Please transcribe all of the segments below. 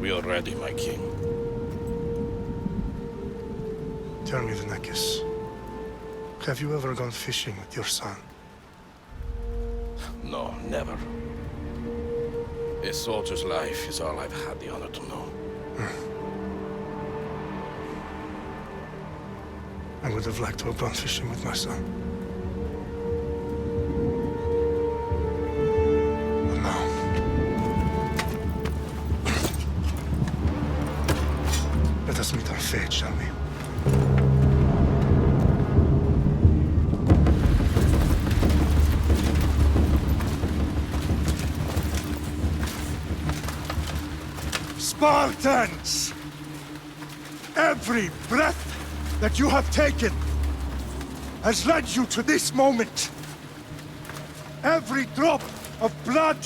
We are ready, my king. Tell me, Alexios, have you ever gone fishing with your son? No, never. A soldier's life is all I've had the honor to know. I would have liked to have gone fishing with my son. But now... let us meet our fate, shall we? Spartans! Every breath that you have taken has led you to this moment. Every drop of blood,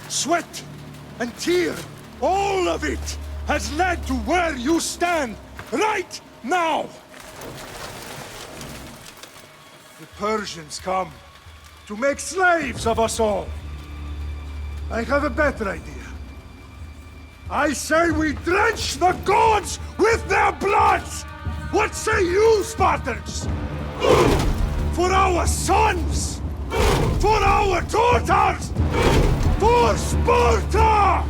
sweat, and tear, all of it has led to where you stand right now. The Persians come to make slaves of us all. I have a better idea. I say we drench the gods with their blood! What say you, Spartans? For our sons! For our daughters! For Sparta!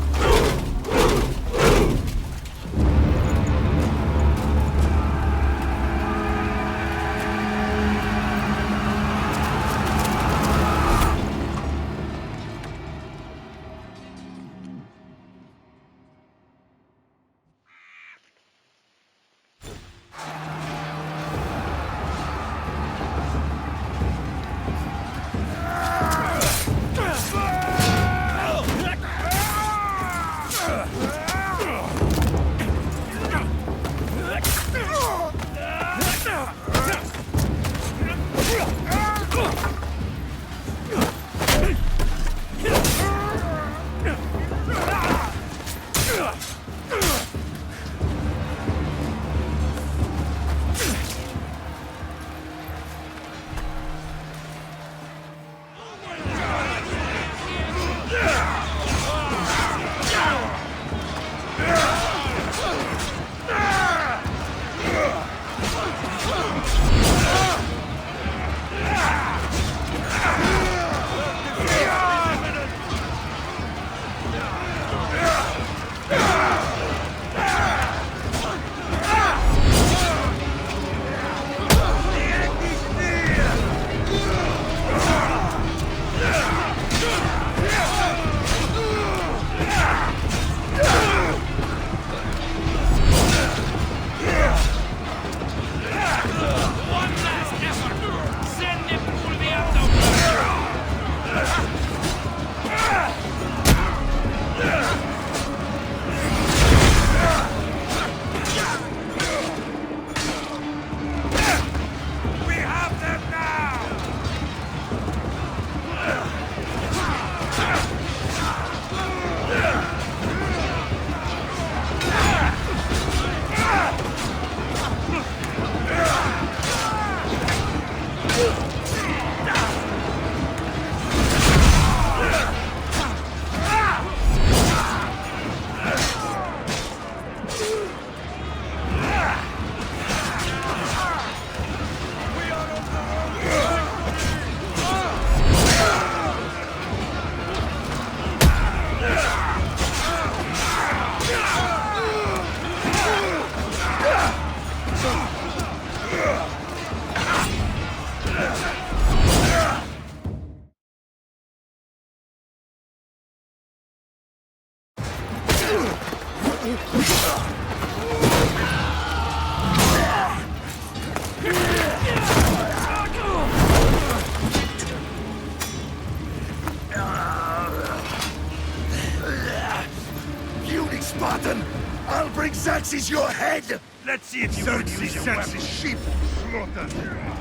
Spartan! I'll bring Xerxes your head! Let's see if you can use Xerxes' sheep slaughter.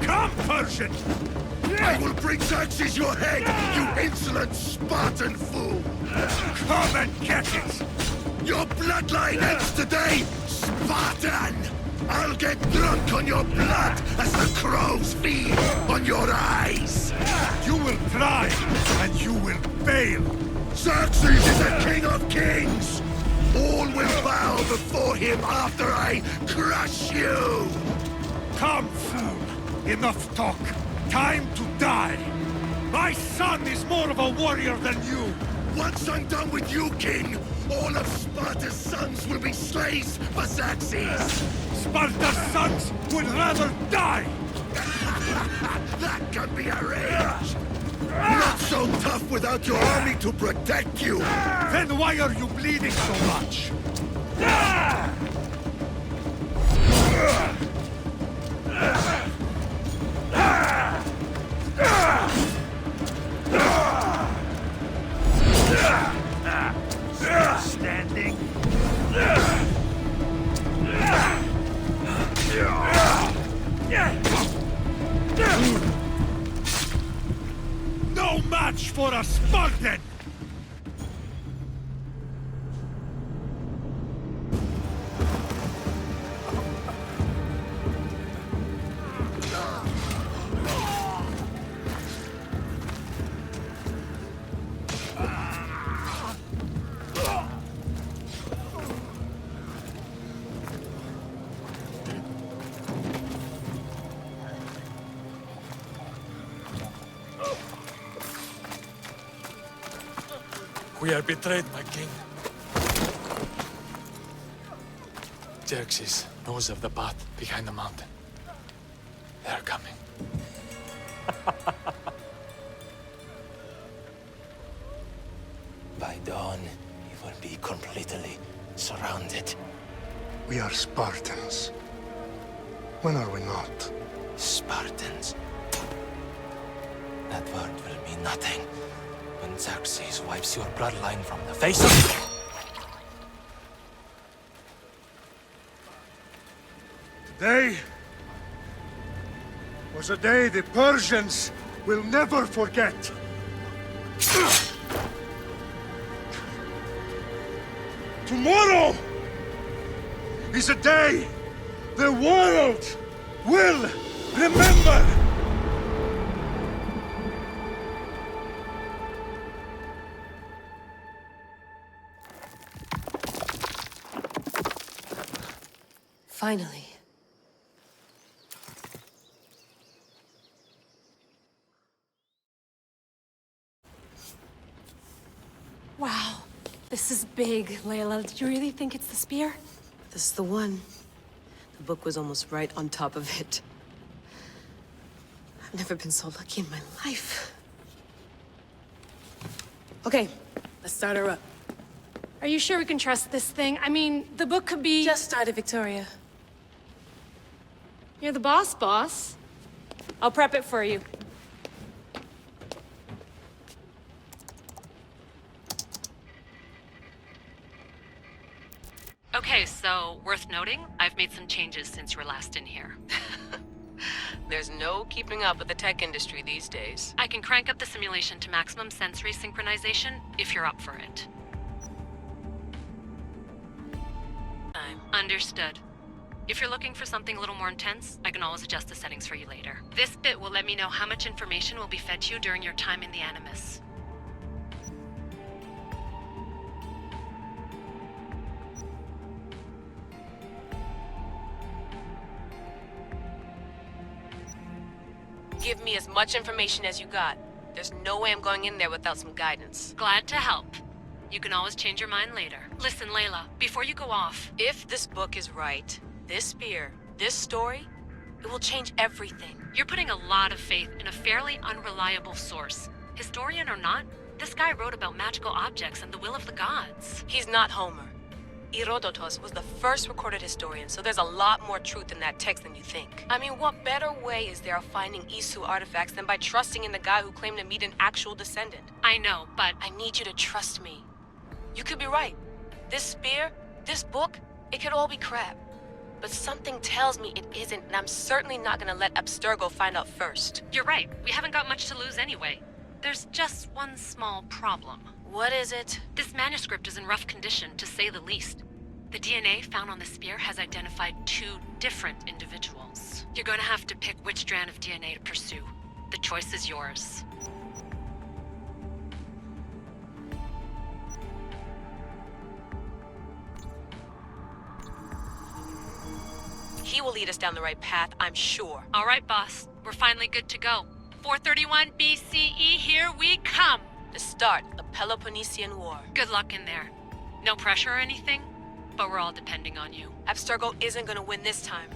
Come, Persian! I will bring Xerxes your head, you insolent Spartan fool! Come and get it! Your bloodline ends today, Spartan! I'll get drunk on your blood as the crows feed on your eyes! You will try, and you will fail! Xerxes is a king of kings! All will bow before him after I crush you! Come, fool! Enough talk. Time to die! My son is more of a warrior than you! Once I'm done with you, King, all of Sparta's sons will be slaves for Xerxes! Sparta's sons would rather die! That can be arranged! Not so tough without your army to protect you! Then why are you bleeding so much? Standing. No match for a Spartan! We are betrayed, my king. Xerxes knows of the path behind the mountain. They are coming. By dawn, you will be completely surrounded. We are Spartans. When are we not? Spartans. That word will mean nothing when Xerxes wipes your bloodline from the face of... Today was a day the Persians will never forget. Tomorrow is a day the world will remember. Finally. Wow, this is big, Layla. Did you really think it's the spear? This is the one. The book was almost right on top of it. I've never been so lucky in my life. Okay, let's start her up. Are you sure we can trust this thing? I mean, the book could be... Just started, Victoria. You're the boss. I'll prep it for you. Okay, so worth noting, I've made some changes since you were last in here. There's no keeping up with the tech industry these days. I can crank up the simulation to maximum sensory synchronization if you're up for it. Understood. If you're looking for something a little more intense, I can always adjust the settings for you later. This bit will let me know how much information will be fed to you during your time in the Animus. Give me as much information as you got. There's no way I'm going in there without some guidance. Glad to help. You can always change your mind later. Listen, Layla, before you go off... If this book is right, this spear, this story, it will change everything. You're putting a lot of faith in a fairly unreliable source. Historian or not, this guy wrote about magical objects and the will of the gods. He's not Homer. Herodotus was the first recorded historian, so there's a lot more truth in that text than you think. I mean, what better way is there of finding Isu artifacts than by trusting in the guy who claimed to meet an actual descendant? I know, but... I need you to trust me. You could be right. This spear, this book, it could all be crap. But something tells me it isn't, and I'm certainly not gonna let Abstergo find out first. You're right. We haven't got much to lose anyway. There's just one small problem. What is it? This manuscript is in rough condition, to say the least. The DNA found on the spear has identified 2 different individuals. You're going to have to pick which strand of DNA to pursue. The choice is yours. He will lead us down the right path, I'm sure. All right, boss. We're finally good to go. 431 BCE, here we come! The start of the Peloponnesian War. Good luck in there. No pressure or anything, but we're all depending on you. Abstergo isn't gonna win this time.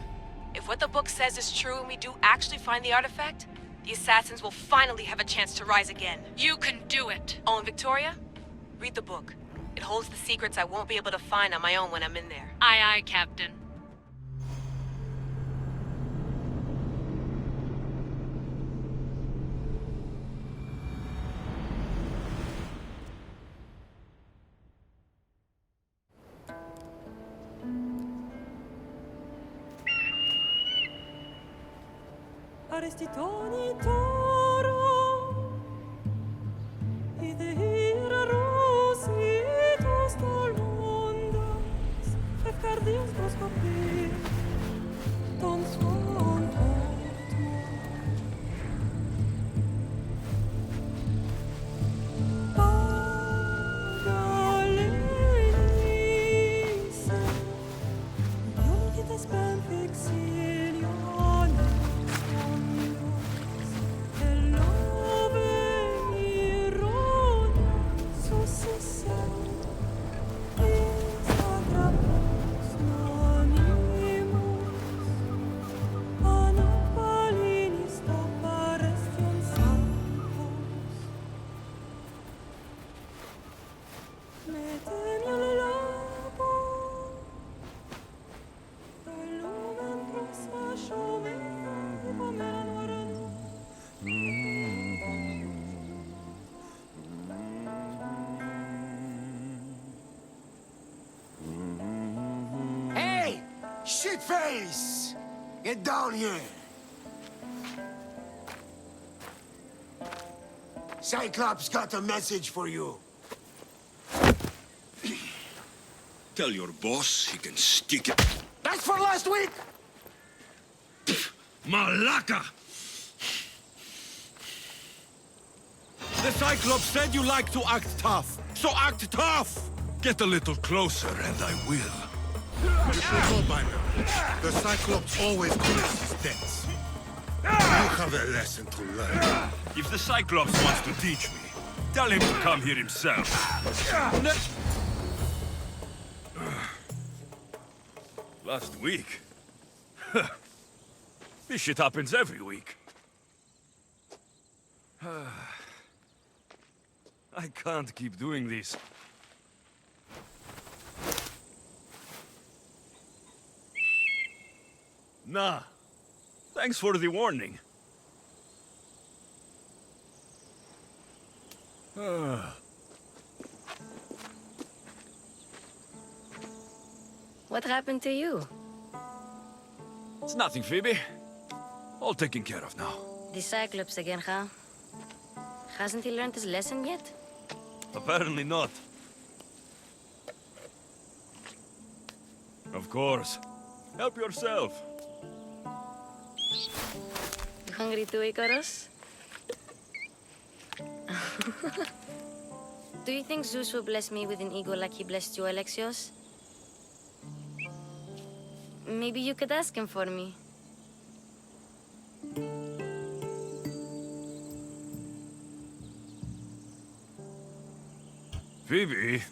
If what the book says is true and we do actually find the artifact, the assassins will finally have a chance to rise again. You can do it! Oh, and Victoria? Read the book. It holds the secrets I won't be able to find on my own when I'm in there. Aye, aye, Captain. Arrestitoni toro, idehira rositos tolmondas, efcardios proscopir, ton suon tortua. Pagalenisa, ionites benfixilionis. Hey! Shitface! Get down here! Cyclops got a message for you. Tell your boss he can stick it. That's for last week! Malaka! The Cyclops said you like to act tough, so act tough! Get a little closer and I will. You should know by now. The Cyclops always collects his debts. You have a lesson to learn. If the Cyclops wants to teach me, tell him to come here himself. Last week? This shit happens every week. I can't keep doing this. Nah. Thanks for the warning. What happened to you? It's nothing, Phoebe. All taken care of now. The Cyclops again, huh? Hasn't he learned his lesson yet? Apparently not. Of course. Help yourself. You hungry too, Icarus? Do you think Zeus will bless me with an ego like he blessed you, Alexios? Maybe you could ask him for me. Phoebe.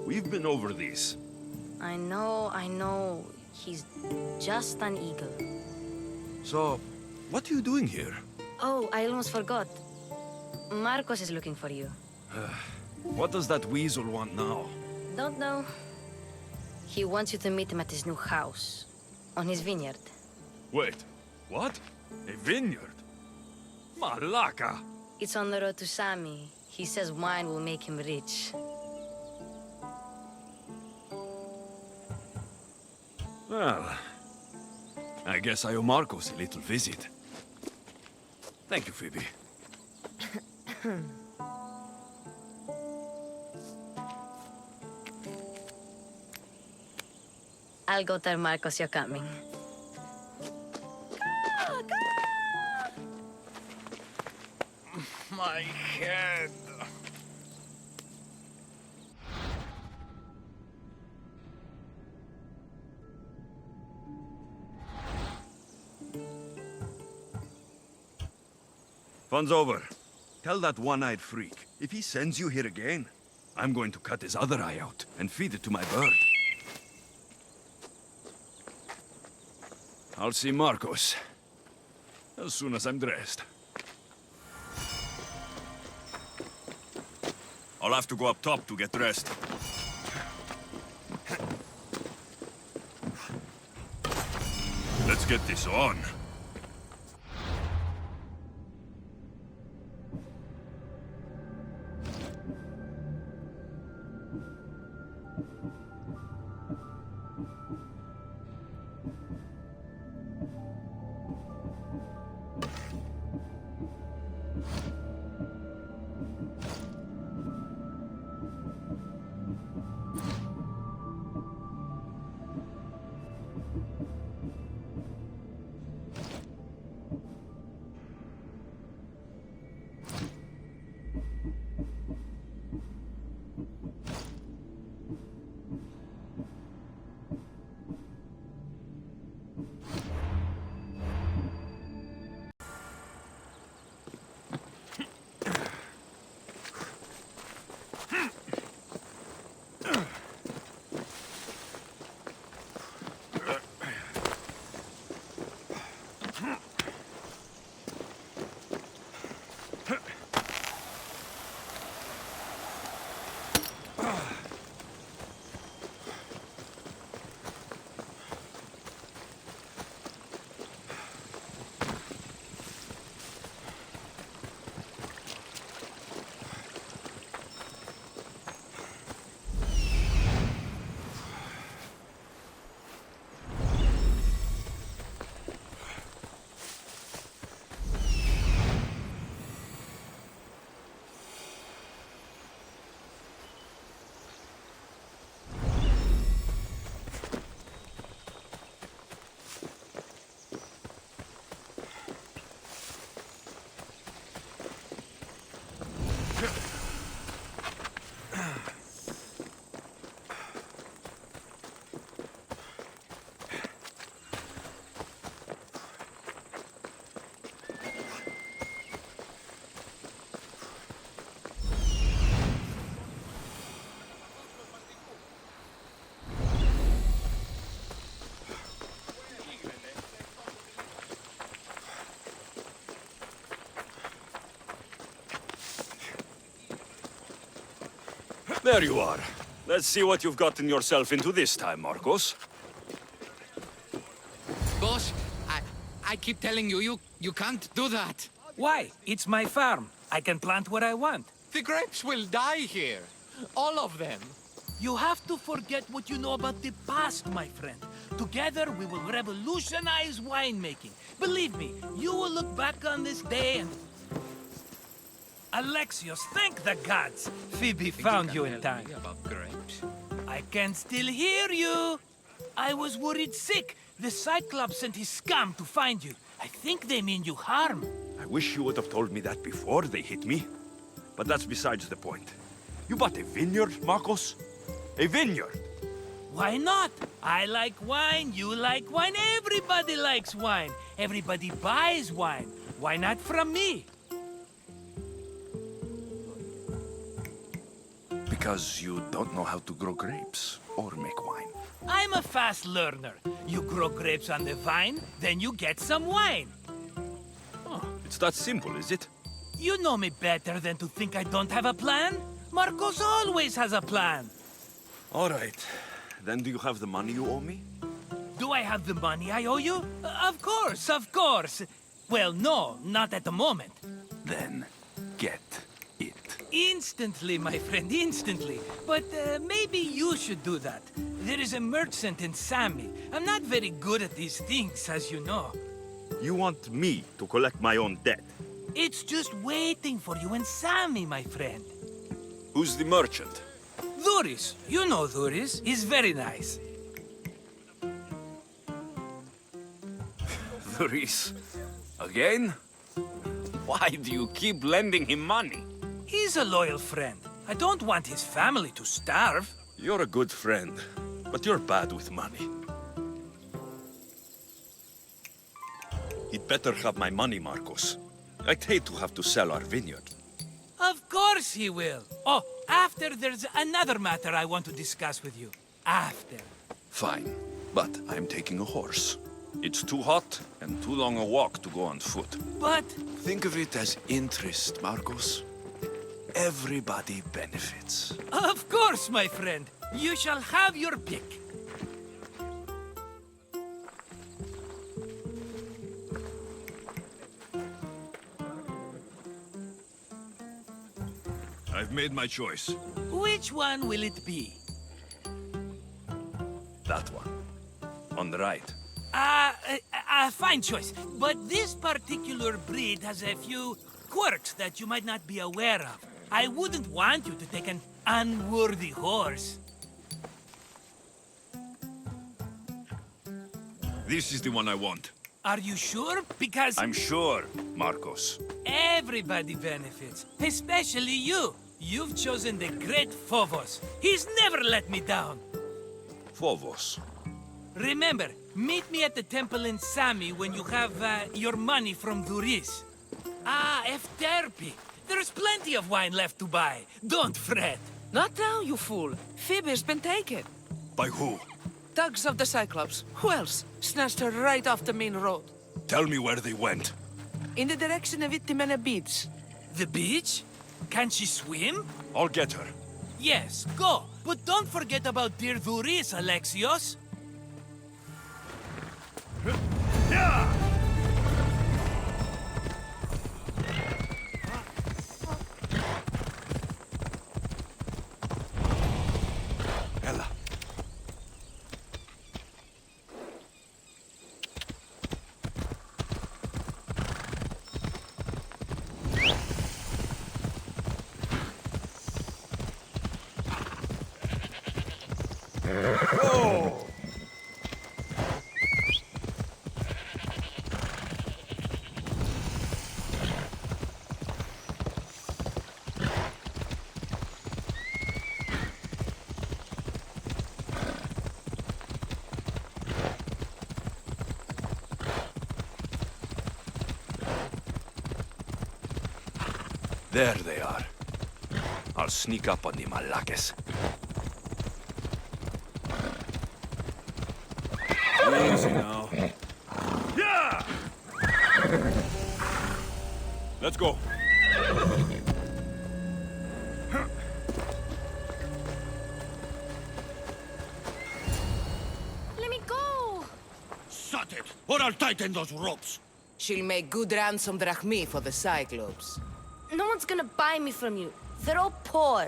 We've been over this. I know. He's just an eagle. So, what are you doing here? Oh, I almost forgot. Marcos is looking for you. What does that weasel want now? Don't know. He wants you to meet him at his new house. On his vineyard. Wait, what? A vineyard? Malaka! It's on the road to Sami. He says wine will make him rich. Well, I guess I owe Marcos a little visit. Thank you, Phoebe. I'll go tell Marcos you're coming. My head. Fun's over. Tell that one-eyed freak, if he sends you here again, I'm going to cut his other eye out and feed it to my bird. I'll see Marcos as soon as I'm dressed. I'll have to go up top to get dressed. Let's get this on. There you are. Let's see what you've gotten yourself into this time, Marcos. Boss, I keep telling you, you can't do that. Why? It's my farm. I can plant what I want. The grapes will die here. All of them. You have to forget what you know about the past, my friend. Together, we will revolutionize winemaking. Believe me, you will look back on this day and... Alexios, thank the gods! Phoebe found you in time. About grapes? I can still hear you! I was worried sick. The Cyclops sent his scum to find you. I think they mean you harm. I wish you would have told me that before they hit me. But that's besides the point. You bought a vineyard, Marcos? A vineyard? Why not? I like wine, you like wine, everybody likes wine. Everybody buys wine. Why not from me? Because you don't know how to grow grapes or make wine. I'm a fast learner. You grow grapes on the vine, then you get some wine. Oh, it's that simple, is it? You know me better than to think I don't have a plan. Marcos always has a plan. All right. Then do you have the money you owe me? Do I have the money I owe you? Of course, of course. Well, no, not at the moment. Then get it. Instantly, my friend, instantly. But maybe you should do that. There is a merchant in Sami. I'm not very good at these things, as you know. You want me to collect my own debt? It's just waiting for you in Sami, my friend. Who's the merchant? Dhuris. You know Dhuris. He's very nice. Dhuris? Again? Why do you keep lending him money? He's a loyal friend. I don't want his family to starve. You're a good friend, but you're bad with money. He'd better have my money, Marcos. I'd hate to have to sell our vineyard. Of course he will. Oh, after there's another matter I want to discuss with you. After. Fine, but I'm taking a horse. It's too hot and too long a walk to go on foot. But... Think of it as interest, Marcos. Everybody benefits. Of course, my friend. You shall have your pick. I've made my choice. Which one will it be? That one. On the right. Fine choice. But this particular breed has a few quirks that you might not be aware of. I wouldn't want you to take an unworthy horse. This is the one I want. Are you sure? Because... I'm sure, Marcos. Everybody benefits, especially you. You've chosen the great Phobos. He's never let me down. Phobos. Remember, meet me at the temple in Sami when you have your money from Duris. Ah, Efterpi. There's plenty of wine left to buy. Don't fret. Not now, you fool. Phoebe's been taken. By who? Thugs of the Cyclops. Who else? Snatched her right off the main road. Tell me where they went. In the direction of Itimena Beach. The beach? Can she swim? I'll get her. Yes, go. But don't forget about dear Duris, Alexios. Ella. Oh! There they are. I'll sneak up on the Malakes. Easy now. Yeah! Let's go. Let me go! Shut it, or I'll tighten those ropes. She'll make good ransom drachmi for the Cyclops. No one's gonna buy me from you. They're all poor.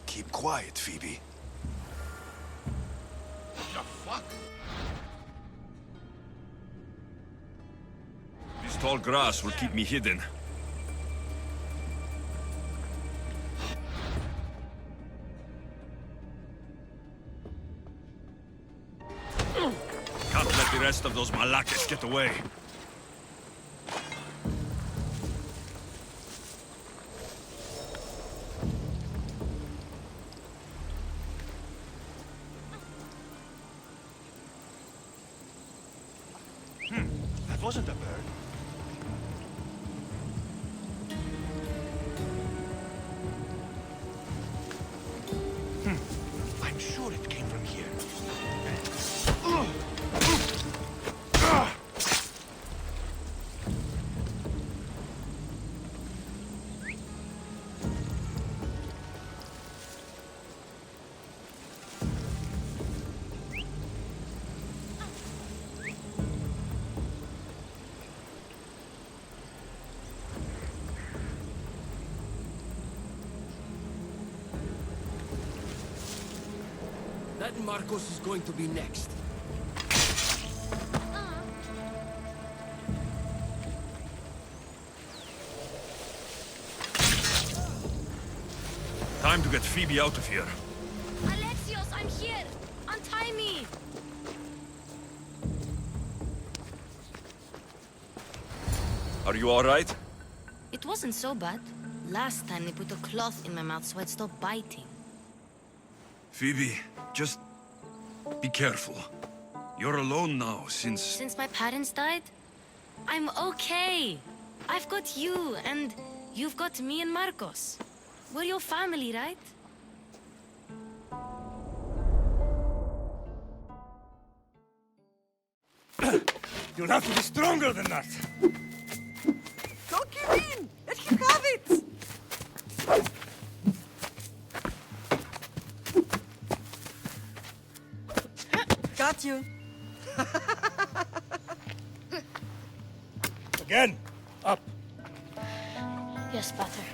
Keep quiet, Phoebe. The fuck? This tall grass will keep me hidden. Can't let the rest of those Malakes get away. That wasn't a bird. I'm sure it came from here. That Marcos is going to be next. Time to get Phoebe out of here. Alexios, I'm here! Untie me! Are you all right? It wasn't so bad. Last time they put a cloth in my mouth so I'd stop biting. Phoebe, just be careful. You're alone now, Since my parents died? I'm okay. I've got you, and you've got me and Marcos. We're your family, right? You'll have to be stronger than that. Don't give in! Let him have it! Got you. Again, up. Yes, Pater.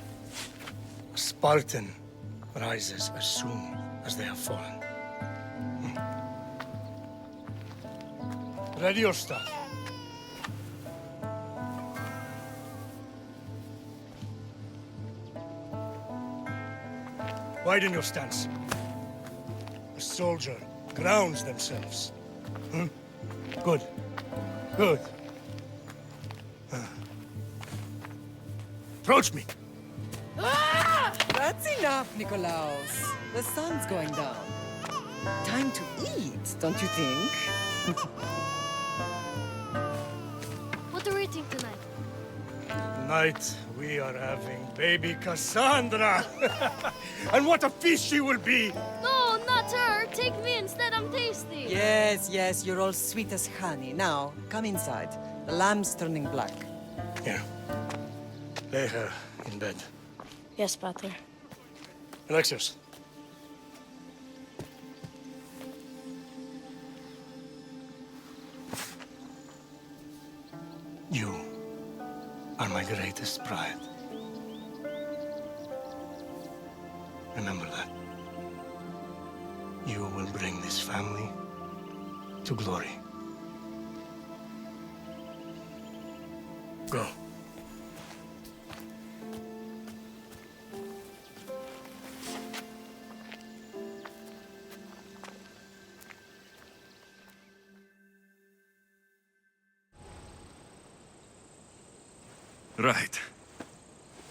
A Spartan rises as soon as they have fallen. Ready your staff. Widen your stance. A soldier grounds themselves. Good. Good. Approach me. That's enough, Nikolaos. The sun's going down. Time to eat, don't you think? What are we eating tonight? Tonight, we are having baby Kassandra. And what a feast she will be! No, not her! Take me instead, I'm tasty! Yes, yes, you're all sweet as honey. Now, come inside. The lamb's turning black. Here. Lay her in bed. Yes, Pater. Alexios. You are my greatest pride. Remember that. You will bring this family to glory. Go. Right.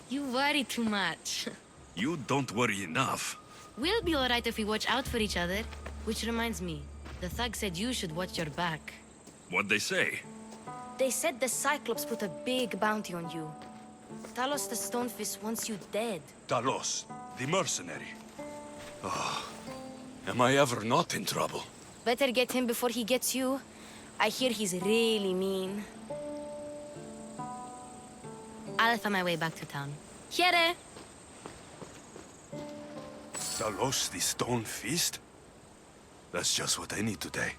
You worry too much. You don't worry enough. We'll be alright if we watch out for each other. Which reminds me, the thug said you should watch your back. What'd they say? They said the Cyclops put a big bounty on you. Talos the Stonefist wants you dead. Talos, the mercenary. Oh, am I ever not in trouble? Better get him before he gets you. I hear he's really mean. I'll find my way back to town. Here! Talos, the stone fist? That's just what I need today.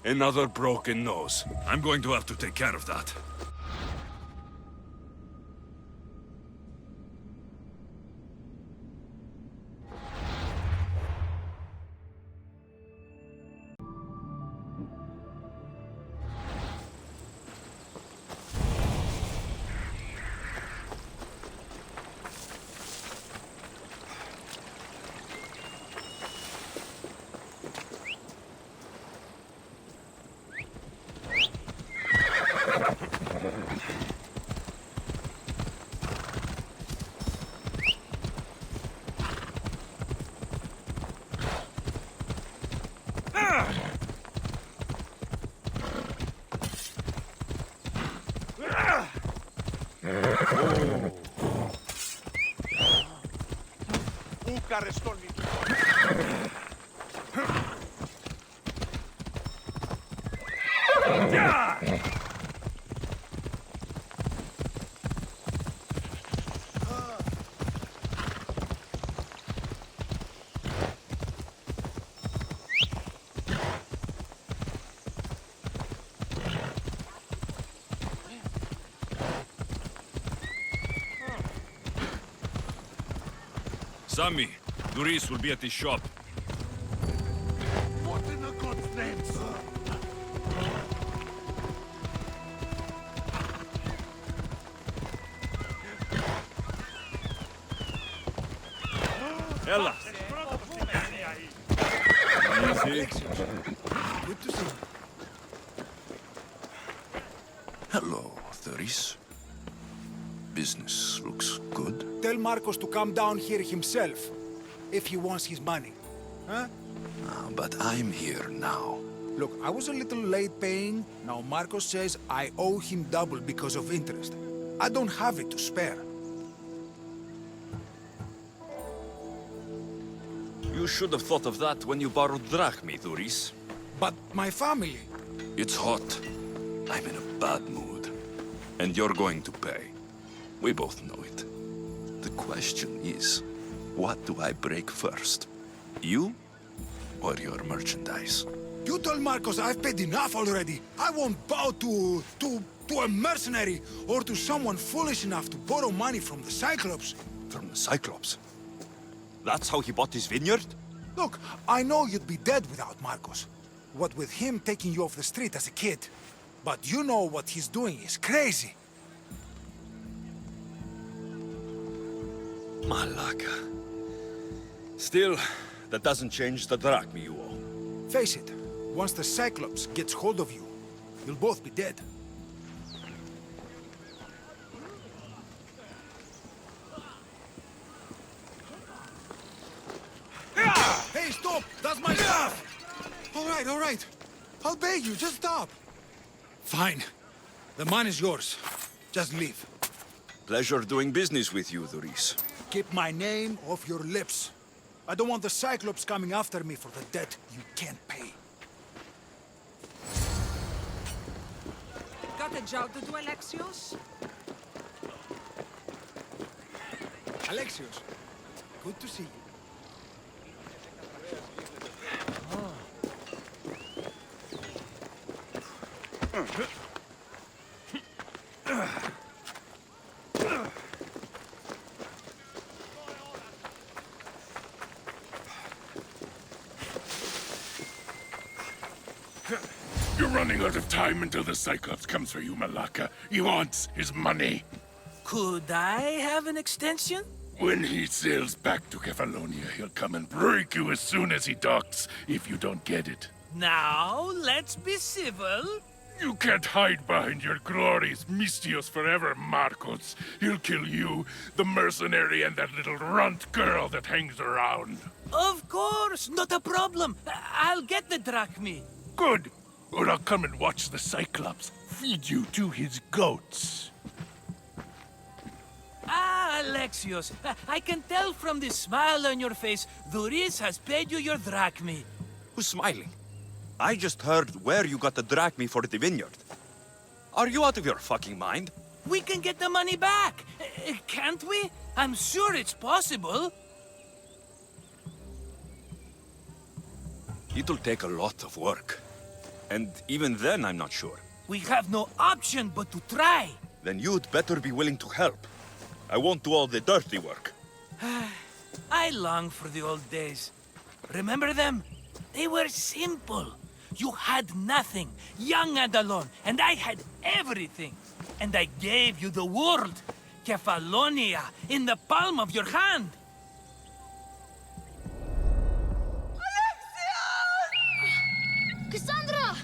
Another broken nose. I'm going to have to take care of that. Sammy, Duris will be at the shop. What in the God's name, sir? Ella! Easy. Good to see you. Hello, Duris. Business looks good. Tell Marcos to come down here himself, if he wants his money. Huh? But I'm here now. Look, I was a little late paying. Now Marcos says I owe him double because of interest. I don't have it to spare. You should have thought of that when you borrowed drachmi, Thuris. But my family... It's hot. I'm in a bad mood. And you're going to pay. We both know it. The question is, what do I break first? You or your merchandise? You told Marcos I've paid enough already. I won't bow to a mercenary or to someone foolish enough to borrow money from the Cyclops. From the Cyclops? That's how he bought his vineyard? Look, I know you'd be dead without Marcos. What with him taking you off the street as a kid. But you know what he's doing is crazy. Malaka. Still, that doesn't change the drachmi you owe. Face it, once the Cyclops gets hold of you, you'll both be dead. Hey, stop! That's my stuff! All right. I'll pay you, just stop. Fine. The money's yours. Just leave. Pleasure doing business with you, Thuris. Keep my name off your lips. I don't want the Cyclops coming after me for the debt you can't pay. Got a job to do, Alexios? Alexios, good to see you. You're running out of time until the Cyclops comes for you, Malaka. He wants his money. Could I have an extension? When he sails back to Kefalonia, he'll come and break you as soon as he docks, if you don't get it. Now, let's be civil. You can't hide behind your glories, Mistios forever, Marcos. He'll kill you, the mercenary, and that little runt girl that hangs around. Of course, not a problem. I'll get the drachmi. Good. Or I'll come and watch the Cyclops feed you to his goats. Ah, Alexios, I can tell from the smile on your face, Thuris has paid you your drachmi. Who's smiling? I just heard where you got the drachmi for the vineyard. Are you out of your fucking mind? We can get the money back, can't we? I'm sure it's possible. It'll take a lot of work. And even then, I'm not sure. We have no option but to try. Then you'd better be willing to help. I won't do all the dirty work. I long for the old days. Remember them? They were simple. You had nothing, young and alone, and I had everything. And I gave you the world, Kefalonia, in the palm of your hand. Kassandra!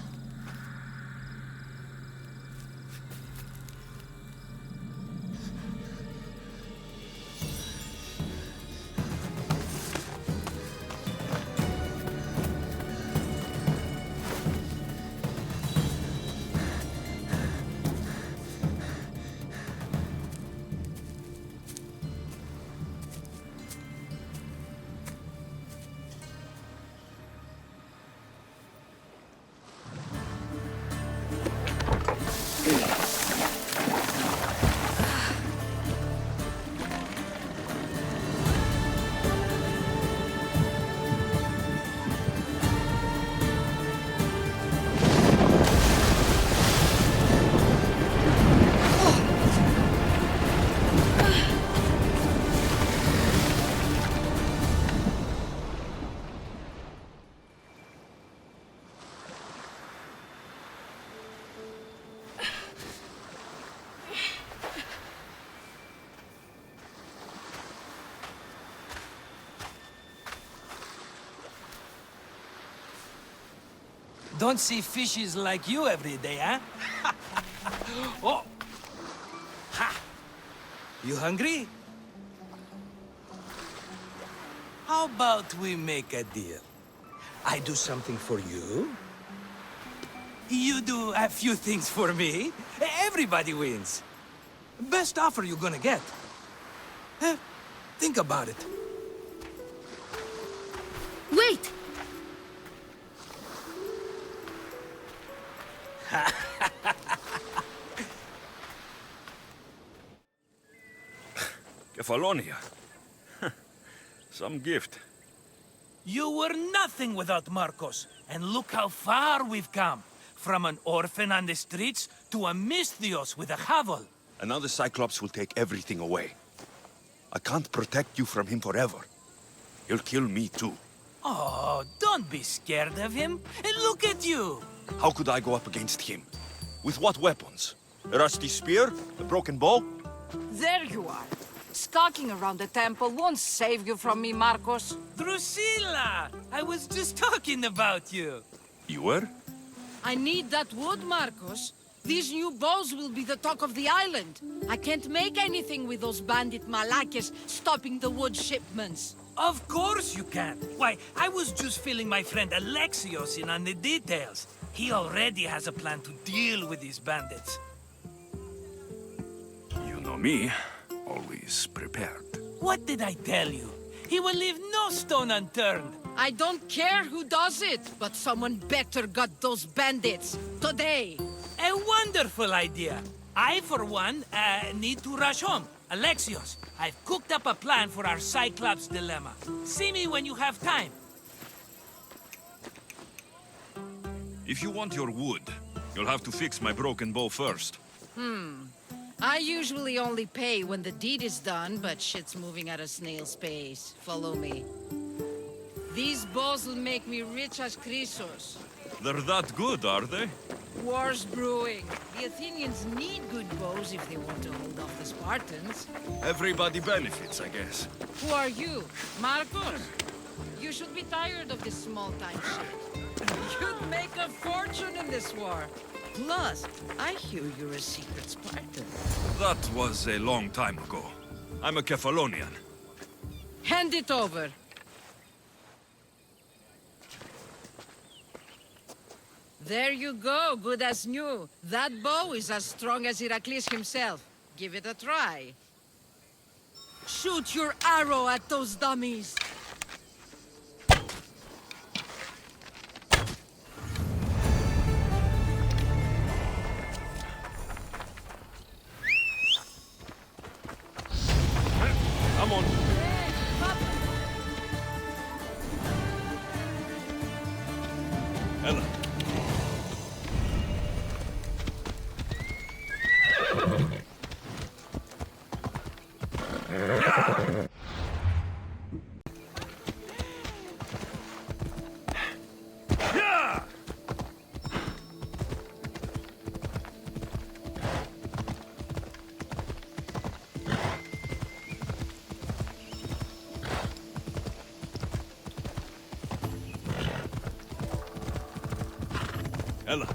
Don't see fishes like you every day, huh? Oh! Ha! You hungry? How about we make a deal? I do something for you, You do a few things for me. Everybody wins. Best offer you're gonna get. Think about it. Wait! Kefalonia. Some gift. You were nothing without Marcos, and look how far we've come. From an orphan on the streets to a Misthios with a hovel. And now the Cyclops will take everything away. I can't protect you from him forever. He'll kill me too. Oh, don't be scared of him. And look at you. How could I go up against him? With what weapons? A rusty spear? A broken bow? There you are. Skulking around the temple won't save you from me, Marcos. Drusilla! I was just talking about you. You were? I need that wood, Marcos. These new bows will be the talk of the island. I can't make anything with those bandit malakes stopping the wood shipments. Of course you can. Why, I was just filling my friend Alexios in on the details. He already has a plan to deal with these bandits. You know me. Always prepared. What did I tell you? He will leave no stone unturned. I don't care who does it, but someone better got those bandits. Today. A wonderful idea. I, for one, need to rush home. Alexios, I've cooked up a plan for our Cyclops dilemma. See me when you have time. If you want your wood, you'll have to fix my broken bow first. I usually only pay when the deed is done, but shit's moving at a snail's pace. Follow me. These bows will make me rich as Chrysos. They're that good, are they? War's brewing. The Athenians need good bows if they want to hold off the Spartans. Everybody benefits, I guess. Who are you? Marcos? You should be tired of this small-time shit. You'd make a fortune in this war. Plus, I hear you're a secret Spartan. That was a long time ago. I'm a Kefalonian. Hand it over. There you go, good as new. That bow is as strong as Heracles himself. Give it a try. Shoot your arrow at those dummies. Come on. Ella. Ella.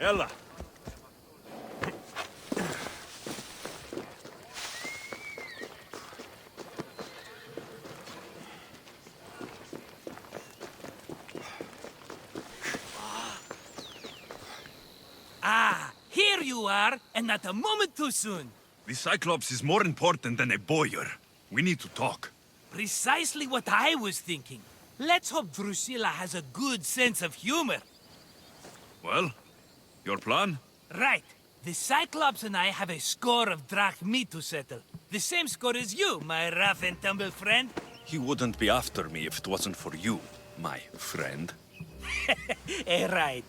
Ella. Ah, here you are, and not a moment too soon. The Cyclops is more important than a boyar. We need to talk. Precisely what I was thinking. Let's hope Drusilla has a good sense of humor. Well, your plan? Right. The Cyclops and I have a score of drachmi to settle. The same score as you, my rough and tumble friend. He wouldn't be after me if it wasn't for you, my friend. Right.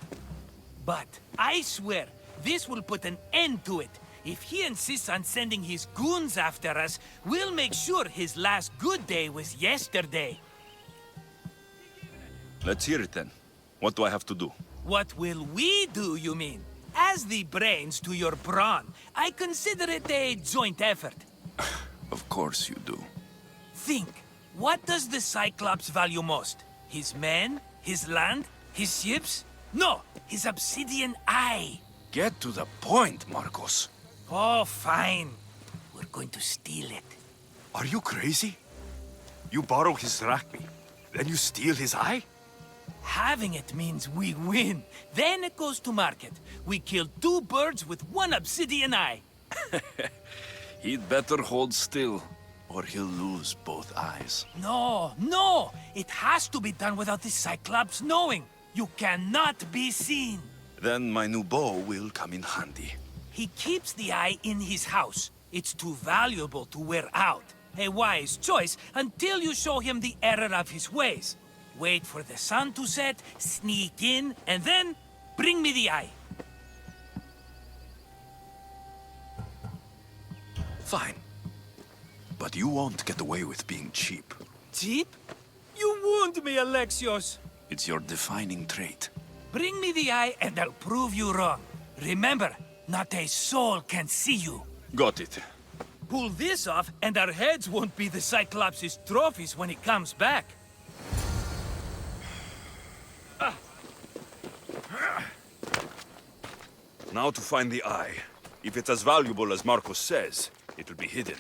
But I swear, this will put an end to it. If he insists on sending his goons after us, we'll make sure his last good day was yesterday. Let's hear it then. What do I have to do? What will we do, you mean? As the brains to your brawn, I consider it a joint effort. Of course you do. Think, what does the Cyclops value most? His men? His land? His ships? No, his obsidian eye. Get to the point, Marcos. Oh, fine. We're going to steal it. Are you crazy? You borrow his drachmi, then you steal his eye? Having it means we win. Then it goes to market. We kill 2 birds with 1 obsidian eye. He'd better hold still, or he'll lose both eyes. No, no! It has to be done without the Cyclops knowing. You cannot be seen. Then my new bow will come in handy. He keeps the eye in his house. It's too valuable to wear out. A wise choice until you show him the error of his ways. Wait for the sun to set, sneak in, and then bring me the eye. Fine. But you won't get away with being cheap. Cheap? You wound me, Alexios. It's your defining trait. Bring me the eye and I'll prove you wrong. Remember, not a soul can see you. Got it. Pull this off and our heads won't be the Cyclops' trophies when he comes back. Now to find the eye. If it's as valuable as Marcos says, it'll be hidden.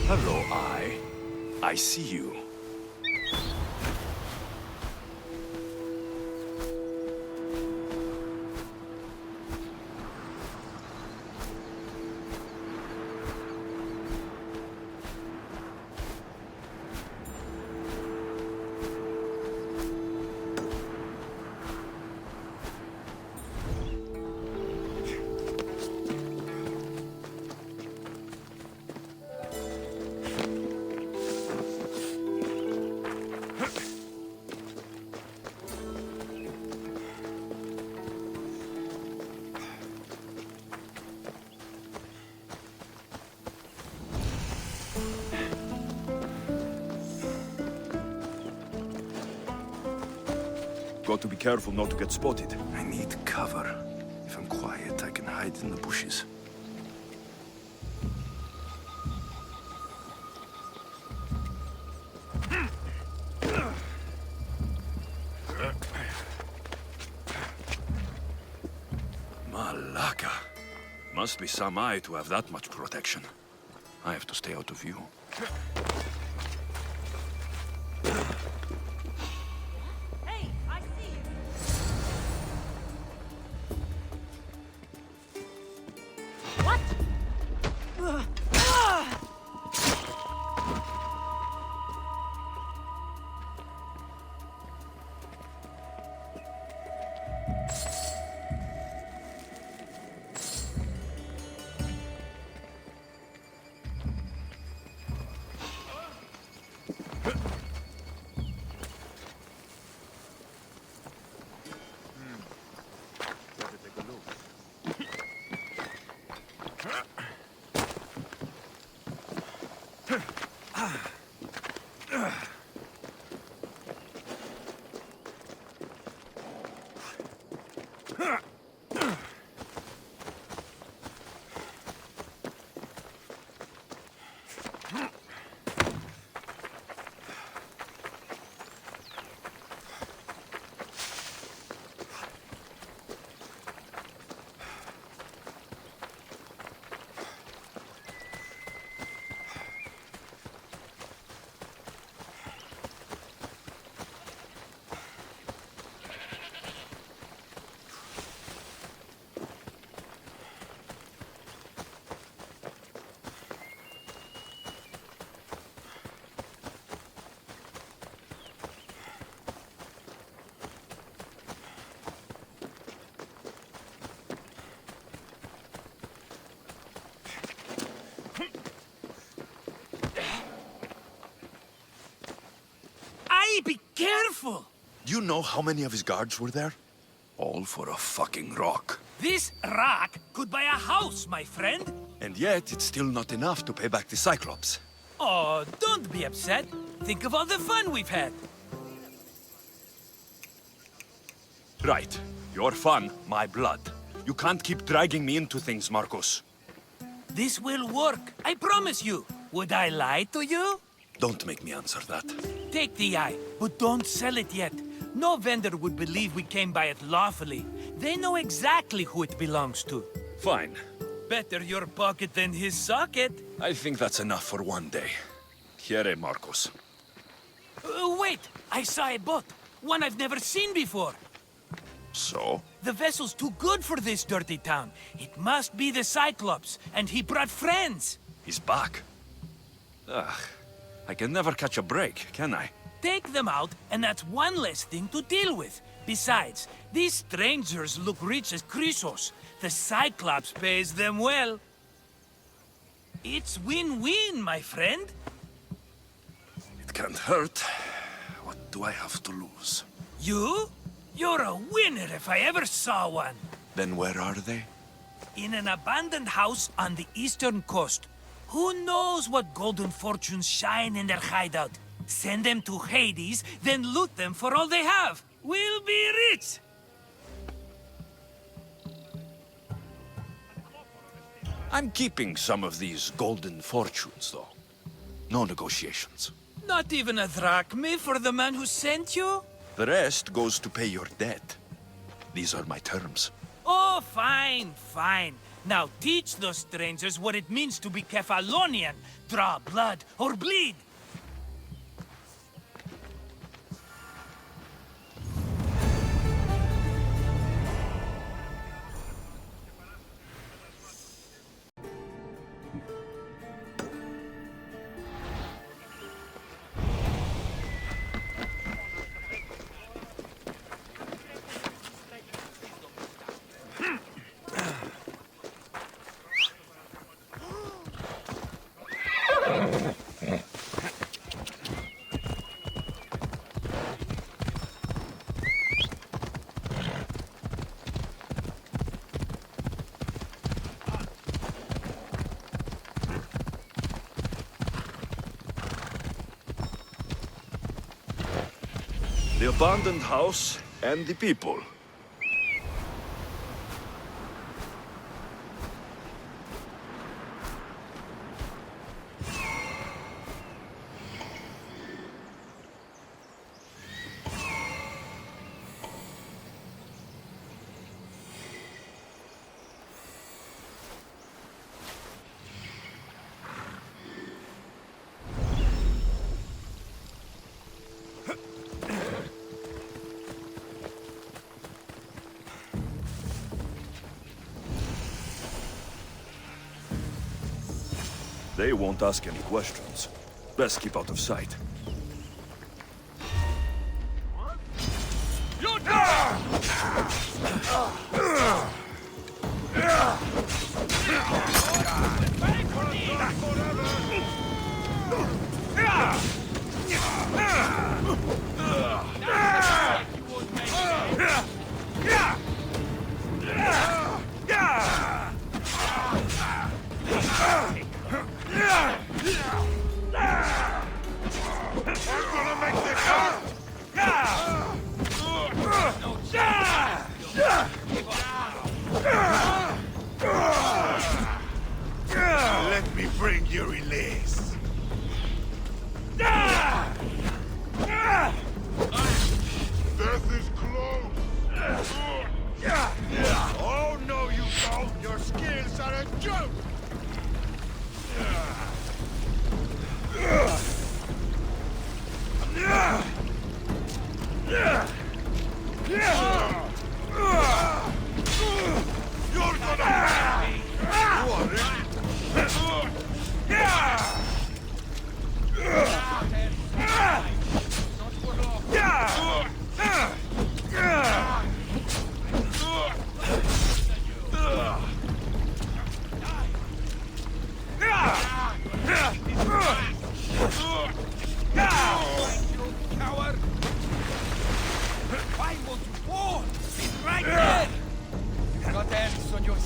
Hello, Eye. I see you. Got to be careful not to get spotted. I need cover. If I'm quiet, I can hide in the bushes. Malaka. Must be some eye to have that much protection. I have to stay out of view. Be careful! Do you know how many of his guards were there? All all for a fucking rock. This rock could buy a house, my friend. And yet, it's still not enough to pay back the Cyclops. Oh, don't be upset. Think of all the fun we've had. Right. Your fun, my blood. You can't keep dragging me into things, Marcos. This will work, I promise you. Would I lie to you? Don't make me answer that. Take the eye, but don't sell it yet. No vendor would believe we came by it lawfully. They know exactly who it belongs to. Fine. Better your pocket than his socket. I think that's enough for one day. Here, Marcos. Wait! I saw a boat. One I've never seen before. So? The vessel's too good for this dirty town. It must be the Cyclops, and he brought friends. He's back. Ugh. I can never catch a break, can I? Take them out, and that's one less thing to deal with. Besides, these strangers look rich as Chrysos. The Cyclops pays them well. It's win-win, my friend. It can't hurt. What do I have to lose? You? You're a winner if I ever saw one. Then where are they? In an abandoned house on the eastern coast. Who knows what golden fortunes shine in their hideout? Send them to Hades, then loot them for all they have. We'll be rich! I'm keeping some of these golden fortunes, though. No negotiations. Not even a drachma for the man who sent you? The rest goes to pay your debt. These are my terms. Oh, fine, fine. Now teach those strangers what it means to be Kephalonian. Draw blood or bleed. The abandoned house and the people. They won't ask any questions. Best keep out of sight.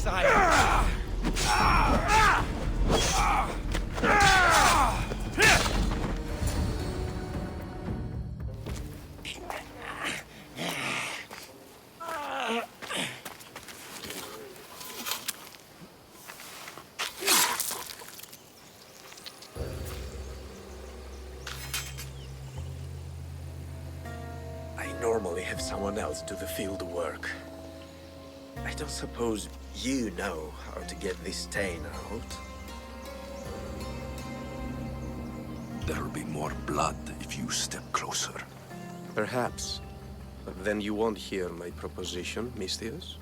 sire. I normally have someone else do the field work. I don't suppose you know how to get this stain out? There'll be more blood if you step closer. Perhaps. But then you won't hear my proposition, Misthios.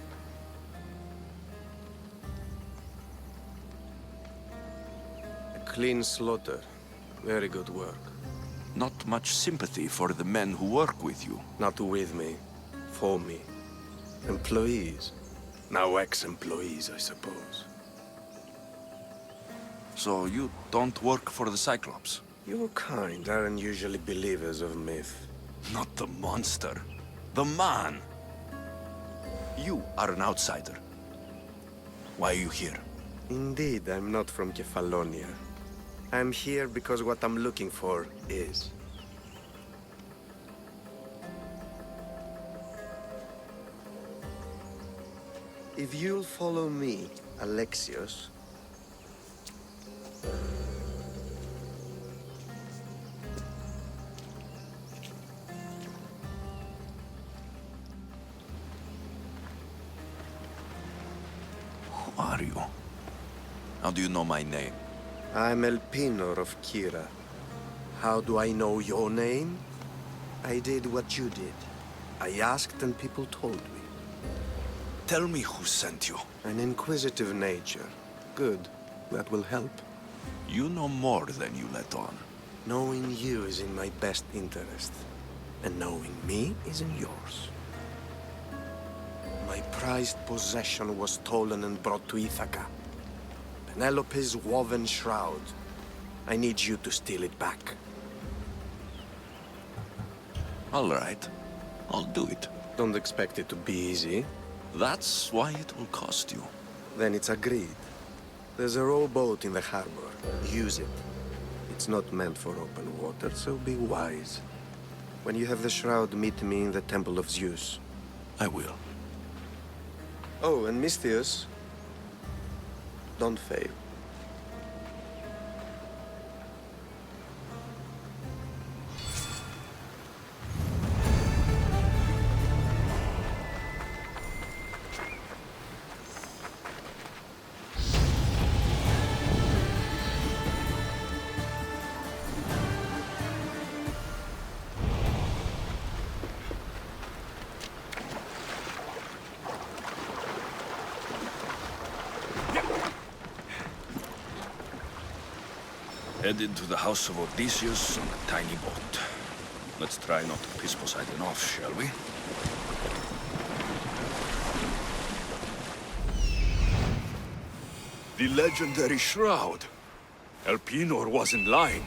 A clean slaughter. Very good work. Not much sympathy for the men who work with you. Not with me. For me. Employees. Now ex-employees, I suppose. So you don't work for the Cyclops? Your kind aren't usually believers of myth. Not the monster. The man! You are an outsider. Why are you here? Indeed, I'm not from Kefalonia. I'm here because what I'm looking for is. If you'll follow me, Alexios... Who are you? How do you know my name? I'm Elpinor of Kira. How do I know your name? I did what you did. I asked and people told me. Tell me who sent you. An inquisitive nature. Good. That will help. You know more than you let on. Knowing you is in my best interest. And knowing me is in yours. My prized possession was stolen and brought to Ithaca. Penelope's woven shroud. I need you to steal it back. All right. I'll do it. Don't expect it to be easy. That's why it will cost you. Then it's agreed. There's a rowboat in the harbor. Use it. It's not meant for open water, so be wise. When you have the shroud, meet me in the Temple of Zeus. I will. Oh, and Misthios, don't fail. Headed to the house of Odysseus on a tiny boat. Let's try not to piss Poseidon off, shall we? The legendary shroud. Elpinor wasn't lying.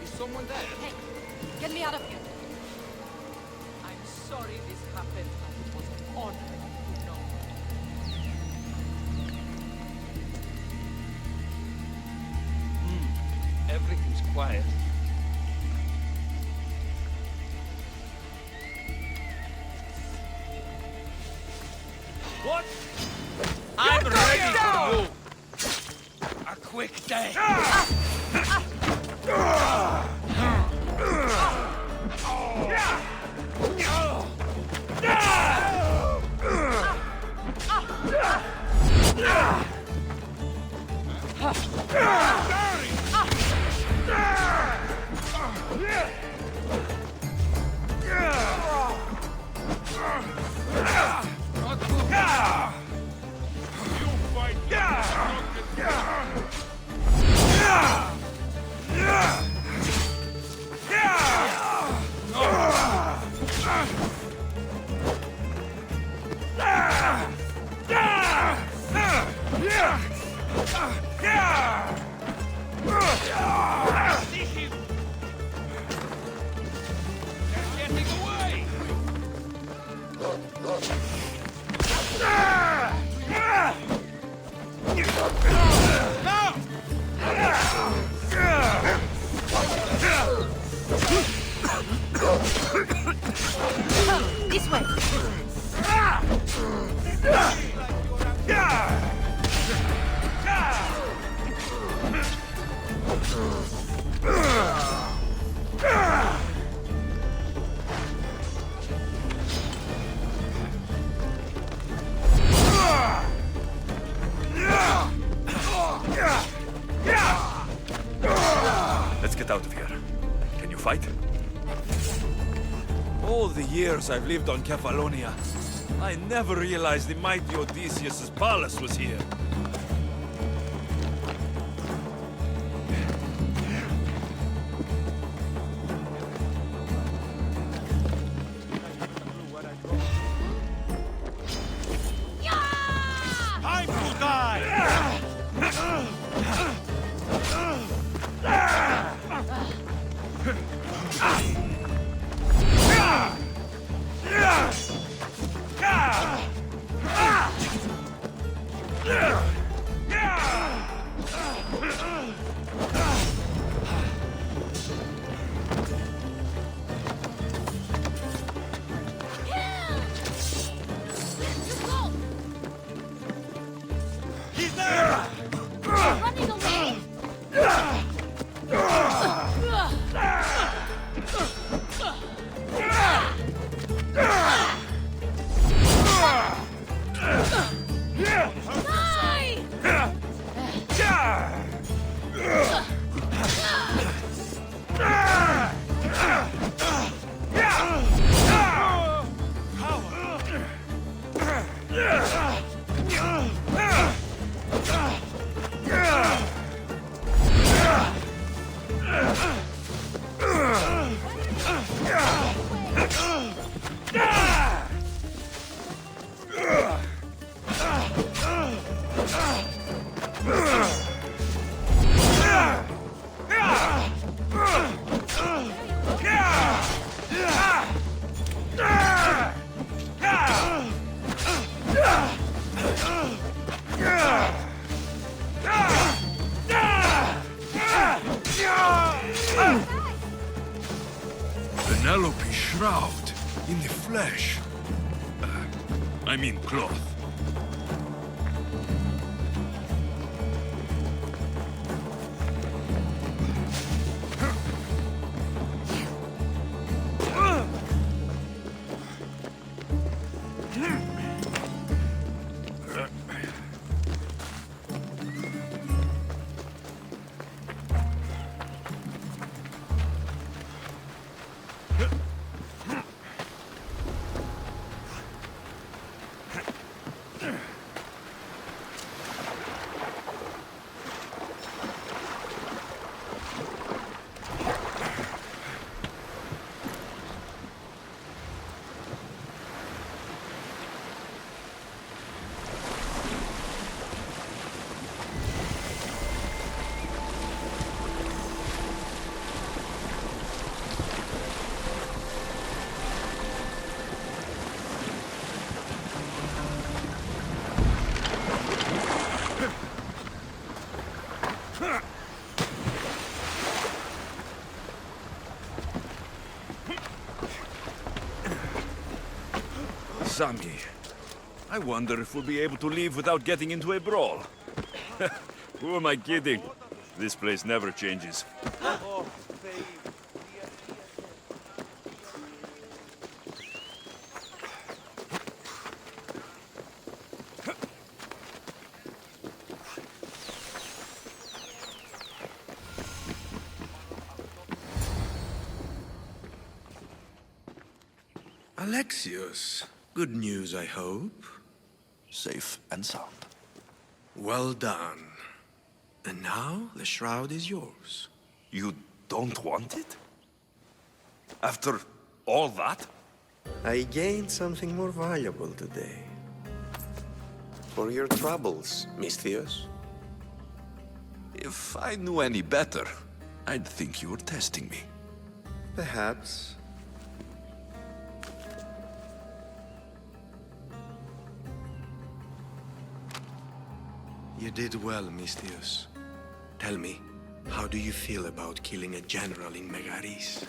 Is someone there? Hey, get me out of here. I'm sorry this happened, but it was an honor, you know. Everything's quiet. What? I'm ready for you! A quick day! This way. Let's get out of here. Can you fight? All the years I've lived on Kefalonia, I never realized the mighty Odysseus' palace was here. Time to die! He's there! Running away? Penelope shroud in the flesh. I mean cloth. Sammy, I wonder if we'll be able to leave without getting into a brawl. Who am I kidding? This place never changes. Alexios, good news, I hope. Safe and sound. Well done. And now the shroud is yours. You don't want it? After all that? I gained something more valuable today. For your troubles, Misthios. If I knew any better, I'd think you were testing me. Perhaps. You did well, Misthios. Tell me, how do you feel about killing a general in Megaris?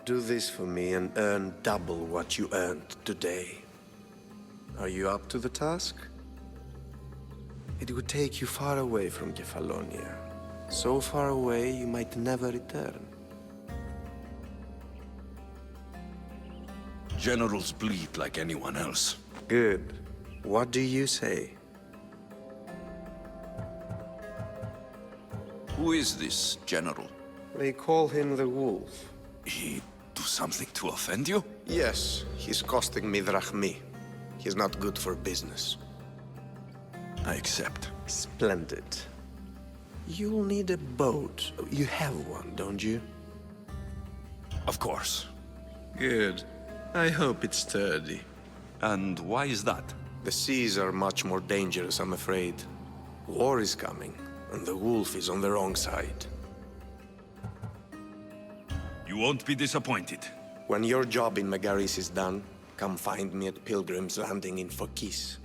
Do this for me and earn double what you earned today. Are you up to the task? It would take you far away from Kefalonia. So far away you might never return. Generals bleed like anyone else. Good. What do you say? Who is this general? They call him the Wolf. He do something to offend you? Yes, he's costing me drachmi. He's not good for business. I accept. Splendid. You'll need a boat. You have one, don't you? Of course. Good. I hope it's sturdy. And why is that? The seas are much more dangerous, I'm afraid. War is coming, and the Wolf is on the wrong side. You won't be disappointed. When your job in Megaris is done, come find me at Pilgrim's Landing in Phokis.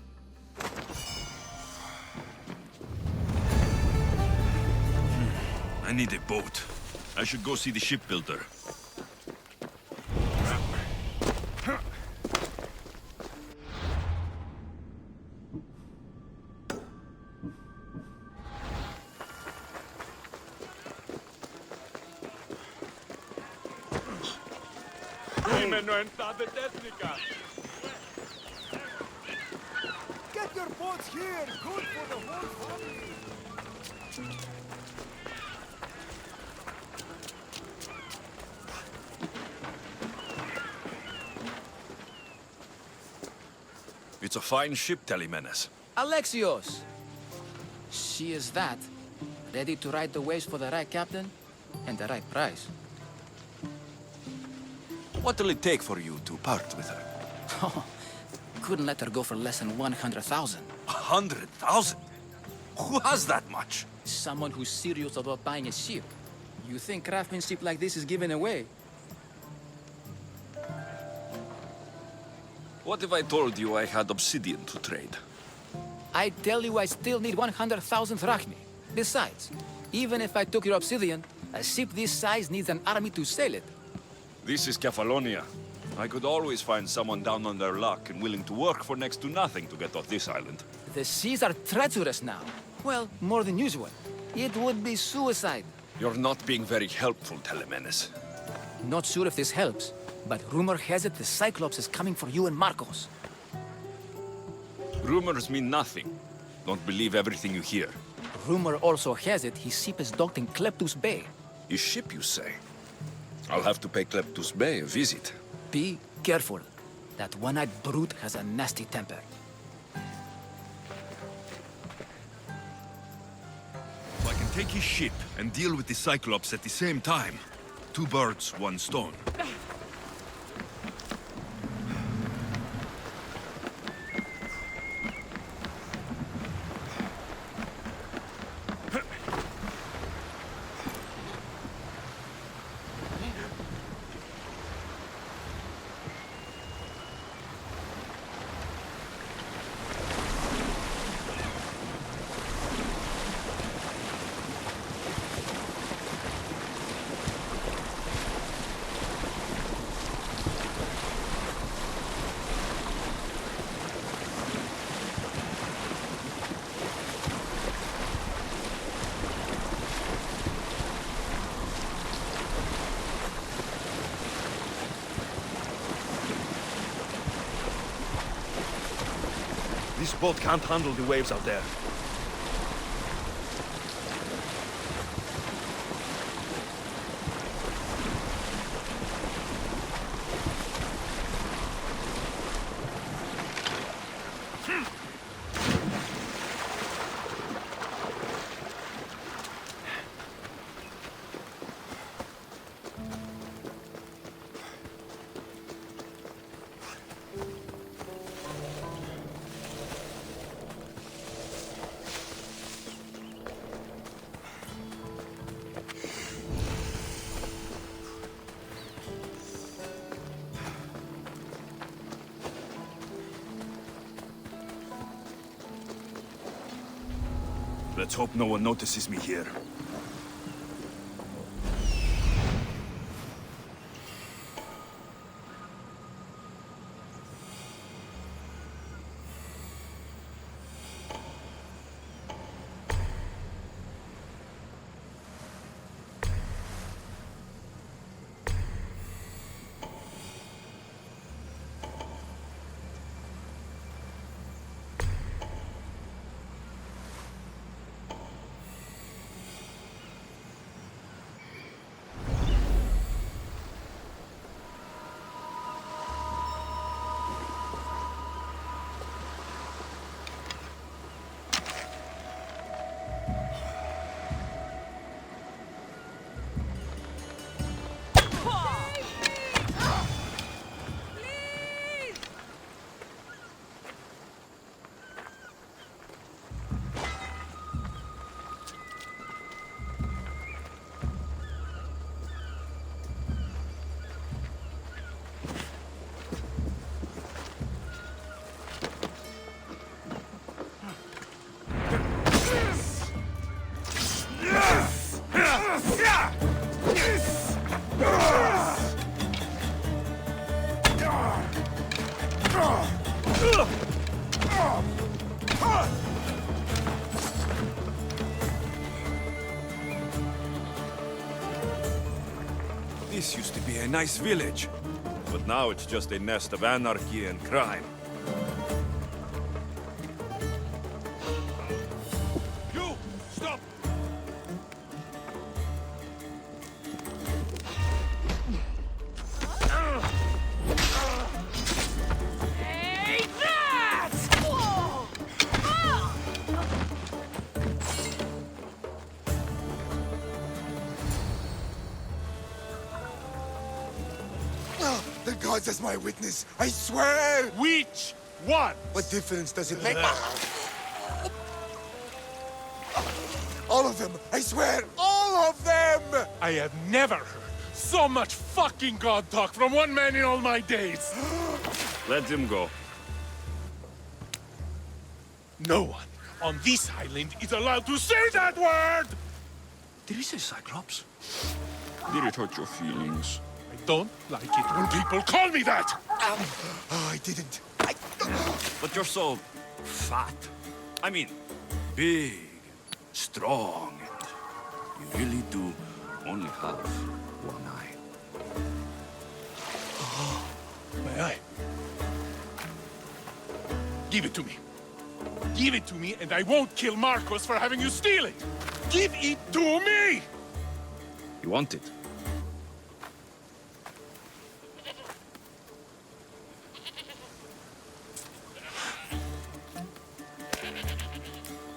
I need a boat. I should go see the shipbuilder. Get your boats here! Good for the whole family! It's a fine ship, Telemenes. Alexios! She is that. Ready to ride the waves for the right captain and the right price. What'll it take for you to part with her? Oh, couldn't let her go for less than 100,000. 100,000? Who has that much? Someone who's serious about buying a ship. You think craftsmanship like this is given away? What if I told you I had obsidian to trade? I tell you I still need 100,000 drachmi. Besides, even if I took your obsidian, a ship this size needs an army to sail it. This is Kefalonia. I could always find someone down on their luck and willing to work for next to nothing to get off this island. The seas are treacherous now. Well, more than usual. It would be suicide. You're not being very helpful, Telemenes. Not sure if this helps, but rumor has it the Cyclops is coming for you and Marcos. Rumors mean nothing. Don't believe everything you hear. Rumor also has it his ship is docked in Kleptus Bay. His ship, you say? I'll have to pay Kleptus Bay a visit. Be careful. That one-eyed brute has a nasty temper. So I can take his ship and deal with the Cyclops at the same time. 2 birds, 1 stone. This boat can't handle the waves out there. Let's hope no one notices me here. This used to be a nice village, but now it's just a nest of anarchy and crime. You! Stop! Hey, that! Whoa! The gods as my witness, I swear! Which one? What difference does it make? All of them! I swear, all of them! I have never heard so much fucking god talk from one man in all my days. Let him go. No one on this island is allowed to say that word! Did he say Cyclops? Did it hurt your feelings? I don't like it when people call me that! Oh, I didn't. But you're so fat. I mean, big, strong, and you really do only have one eye. My eye. Give it to me. Give it to me, and I won't kill Marcos for having you steal it! Give it to me! You want it?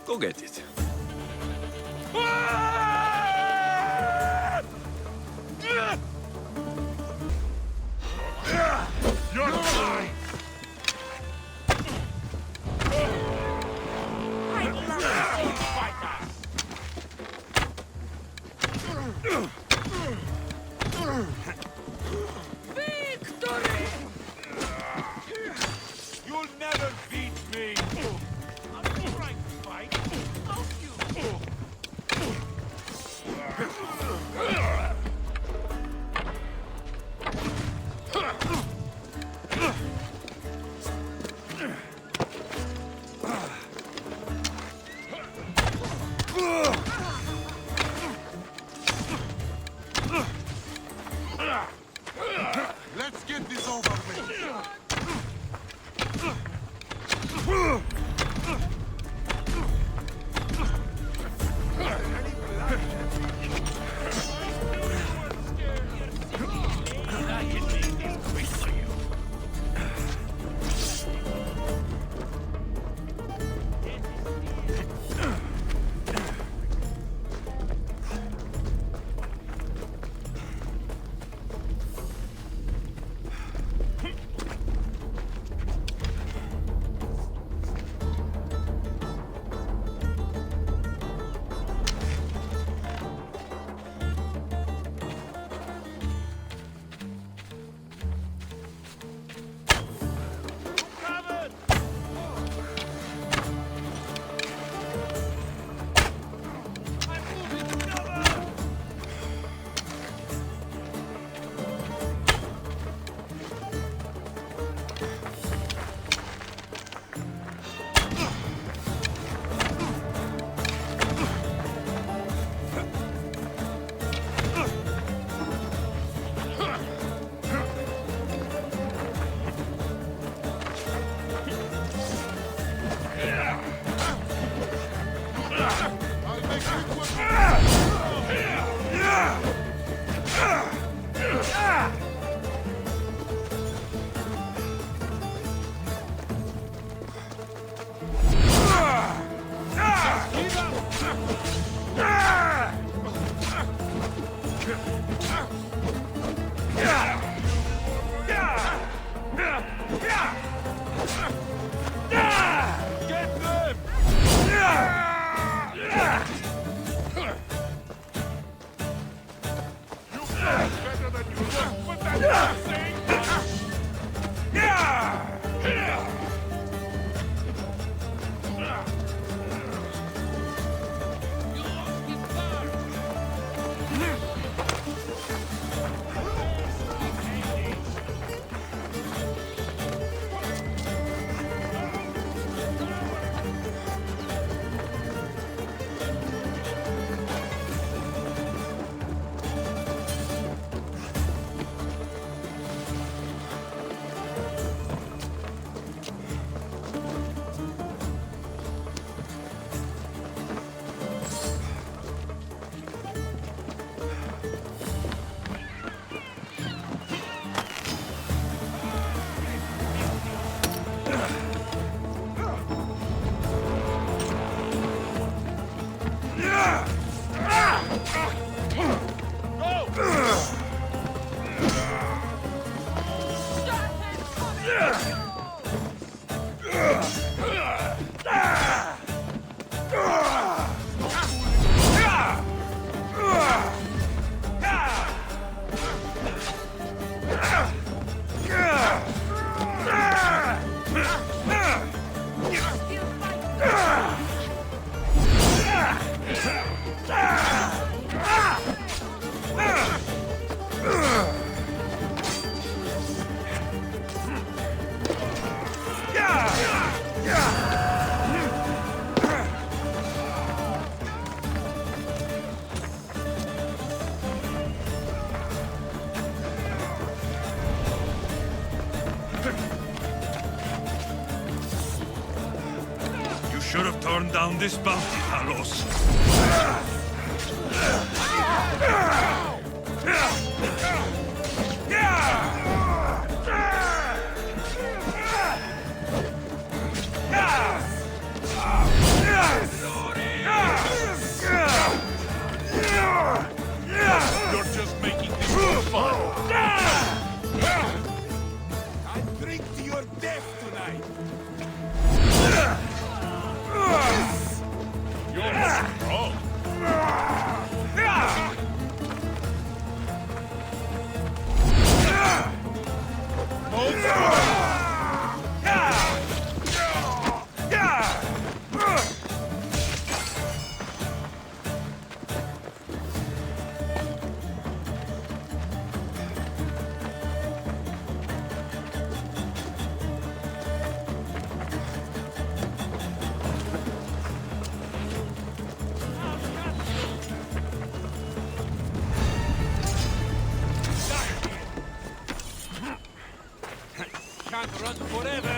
Go get it. You're mine! Victory! You'll never beat me! I'm trying to fight. Don't you? Better than you look, but that's not saying much. Should have torn down this bounty, Talos. You're just making this more fun. I drink to your death tonight. You're strong. Can't run forever.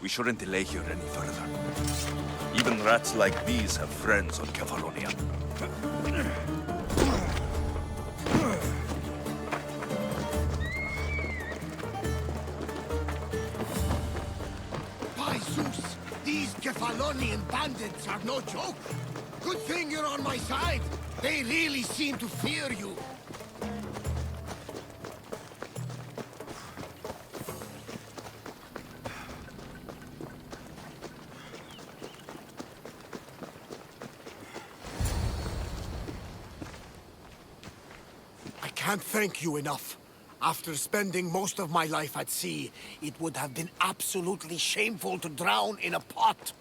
We shouldn't delay here any further. Even rats like these have friends on Kefalonia. By Zeus, these Kefalonian bandits are no joke. Good thing you're on my side. They really seem to fear you. I can't thank you enough. After spending most of my life at sea, it would have been absolutely shameful to drown in a pot.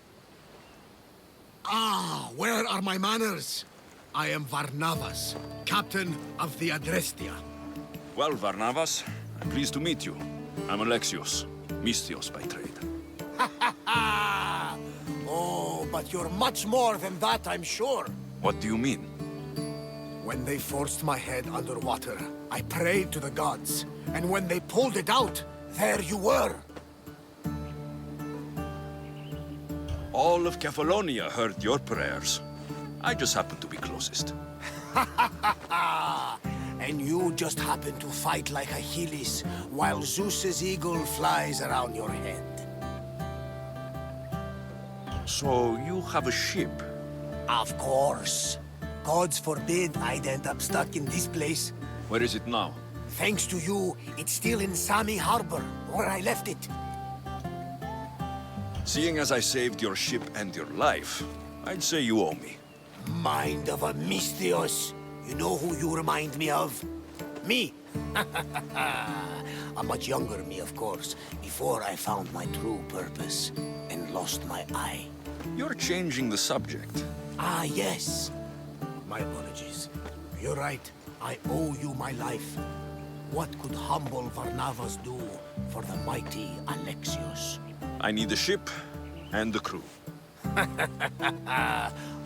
Ah, where are my manners? I am Varnavas, captain of the Adrestia. Well, Varnavas, I'm pleased to meet you. I'm Alexios, Mystios by trade. Oh, but you're much more than that, I'm sure. What do you mean? When they forced my head underwater, I prayed to the gods. And when they pulled it out, there you were. All of Kefalonia heard your prayers. I just happened to be closest. And you just happened to fight like Achilles, while Zeus's eagle flies around your head. So you have a ship? Of course. Gods forbid I'd end up stuck in this place. Where is it now? Thanks to you, it's still in Sami Harbor, where I left it. Seeing as I saved your ship and your life, I'd say you owe me. Mind of a Mystios. You know who you remind me of? Me. A much younger me, of course, before I found my true purpose and lost my eye. You're changing the subject. Ah, yes. My apologies. You're right. I owe you my life. What could humble Varnavas do for the mighty Alexios? I need the ship and the crew.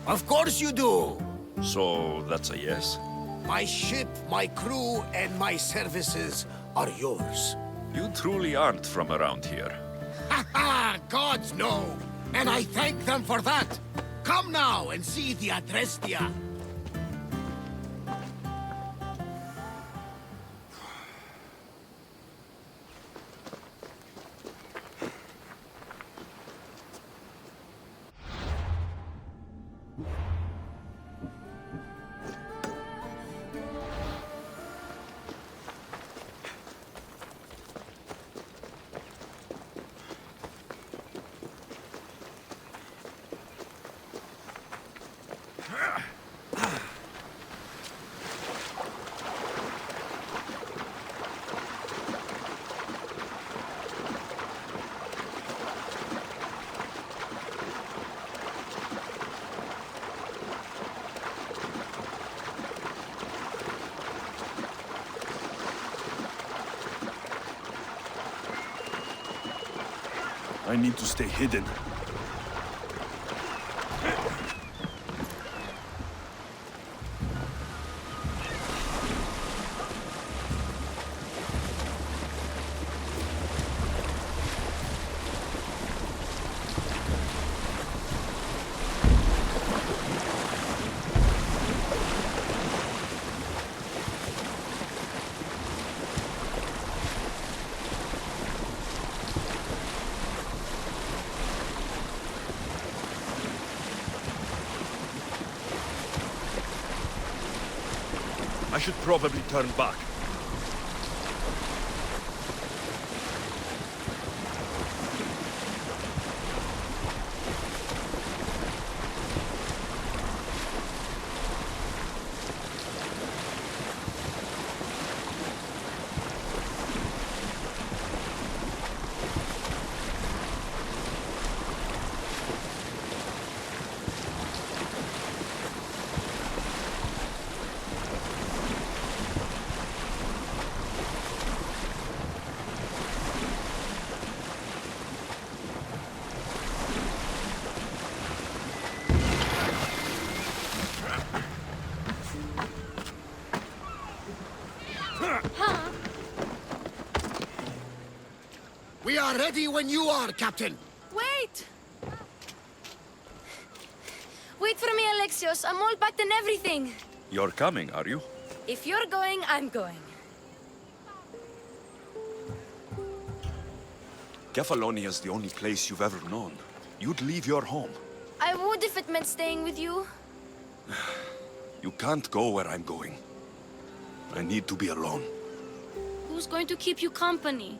Of course you do! So, that's a yes? My ship, my crew, and my services are yours. You truly aren't from around here. Ha ha! Gods no! And I thank them for that! Come now and see the Adrestia! I need to stay hidden. I should probably turn back. We are ready when you are, Captain. Wait! Wait for me, Alexios. I'm all packed and everything. You're coming, are you? If you're going, I'm going. Kefalonia's the only place you've ever known. You'd leave your home. I would if it meant staying with you. You can't go where I'm going. I need to be alone. Who's going to keep you company?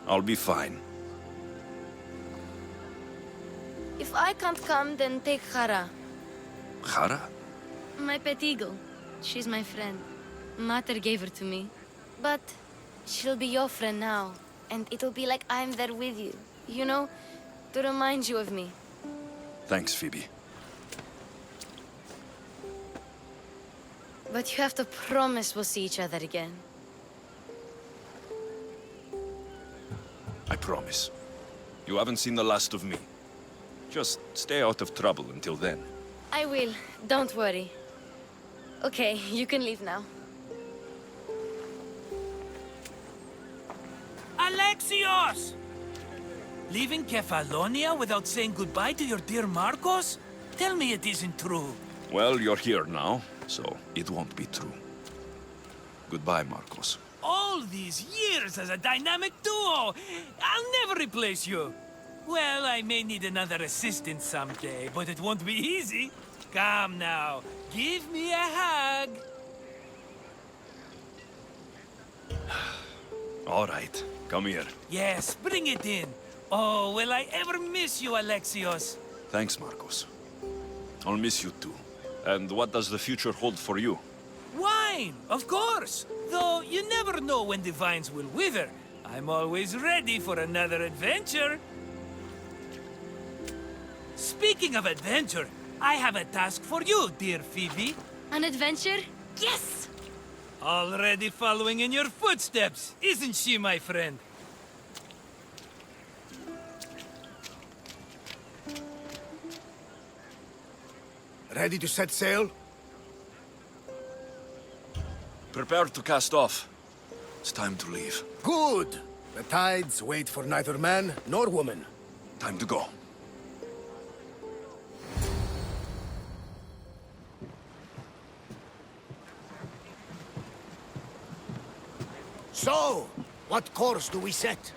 I'll be fine. If I can't come, then take Hara. Hara? My pet eagle. She's my friend. Mater gave her to me. But she'll be your friend now. And it'll be like I'm there with you. You know, to remind you of me. Thanks, Phoebe. But you have to promise we'll see each other again. I promise. You haven't seen the last of me. Just stay out of trouble until then. I will. Don't worry. Okay, you can leave now. Alexios! Leaving Kefalonia without saying goodbye to your dear Marcos? Tell me it isn't true. Well, you're here now, so it won't be true. Goodbye, Marcos. All these years as a dynamic duo! I'll never replace you! Well, I may need another assistant someday, but it won't be easy. Come now, give me a hug! All right, come here. Yes, bring it in. Oh, will I ever miss you, Alexios? Thanks, Marcos. I'll miss you too. And what does the future hold for you? Wine, of course. Though you never know when the vines will wither. I'm always ready for another adventure. Speaking of adventure, I have a task for you, dear Phoebe. An adventure? Yes! Already following in your footsteps, isn't she, my friend? Ready to set sail? Prepare to cast off. It's time to leave. Good! The tides wait for neither man nor woman. Time to go. So, what course do we set?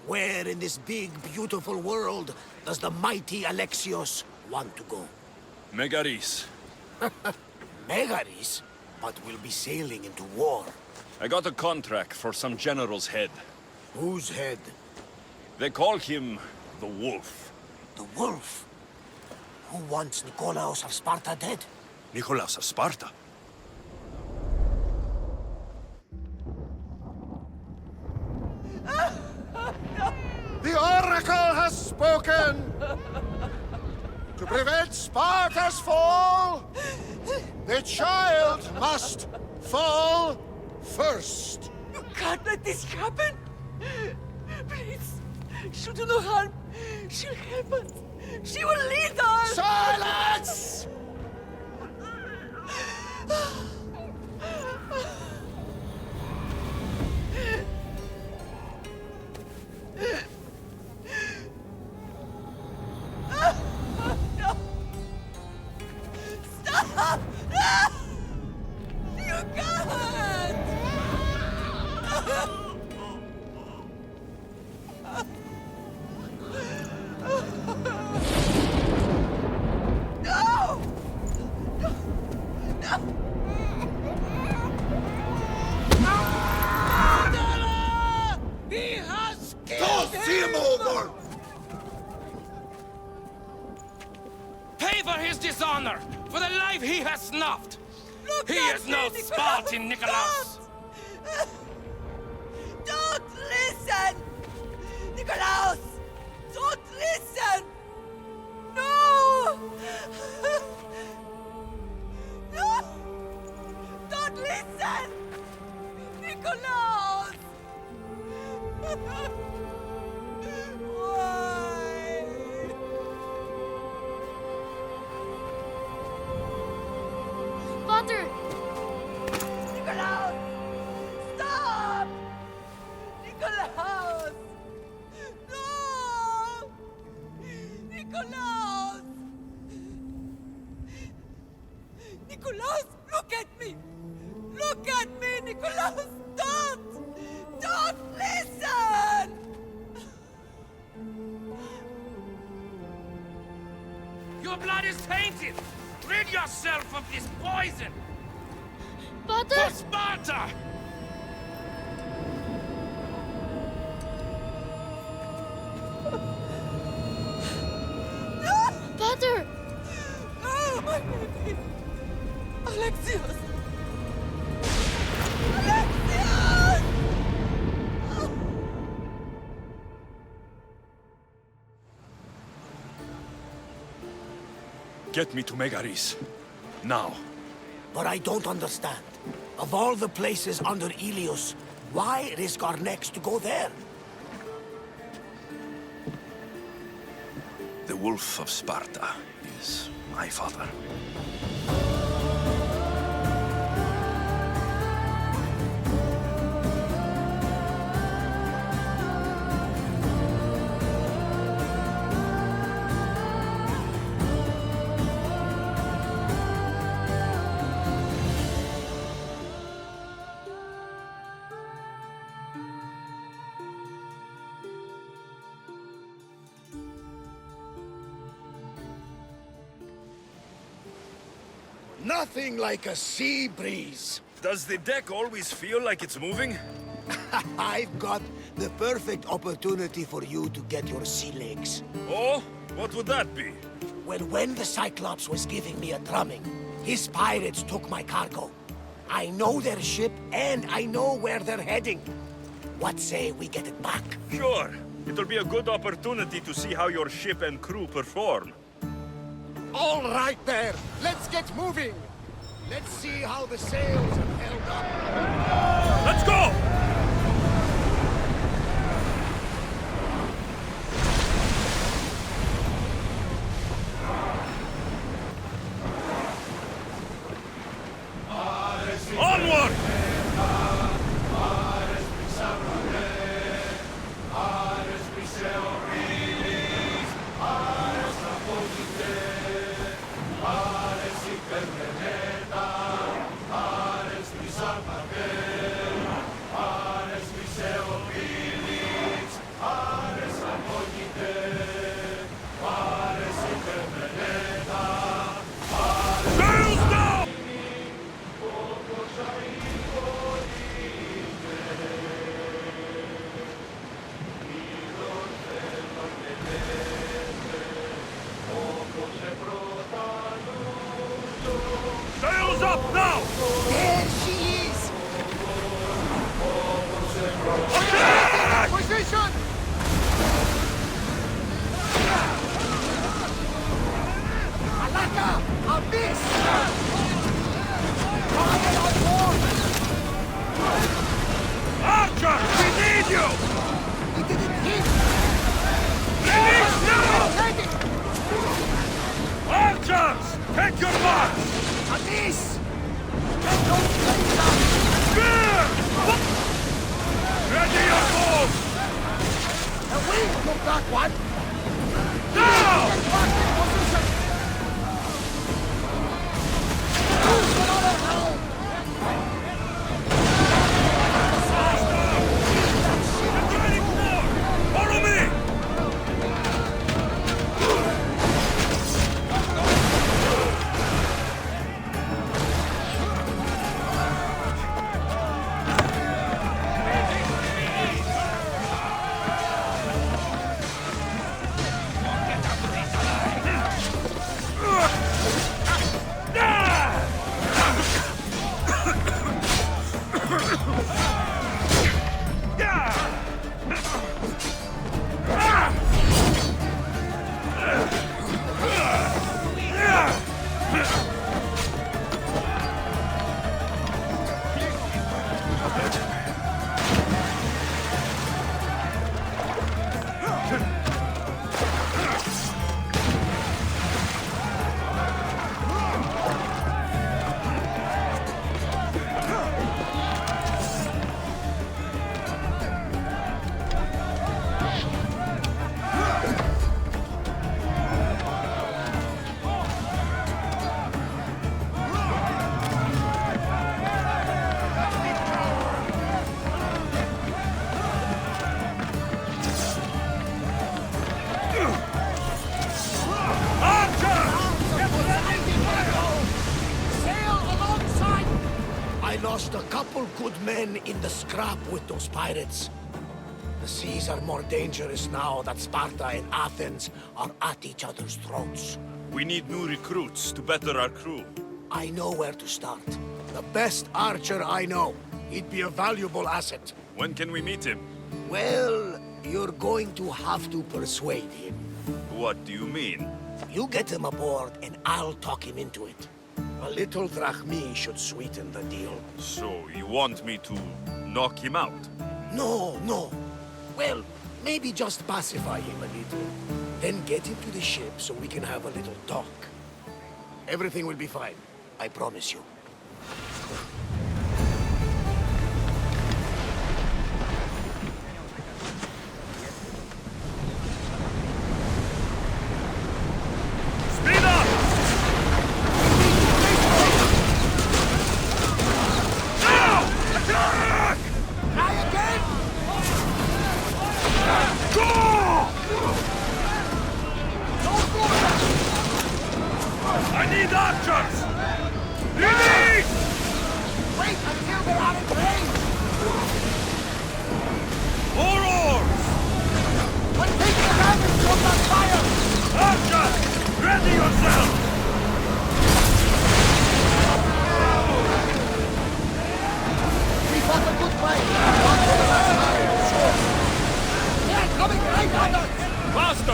Where in this big, beautiful world does the mighty Alexios want to go? Megaris. Megaris? But we'll be sailing into war. I got a contract for some general's head. Whose head? They call him the Wolf. The Wolf? Who wants Nikolaos of Sparta dead? Nikolaos of Sparta? The Oracle has spoken! To prevent Sparta's fall, the child must fall first. You can't let this happen! Please, she'll do no harm. She'll help us. She will lead us! Silence! No! Stop! No! You can't! No! No! No! He has killed him over! Pay for his dishonor, for the life he has snuffed. He is no Spartan, Nikolaos. Don't listen! Nikolaos! Don't listen! No! No! Don't listen! Nikolaos! Why? Potter! Nikolaos! Stop! Nikolaos! No! Nikolaos! Nikolaos, look at me! Look at me, Nikolaos! Don't! Don't listen! Your blood is tainted. Rid yourself of this poison. Potter! For Sparta! Potter! Oh, my baby! Alexios! Alexios! Get me to Megaris. Now. But I don't understand. Of all the places under Ilios, why risk our necks to go there? The Wolf of Sparta is my father. Nothing like a sea breeze. Does the deck always feel like it's moving? I've got the perfect opportunity for you to get your sea legs. Oh? What would that be? Well, when the Cyclops was giving me a drumming, his pirates took my cargo. I know their ship, and I know where they're heading. What say we get it back? Sure. It'll be a good opportunity to see how your ship and crew perform. All right there, let's get moving. Let's see how the sails have held up. Let's go! Onward! Sails up now! There she is! Attack! Position! Alaka! Abyss! Fire on board! Archer! We need you! We didn't hit! Release now! Take it! Archers! Take your mark! Abyss! Get those flames out! Spear! Ready your bows! The wind took that one! Now! Get back in position! Use another helm! Follow me! I lost a couple good men in the scrap with those pirates. The seas are more dangerous now that Sparta and Athens are at each other's throats. We need new recruits to better our crew. I know where to start. The best archer I know. He'd be a valuable asset. When can we meet him? Well, you're going to have to persuade him. What do you mean? You get him aboard and I'll talk him into it. A little drachmi should sweeten the deal. So, you want me to knock him out? No, no. Well, maybe just pacify him a little. Then get him to the ship so we can have a little talk. Everything will be fine. I promise you. Speed up! Now! Attack! Try again! Go! I need archers! Release! Wait until they're out of range!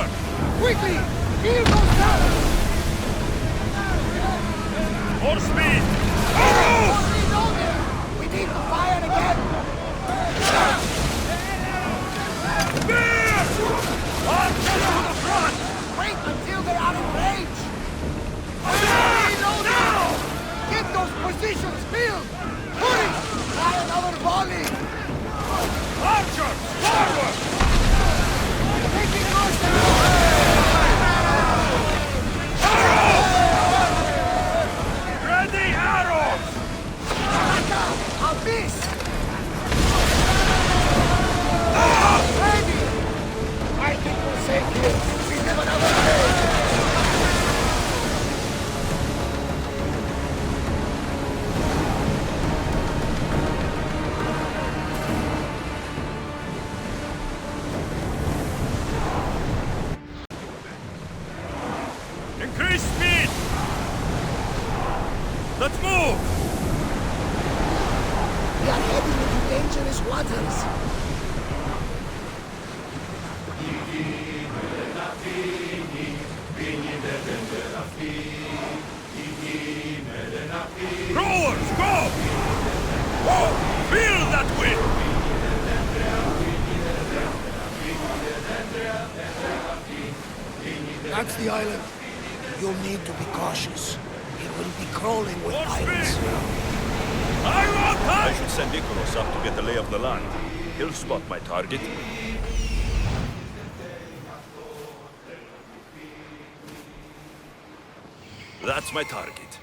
Archer! Quickly! Heal those guys! More speed! We need to fire again! Archer to the front! Wait until they are in range! Now! Get those positions filled! Hurry! Try another volley! Archer! Forward! Taking north! Ready arrows! I'll miss! Ready! I think we're safe here. We live another day. Increase speed! Let's move! We are heading into dangerous waters. Rowers, go! Whoa! Feel that wind! That's the island. You'll need to be cautious. It will be crawling with pirates. I should send Icarus up to get the lay of the land. He'll spot my target. That's my target.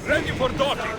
Ready for docking!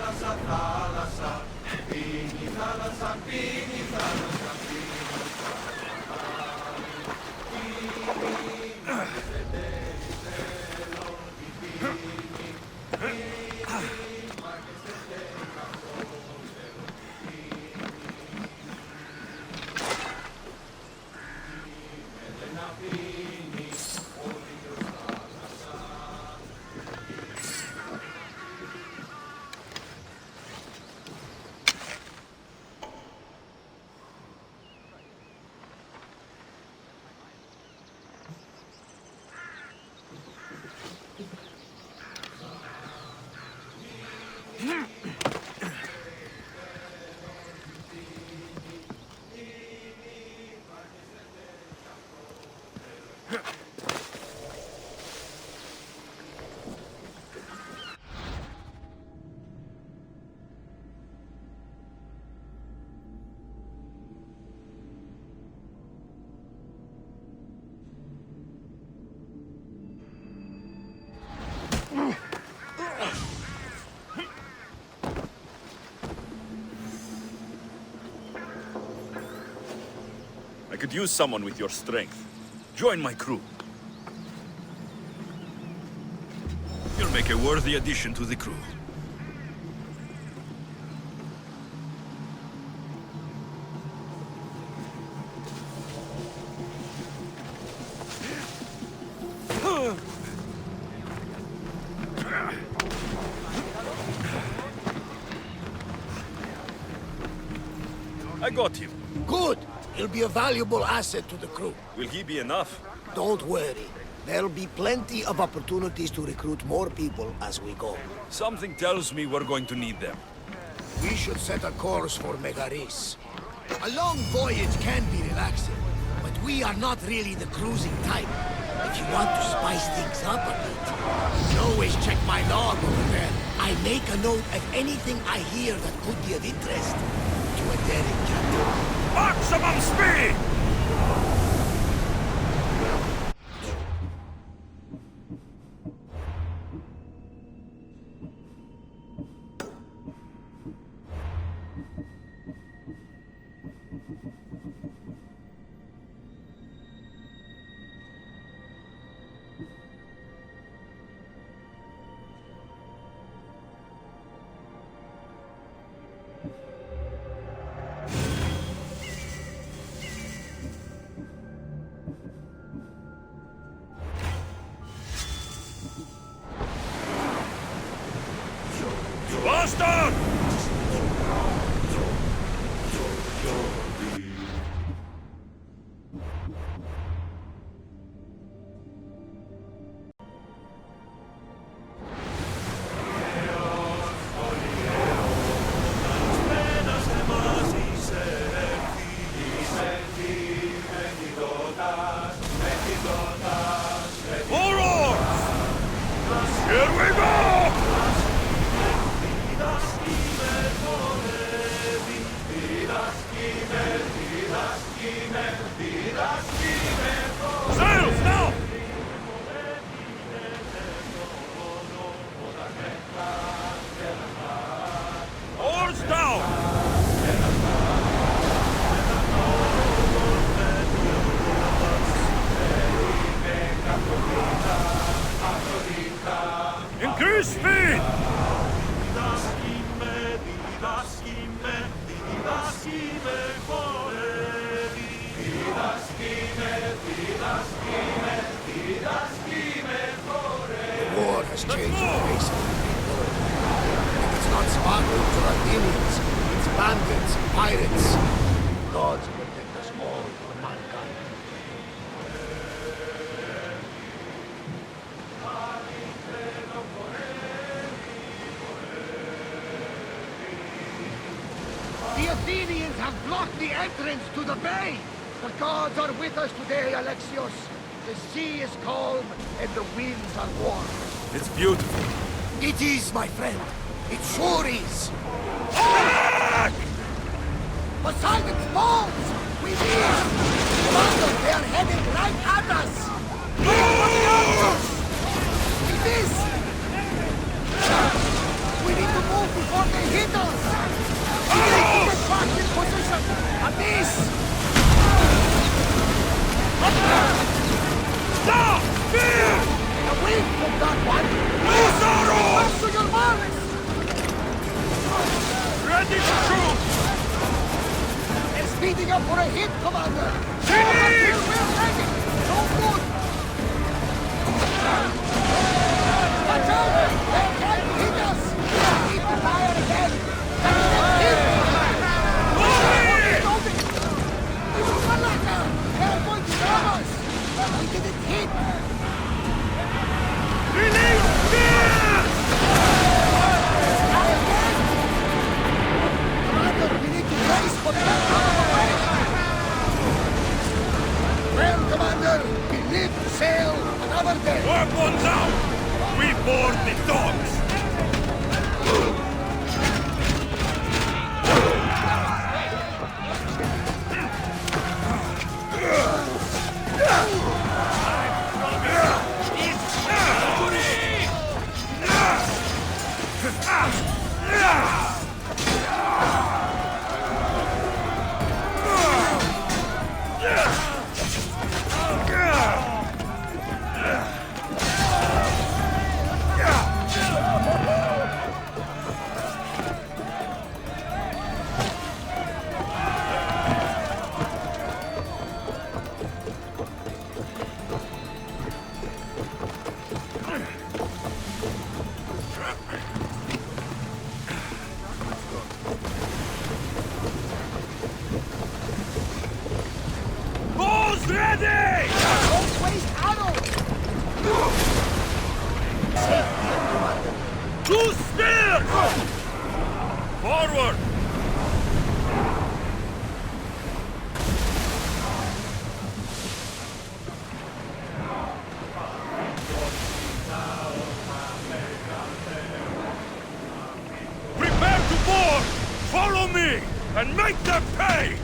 I could use someone with your strength. Join my crew. You'll make a worthy addition to the crew. I got him. Good! He'll be a valuable asset to the crew. Will he be enough? Don't worry. There'll be plenty of opportunities to recruit more people as we go. Something tells me we're going to need them. We should set a course for Megaris. A long voyage can be relaxing, but we are not really the cruising type. If you want to spice things up a bit, you can always check my log over there. I make a note of anything I hear that could be of interest to a daring captain. Maximum speed! The war has changed the face of the world. And it's not Spartans or Athenians, it's bandits and pirates. Gods protect us all from mankind. The Athenians have blocked the entrance to the bay! The gods are with us today, Alexios. The sea is calm, and the winds are warm. It's beautiful. It is, my friend. It sure is. Poseidon's balls! We need! Commander, they are heading right at us! They are coming at us! We miss! We need to move before they hit us! We need to get back in position! A miss! Stop! Fear! The wind from that one! Back to your marks! Ready to shoot! They're speeding up for a hit, Commander! We're ready! No good! Watch out! They're trying to hit us! Keep the fire ahead! Hit! They're going to grab us! We didn't hit! Release fear! Try again! Commander, we need to brace for that out of the way! Well, Commander, we live to sail another day! Weapons out! We board the dogs! Ready! Don't waste arrows! Two spears! Forward! Prepare to board! Follow me! And make them pay!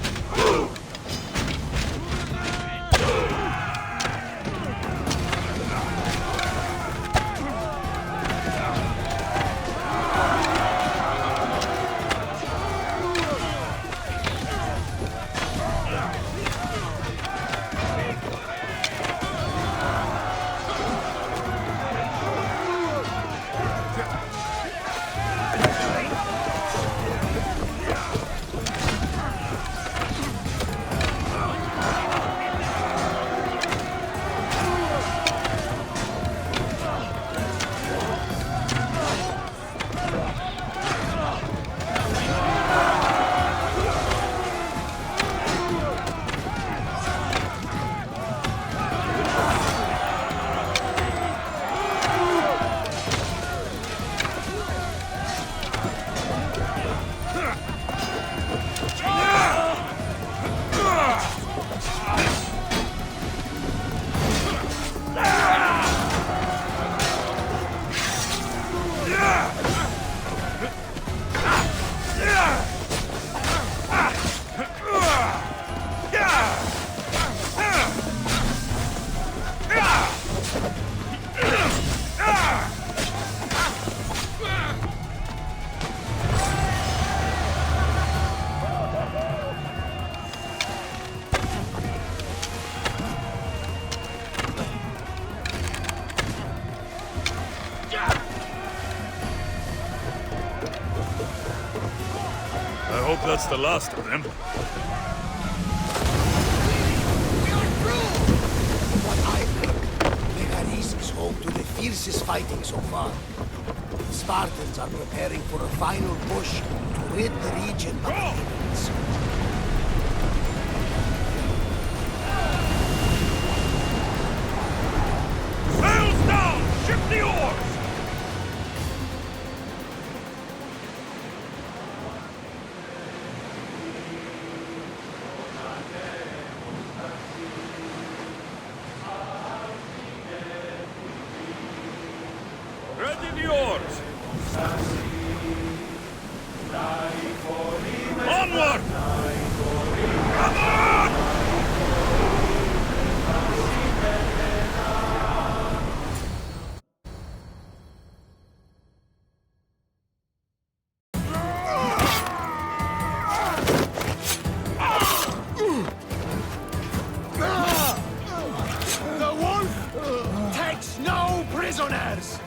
I hope that's the last of them. We are through! What fighting so far. The Spartans are preparing for a final push to rid the region of enemies. Sails down! Ship the oars! Ready the oars! Onward! Come on! The wolf takes no prisoners!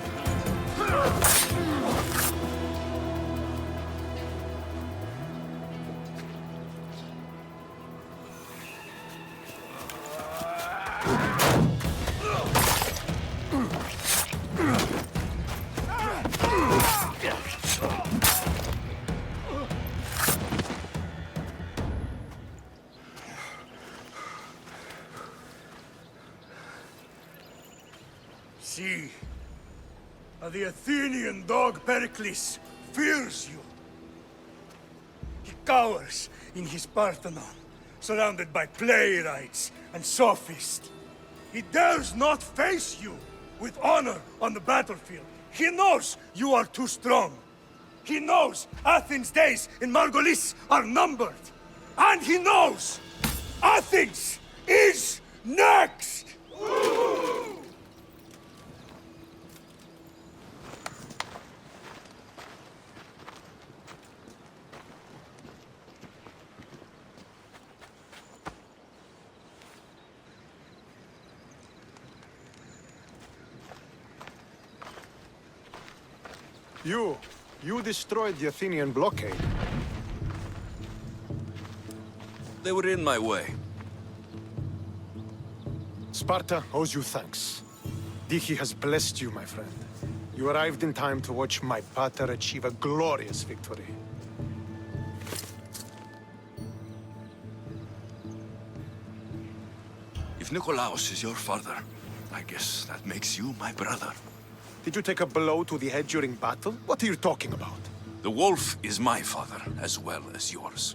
See, the Athenian dog Pericles fears you. He cowers in his Parthenon, surrounded by playwrights and sophists. He dares not face you with honor on the battlefield. He knows you are too strong. He knows Athens' days in Margolis are numbered. And he knows Athens is next! You destroyed the Athenian blockade. They were in my way. Sparta owes you thanks. Diki has blessed you, my friend. You arrived in time to watch my pater achieve a glorious victory. If Nikolaos is your father, I guess that makes you my brother. Did you take a blow to the head during battle? What are you talking about? The wolf is my father, as well as yours.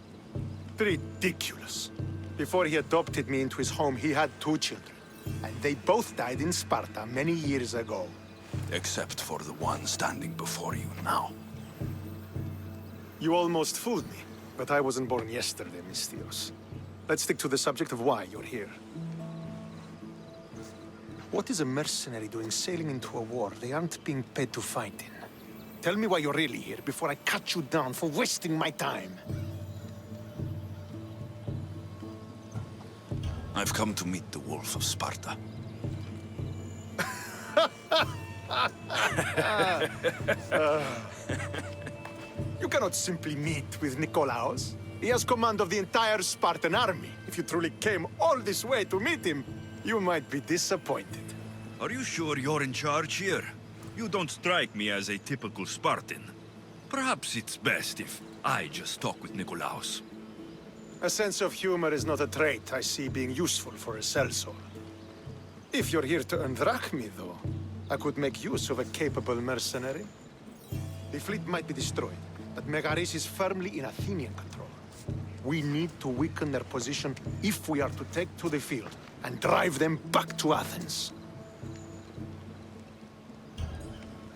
Ridiculous. Before he adopted me into his home, he had 2 children. And they both died in Sparta many years ago. Except for the one standing before you now. You almost fooled me, but I wasn't born yesterday, Mystios. Let's stick to the subject of why you're here. What is a mercenary doing sailing into a war they aren't being paid to fight in? Tell me why you're really here before I cut you down for wasting my time. I've come to meet the Wolf of Sparta. You cannot simply meet with Nikolaos. He has command of the entire Spartan army. If you truly came all this way to meet him, you might be disappointed. Are you sure you're in charge here? You don't strike me as a typical Spartan. Perhaps it's best if I just talk with Nikolaos. A sense of humor is not a trait I see being useful for a sellsword. If you're here to earn drachmi, though, I could make use of a capable mercenary. The fleet might be destroyed, but Megaris is firmly in Athenian control. We need to weaken their position if we are to take to the field and drive them back to Athens.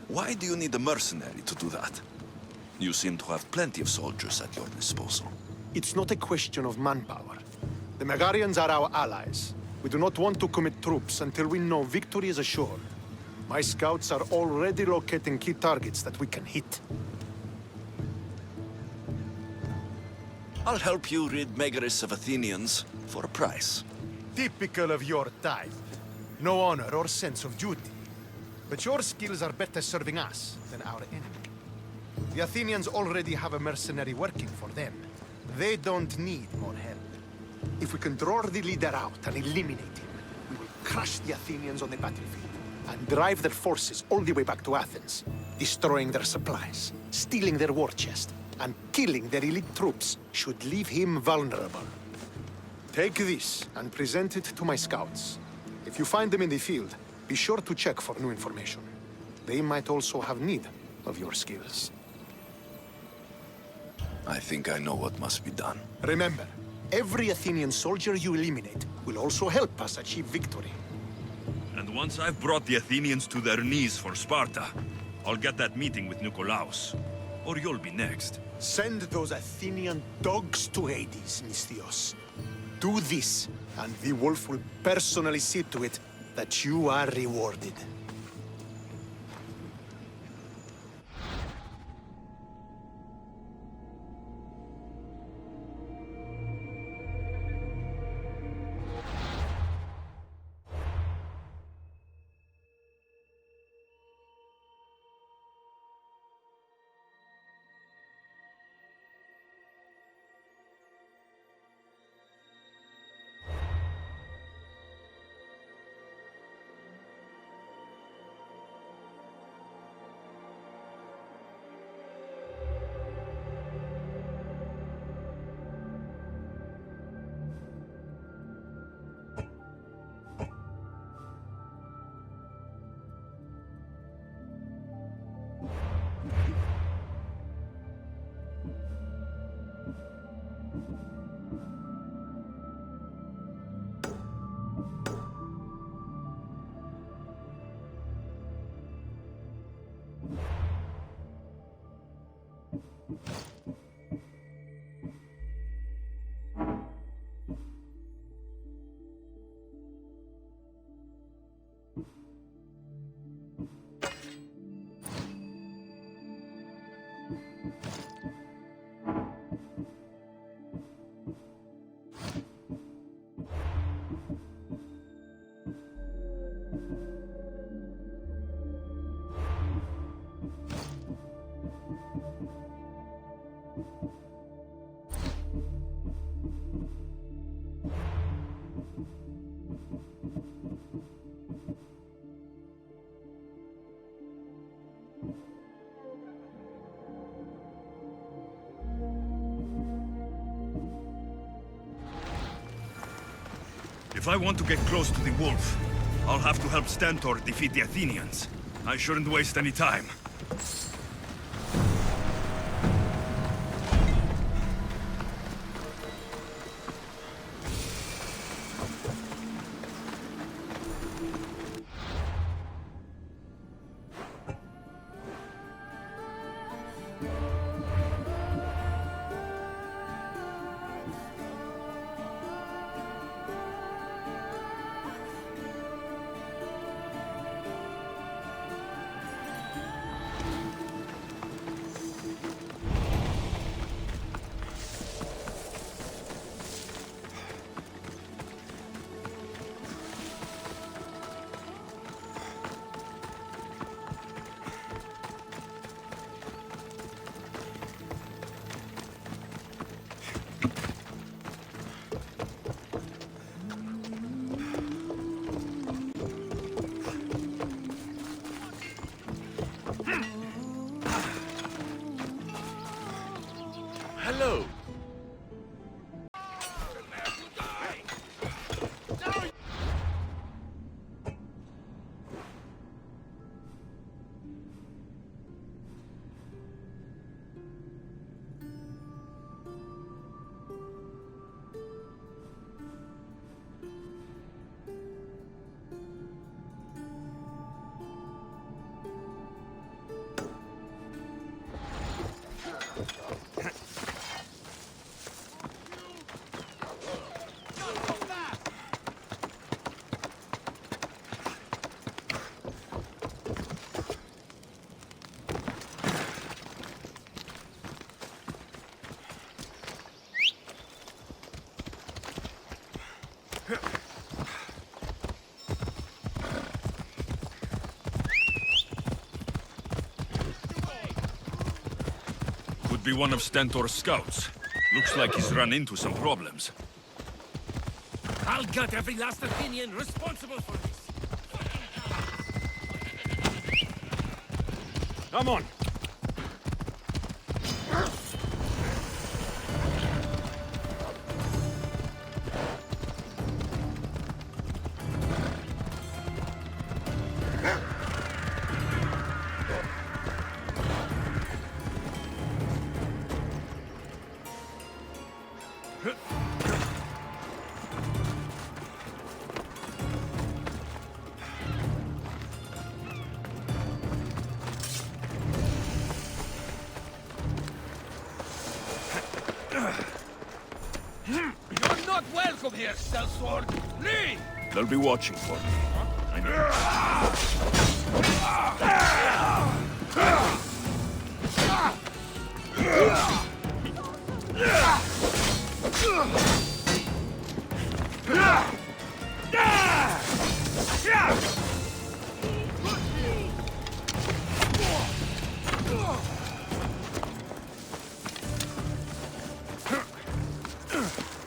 Why do you need a mercenary to do that? You seem to have plenty of soldiers at your disposal. It's not a question of manpower. The Megarians are our allies. We do not want to commit troops until we know victory is assured. My scouts are already locating key targets that we can hit. I'll help you rid Megaris of Athenians for a price. Typical of your type. No honor or sense of duty. But your skills are better serving us than our enemy. The Athenians already have a mercenary working for them. They don't need more help. If we can draw the leader out and eliminate him, we will crush the Athenians on the battlefield. and drive their forces all the way back to Athens, destroying their supplies, stealing their war chest, and killing their elite troops should leave him vulnerable. Take this and present it to my scouts. If you find them in the field, be sure to check for new information. They might also have need of your skills. I think I know what must be done. Remember, every Athenian soldier you eliminate will also help us achieve victory. And once I've brought the Athenians to their knees for Sparta, I'll get that meeting with Nikolaos. Or you'll be next. Send those Athenian dogs to Hades, Misthios. Do this, and the wolf will personally see to it that you are rewarded. If I want to get close to the wolf, I'll have to help Stentor defeat the Athenians. I shouldn't waste any time. Hello. Could be one of Stentor's scouts. Looks like he's run into some problems. I'll get every last Athenian responsible for this. Come on. You're not welcome here, sellsword! Leave! They'll be watching for me. I know.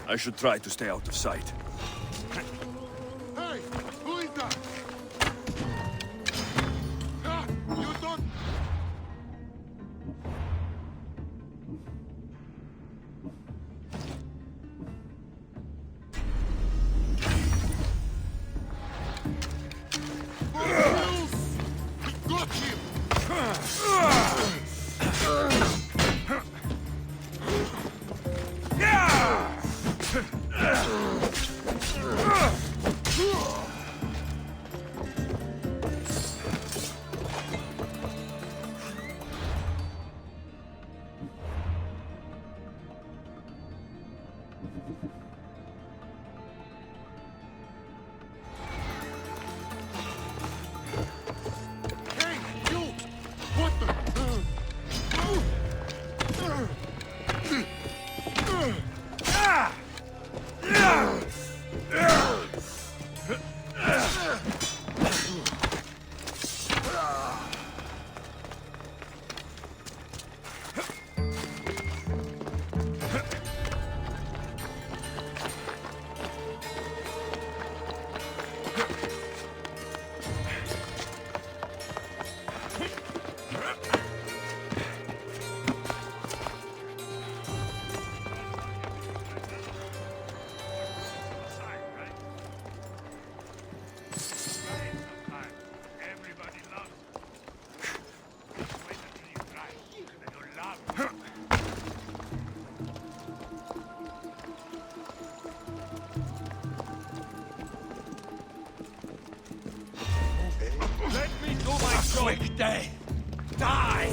I should try to stay out of sight. Hey, who is that? You don't... Got him! Hey, you! What the... Let me do my job! Quick day! Die!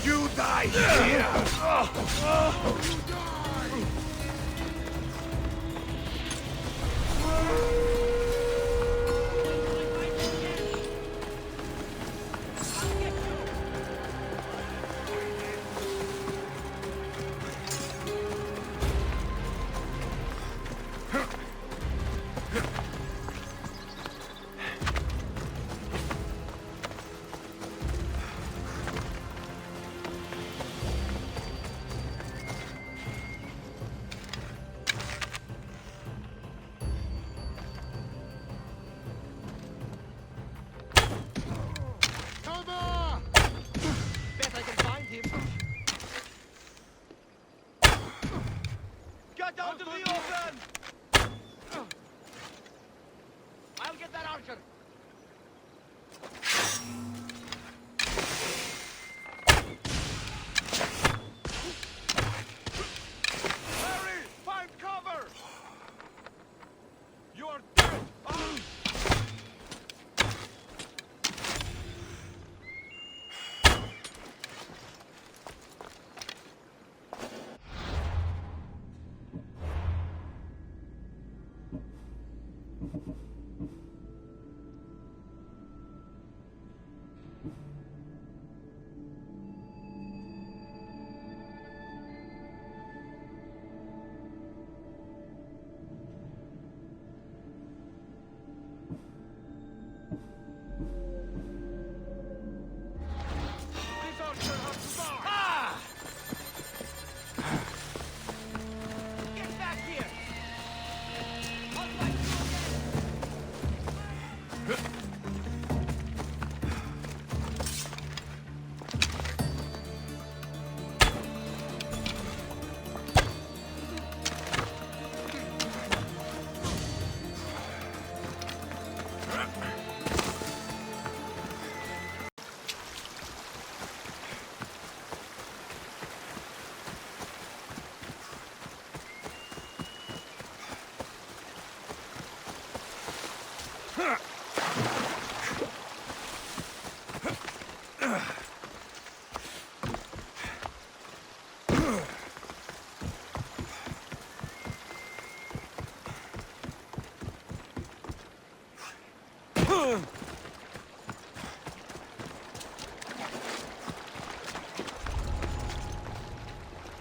You die here! Get out of the open! I'll get that archer. Harry, find cover! You are dead!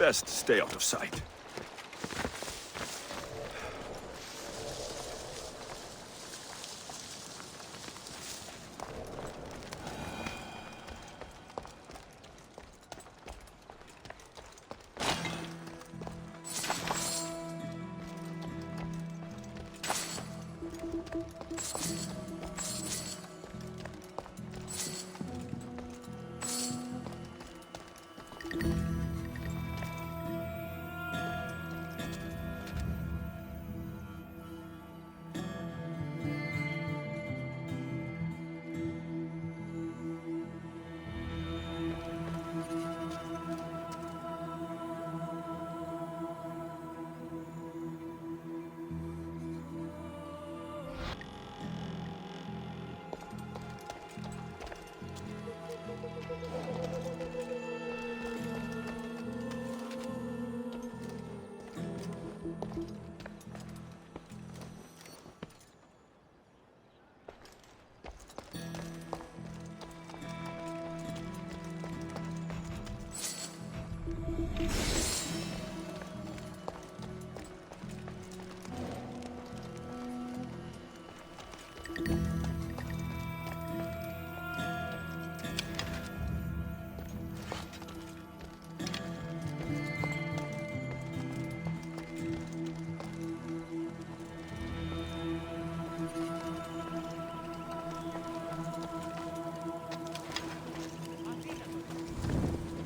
Best stay out of sight.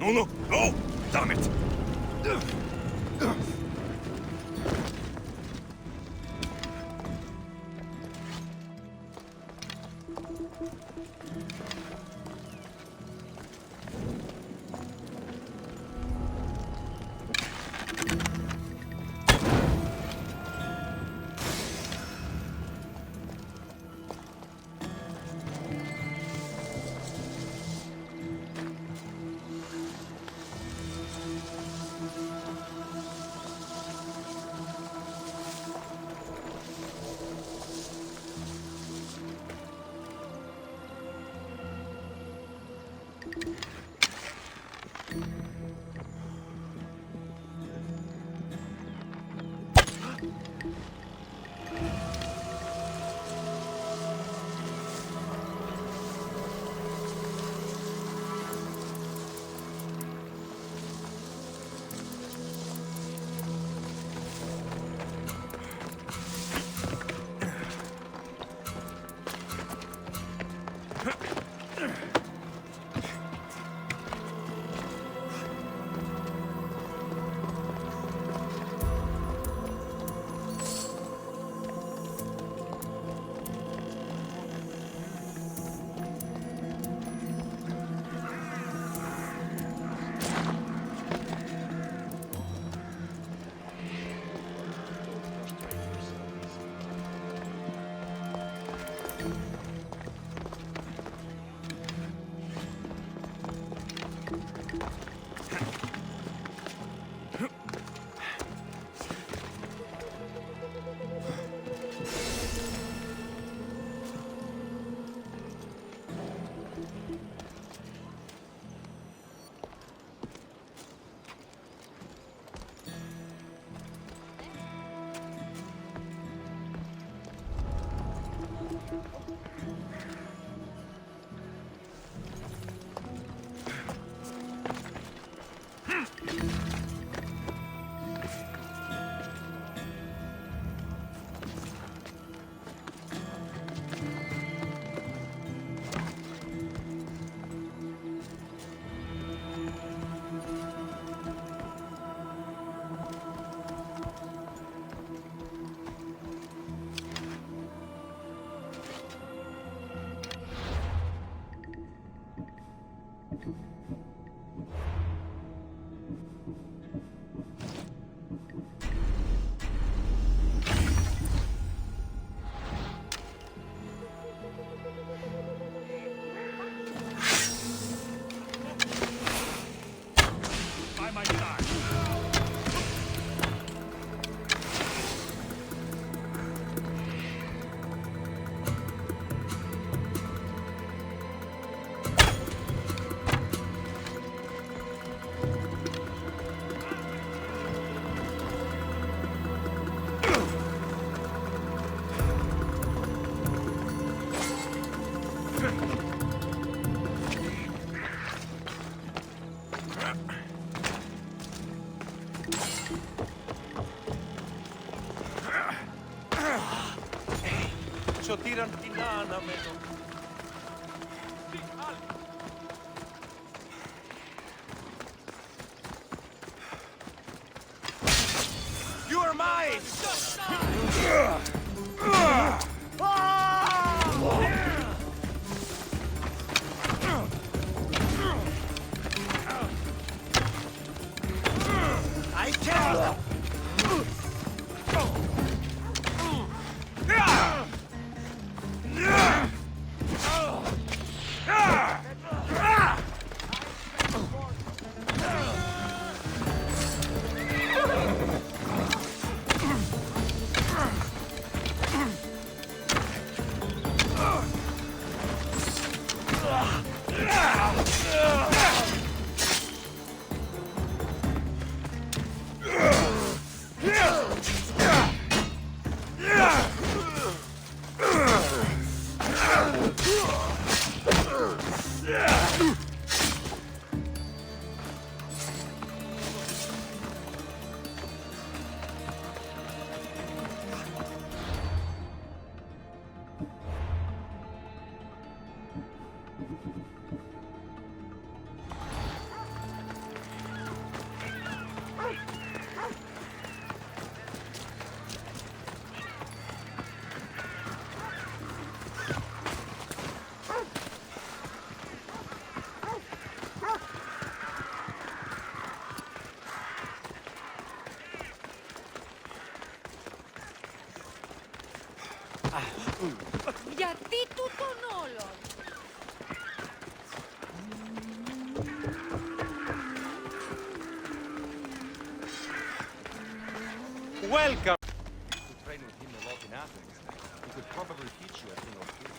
No, no, no! Damn it! Σωτήραν την αναμένω. You are mine! I tell Γιατί τούτον όλον? Welcome! You could train with him a lot in Athens. He could probably teach you a thing or two.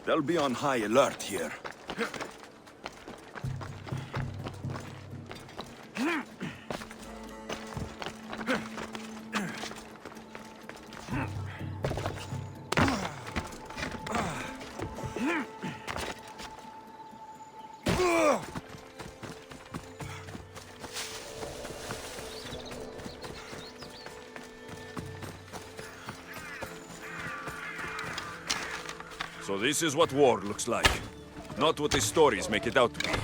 They'll be on high alert here. So this is what war looks like. Not what the stories make it out to be.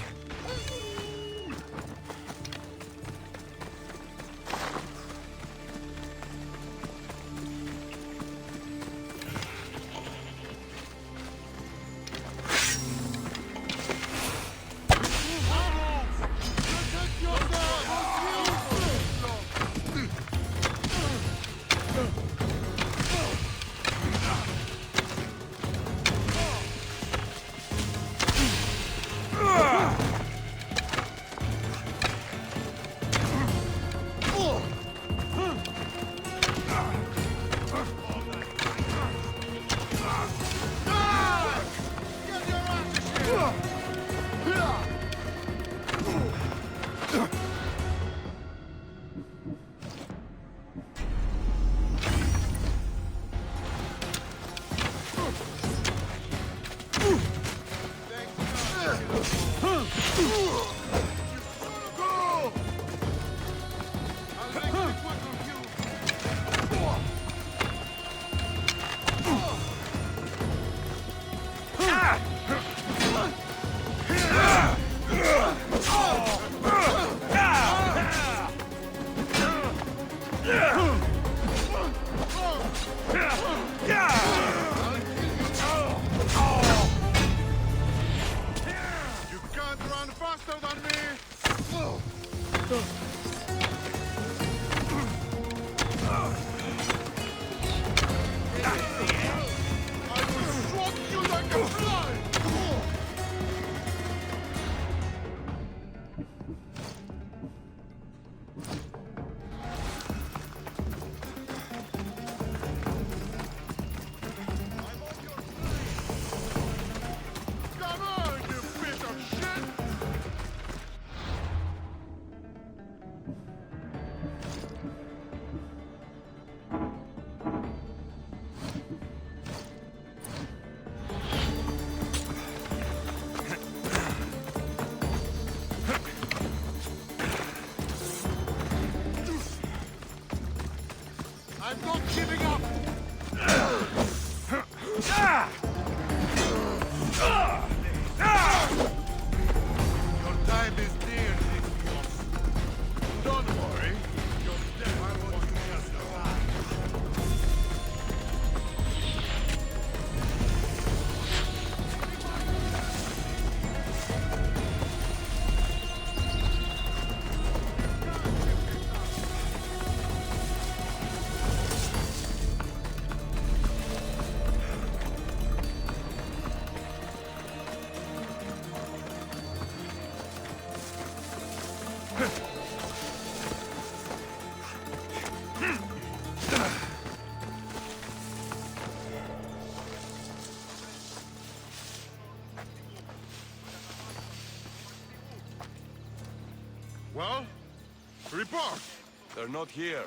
They're not here.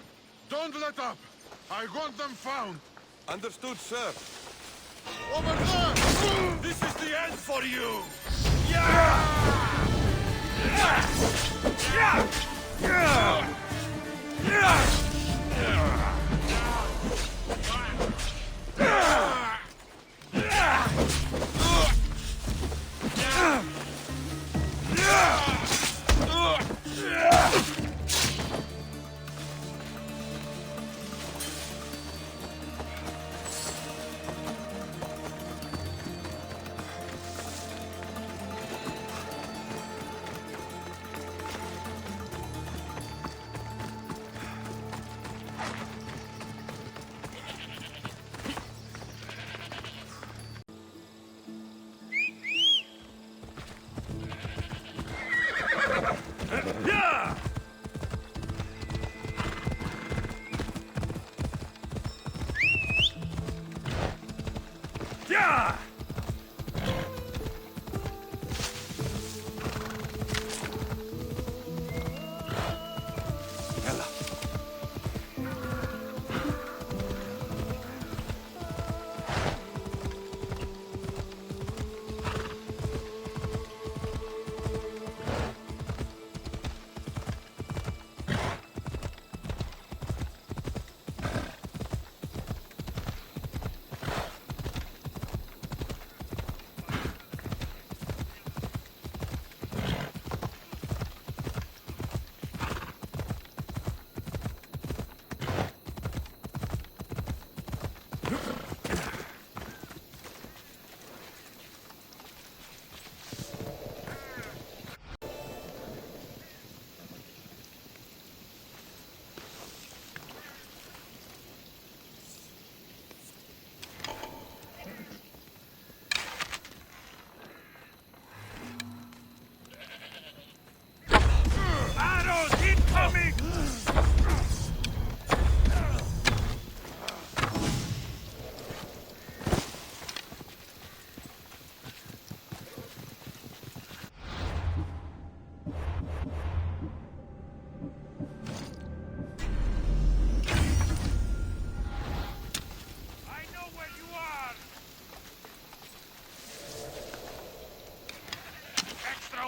Don't let up! I want them found! Understood, sir. Over there! This is the end for you!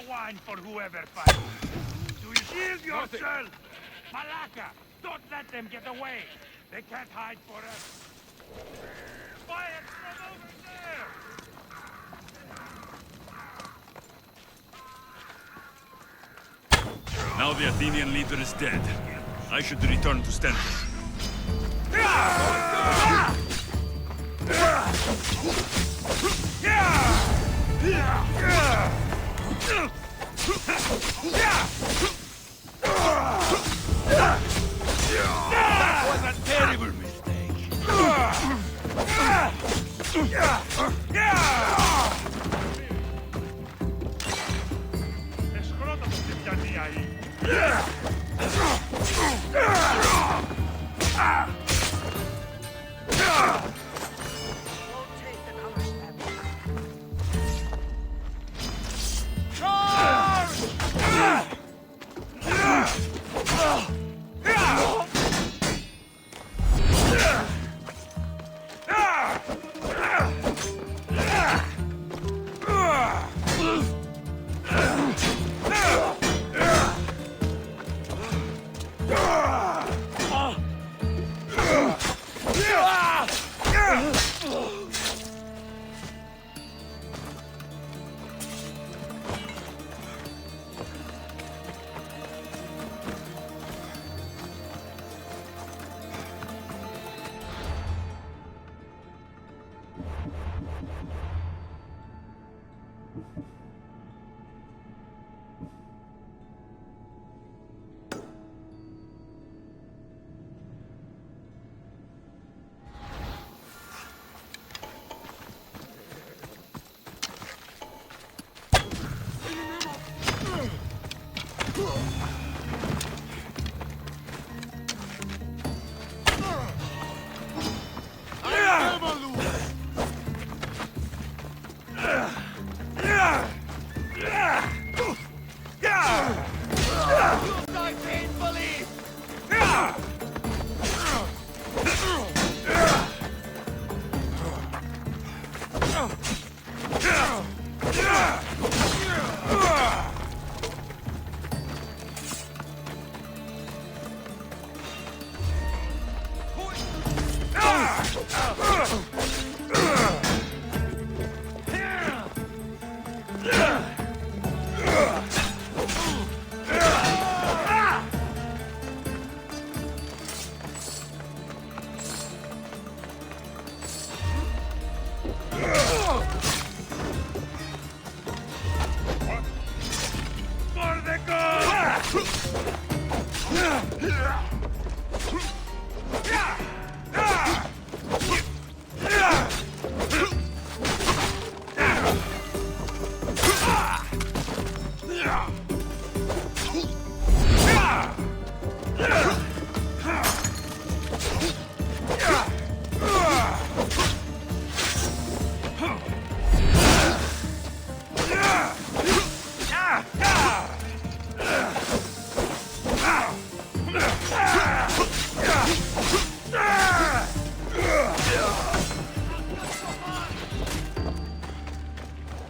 Wine for whoever fights. Do you shield yourself? Malaka, don't let them get away. They can't hide for us. Fire from over there! Now the Athenian leader is dead. I should return to Stentor. That was a terrible mistake. Escroto di ahí.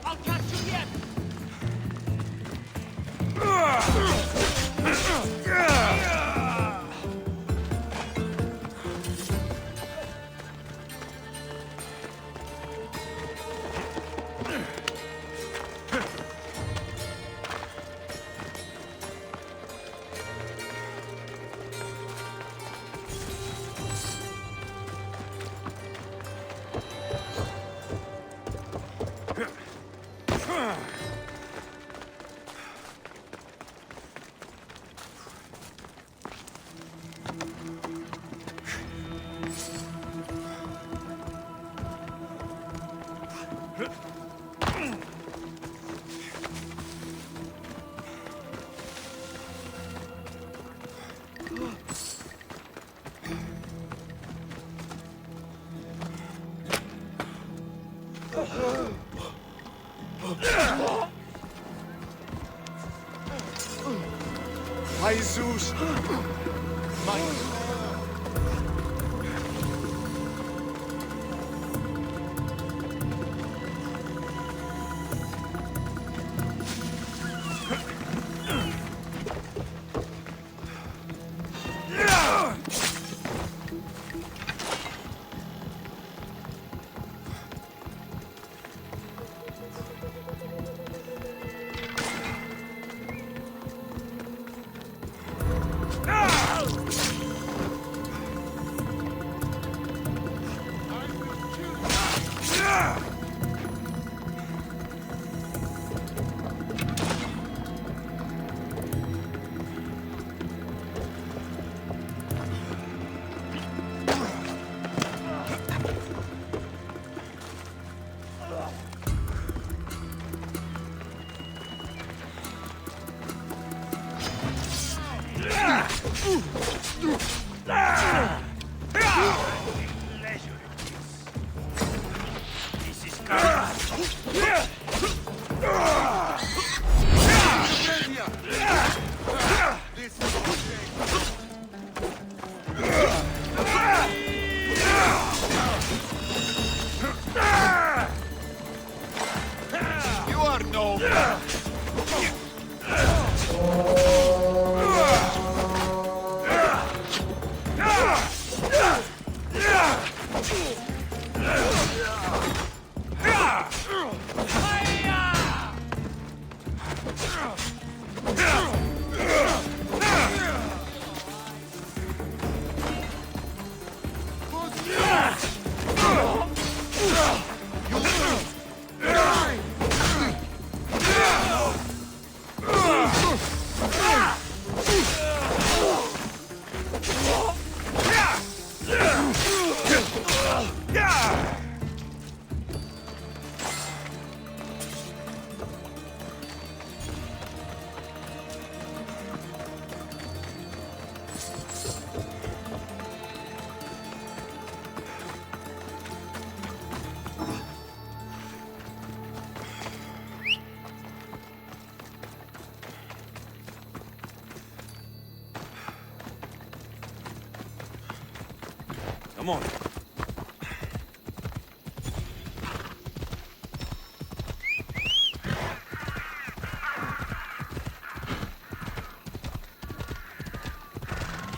I'll catch you yet! My Zeus! My... You are no... Come on.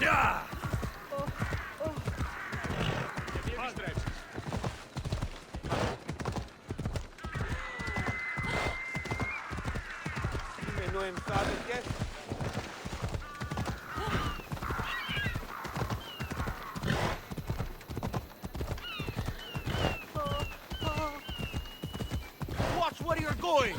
Yeah! No entradas yet? Watch where you're going!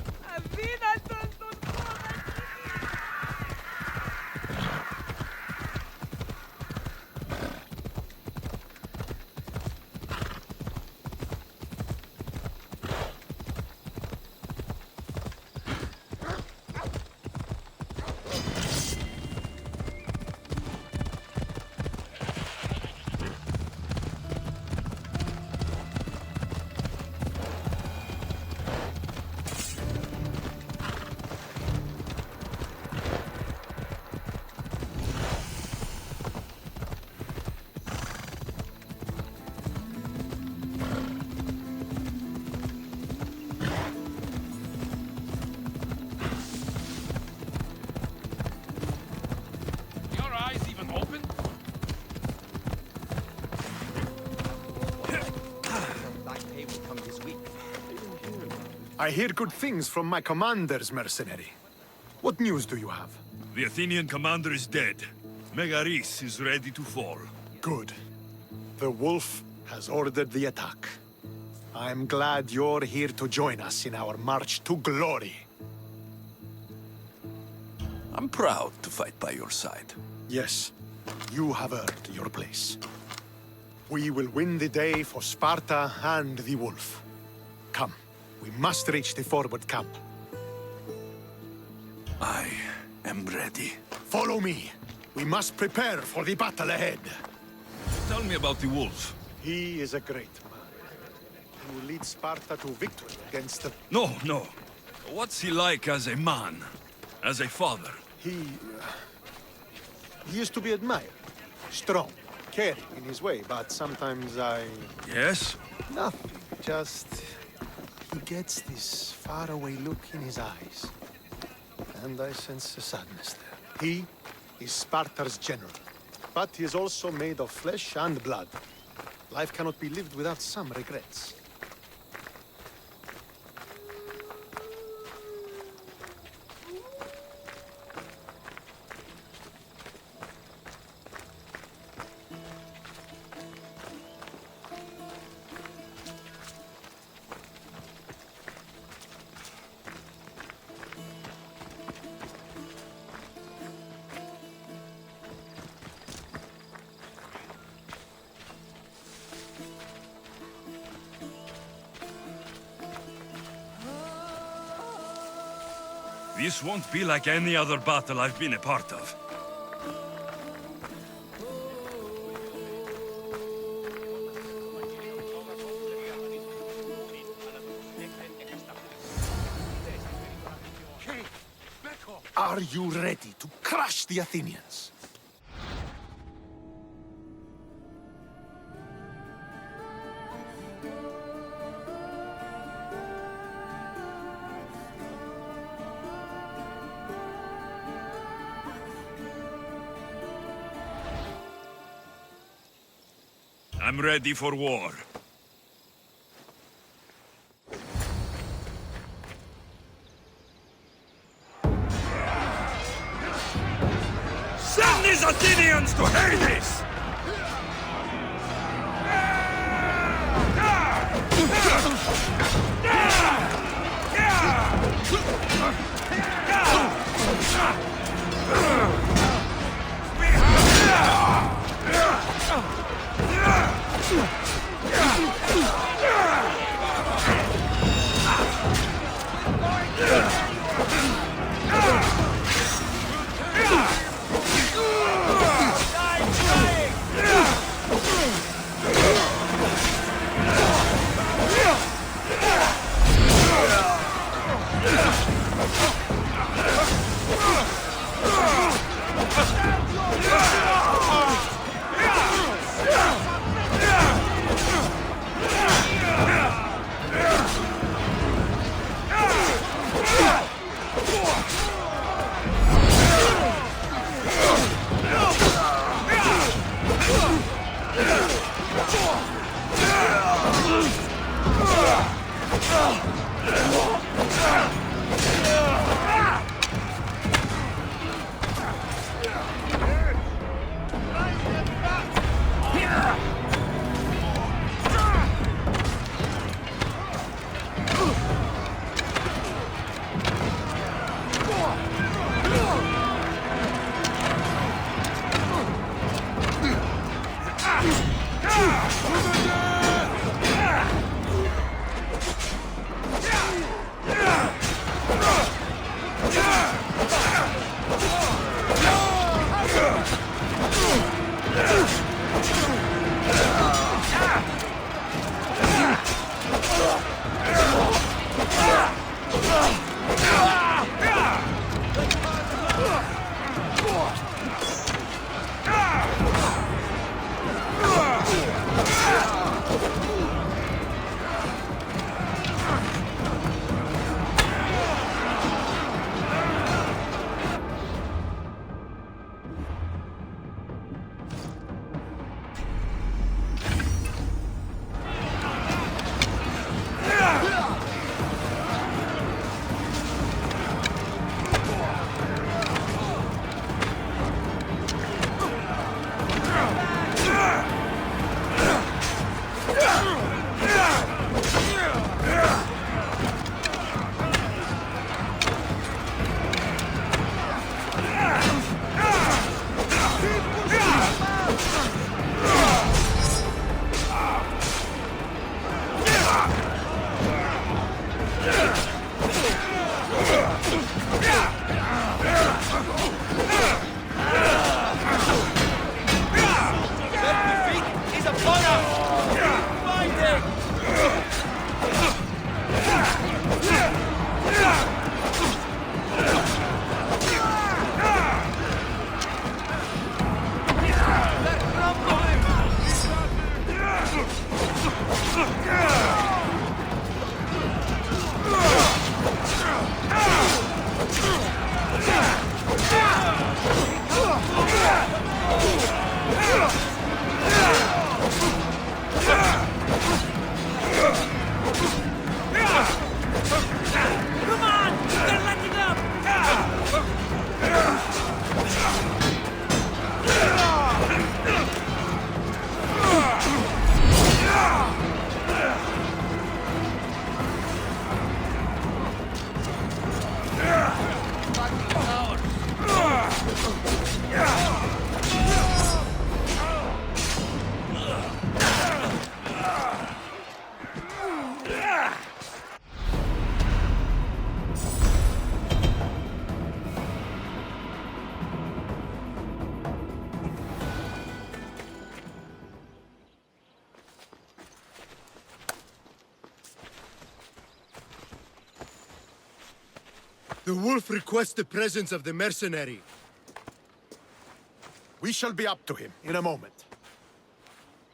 I hear good things from my commanders, mercenary. What news do you have? The Athenian commander is dead. Megaris is ready to fall. Good. The wolf has ordered the attack. I'm glad you're here to join us in our march to glory. I'm proud to fight by your side. Yes, you have earned your place. We will win the day for Sparta and the wolf. Come, we must reach the forward camp. I am ready. Follow me. We must prepare for the battle ahead. Tell me about the wolf. He is a great man. He will lead Sparta to victory against the... No, no. What's he like as a man? As a father? He is to be admired. Strong, caring in his way, but sometimes I... Yes? Nothing. Just... he gets this faraway look in his eyes. And I sense a sadness there. He is Sparta's general. But he is also made of flesh and blood. Life cannot be lived without some regrets. This won't be like any other battle I've been a part of. Are you ready to crush the Athenians? I'm ready for war. Send these Athenians to Hades! Die trying! The wolf requests the presence of the mercenary. We shall be up to him in a moment.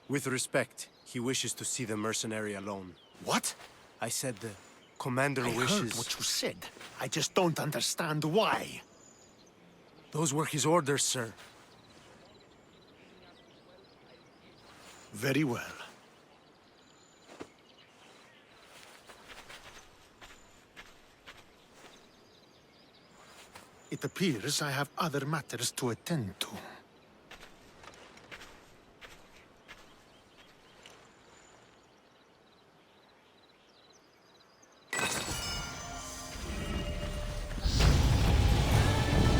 With respect, he wishes to see the mercenary alone. What? I said the commander I wishes... heard what you said. I just don't understand why. Those were his orders, sir. Very well. It appears I have other matters to attend to.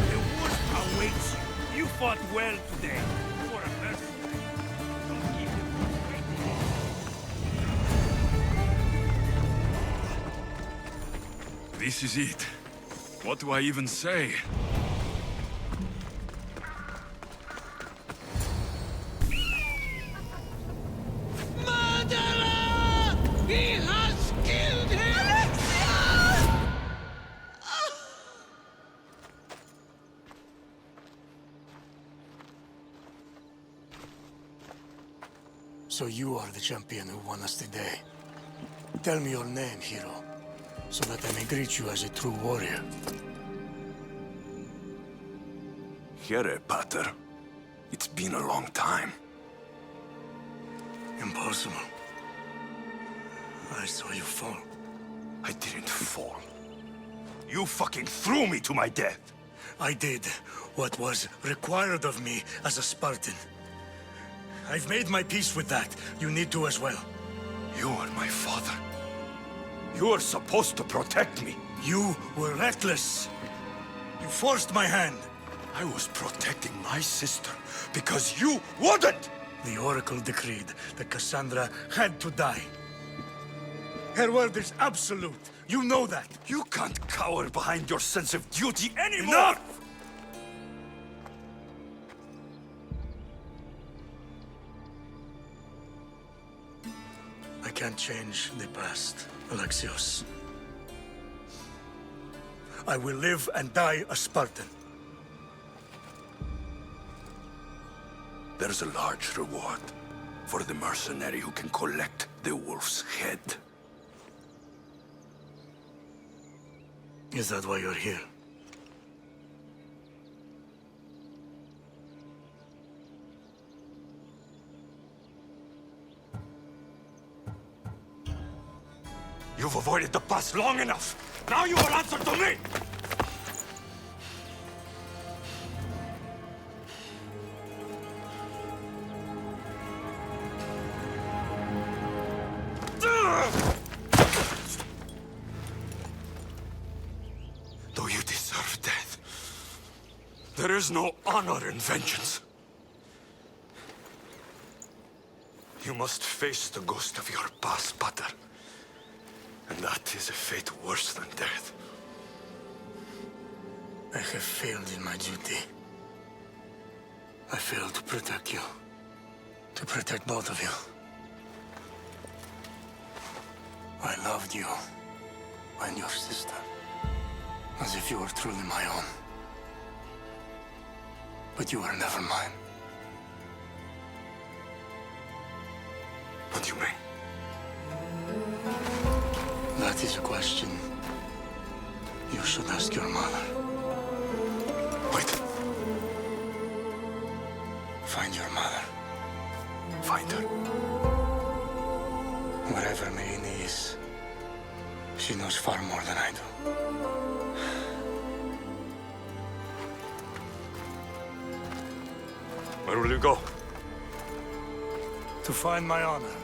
The worst awaits you. You fought well today. For a mercenary. Don't give him This is it. What do I even say? Murderer! He has killed him! Alexios! So you are the champion who won us today. Tell me your name, hero, so that I may greet you as a true warrior. Here, Pater. It's been a long time. Impossible. I saw you fall. I didn't fall. You fucking threw me to my death! I did what was required of me as a Spartan. I've made my peace with that. You need to as well. You are my father. You are supposed to protect me. You were reckless. You forced my hand. I was protecting my sister because you wouldn't! The Oracle decreed that Kassandra had to die. Her word is absolute. You know that. You can't cower behind your sense of duty anymore! Enough! I can't change the past, Alexios. I will live and die a Spartan. There's a large reward for the mercenary who can collect the wolf's head. Is that why you're here? You've avoided the past long enough! Now you will answer to me! Though you deserve death, there is no honor in vengeance. You must face the ghost of your past, Pater. And that is a fate worse than death. I have failed in my duty. I failed to protect you. To protect both of you. I loved you and your sister as if you were truly my own. But you were never mine. What do you mean? That is a question you should ask your mother. Wait. Find your mother. Find her. Wherever Merini is, she knows far more than I do. Where will you go? To find my honor.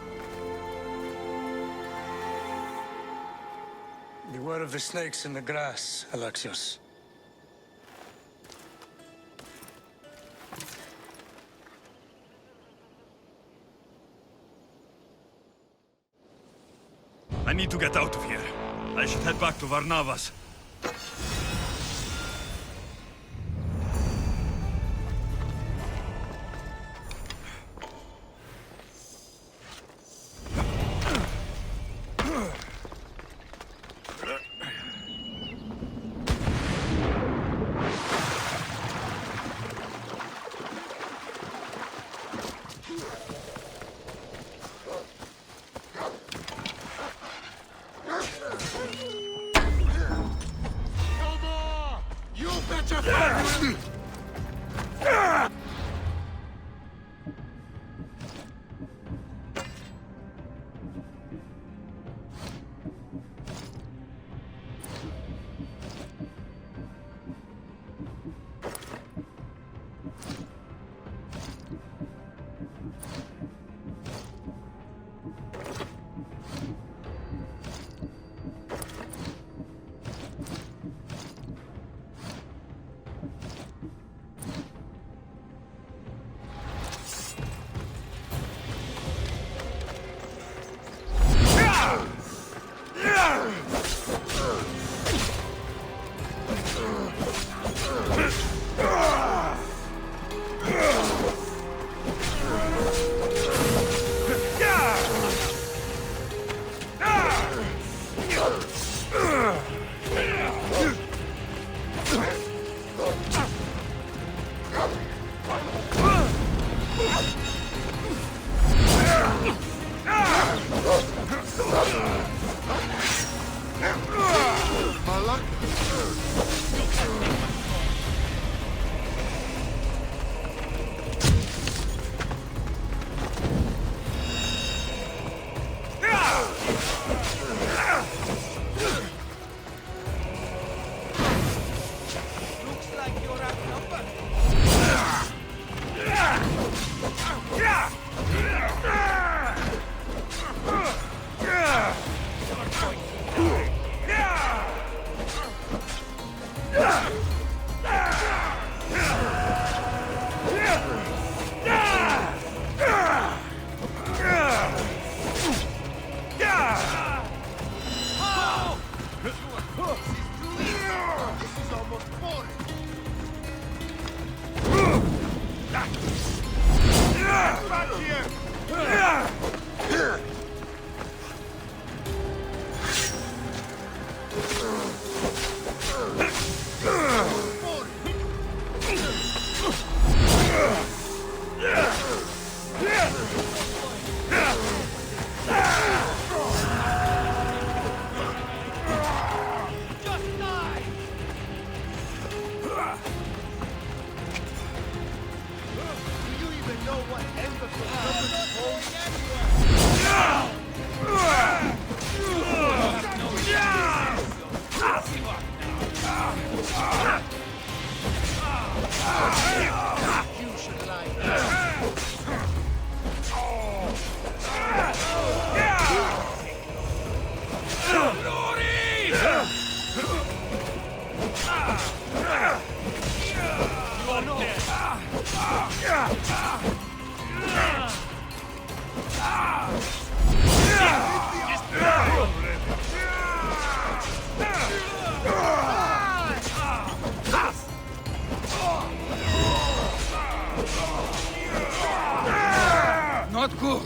Beware of the snakes in the grass, Alexios. I need to get out of here. I should head back to Varnavas. Not good.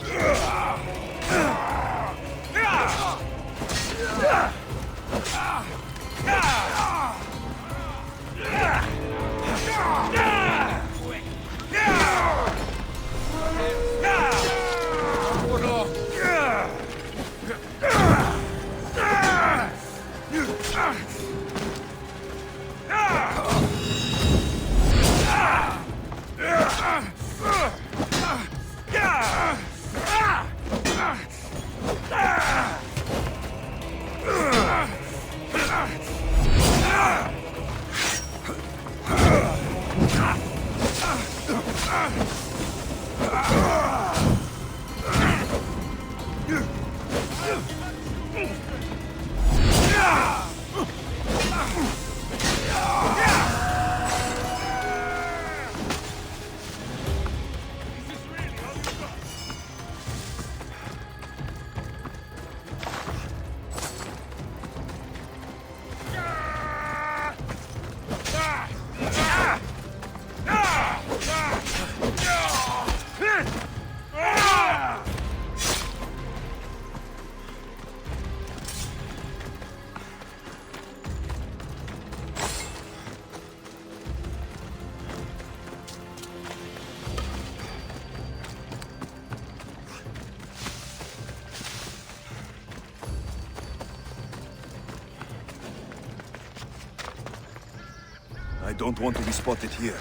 I don't want to be spotted here.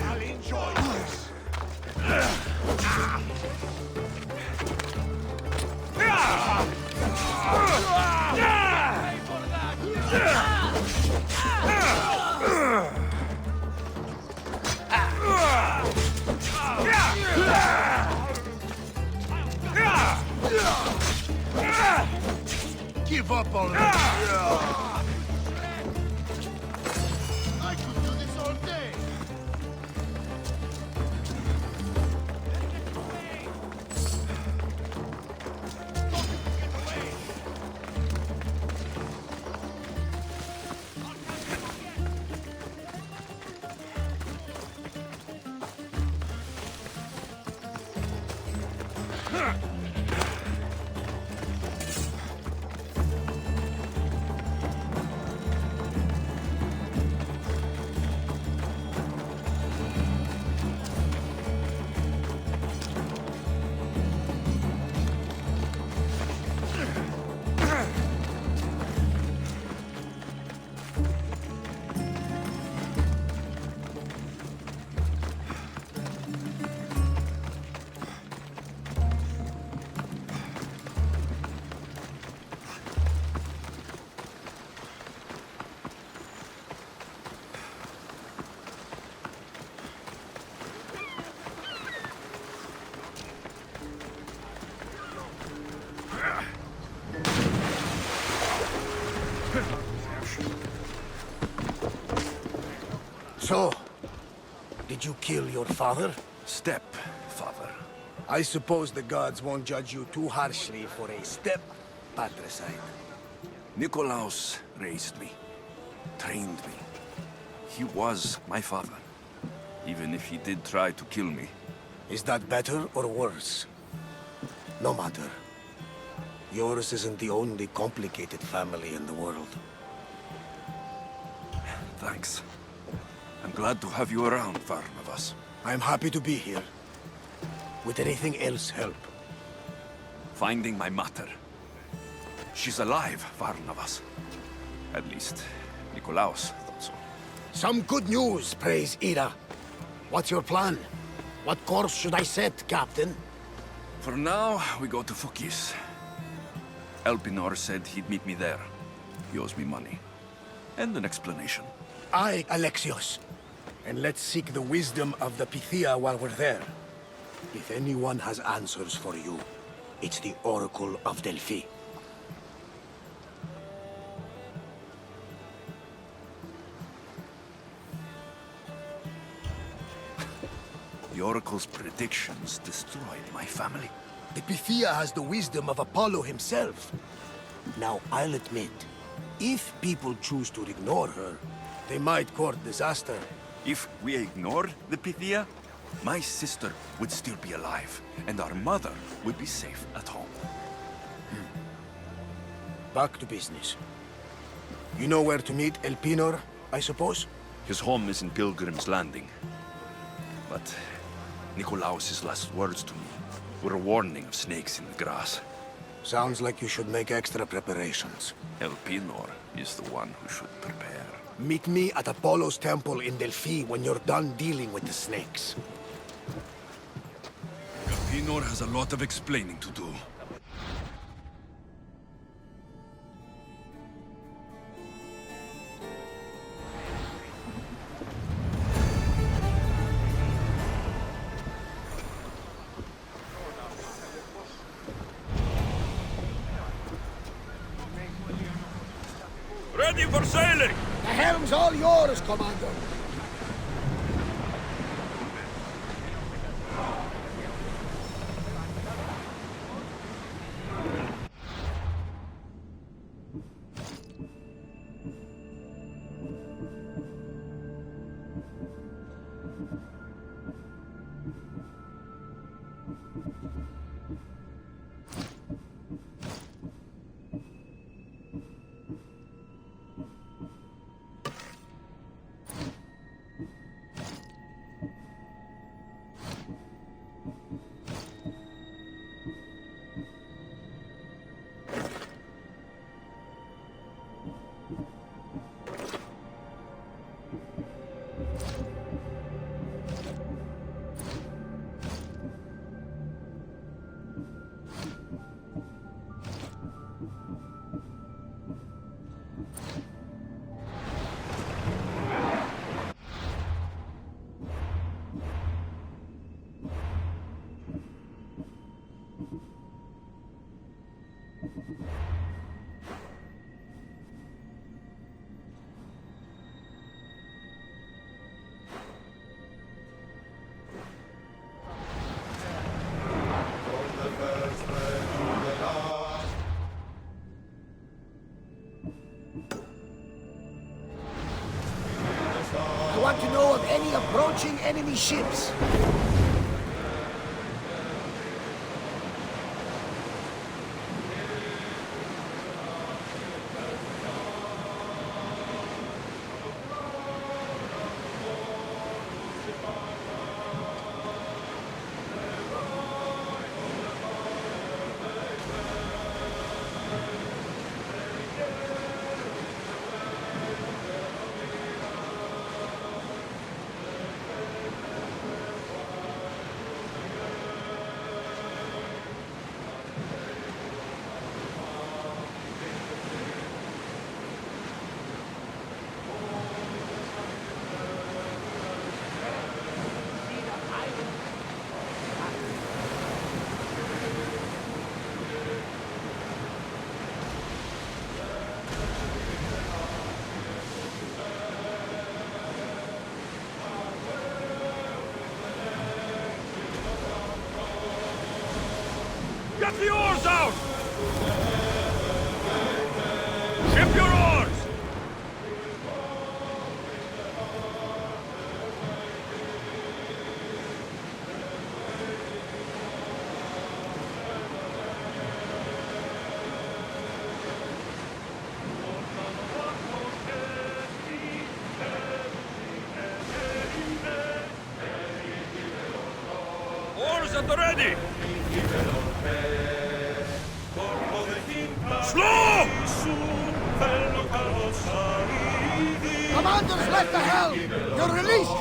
I'll enjoy this. Give up already. I could do this all day. So, did you kill your father? Stepfather. I suppose the gods won't judge you too harshly for a step-patricide. Nikolaos raised me, trained me. He was my father, even if he did try to kill me. Is that better or worse? No matter. Yours isn't the only complicated family in the world. Thanks. I'm glad to have you around, Varnavas. I'm happy to be here. Would anything else help? Finding my mater. She's alive, Varnavas. At least, Nikolaos thought so. Some good news, praise Ira. What's your plan? What course should I set, Captain? For now, we go to Fokis. Elpinor said he'd meet me there. He owes me money. And an explanation. Aye, Alexios. And let's seek the wisdom of the Pythia while we're there. If anyone has answers for you, it's the Oracle of Delphi. The Oracle's predictions destroyed my family. The Pythia has the wisdom of Apollo himself. Now, I'll admit, if people choose to ignore her, They might court disaster. If we ignore the Pythia, my sister would still be alive, and our mother would be safe at home. Back to business. You know where to meet Elpinor, I suppose? His home is in Pilgrim's Landing. But Nikolaos's last words to me were a warning of snakes in the grass. Sounds like you should make extra preparations. Elpinor is the one who should prepare. Meet me at Apollo's temple in Delphi when you're done dealing with the snakes. Elpinor has a lot of explaining to do. Ready for sailing! The helm's all yours, Commander. I want to know of any approaching enemy ships. Get the oars out! Ship your oars! Oars at the ready! Slow! Commander's left the helm! You're released!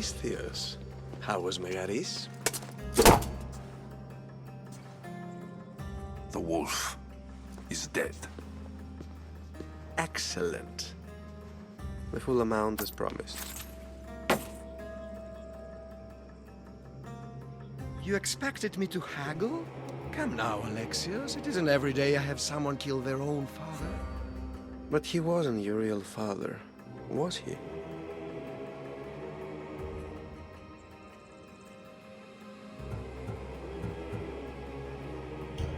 Misthios. How was Megaris? The wolf is dead. Excellent. The full amount as promised. You expected me to haggle? Come now, Alexios. It isn't every day I have someone kill their own father. But he wasn't your real father, was he?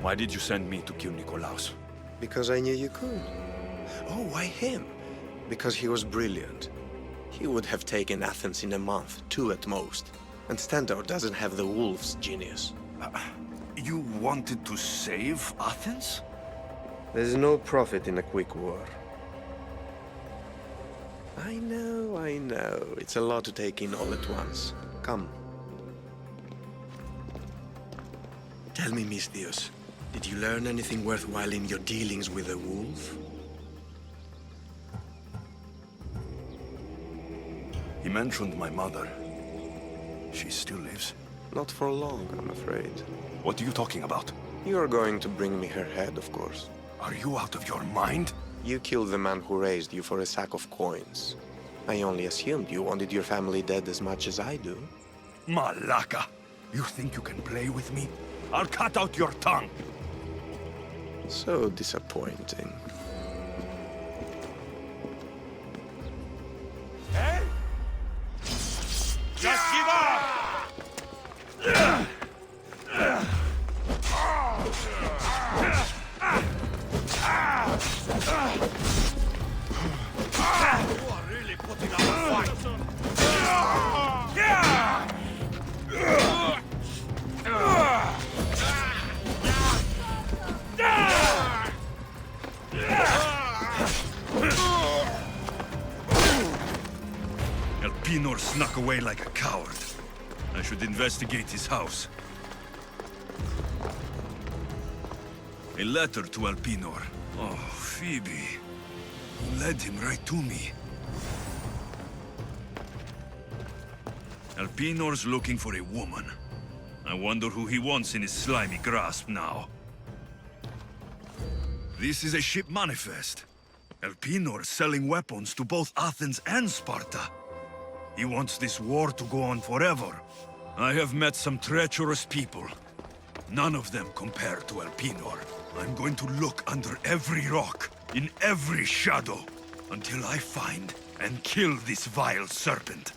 Why did you send me to kill Nikolaos? Because I knew you could. Oh, why him? Because he was brilliant. He would have taken Athens in a month, 2 at most. And Stentor doesn't have the wolf's genius. You wanted to save Athens? There's no profit in a quick war. I know. It's a lot to take in all at once. Come. Tell me, Misthios, did you learn anything worthwhile in your dealings with the wolf? He mentioned my mother. She still lives? Not for long, I'm afraid. What are you talking about? You're going to bring me her head, of course. Are you out of your mind? You killed the man who raised you for a sack of coins. I only assumed you wanted your family dead as much as I do. Malaka! You think you can play with me? I'll cut out your tongue! So disappointing. Hey? Just give up! You are really putting up a fight! Elpinor snuck away like a coward. I should investigate his house. A letter to Elpinor. Oh, Phoebe. You led him right to me. Elpinor's looking for a woman. I wonder who he wants in his slimy grasp now. This is a ship manifest. Elpinor selling weapons to both Athens and Sparta. He wants this war to go on forever. I have met some treacherous people. None of them compare to Elpinor. I'm going to look under every rock, in every shadow, until I find and kill this vile serpent.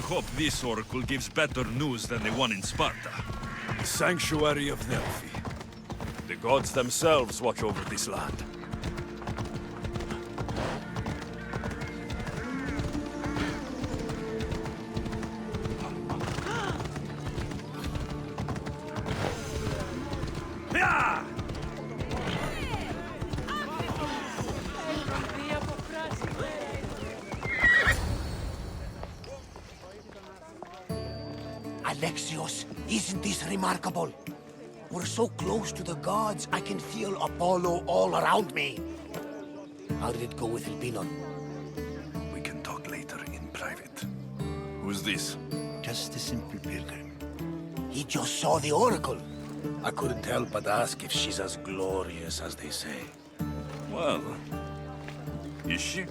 hope this oracle gives better news than the one in Sparta. The sanctuary of Delphi. The gods themselves watch over this land. Alexios, isn't this remarkable? We're so close to the gods, I can feel Apollo all around me. How did it go with Elpinon? We can talk later in private. Who's this? Just a simple pilgrim. He just saw the oracle. I couldn't help but ask if she's as glorious as they say. Well, is she?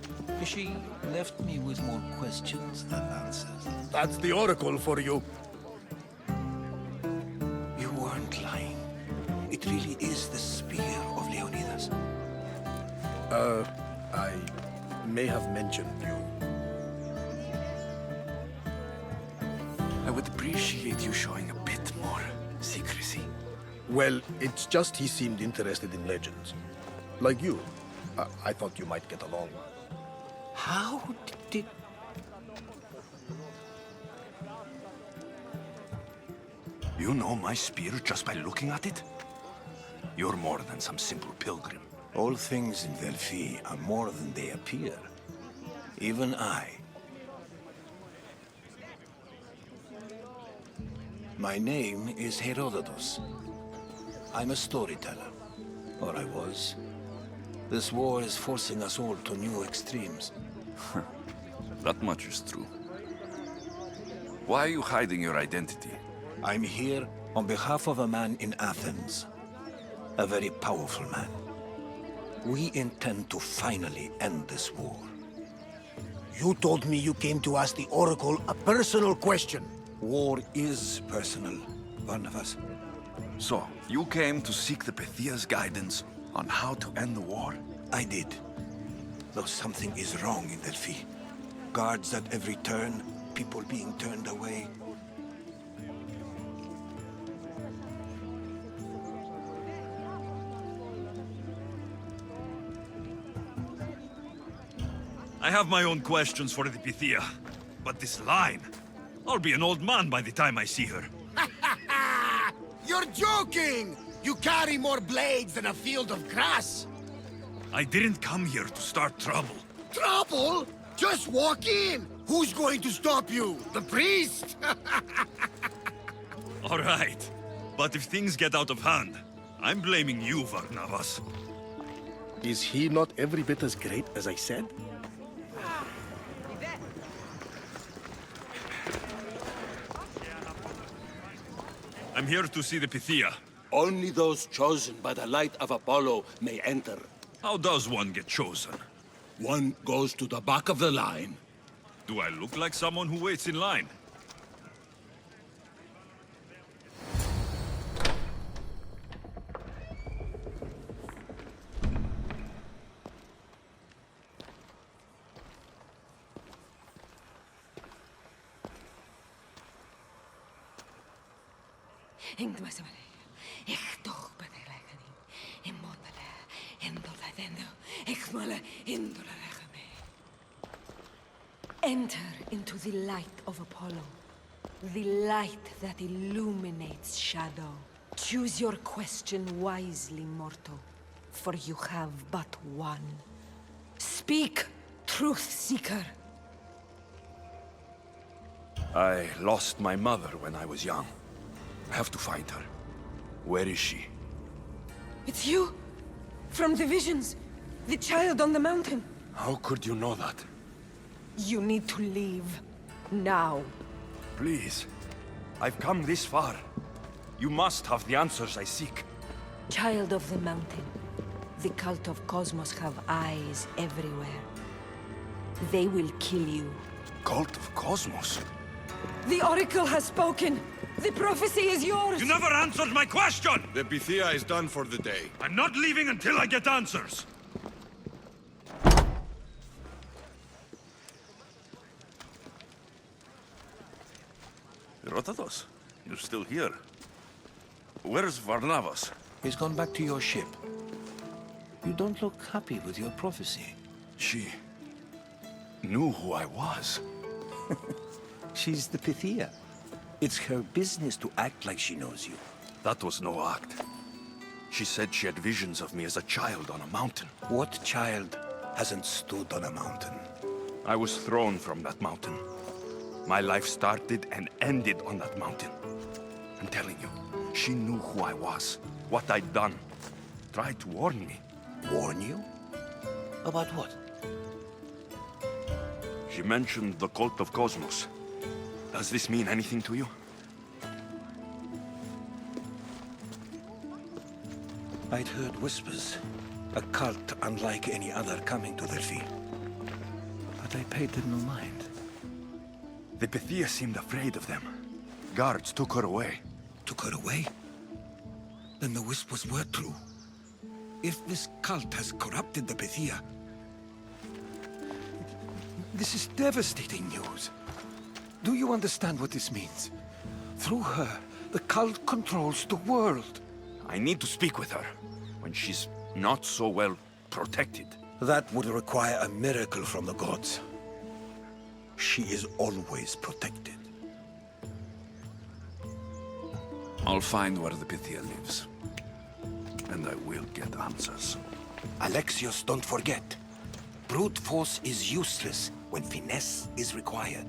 She left me with more questions than answers. That's the oracle for you. You weren't lying. It really is the spear of Leonidas. I may have mentioned you. I would appreciate you showing a bit more secrecy. Well, it's just he seemed interested in legends. Like you. I thought you might get along. How did... You know my spear just by looking at it? You're more than some simple pilgrim. All things in Delphi are more than they appear. Even I. My name is Herodotus. I'm a storyteller. Or I was. This war is forcing us all to new extremes. That much is true. Why are you hiding your identity? I'm here on behalf of a man in Athens. A very powerful man. We intend to finally end this war. You told me you came to ask the oracle a personal question. War is personal, Barnabas. So, you came to seek the Pythia's guidance on how to end the war? I did. Though something is wrong in Delphi. Guards at every turn, people being turned away. I have my own questions for the Pythia. But this line... I'll be an old man by the time I see her. You're joking! You carry more blades than a field of grass! I didn't come here to start trouble. Trouble? Just walk in! Who's going to stop you? The priest? All right. But if things get out of hand, I'm blaming you, Barnabas. Is he not every bit as great as I said? I'm here to see the Pythia. Only those chosen by the light of Apollo may enter. How does one get chosen? One goes to the back of the line. Do I look like someone who waits in line? Enter into the light of Apollo, the light that illuminates shadow. Choose your question wisely, mortal, for you have but one. Speak, truth seeker. I lost my mother when I was young. I have to find her. Where is she? It's you! From the visions! The child on the mountain! How could you know that? You need to leave. Now. Please. I've come this far. You must have the answers I seek. Child of the mountain. The cult of Cosmos have eyes everywhere. They will kill you. Cult of Cosmos? The Oracle has spoken! The prophecy is yours! You never answered my question! The Pythia is done for the day. I'm not leaving until I get answers! Herodotus, you're still here. Where's Varnavas? He's gone back to your ship. You don't look happy with your prophecy. She knew who I was. She's the Pythia. It's her business to act like she knows you. That was no act. She said she had visions of me as a child on a mountain. What child hasn't stood on a mountain? I was thrown from that mountain. My life started and ended on that mountain. I'm telling you, she knew who I was, what I'd done. Tried to warn me. Warn you? About what? She mentioned the cult of Cosmos. Does this mean anything to you? I'd heard whispers. A cult unlike any other coming to their feet. But I paid them no mind. The Pythia seemed afraid of them. Guards took her away. Took her away? Then the whispers were true. If this cult has corrupted the Pythia... This is devastating news. Do you understand what this means? Through her, the cult controls the world. I need to speak with her, when she's not so well protected. That would require a miracle from the gods. She is always protected. I'll find where the Pythia lives. And I will get answers. Alexios, don't forget. Brute force is useless when finesse is required.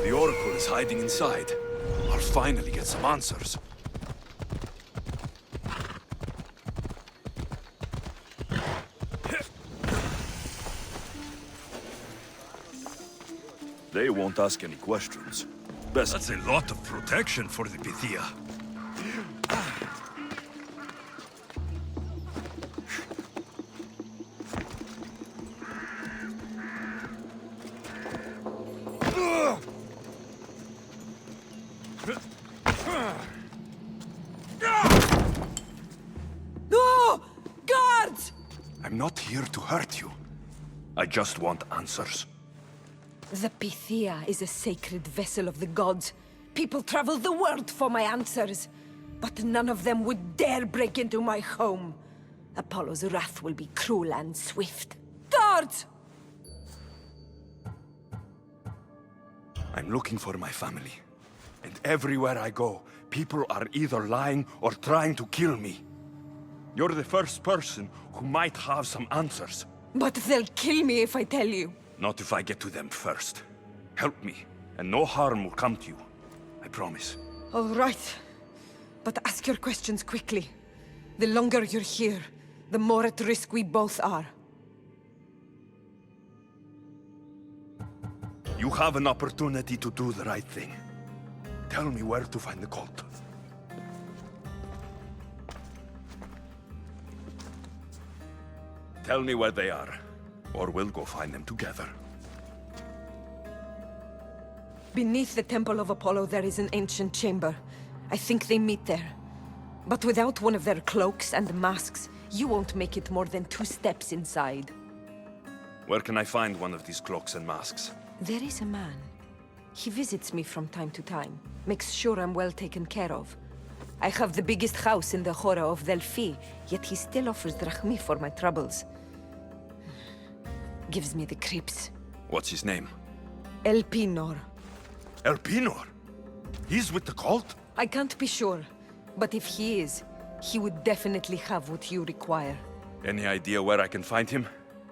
The Oracle is hiding inside. I'll finally get some answers. They won't ask any questions. Best. That's a lot of protection for the Pythia. No! Guards! I'm not here to hurt you. I just want answers. The Pythia is a sacred vessel of the gods. People travel the world for my answers. But none of them would dare break into my home. Apollo's wrath will be cruel and swift. Guards! I'm looking for my family. And everywhere I go, people are either lying or trying to kill me. You're the first person who might have some answers. But they'll kill me if I tell you. Not if I get to them first. Help me, and no harm will come to you. I promise. All right. But ask your questions quickly. The longer you're here, the more at risk we both are. You have an opportunity to do the right thing. Tell me where to find the cult. Tell me where they are, or we'll go find them together. Beneath the Temple of Apollo there is an ancient chamber. I think they meet there. But without one of their cloaks and masks, you won't make it more than 2 steps inside. Where can I find one of these cloaks and masks? There is a man. He visits me from time to time, makes sure I'm well taken care of. I have the biggest house in the Hora of Delphi, yet he still offers drachmi for my troubles. Gives me the creeps. What's his name? Elpinor. Elpinor? He's with the cult? I can't be sure, but if he is, he would definitely have what you require. Any idea where I can find him?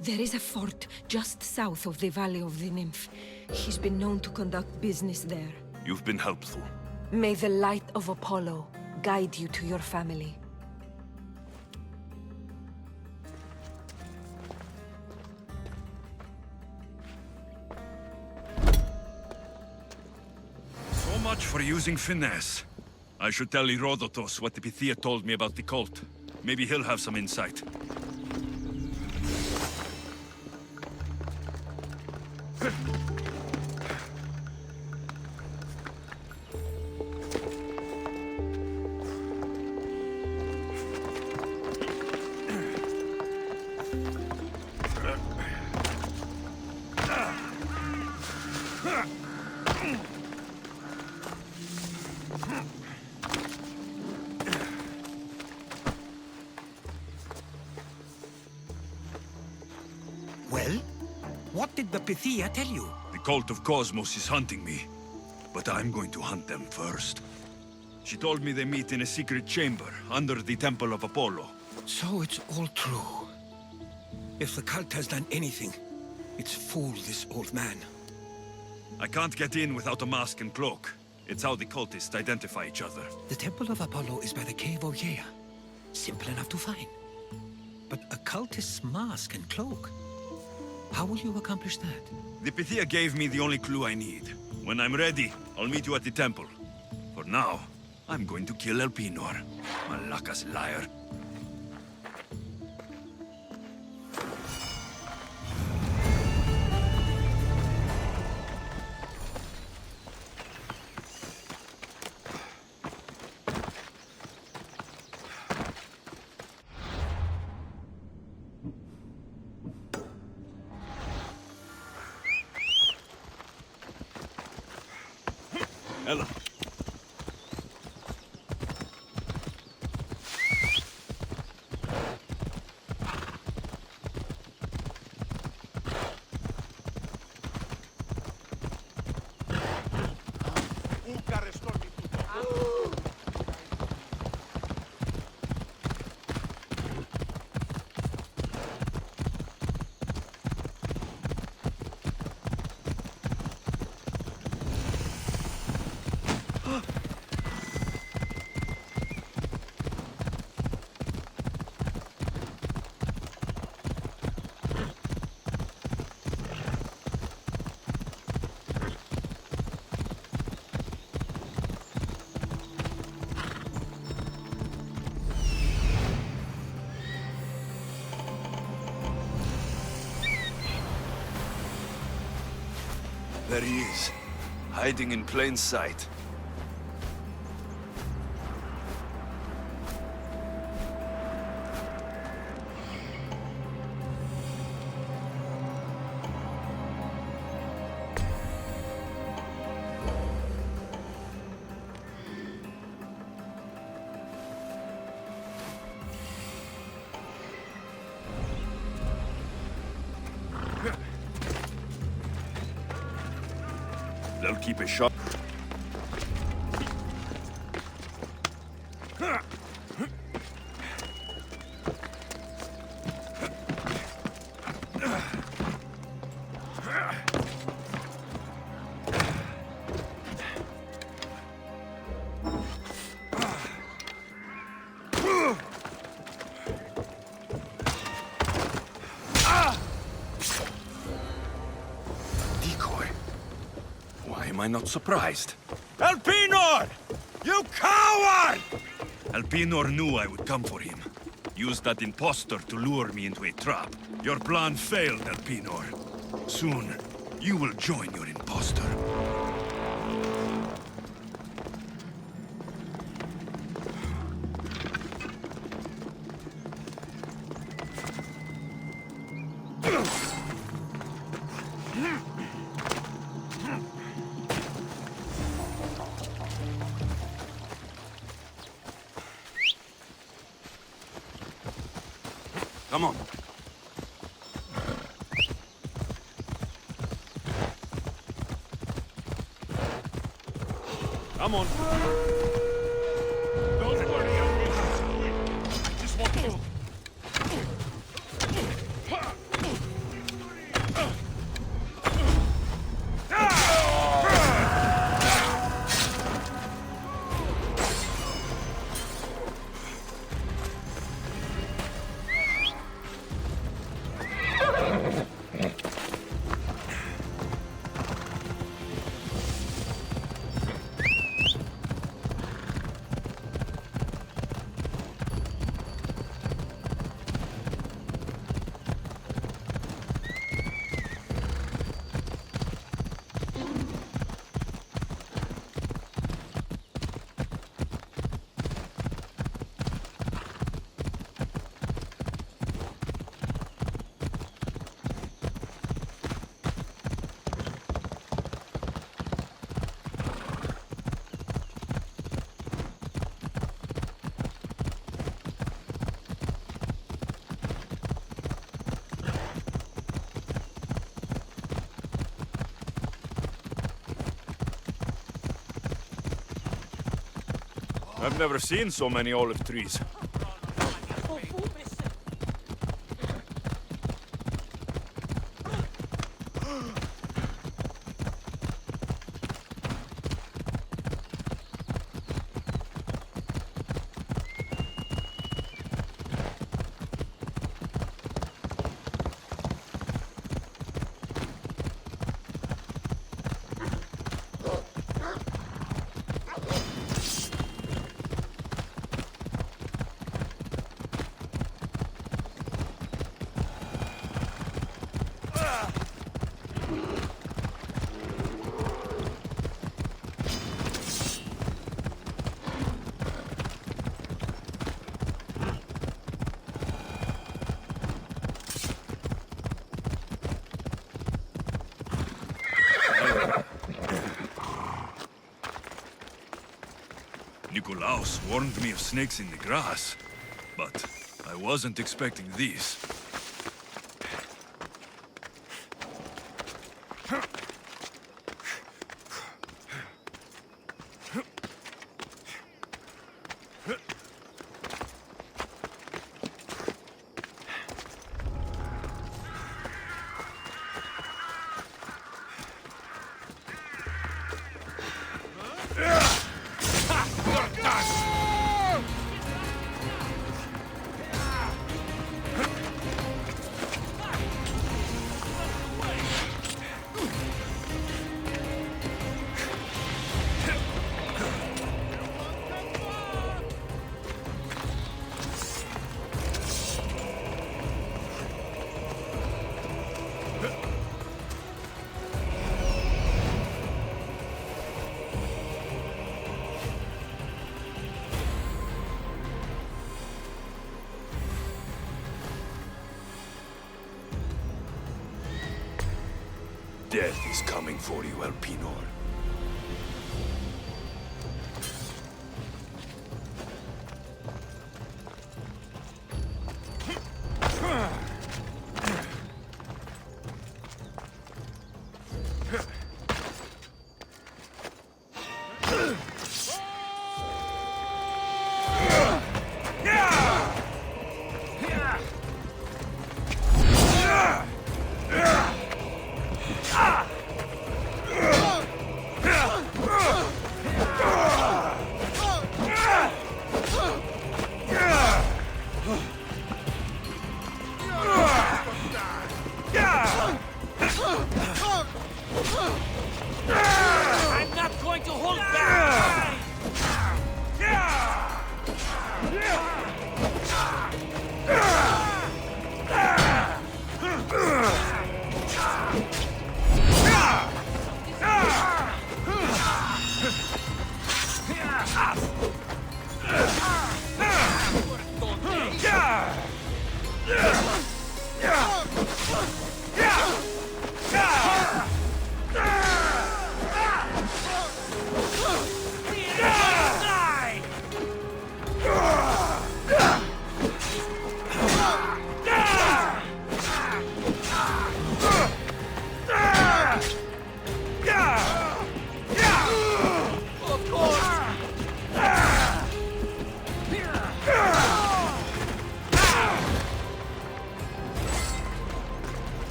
There is a fort just south of the Valley of the Nymph. He's been known to conduct business there. You've been helpful. May the light of Apollo guide you to your family. So much for using finesse. I should tell Herodotus what the Pythia told me about the cult. Maybe he'll have some insight. Well? What did the Pythia tell you? The cult of Cosmos is hunting me, but I'm going to hunt them first. She told me they meet in a secret chamber under the Temple of Apollo. So it's all true. If the cult has done anything, it's fooled this old man. I can't get in without a mask and cloak. It's how the cultists identify each other. The Temple of Apollo is by the Cave of Ogygia. Simple enough to find. But a cultist's mask and cloak? How will you accomplish that? The Pythia gave me the only clue I need. When I'm ready, I'll meet you at the temple. For now, I'm going to kill Elpinor. Malaka's liar. Ella. There he is, hiding in plain sight. They'll keep a shot. Am I not surprised? Elpinor! You coward! Elpinor knew I would come for him. Used that impostor to lure me into a trap. Your plan failed, Elpinor. Soon, you will join your impostor. Come on. Come on. Don't worry, I just want to... I've never seen so many olive trees. Nikolaos warned me of snakes in the grass, but I wasn't expecting these. Death is coming for you, Elpinor.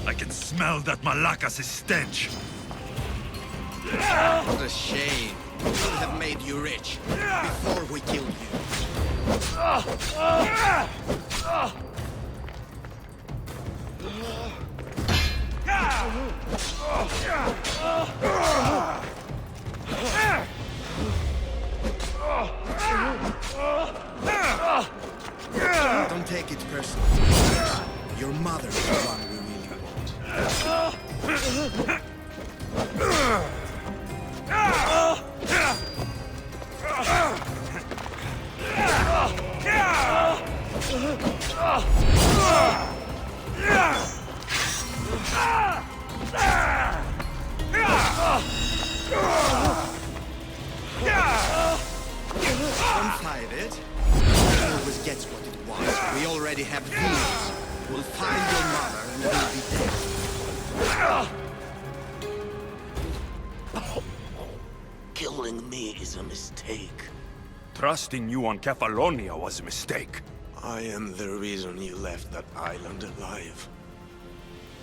I can smell that Malakas' stench. What a shame. We could have made you rich before we killed you. Don't take it personally. Your mother is the one we really want. Don't fight it. It always gets what it wants. We already have deals. We'll find your mother and we'll be dead. Killing me is a mistake. Trusting you on Kefalonia was a mistake. I am the reason you left that island alive.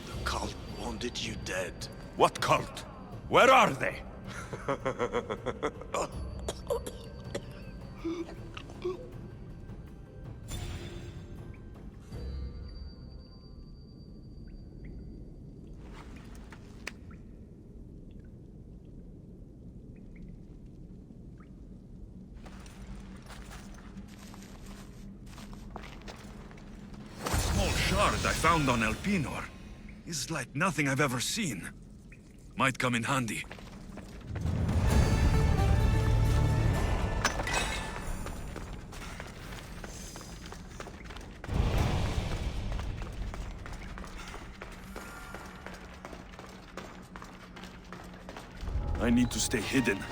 The cult wanted you dead. What cult? Where are they? Shard I found on Elpinor is like nothing I've ever seen. Might come in handy. I need to stay hidden.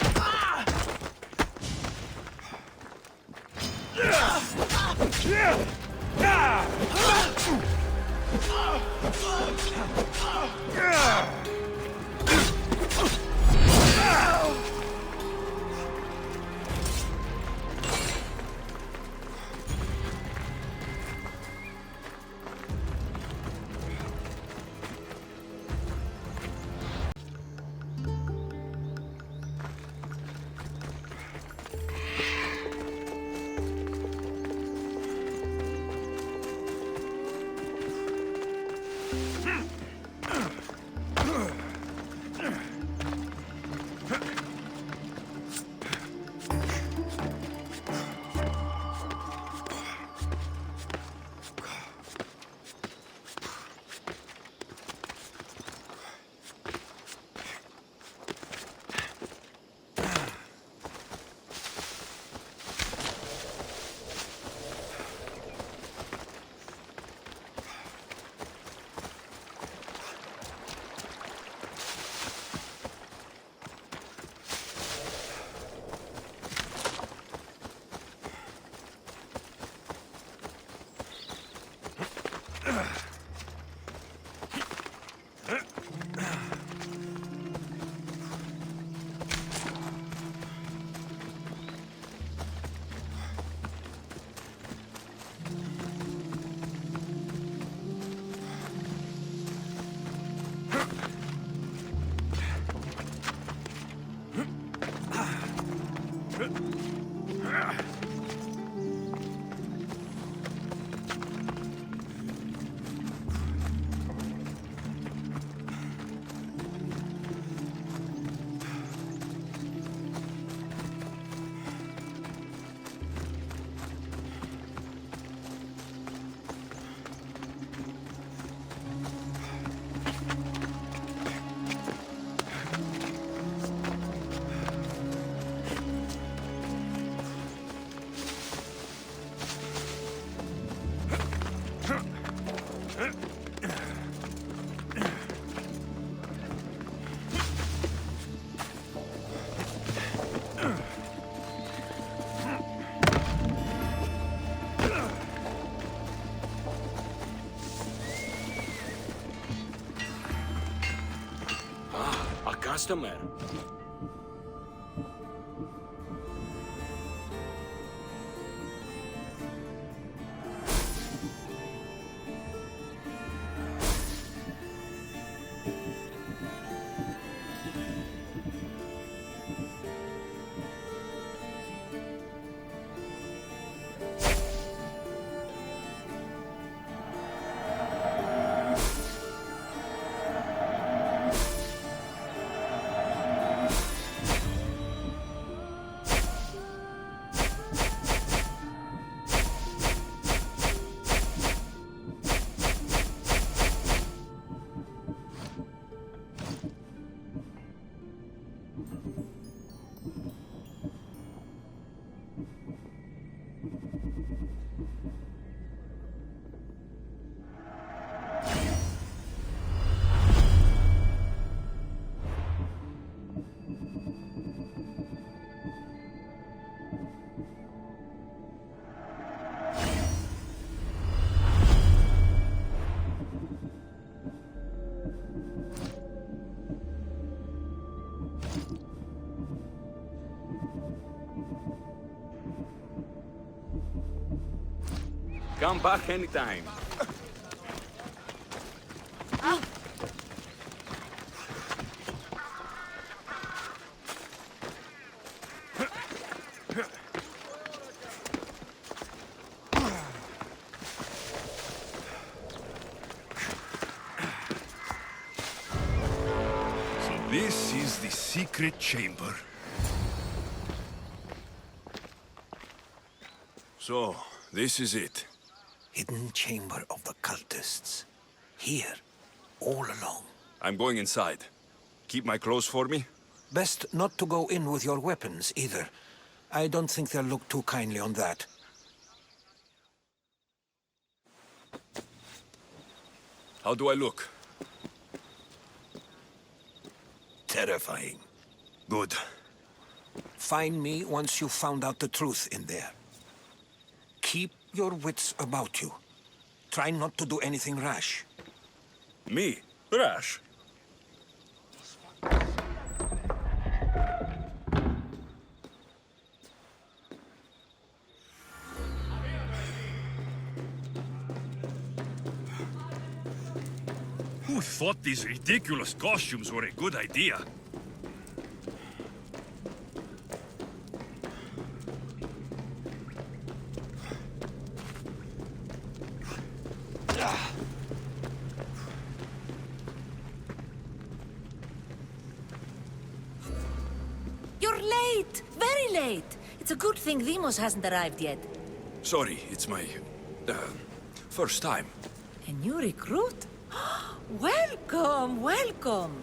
customer. Come back anytime. So this is the secret chamber. So, this is it. Hidden chamber of the cultists. Here, all alone. I'm going inside. Keep my clothes for me? Best not to go in with your weapons, either. I don't think they'll look too kindly on that. How do I look? Terrifying. Good. Find me once you've found out the truth in there. Keep your wits about you. Try not to do anything rash. Me? Rash? Who thought these ridiculous costumes were a good idea? You're late! Very late! It's a good thing Demos hasn't arrived yet. Sorry, it's my... first time. A new recruit? Welcome, welcome!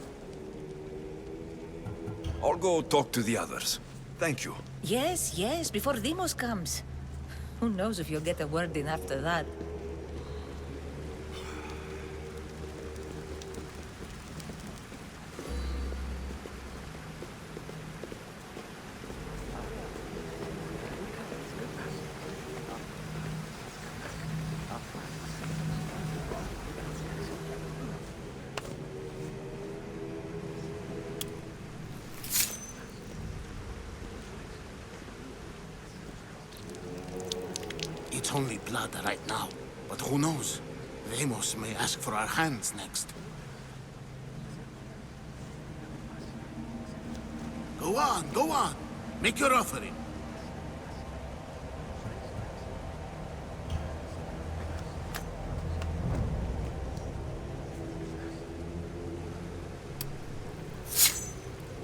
I'll go talk to the others. Thank you. Yes, yes, before Demos comes. Who knows if you'll get a word in after that. It's only blood right now, but who knows? Demos may ask for our hands next. Go on, go on. Make your offering.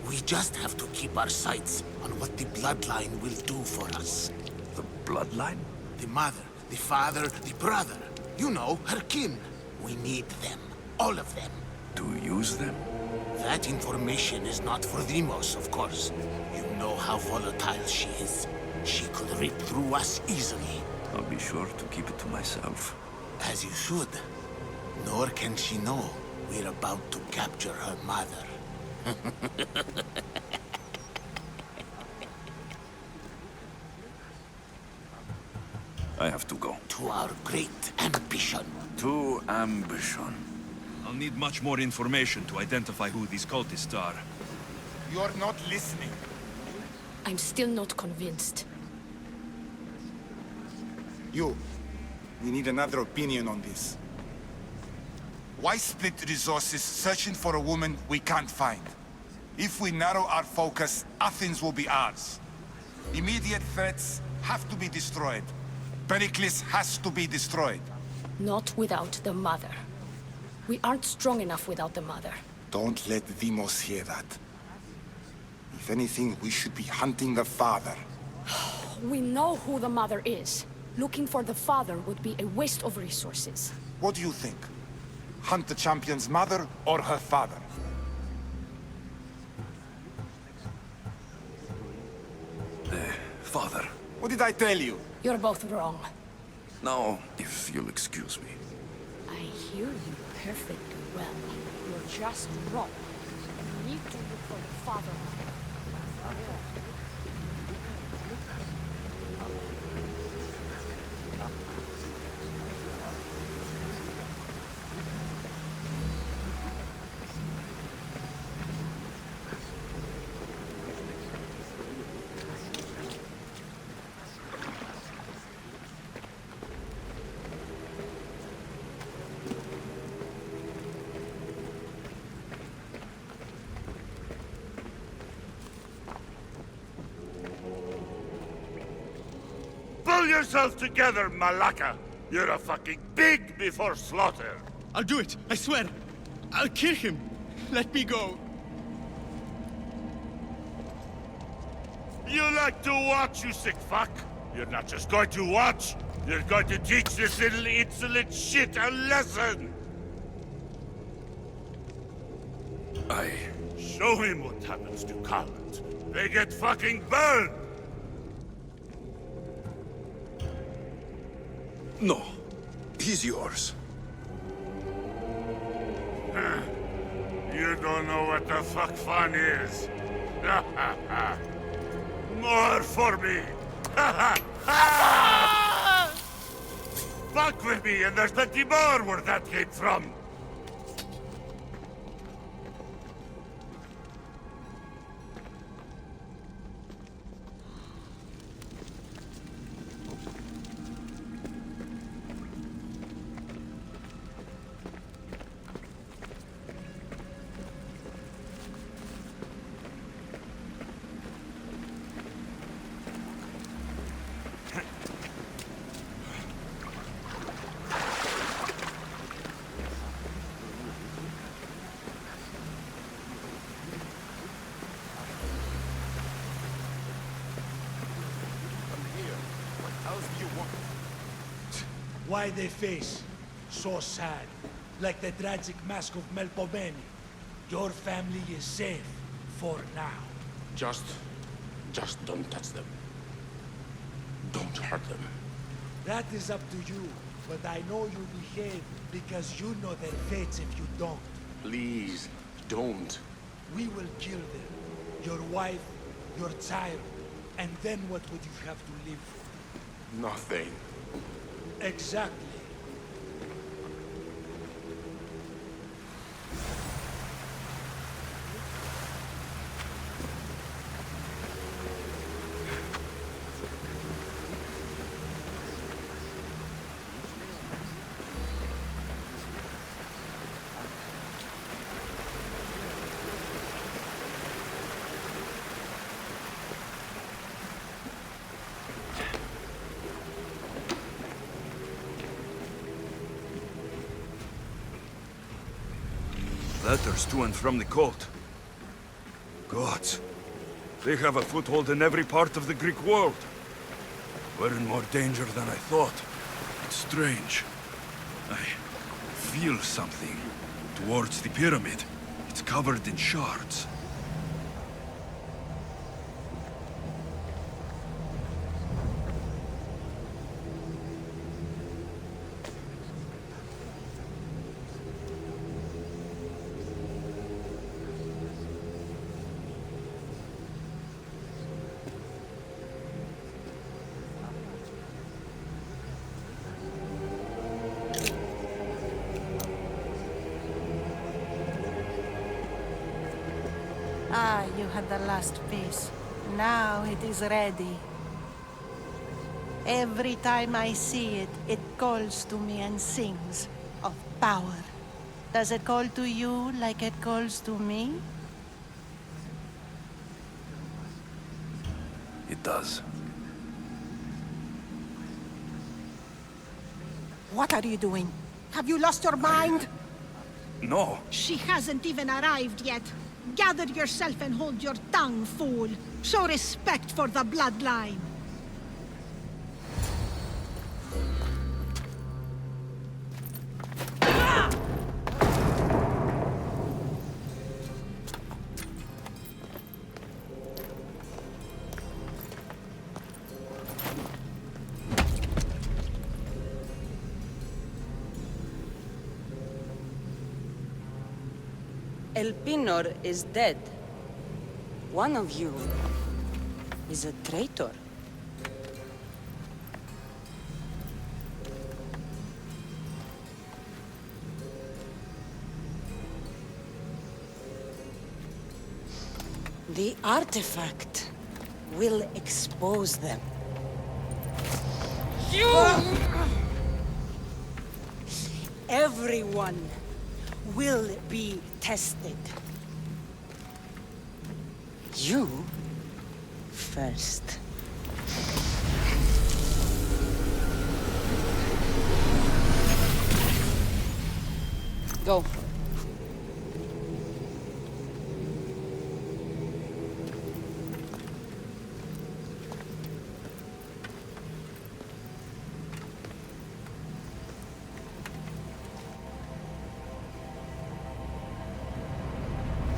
We just have to keep our sights on what the bloodline will do for us. The bloodline? The mother, the father, the brother. You know, her kin. We need them. All of them. To use them? That information is not for Demos, of course. You know how volatile she is. She could rip through us easily. I'll be sure to keep it to myself. As you should. Nor can she know we're about to capture her mother. I have to go. To our great ambition. To ambition. I'll need much more information to identify who these cultists are. You're not listening. I'm still not convinced. You. We need another opinion on this. Why split resources searching for a woman we can't find? If we narrow our focus, Athens will be ours. Immediate threats have to be destroyed. Pericles has to be destroyed. Not without the mother. We aren't strong enough without the mother. Don't let Deimos hear that. If anything, we should be hunting the father. We know who the mother is. Looking for the father would be a waste of resources. What do you think? Hunt the champion's mother or her father? Father. What did I tell you? You're both wrong. Now, if you'll excuse me. I hear you perfectly well. You're just wrong. You need to look for the father. Pull yourself together, Malaka! You're a fucking pig before slaughter! I'll do it, I swear. I'll kill him. Let me go. You like to watch, you sick fuck? You're not just going to watch, you're going to teach this little insolent shit a lesson! Show him what happens to cowards. They get fucking burned! No. He's yours. You don't know what the fuck fun is. More for me! Fuck with me, and there's plenty more where that came from! Why they face so sad, like the tragic mask of Melpomene. Your family is safe for now. Just don't touch them. Don't hurt them. That is up to you, but I know you behave because you know their fates if you don't. Please, don't. We will kill them. Your wife, your child, and then what would you have to live for? Nothing. Exactly. Letters to and from the court. Gods. They have a foothold in every part of the Greek world. We're in more danger than I thought. It's strange. I feel something towards the pyramid. It's covered in shards. Ah, you had the last piece. Now it is ready. Every time I see it, it calls to me and sings of power. Does it call to you like it calls to me? It does. What are you doing? Have you lost your mind? No. She hasn't even arrived yet. Gather yourself and hold your tongue, fool. Show respect for the bloodline. Elpinor is dead. One of you is a traitor. The artifact will expose them. You! Everyone will be tested. You first. Go.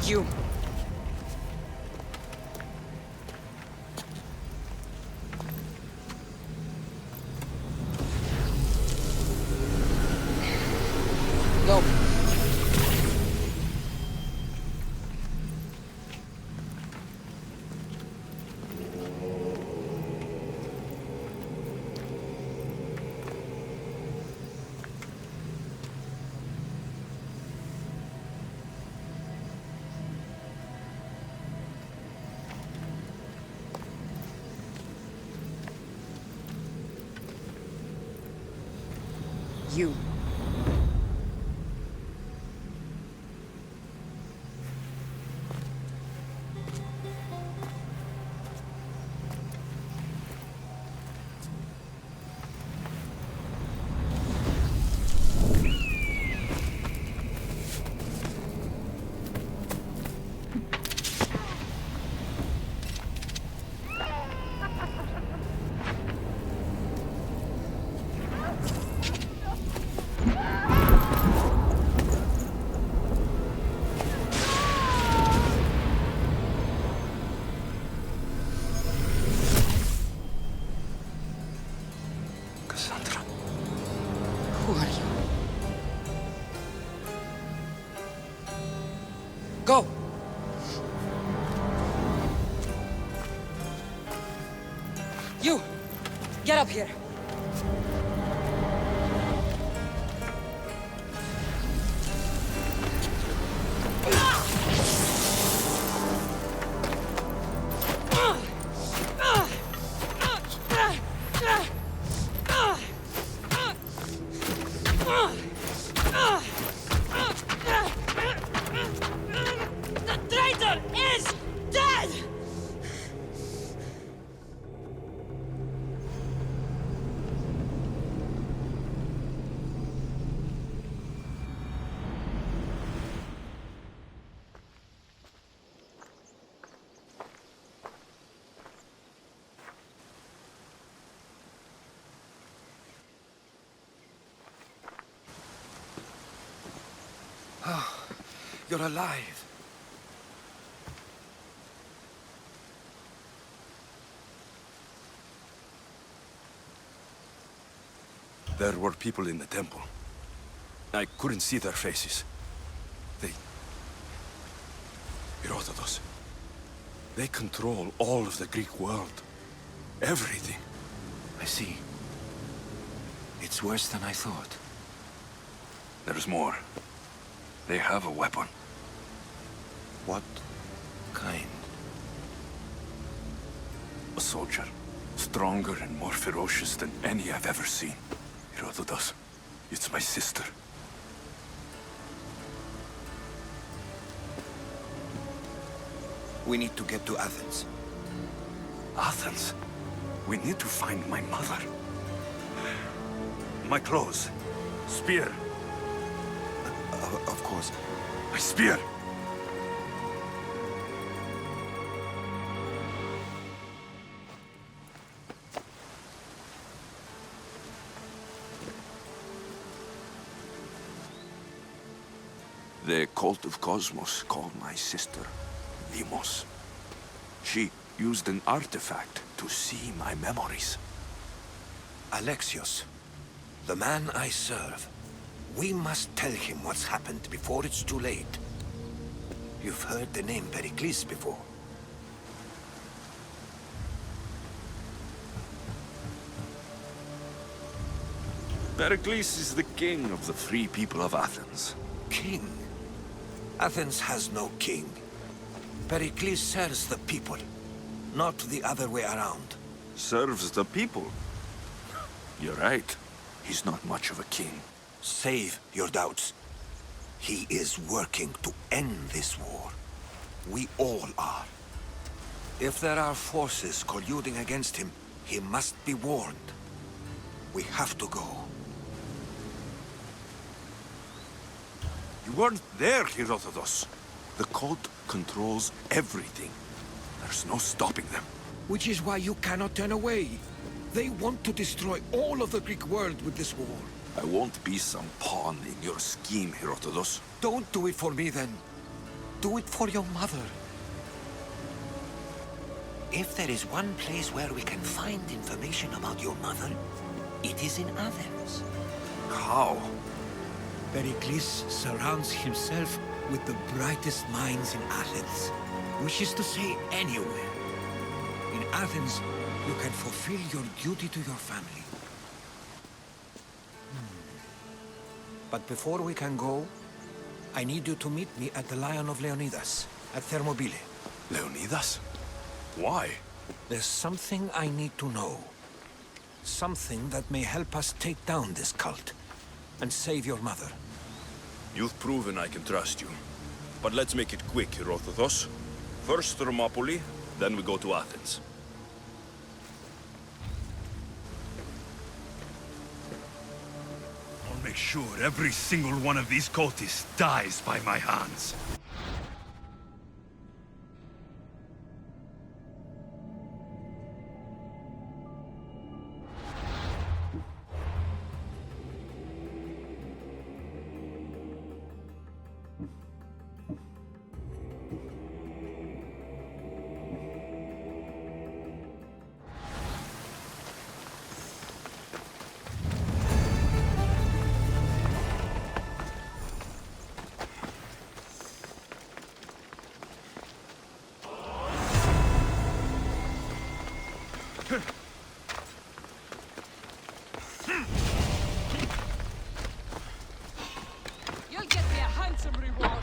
You. Go. You. Kassandra. Who are you? Go! You! Get up here! The traitor is dead! Oh, you're alive. There were people in the temple. I couldn't see their faces. Herodotus. They control all of the Greek world. Everything. I see. It's worse than I thought. There's more. They have a weapon. What kind a soldier. Stronger and more ferocious than any I've ever seen. Herodotus, it's my sister. We need to get to Athens. Athens? We need to find my mother. My clothes. Spear. Of course. My spear! The cult of Cosmos called my sister Deimos. She used an artifact to see my memories. Alexios, the man I serve. We must tell him what's happened before it's too late. You've heard the name Pericles before. Pericles is the king of the free people of Athens. King? Athens has no king. Pericles serves the people, not the other way around. Serves the people? You're right. He's not much of a king. Save your doubts. He is working to end this war. We all are. If there are forces colluding against him, he must be warned. We have to go. You weren't there, Herodotus. The cult controls everything. There's no stopping them. Which is why you cannot turn away. They want to destroy all of the Greek world with this war. I won't be some pawn in your scheme, Herodotus. Don't do it for me, then. Do it for your mother. If there is one place where we can find information about your mother, it is in Athens. How? Pericles surrounds himself with the brightest minds in Athens. Which is to say, anywhere. In Athens, you can fulfill your duty to your family. But before we can go, I need you to meet me at the Lion of Leonidas, at Thermopylae. Leonidas? Why? There's something I need to know. Something that may help us take down this cult and save your mother. You've proven I can trust you. But let's make it quick, Herodotus. First Thermopylae, then we go to Athens. I'll make sure every single one of these cultists dies by my hands. You'll get me a handsome reward.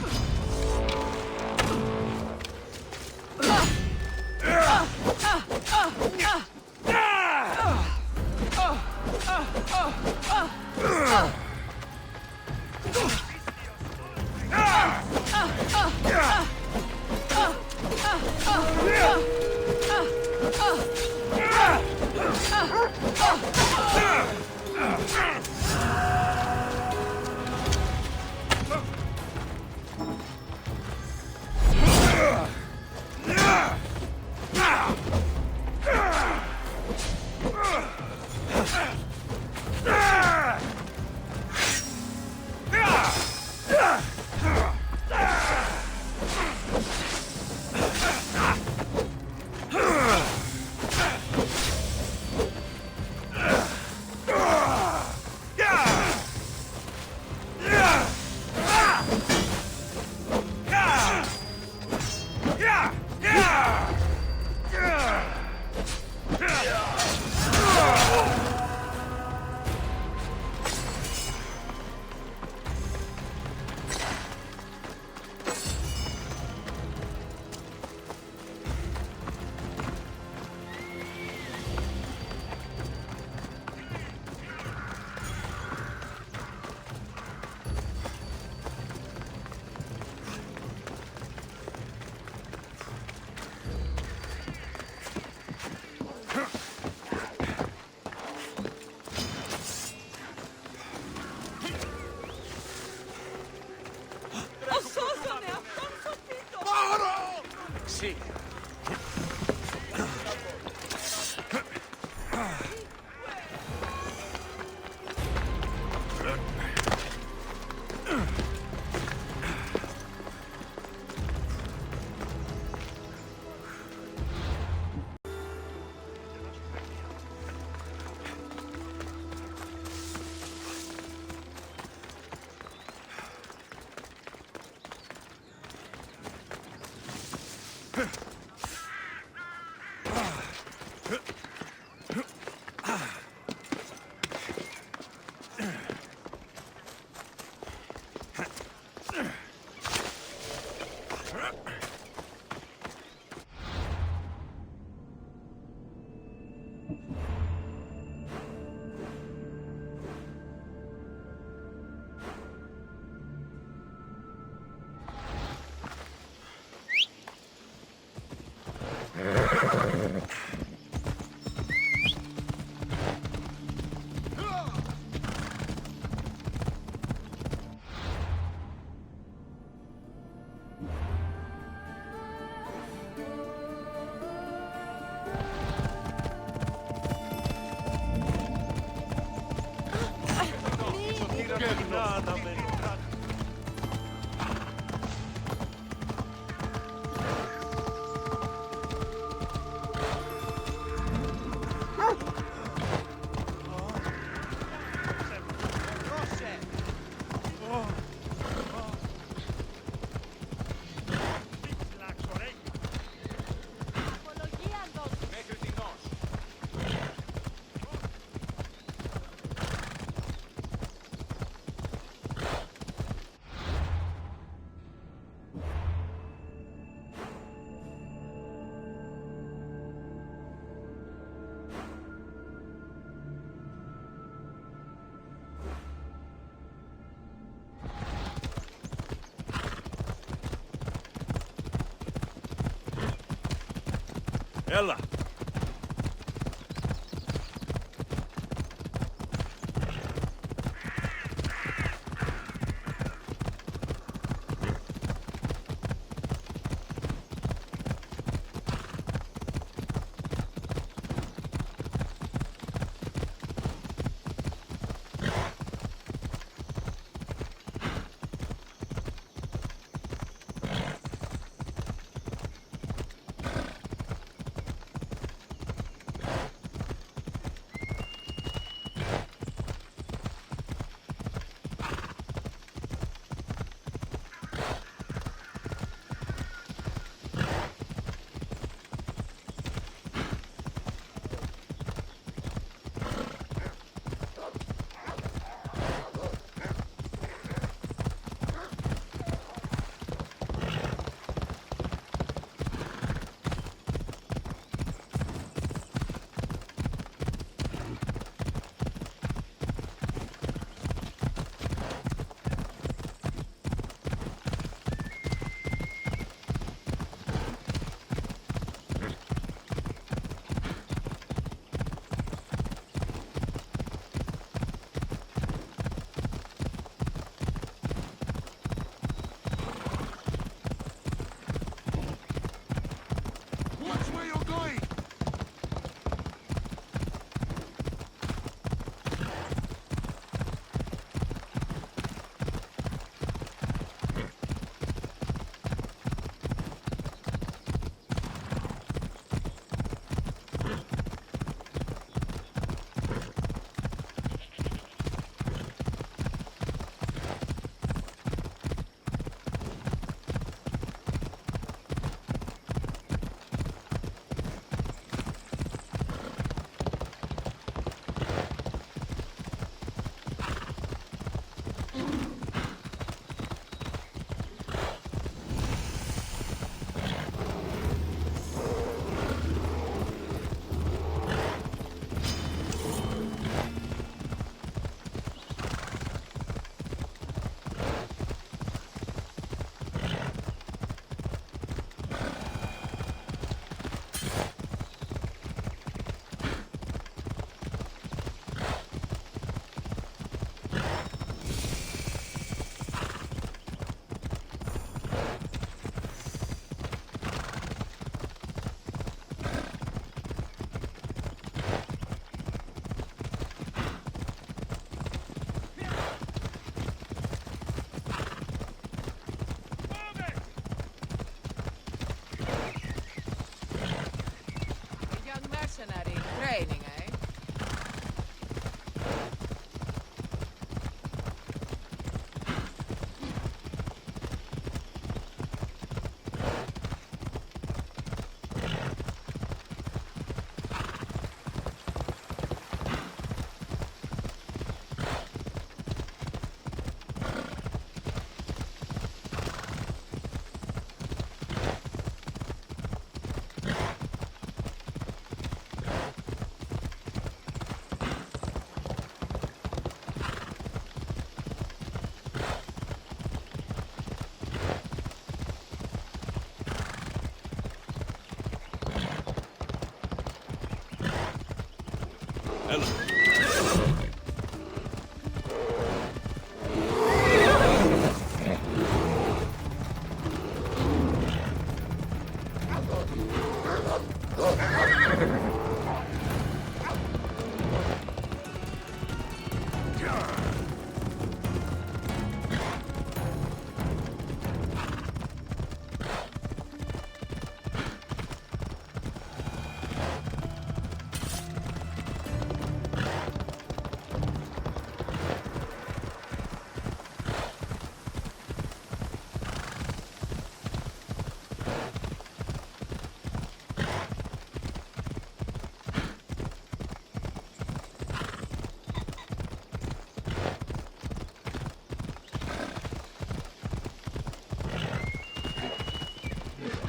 Ella!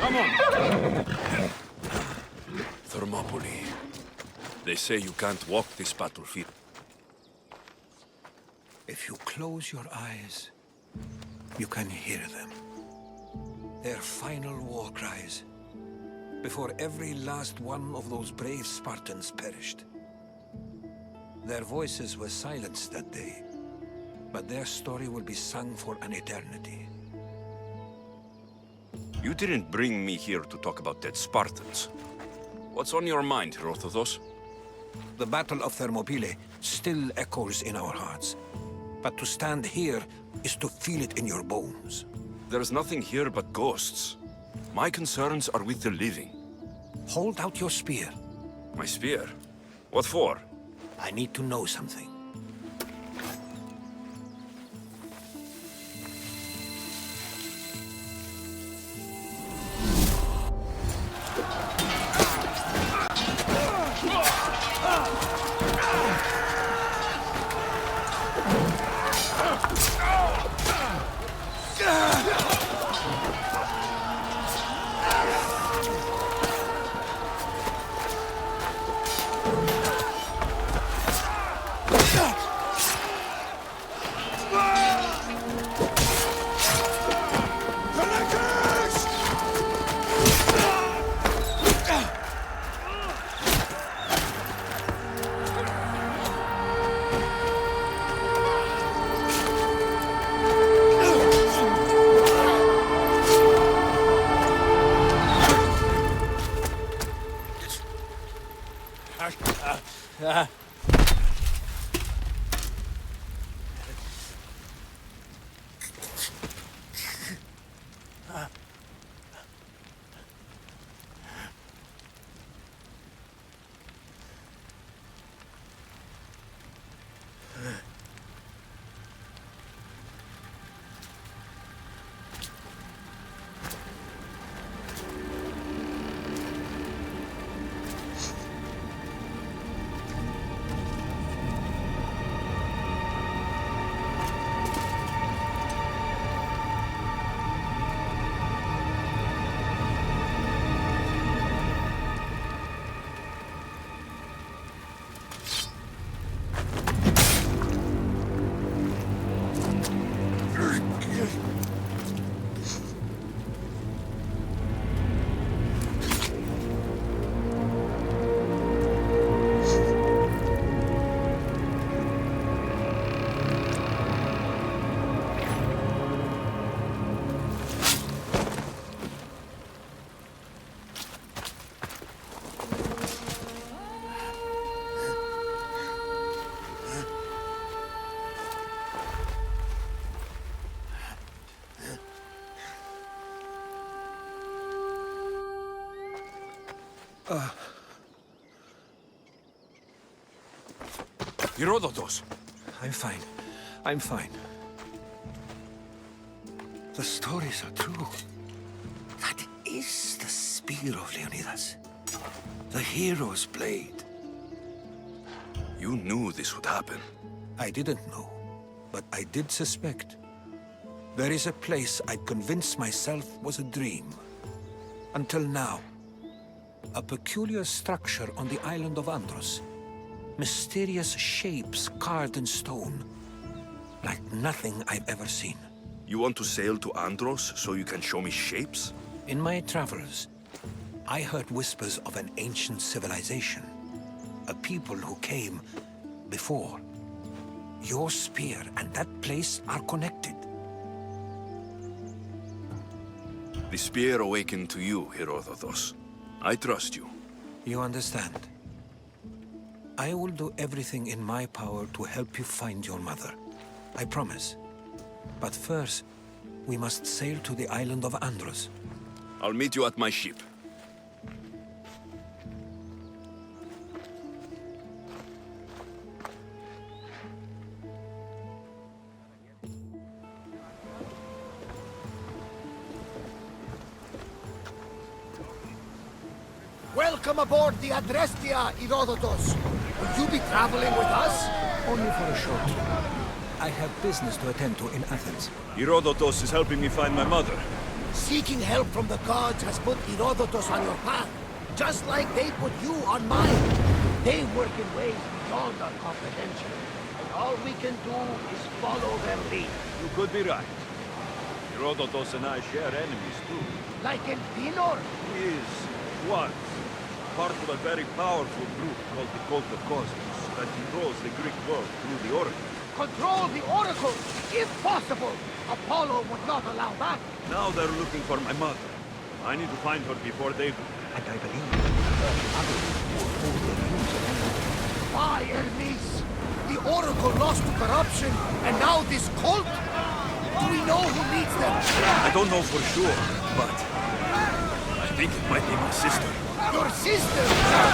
Come on! Thermopylae. They say you can't walk this battlefield. If you close your eyes, you can hear them. Their final war cries, before every last one of those brave Spartans perished. Their voices were silenced that day, but their story will be sung for an eternity. You didn't bring me here to talk about dead Spartans. What's on your mind, Herodotus? The Battle of Thermopylae still echoes in our hearts. But to stand here is to feel it in your bones. There's nothing here but ghosts. My concerns are with the living. Hold out your spear. My spear? What for? I need to know something. Herodotus! I'm fine. I'm fine. The stories are true. That is the spear of Leonidas. The hero's blade. You knew this would happen. I didn't know, but I did suspect. There is a place I'd convinced myself was a dream. Until now. A peculiar structure on the island of Andros. Mysterious shapes carved in stone. Like nothing I've ever seen. You want to sail to Andros so you can show me shapes? In my travels, I heard whispers of an ancient civilization. a people who came before. Your spear and that place are connected. The spear awakened to you, Herodotus. I trust you. You understand. I will do everything in my power to help you find your mother. I promise. But first, we must sail to the island of Andros. I'll meet you at my ship. Welcome aboard the Adrestia, Herodotus. Will you be traveling with us? Only for a short trip. I have business to attend to in Athens. Herodotus is helping me find my mother. Seeking help from the gods has put Herodotus on your path, just like they put you on mine. They work in ways beyond our comprehension, and all we can do is follow their lead. You could be right. Herodotus and I share enemies too. Like in Pinor? He is, once, part of a very powerful group called the Cult of Cosmos that controls the Greek world through the Oracle. Control the Oracle, if possible. Apollo would not allow that. Now they're looking for my mother. I need to find her before they do. And I believe others will hold their views of them. Why, Hermes? The Oracle lost to corruption, and now this cult? Do we know who leads them? I don't know for sure, but I think it might be my sister. Your sister?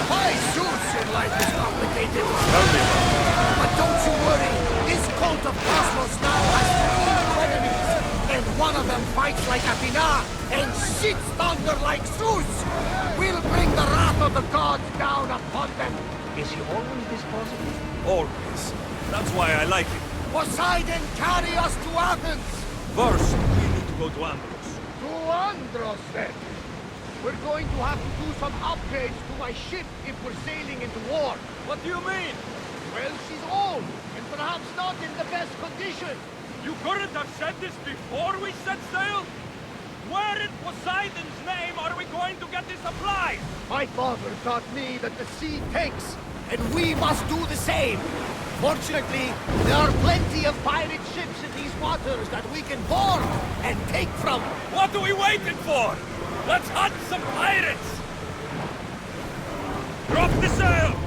Why, Zeus, your life is complicated. Tell me about her. But don't you worry. This cult of Cosmos now has 3 enemies, and one of them fights like Athena and shits thunder like Zeus. We'll bring the wrath of the gods down upon them. Is he always this positive? Always. That's why I like it. Poseidon, carry us to Athens! First, we need to go to Andros. To Andros, then. We're going to have to do some upgrades to my ship if we're sailing into war. What do you mean? Well, she's old, and perhaps not in the best condition. You couldn't have said this before we set sail? Where in Poseidon's name are we going to get the supplies? My father taught me that the sea takes, and we must do the same. Fortunately, there are plenty of pirate ships in these waters that we can board and take from. What are we waiting for? Let's hunt some pirates! Drop the sail!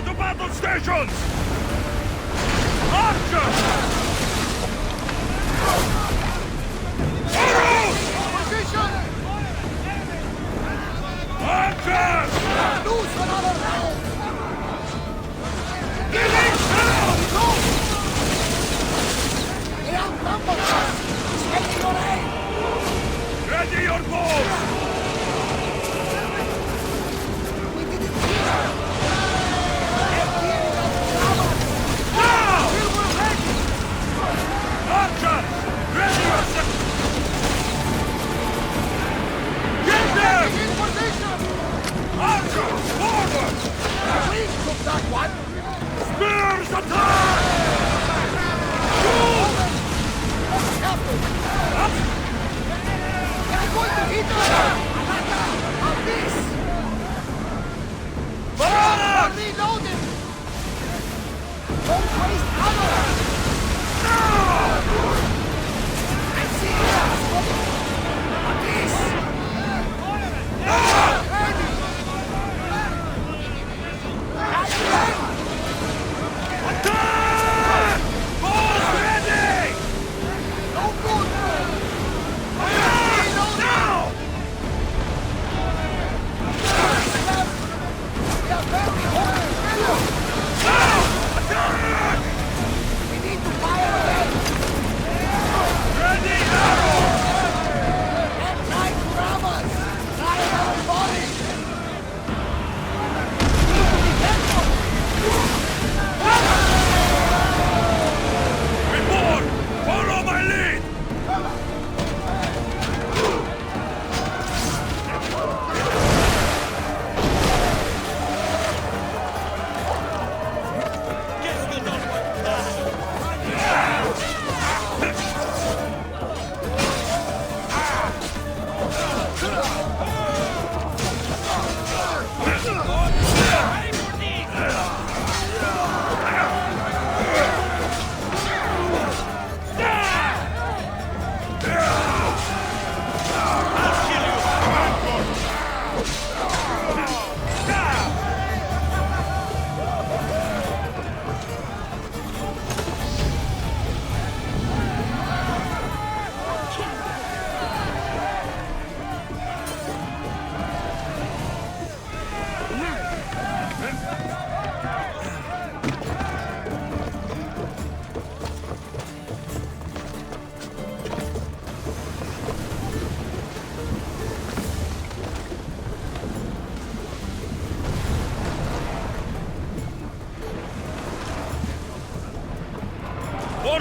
To battle stations! Archers! Arrows! Position! Archers! Loose another round! Giving down! Go! They outnumber us! Steady your aim! Ready your bows! We didn't hear her! Archers! Ready yourself! Get them! In position! Archers! Forward! We took that one! Spears attack! Captain! They're going to hit us!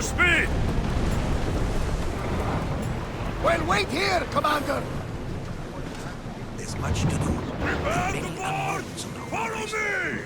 more speed! Well, wait here, Commander! There's much to do. Prepare Many the board! unknowns on our Follow horizon. me!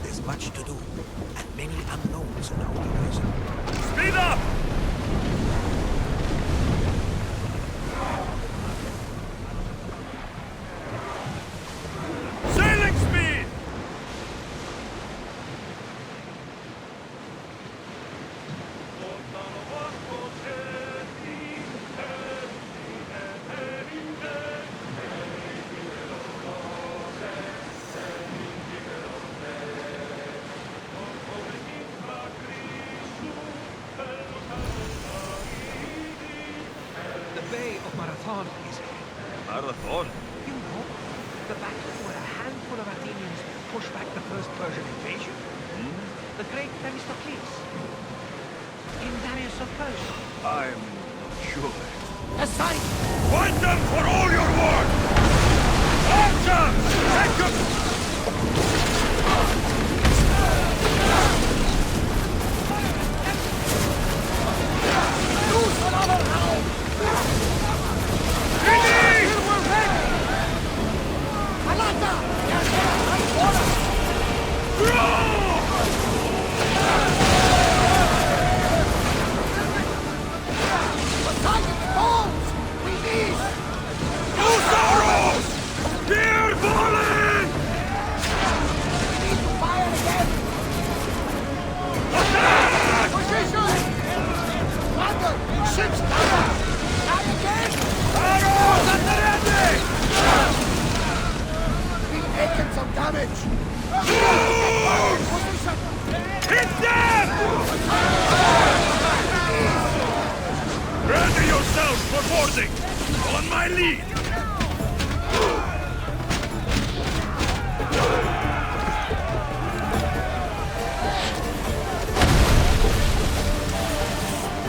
There's much to do, and many unknowns on our horizon. Speed up! Sailing speed! The Bay of Marathon is Marathon? You know, the battle where a handful of Athenians pushed back the first Persian invasion. The great Themistocles. In Darius of Persia. I'm not sure. Aside! Fight them for all your worth! Archer! Take them! Use another round! Ready! We're ready! Alata! Right order! Poseidon falls! We need! Usaros! Spear falling! We need to fire again! Attack! Position! Commander! Ships down! Try again! Arrows at the ready! We've taken some damage! Position! Hit them! Ready yourselves for boarding! On my lead!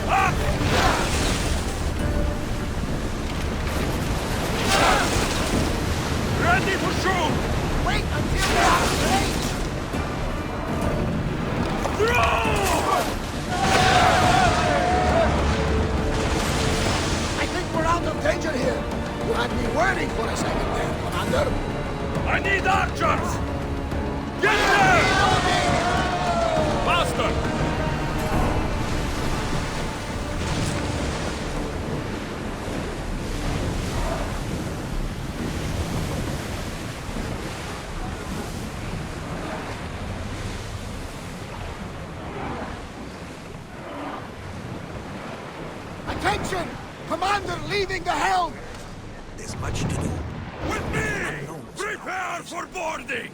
Up! Ready for shoot! Wait until we are ready! Throw! I think we're out of danger here. You had me worried for a second there, Commander. I need archers! Get there! Faster! Attention! Commander leaving the helm! There's much to do. With me! Prepare for boarding!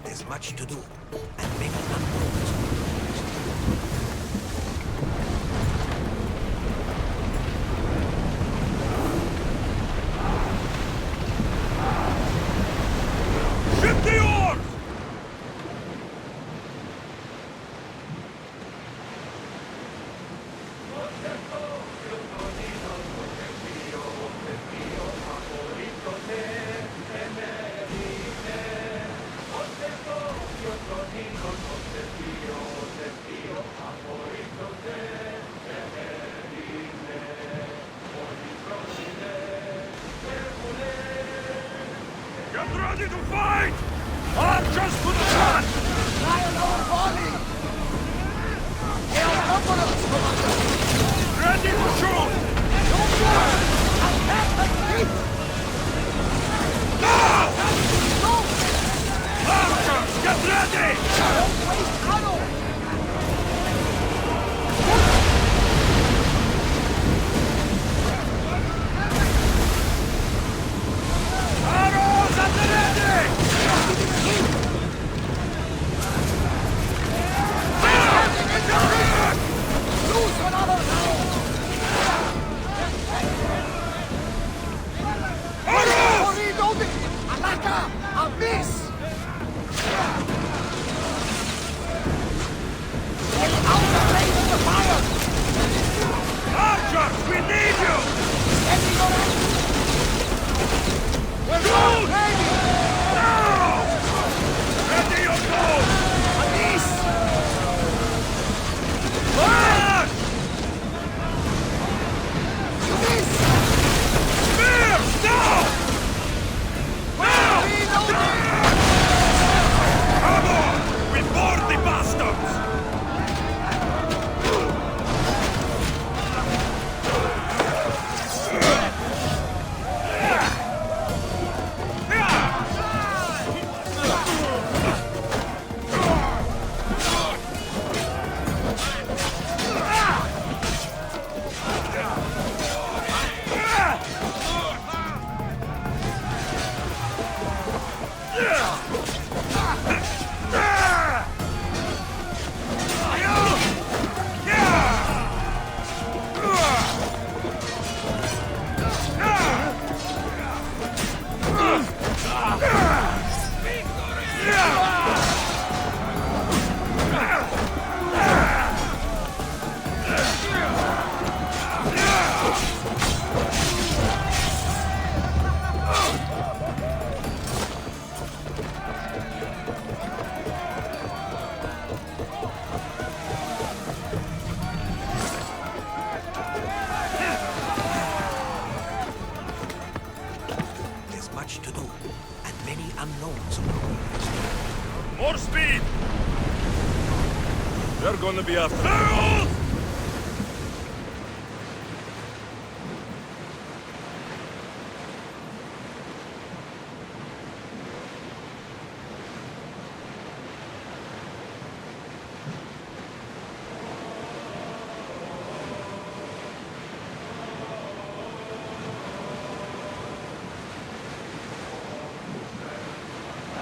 There's much to do, and many unknowns. Ship the oars! Get ready to fight! Archers to the front! Trial our volley! They outnumber us, Commander! Ready to shoot! Don't worry! Attack the ship! Now! Go! Archers, get ready! Don't waste ammo! Arrows at the ready! Lose another now! Arrows! Reloading! Alaka! A miss! Get out of range of the fire! Archers, we need you! Steady your action! We're not ready! Now! Ready your bow! A miss! Fire! You miss! Spears, now! Now! Reloading! Come on! We board the bastards! There's much to do, and many unknowns. More speed! They're gonna be after Arrows!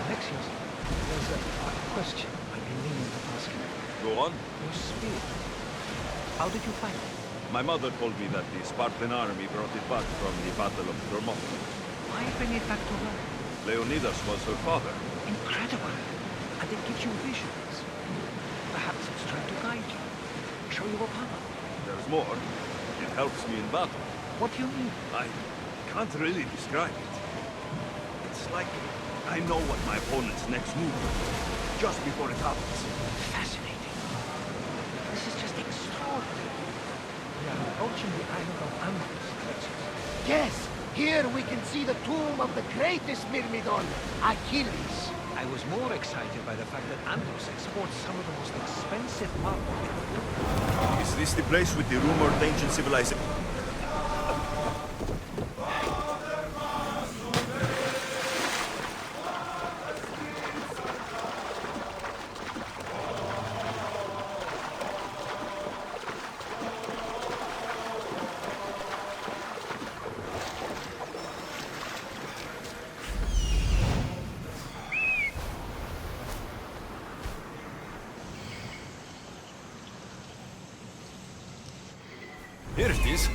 Alexios, there's a question I've been meaning to ask you. Go on. Your spear. How did you find it? My mother told me that the Spartan army brought it back from the Battle of Thermopylae. Why bring it back to her? Leonidas was her father. Incredible. And it gives you visions. Perhaps it's trying to guide you. Show you a power. There's more. It helps me in battle. What do you mean? I can't really describe it. It's like I know what my opponent's next move will be, just before it happens. Fascinating. This is just extraordinary. We are approaching the island of Immerse, Alexios. Yes! Here we can see the tomb of the greatest Myrmidon, Achilles. I was more excited by the fact that Andros exports some of the most expensive marble in the world. Is this the place with the rumored ancient civilization? Here it is.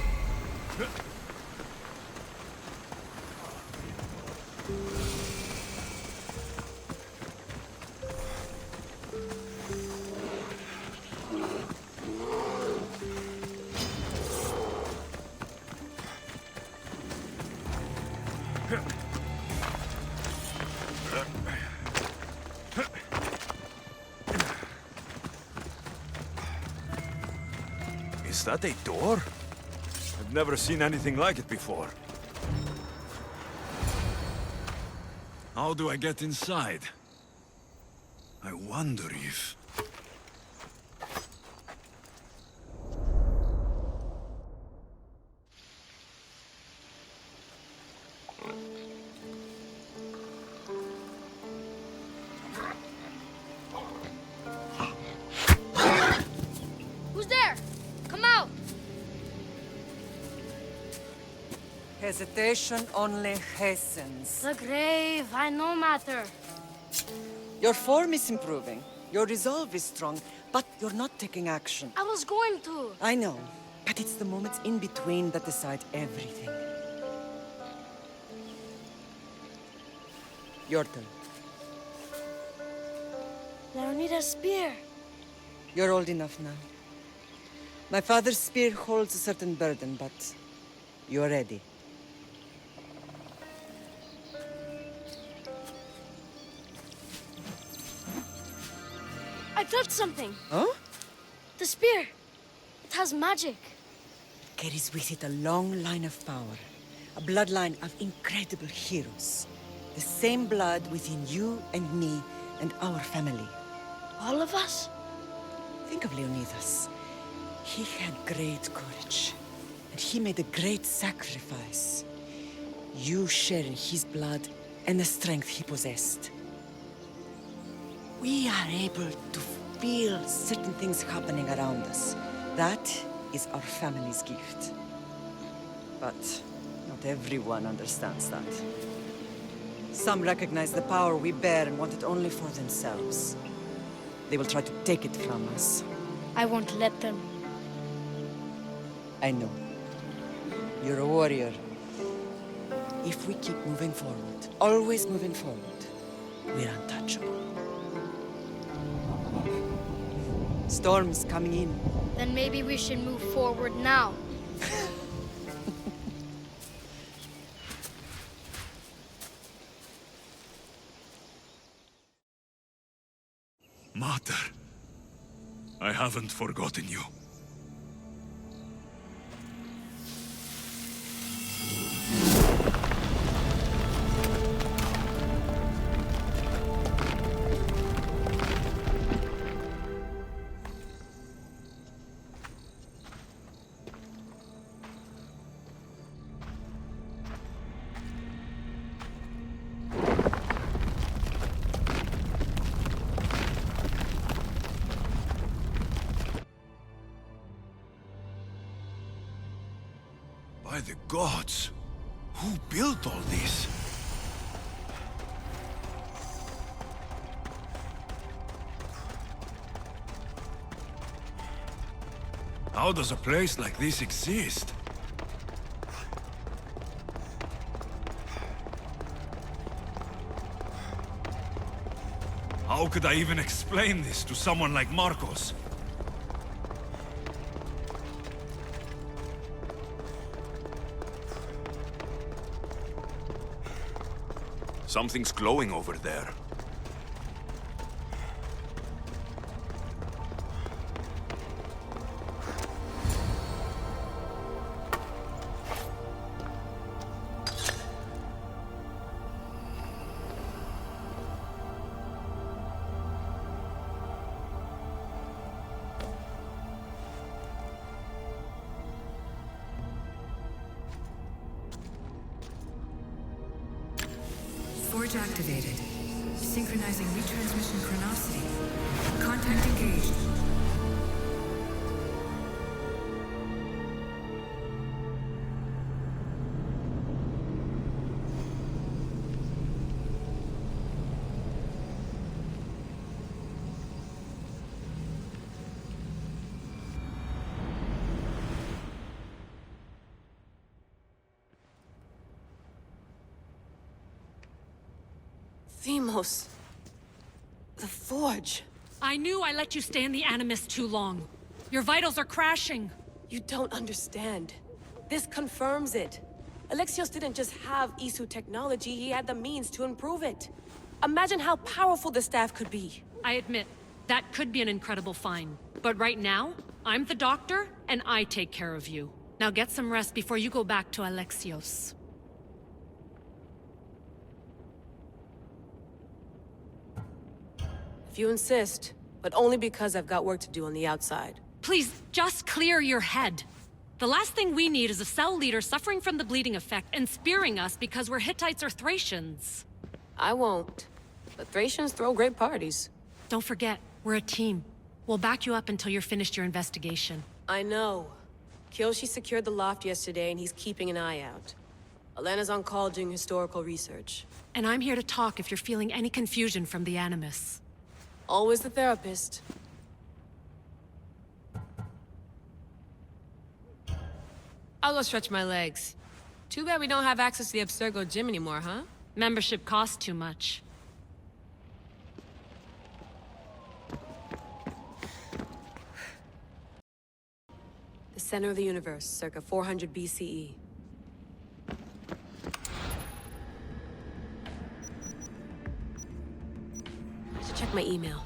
Is that a door? I've never seen anything like it before. How do I get inside? I wonder if... Who's there? Come out! Hesitation only hastens. The grave, I no matter. Your form is improving. Your resolve is strong, but you're not taking action. I was going to. I know, but it's the moments in between that decide everything. Your turn. I don't need a spear. You're old enough now. My father's spear holds a certain burden, but you're ready. I touched something. Huh? The spear. It has magic. Carries with it a long line of power. A bloodline of incredible heroes. The same blood within you and me and our family. All of us? Think of Leonidas. He had great courage. And he made a great sacrifice. You share in his blood and the strength he possessed. We are able to feel certain things happening around us. That is our family's gift. But not everyone understands that. Some recognize the power we bear and want it only for themselves. They will try to take it from us. I won't let them. I know. You're a warrior. If we keep moving forward, always moving forward, we're untouchable. Storm's coming in. Then maybe we should move forward now. Mater, I haven't forgotten you. By the gods! Who built all this? How does a place like this exist? How could I even explain this to someone like Marcos? Something's glowing over there. Forge activated. Synchronizing retransmission chronicity. Contact engaged. Demos. The Forge. I knew I let you stay in the Animus too long. Your vitals are crashing. You don't understand. This confirms it. Alexios didn't just have Isu technology, he had the means to improve it. Imagine how powerful the staff could be. I admit, that could be an incredible find. But right now, I'm the doctor, and I take care of you. Now get some rest before you go back to Alexios. If you insist, but only because I've got work to do on the outside. Please, just clear your head. The last thing we need is a cell leader suffering from the bleeding effect and spearing us because we're Hittites or Thracians. I won't. But Thracians throw great parties. Don't forget, we're a team. We'll back you up until you're finished your investigation. I know. Kyoshi secured the loft yesterday and he's keeping an eye out. Elena's on call doing historical research. And I'm here to talk if you're feeling any confusion from the Animus. Always the therapist. I'll go stretch my legs. Too bad we don't have access to the Abstergo gym anymore, huh? Membership costs too much. The center of the universe, circa 400 BCE. I should check my email.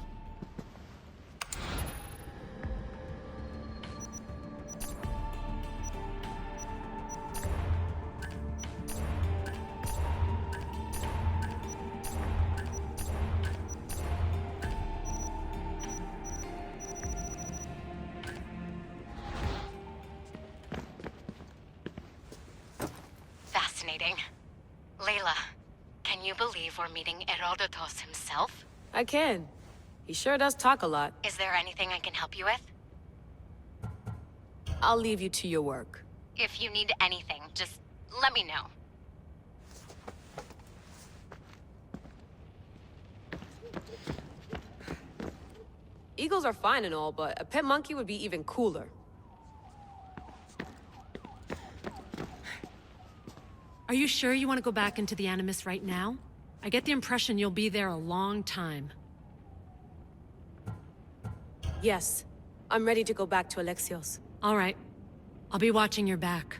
Fascinating. Layla, can you believe we're meeting Herodotus himself? I can. He sure does talk a lot. Is there anything I can help you with? I'll leave you to your work. If you need anything, just let me know. Eagles are fine and all, but a pet monkey would be even cooler. Are you sure you want to go back into the Animus right now? I get the impression you'll be there a long time. Yes. I'm ready to go back to Alexios. All right. I'll be watching your back.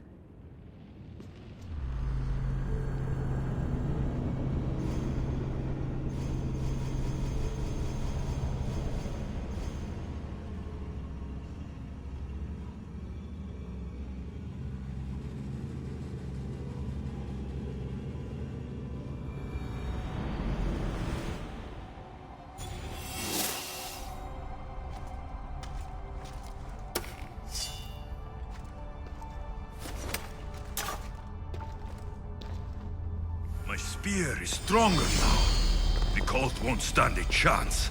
My spear is stronger now. The cult won't stand a chance.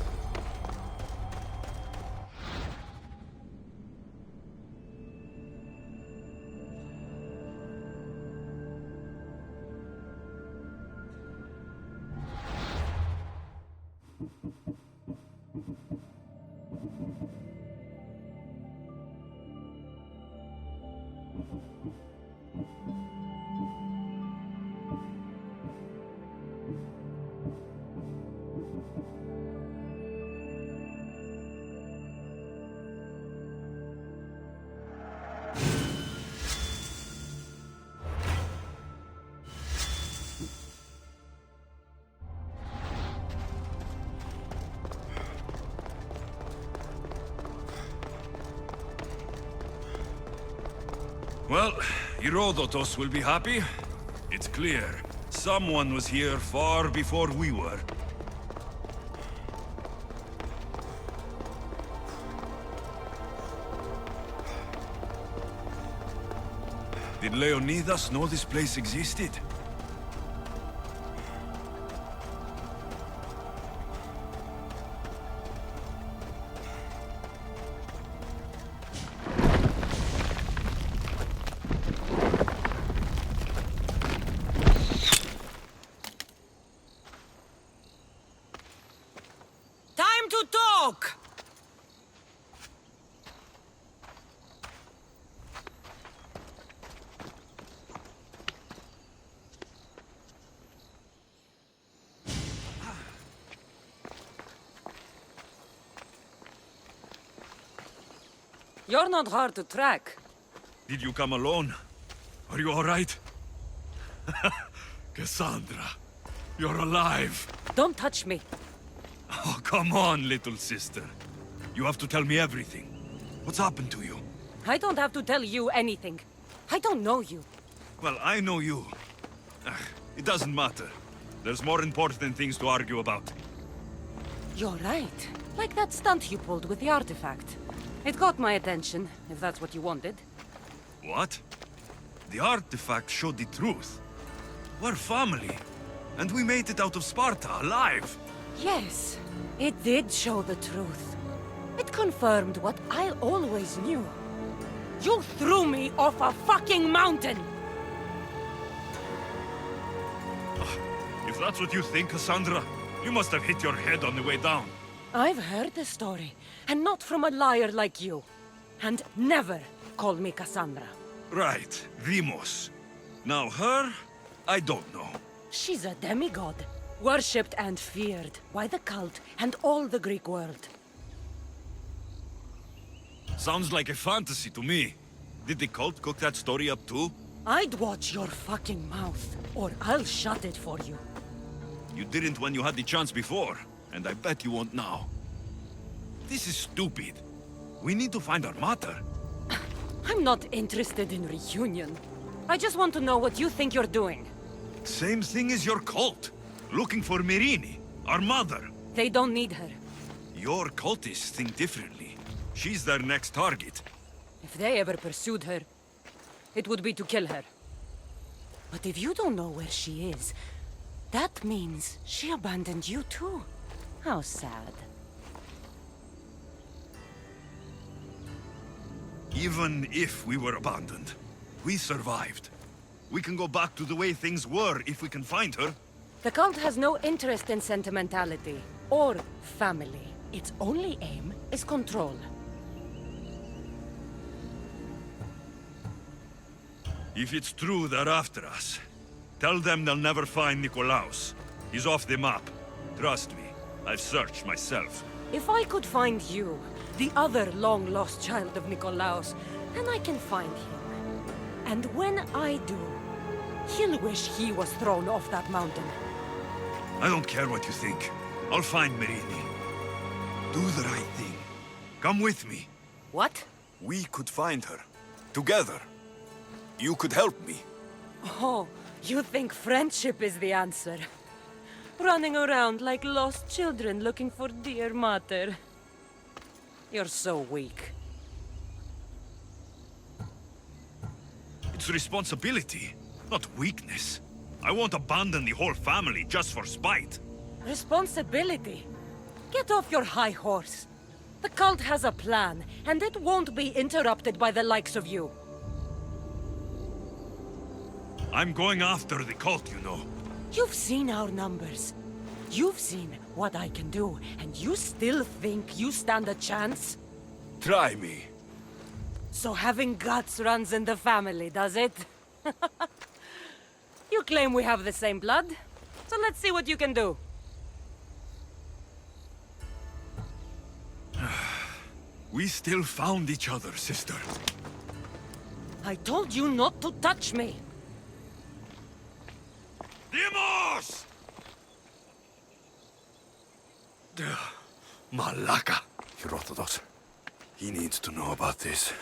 Well, Herodotus will be happy. It's clear. Someone was here far before we were. Did Leonidas know this place existed? Time to talk! You're not hard to track. Did you come alone? Are you all right? Kassandra, you're alive. Don't touch me. Oh, come on, little sister. You have to tell me everything. What's happened to you? I don't have to tell you anything. I don't know you. Well, I know you. It doesn't matter. There's more important things to argue about. You're right. Like that stunt you pulled with the artifact. It got my attention, if that's what you wanted. What? The artifact showed the truth. We're family. And we made it out of Sparta alive. Yes, it did show the truth. It confirmed what I always knew. You threw me off a fucking mountain! If that's what you think, Kassandra, you must have hit your head on the way down. I've heard the story, and not from a liar like you. And never call me Kassandra. Right, Demos. Now her, I don't know. She's a demigod, worshipped and feared by the cult and all the Greek world. Sounds like a fantasy to me. Did the cult cook that story up too? I'd watch your fucking mouth, or I'll shut it for you. You didn't when you had the chance before, and I bet you won't now. This is stupid. We need to find our mother. I'm not interested in reunion. I just want to know what you think you're doing. Same thing as your cult. Looking for Myrrine, our mother. They don't need her. Your cultists think differently. She's their next target. If they ever pursued her, it would be to kill her. But if you don't know where she is, that means she abandoned you too. How sad. Even if we were abandoned, we survived. We can go back to the way things were if we can find her. The cult has no interest in sentimentality or family. Its only aim is control. If it's true they're after us, tell them they'll never find Nikolaos. He's off the map. Trust me, I've searched myself. If I could find you, the other long-lost child of Nikolaos, then I can find him. And when I do, he'll wish he was thrown off that mountain. I don't care what you think. I'll find Myrrine. Do the right thing. Come with me. What? We could find her. Together. You could help me. Oh, you think friendship is the answer? Running around like lost children looking for dear mother. You're so weak. It's responsibility, not weakness. I won't abandon the whole family just for spite. Responsibility? Get off your high horse. The cult has a plan, and it won't be interrupted by the likes of you. I'm going after the cult, you know. You've seen our numbers. You've seen what I can do, and you still think you stand a chance? Try me. So having guts runs in the family, does it? You claim we have the same blood, so let's see what you can do. We still found each other, sister. I told you not to touch me. Demos! Malaka. Herodotus. He needs to know about this.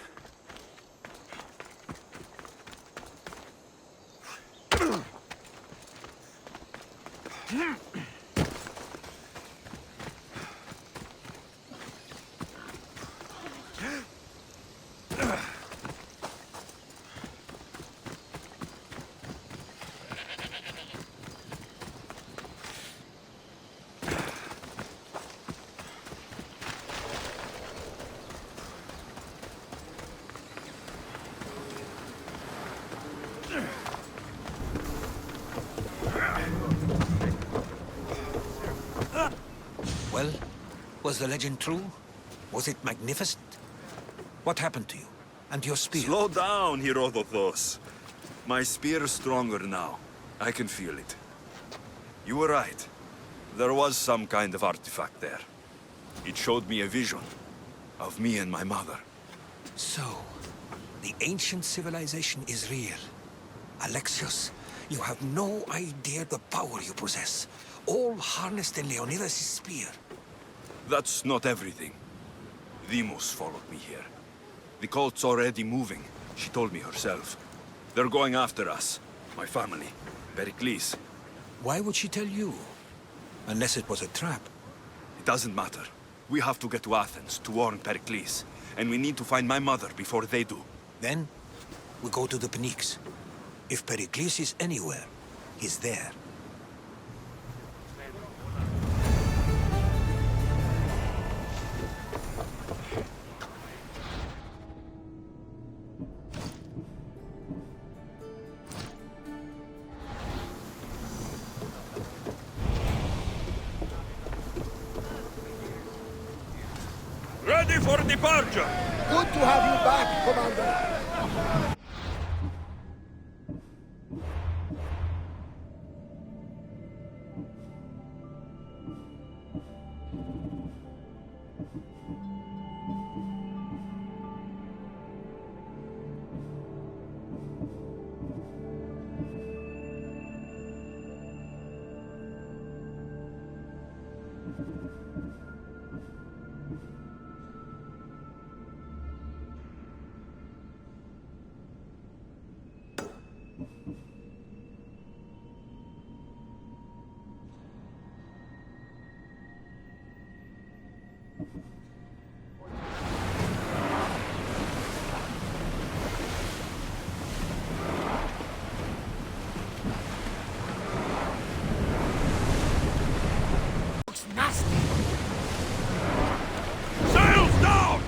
Well, was the legend true? Was it magnificent? What happened to you? And your spear? Slow down, Herodotus. My spear is stronger now. I can feel it. You were right. There was some kind of artifact there. It showed me a vision of me and my mother. So, the ancient civilization is real. Alexios, you have no idea the power you possess. All harnessed in Leonidas' spear. That's not everything. Demos followed me here. The cult's already moving. She told me herself. They're going after us. My family. Pericles. Why would she tell you? Unless it was a trap. It doesn't matter. We have to get to Athens to warn Pericles. And we need to find my mother before they do. Then, we go to the Pnyx. If Pericles is anywhere, he's there. Ready for departure! Good to have you back, Commander. Sails down!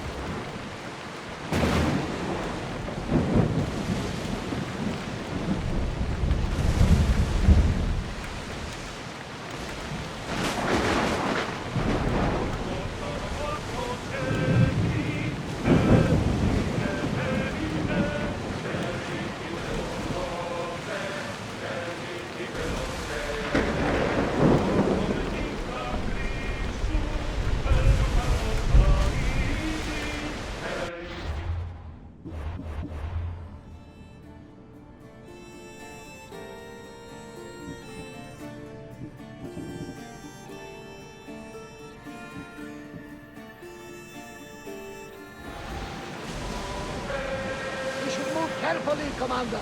We should move carefully, Commander.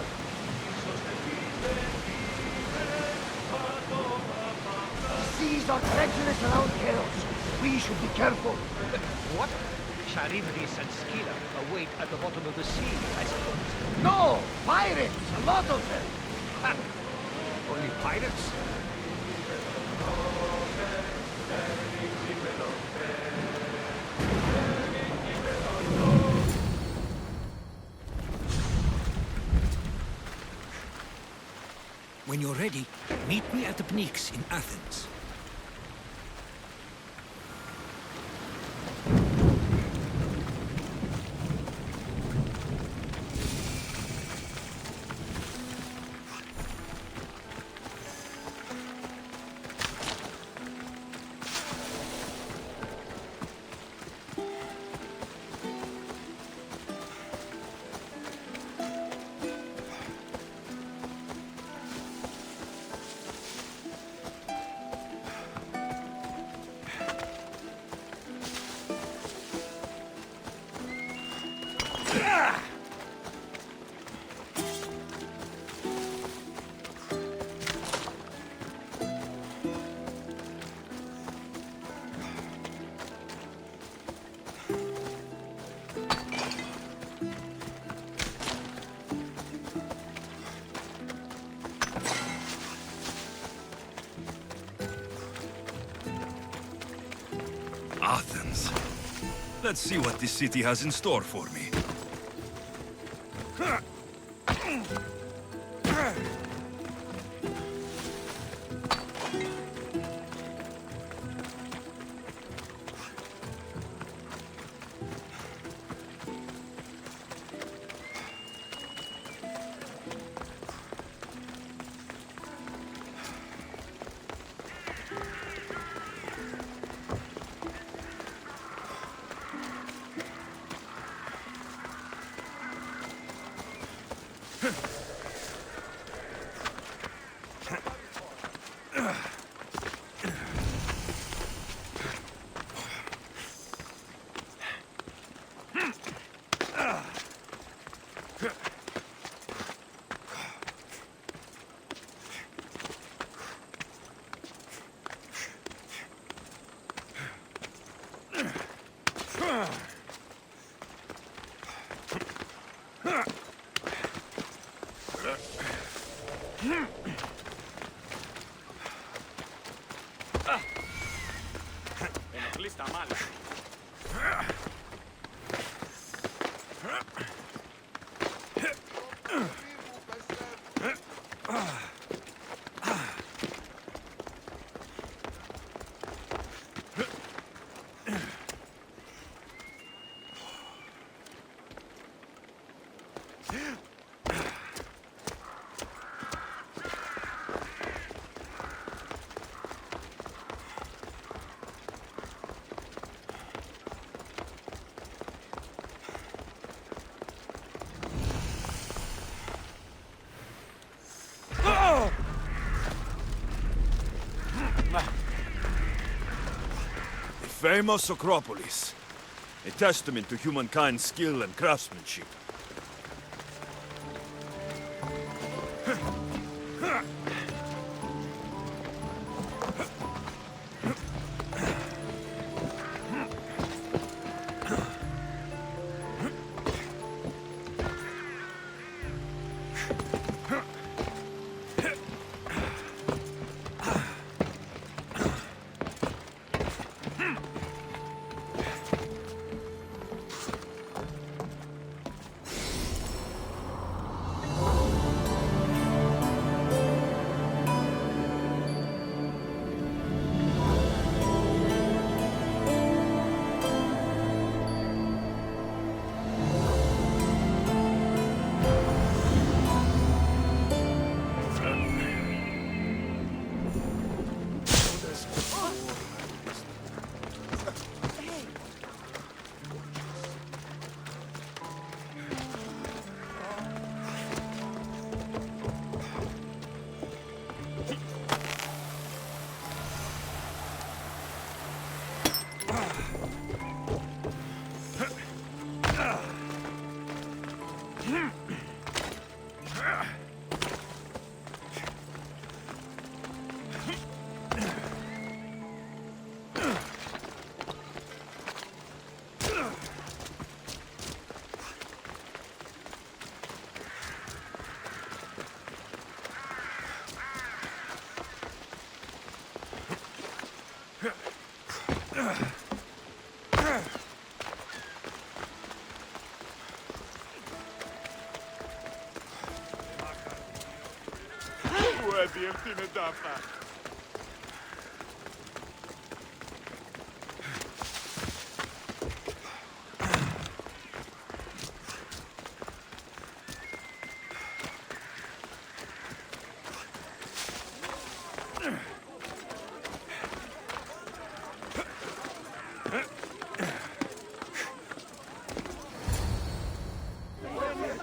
The seas are treacherous around Chaos. We should be careful. What? Charybdis and Scylla await at the bottom of the sea, I suppose. No! Pirates! A lot of them! Ha! Only pirates? When you're ready, meet me at the Pnyx in Athens. Athens. Let's see what this city has in store for me. famous Acropolis. A testament to humankind's skill and craftsmanship.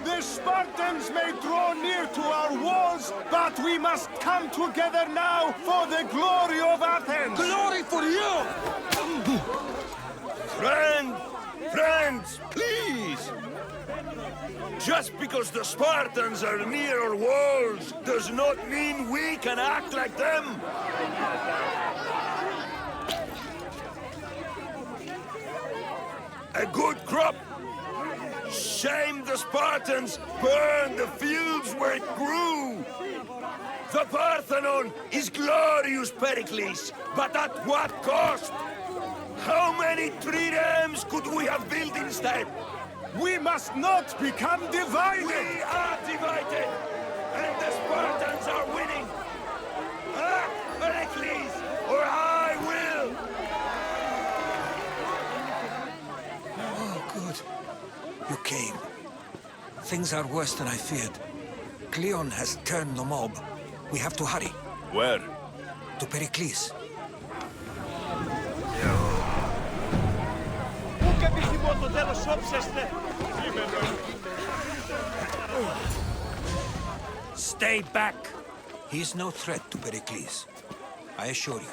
The Spartans may draw near to our walls, but we must come together now for the glory of Athens! Glory for you! Friends, please! Just because the Spartans are near our walls does not mean we can act like them! A good crop! Shame the Spartans burned the fields where it grew! The Parthenon is glorious, Pericles, but at what cost? How many triremes could we have built instead? We must not become divided! We are divided! And the Spartans are winning! Ah, Pericles, or I will! Oh, good. You came. Things are worse than I feared. Cleon has turned the mob. We have to hurry. Where? To Pericles. Stay back! He's no threat to Pericles. I assure you.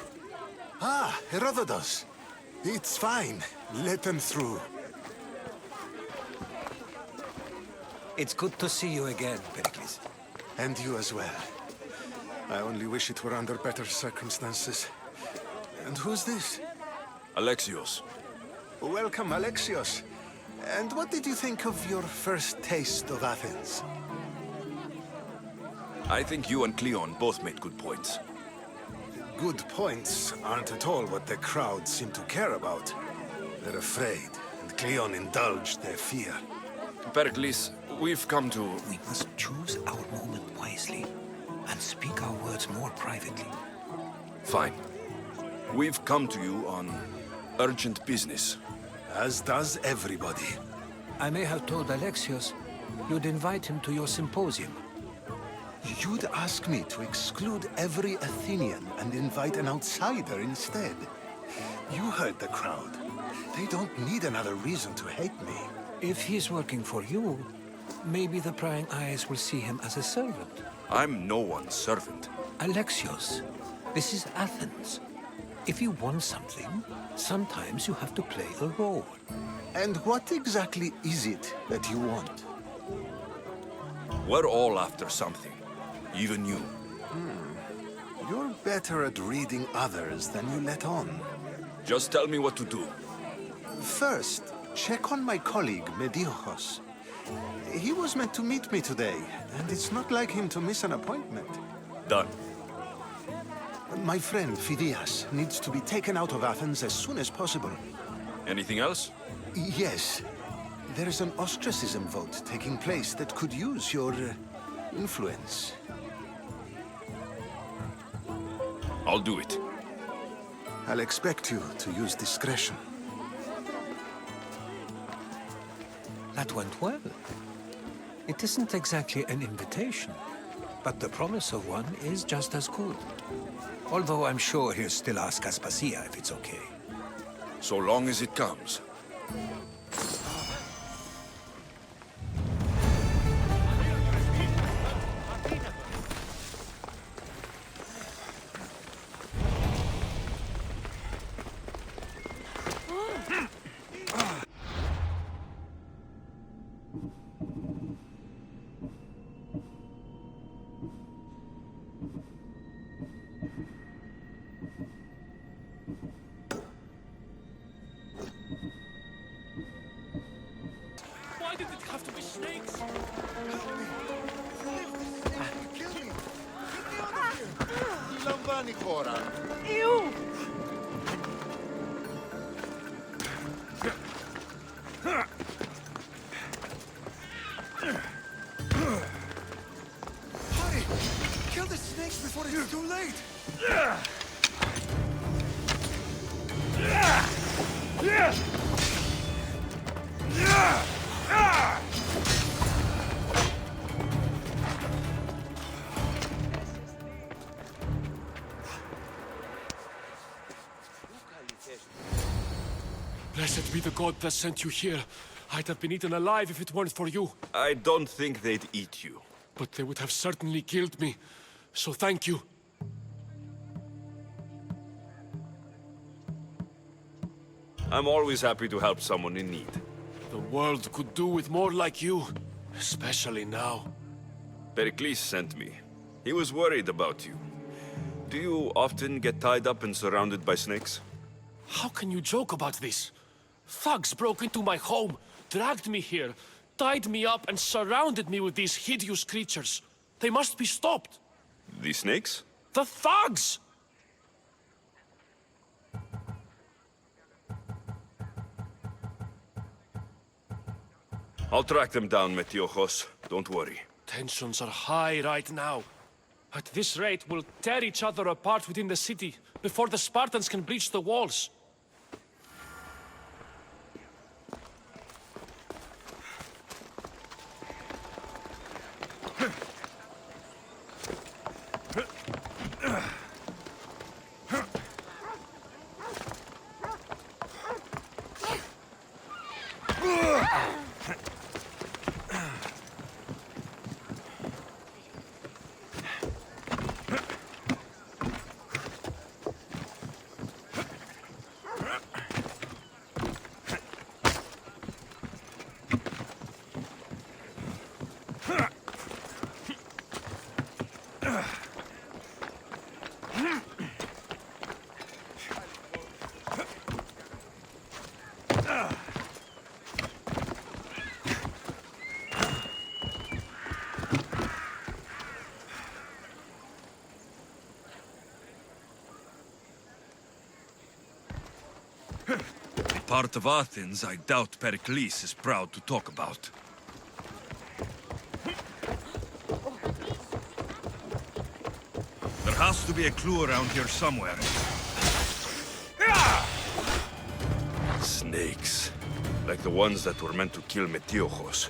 Ah, Herodotus. It's fine. Let them through. It's good to see you again, Pericles. And you as well. I only wish it were under better circumstances. And who's this? Alexios. Welcome, Alexios. And what did you think of your first taste of Athens? I think you and Cleon both made good points. Good points aren't at all what the crowd seem to care about. They're afraid, and Cleon indulged their fear. Pericles, we've come to... We must choose our moment wisely, and speak our words more privately. Fine. We've come to you on urgent business. As does everybody. I may have told Alexios you'd invite him to your symposium. You'd ask me to exclude every Athenian and invite an outsider instead. You heard the crowd. They don't need another reason to hate me. If he's working for you, maybe the prying eyes will see him as a servant. I'm no one's servant. Alexios, this is Athens. If you want something, sometimes you have to play a role. And what exactly is it that you want? We're all after something. Even you. You're better at reading others than you let on. Just tell me what to do. First, check on my colleague, Mediochos. He was meant to meet me today, and it's not like him to miss an appointment. Done. My friend, Phidias, needs to be taken out of Athens as soon as possible. Anything else? Yes. There's an ostracism vote taking place that could use your influence. I'll do it. I'll expect you to use discretion. That went well. It isn't exactly an invitation, but the promise of one is just as good. Although I'm sure he'll still ask Aspasia if it's okay. So long as it comes. Why did it have to be snakes? Ew! Hurry! Kill the snakes before it's too late! Blessed be the god that sent you here. I'd have been eaten alive if it weren't for you. I don't think they'd eat you. But they would have certainly killed me. So thank you. I'm always happy to help someone in need. The world could do with more like you. Especially now. Pericles sent me. He was worried about you. Do you often get tied up and surrounded by snakes? How can you joke about this? Thugs broke into my home, dragged me here, tied me up and surrounded me with these hideous creatures. They must be stopped. The snakes? The thugs! I'll track them down, Metiochos. Don't worry. Tensions are high right now. At this rate, we'll tear each other apart within the city before the Spartans can breach the walls. Part of Athens I doubt Pericles is proud to talk about. There has to be a clue around here somewhere. Snakes. Like the ones that were meant to kill Metiochos.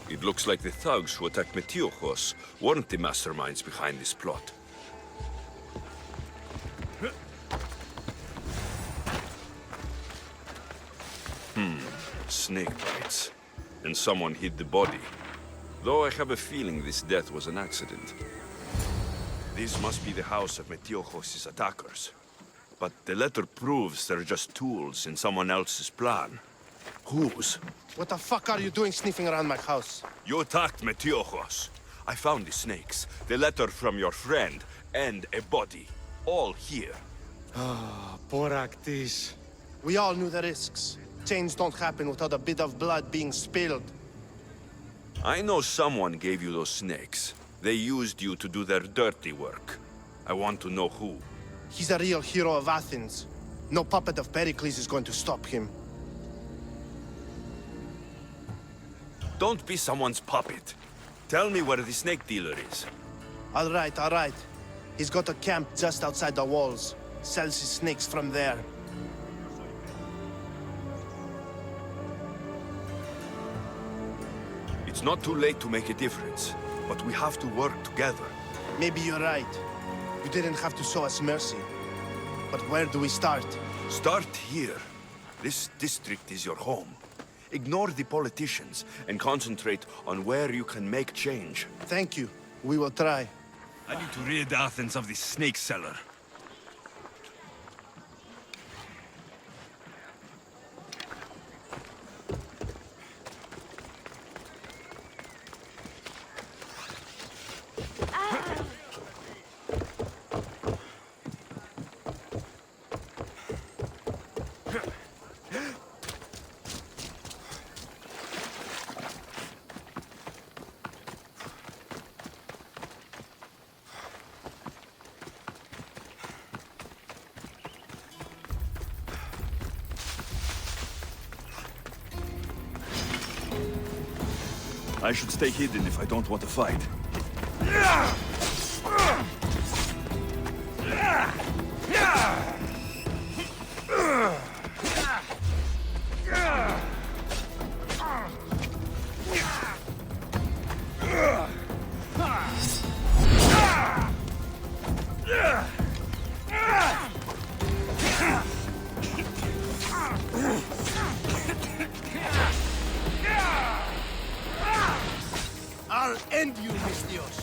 It looks like the thugs who attacked Metiochos weren't the masterminds behind this plot. Snake bites. And someone hid the body. Though I have a feeling this death was an accident. This must be the house of Metiochos' attackers. But the letter proves they're just tools in someone else's plan. Whose? What the fuck are you doing sniffing around my house? You attacked Metiochos. I found the snakes, the letter from your friend, and a body. All here. Ah, poor Actis. We all knew the risks. Change don't happen without a bit of blood being spilled. I know someone gave you those snakes. They used you to do their dirty work. I want to know who. He's a real hero of Athens. No puppet of Pericles is going to stop him. Don't be someone's puppet. Tell me where the snake dealer is. All right. He's got a camp just outside the walls. Sells his snakes from there. It's not too late to make a difference, but we have to work together. Maybe you're right. You didn't have to show us mercy. But where do we start? Start here. This district is your home. Ignore the politicians and concentrate on where you can make change. Thank you. We will try. I need to rid Athens of this snake seller. I should stay hidden if I don't want to fight. I'll end you, Alexios.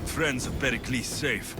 Friends of Pericles safe.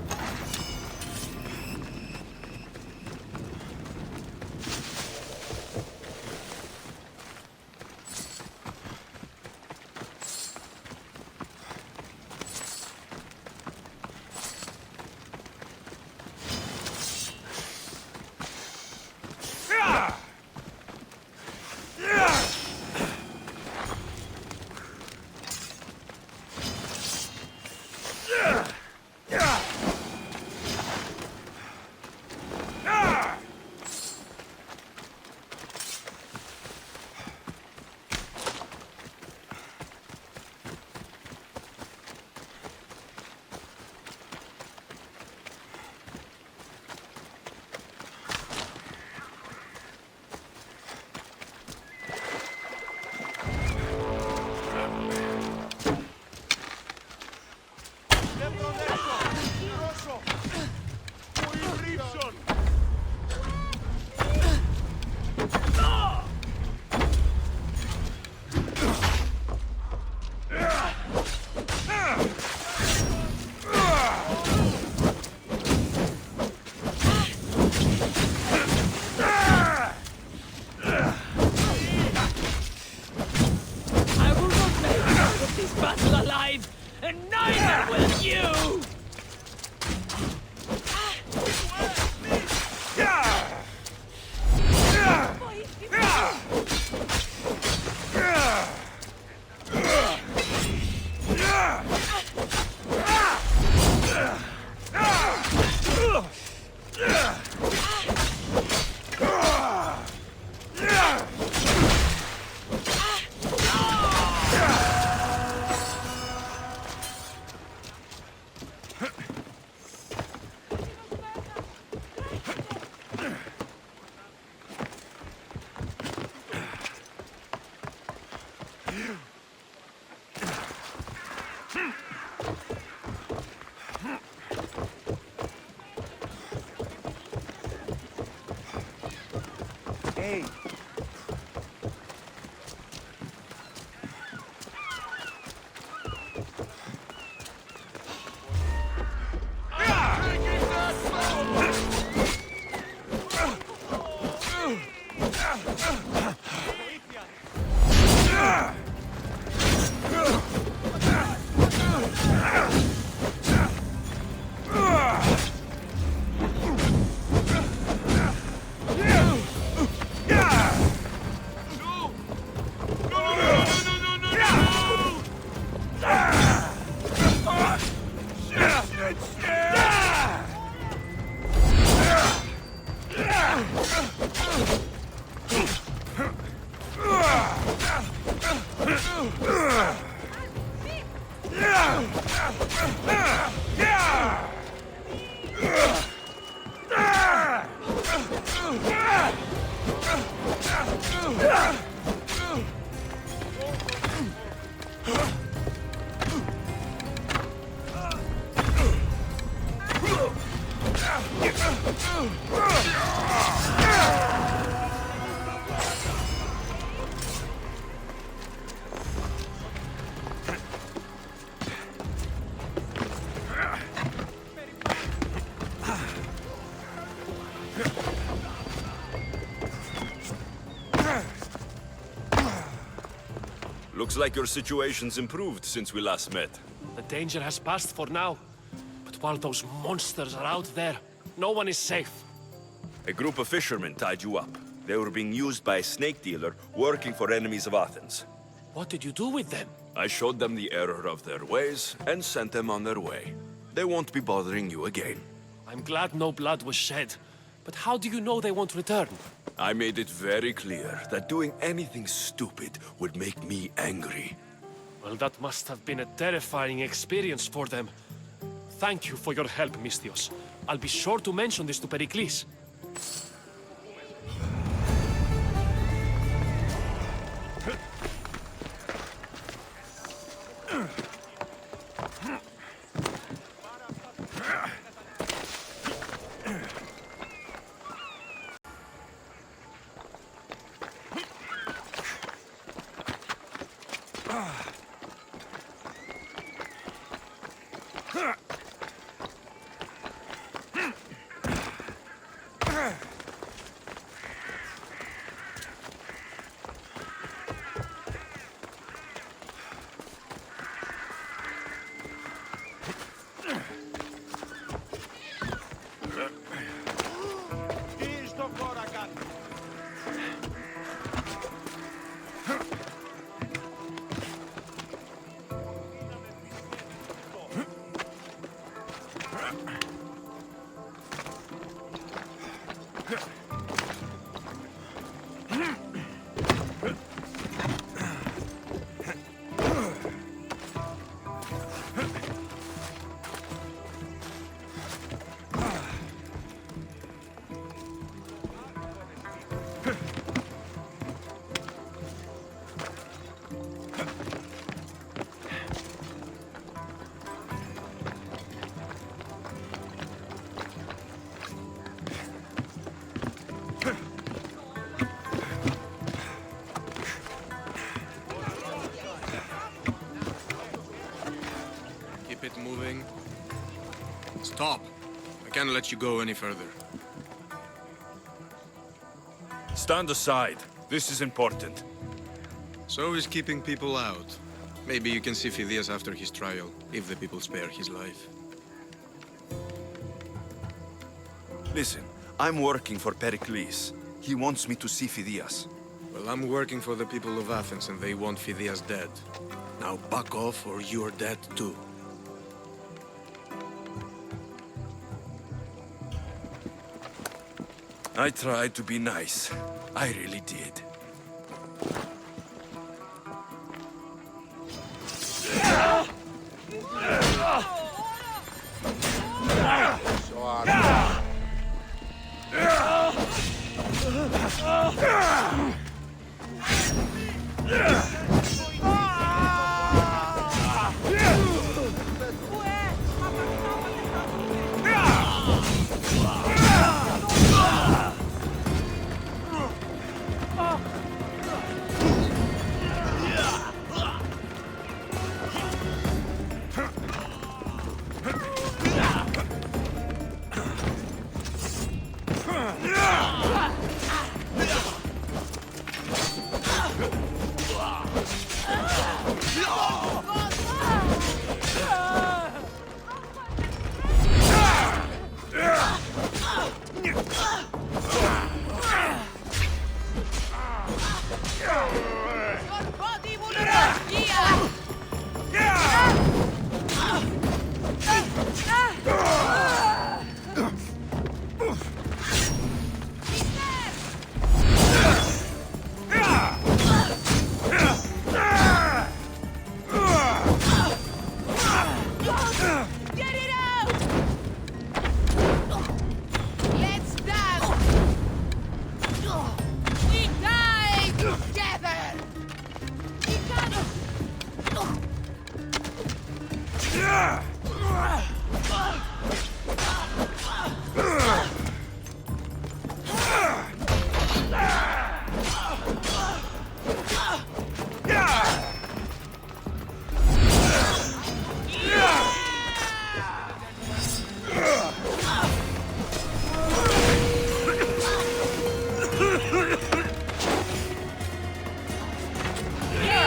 Looks like your situation's improved since we last met. The danger has passed for now. But while those monsters are out there, no one is safe. A group of fishermen tied you up. They were being used by a snake dealer working for enemies of Athens. What did you do with them? I showed them the error of their ways and sent them on their way. They won't be bothering you again. I'm glad no blood was shed. But how do you know they won't return? I made it very clear that doing anything stupid would make me angry. Well, that must have been a terrifying experience for them. Thank you for your help, Misthios. I'll be sure to mention this to Pericles. Keep it moving. Stop. I can't let you go any further. Stand aside. This is important. So is keeping people out. Maybe you can see Phidias after his trial, if the people spare his life. Listen, I'm working for Pericles. He wants me to see Phidias. Well, I'm working for the people of Athens and they want Phidias dead. Now back off or you're dead too. I tried to be nice. I really did.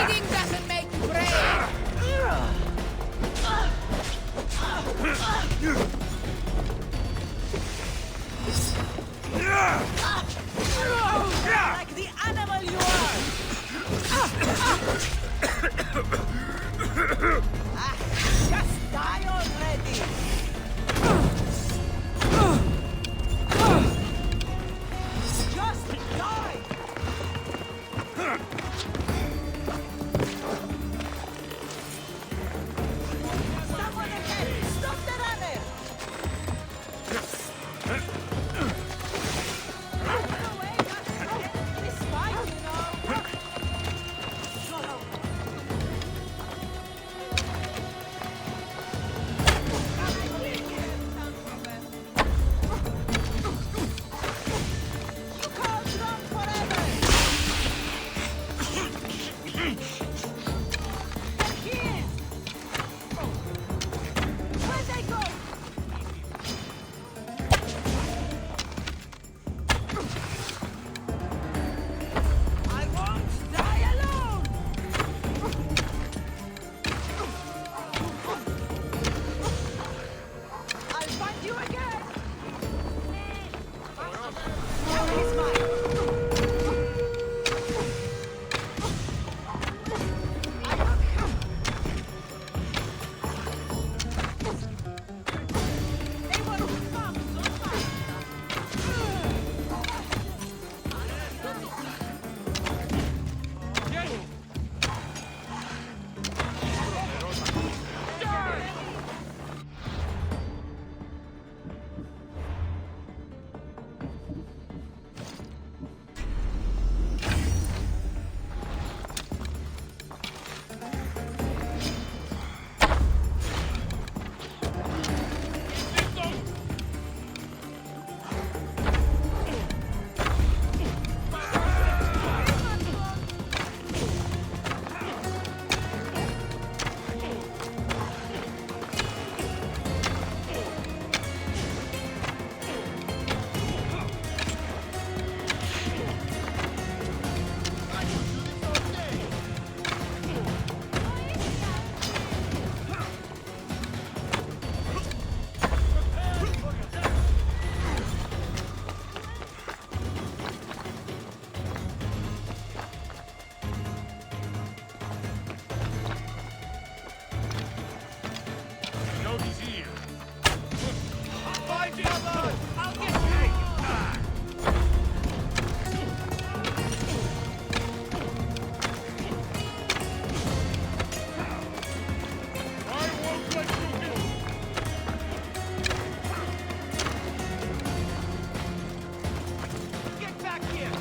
Bleeding doesn't make you brave. Like the animal you are! Just die already! Just die! Someone ahead! Stop the runner! It's fine, you know. You can't run forever! They're here! Where'd they go? I won't die alone! I'll find you again! That is mine! I have come! They want to come so fast! Nobody's here. I'll find you alone. I'll get you. I won't let you go. Get back here.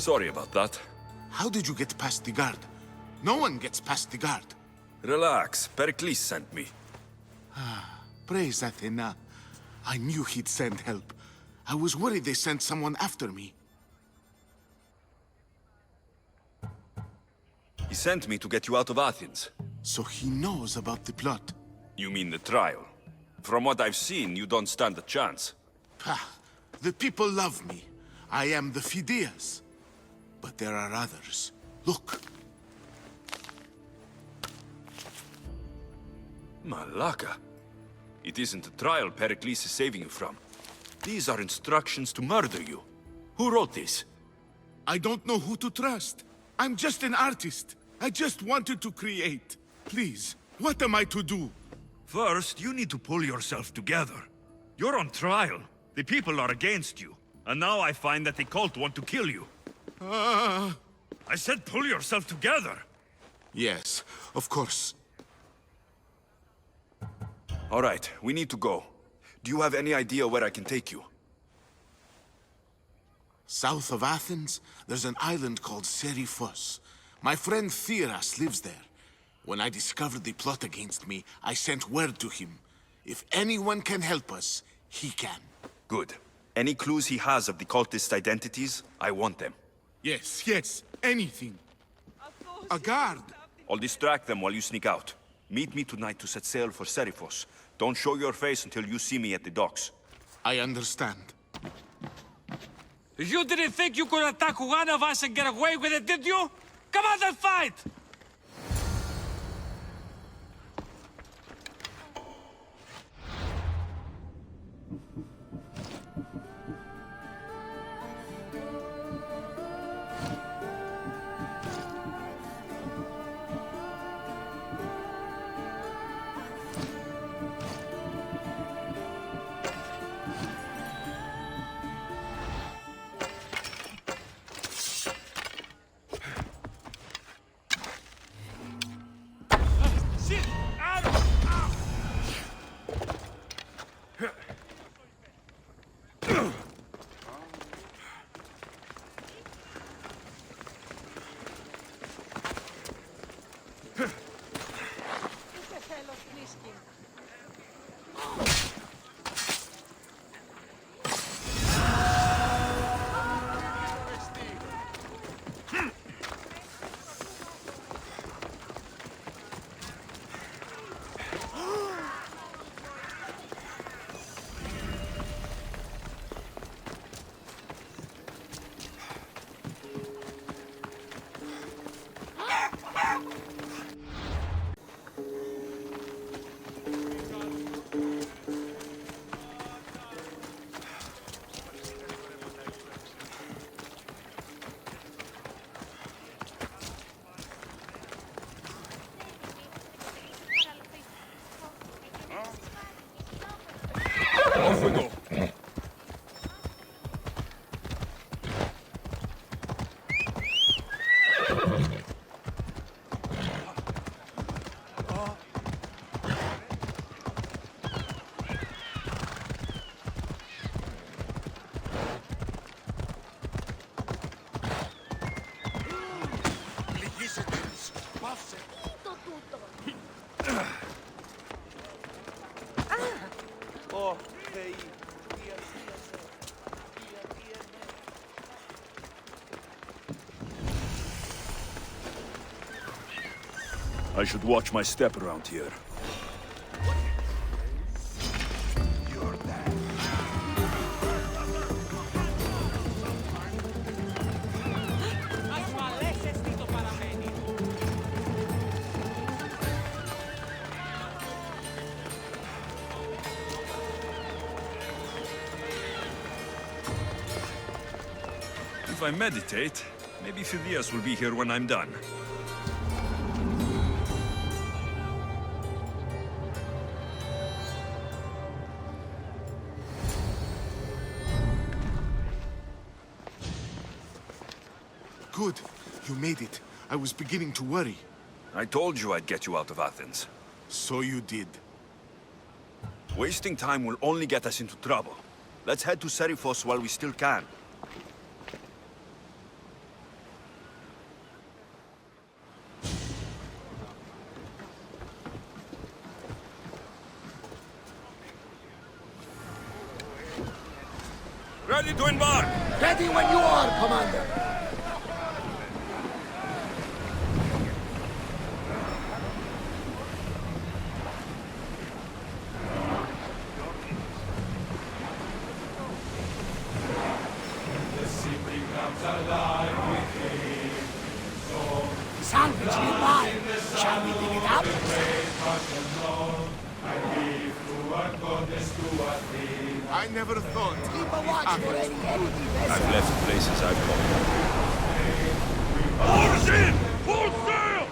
Sorry about that. How did you get past the guard? No one gets past the guard. Relax. Pericles sent me. Praise Athena. I knew he'd send help. I was worried they sent someone after me. He sent me to get you out of Athens. So he knows about the plot. You mean the trial? From what I've seen, you don't stand a chance. The people love me. I am the Phidias. But there are others. Look. Malaka. It isn't a trial Pericles is saving you from. These are instructions to murder you. Who wrote this? I don't know who to trust. I'm just an artist. I just wanted to create. Please, what am I to do? First, you need to pull yourself together. You're on trial. The people are against you. And now I find that the cult want to kill you. I said pull yourself together. Yes, of course. All right, we need to go. Do you have any idea where I can take you? South of Athens, there's an island called Seriphos. My friend Theras lives there. When I discovered the plot against me, I sent word to him. If anyone can help us, he can. Good. Any clues he has of the cultist identities, I want them. Yes, anything. A guard. I'll distract them while you sneak out. Meet me tonight to set sail for Seriphos. Don't show your face until you see me at the docks. I understand. You didn't think you could attack one of us and get away with it, did you? Come on and fight! Off we go. I should watch my step around here. If I meditate, maybe Phidias will be here when I'm done. Good. You made it. I was beginning to worry. I told you I'd get you out of Athens. So you did. Wasting time will only get us into trouble. Let's head to Seriphos while we still can. Ready to embark! Ready when you are, Commander! Salvage nearby! Shall we dig it up? I never thought Keep a watch for any enemy vessels. I've left places I've gone. Oars in! Full sail!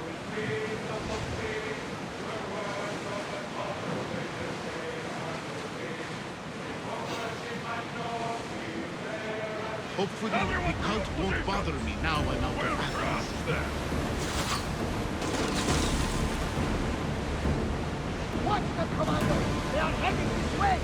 Hopefully, the cult won't bother me now I'm out of Athens. Watch them, Commander! They are heading this way!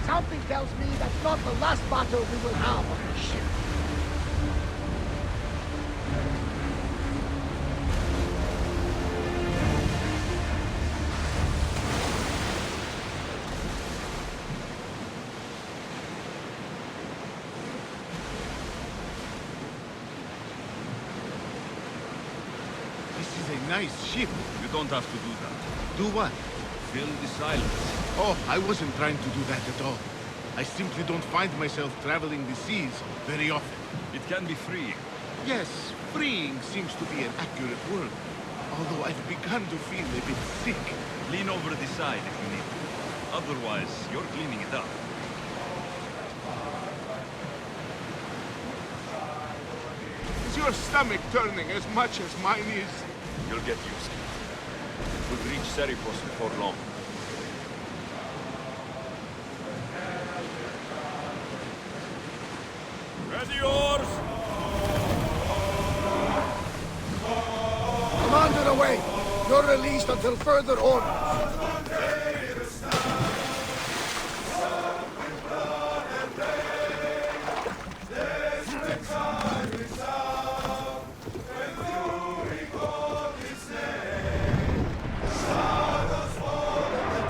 Something tells me that's not the last battle we will have on the ship. This is a nice ship. You don't have to do that. Do what? Fill the silence. Oh, I wasn't trying to do that at all. I simply don't find myself traveling the seas very often. It can be freeing. Yes, freeing seems to be an accurate word. Although I've begun to feel a bit sick. Lean over the side if you need to. Otherwise, you're cleaning it up. Is your stomach turning as much as mine is? You'll get used to it. We'll reach Serifos before long. Ready oars! Commander away! You're released until further orders.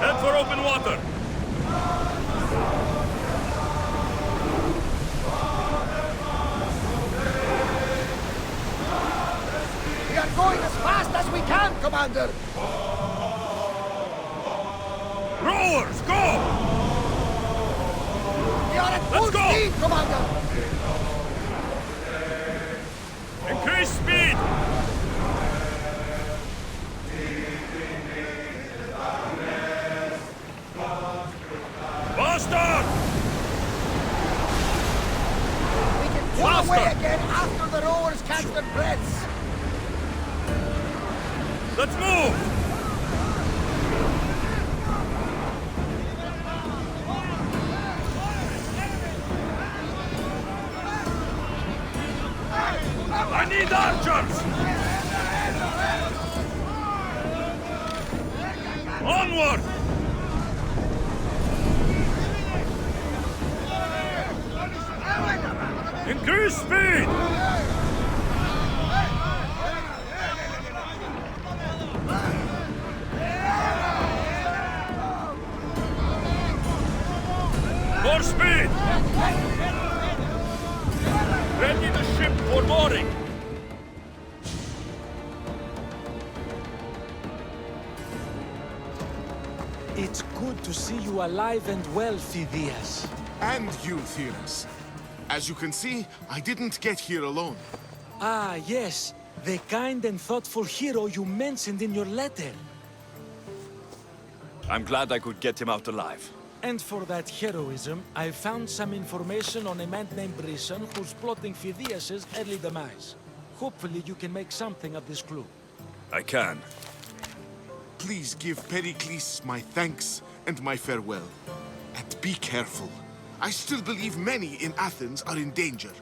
Head for open water! We are going as fast as we can, Commander! Rowers, go! We are at full speed, Commander! Increase speed! Faster! We can pull away again after the rowers catch their breaths! Let's move! I need archers! Onward! Increase speed! More speed! Ready the ship for mooring! It's good to see you alive and well, Phidias. And you, Theras. As you can see, I didn't get here alone. Ah, yes. The kind and thoughtful hero you mentioned in your letter. I'm glad I could get him out alive. And for that heroism, I found some information on a man named Brisson who's plotting Phidias' early demise. Hopefully you can make something of this clue. I can. Please give Pericles my thanks and my farewell. And be careful. I still believe many in Athens are in danger.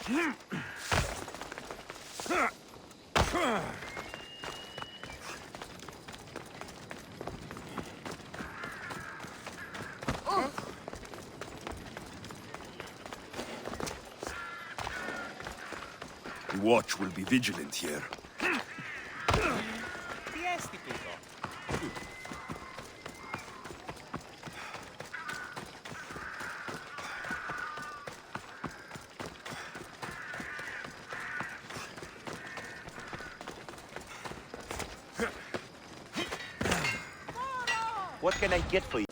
The watch will be vigilant here. What can I get for you?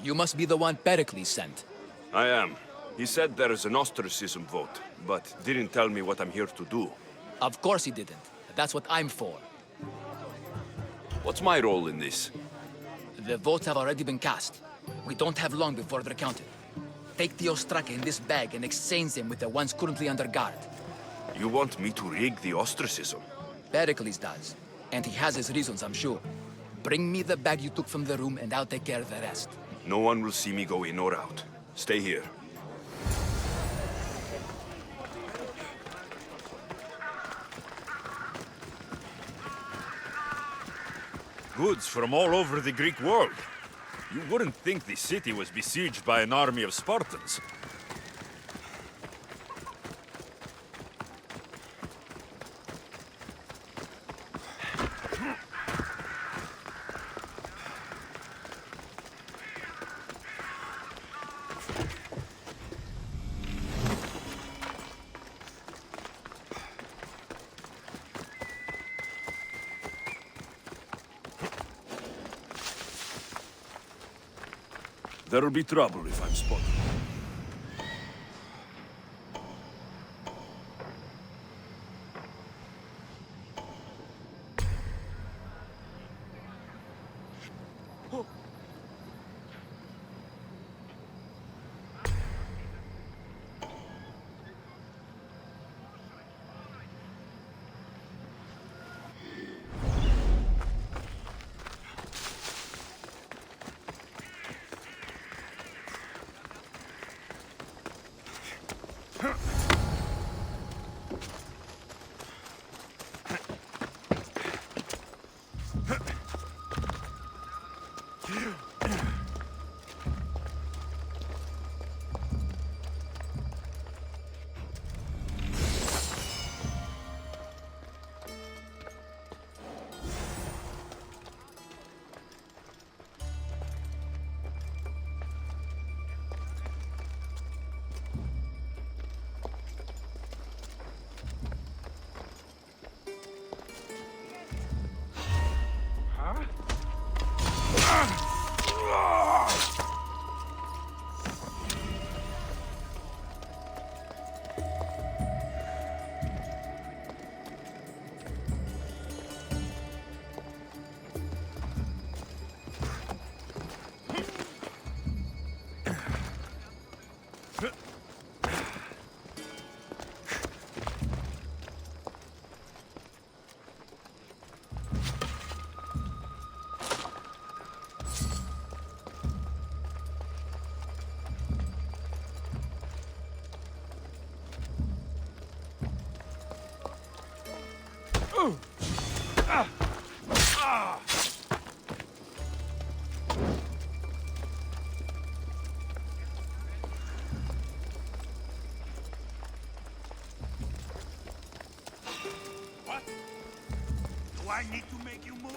You must be the one Pericles sent. I am. He said there is an ostracism vote, but didn't tell me what I'm here to do. Of course he didn't. That's what I'm for. What's my role in this? The votes have already been cast. We don't have long before they're counted. Take the Ostraka in this bag and exchange them with the ones currently under guard. You want me to rig the ostracism? Pericles does. And he has his reasons, I'm sure. Bring me the bag you took from the room and I'll take care of the rest. No one will see me go in or out. Stay here. Goods from all over the Greek world. You wouldn't think the city was besieged by an army of Spartans. There'll be trouble if I'm spotted. What? Do I need to make you move?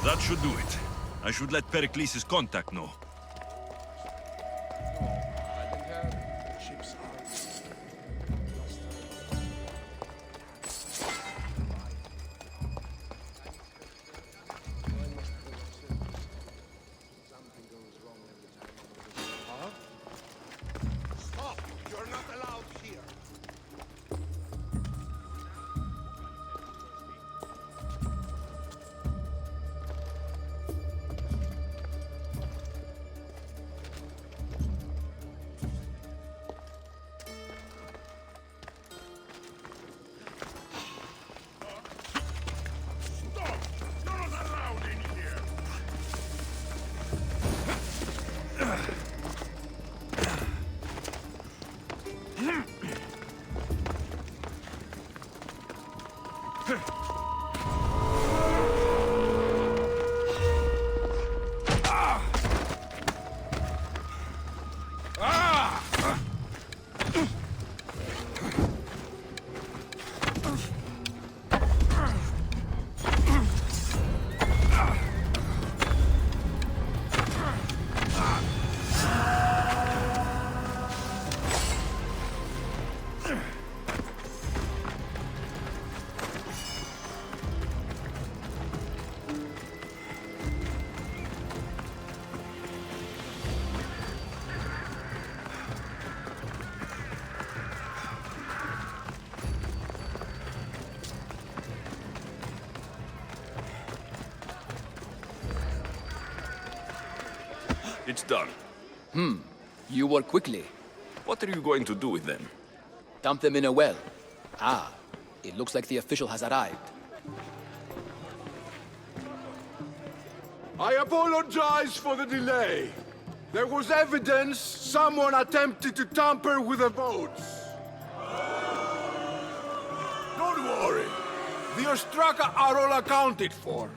That should do it. I should let Pericles' contact know. Stop! You're not allowed here. It's done. You work quickly. What are you going to do with them? Dump them in a well. Ah, it looks like the official has arrived. I apologize for the delay. There was evidence someone attempted to tamper with the votes. Don't worry. The Ostraka are all accounted for.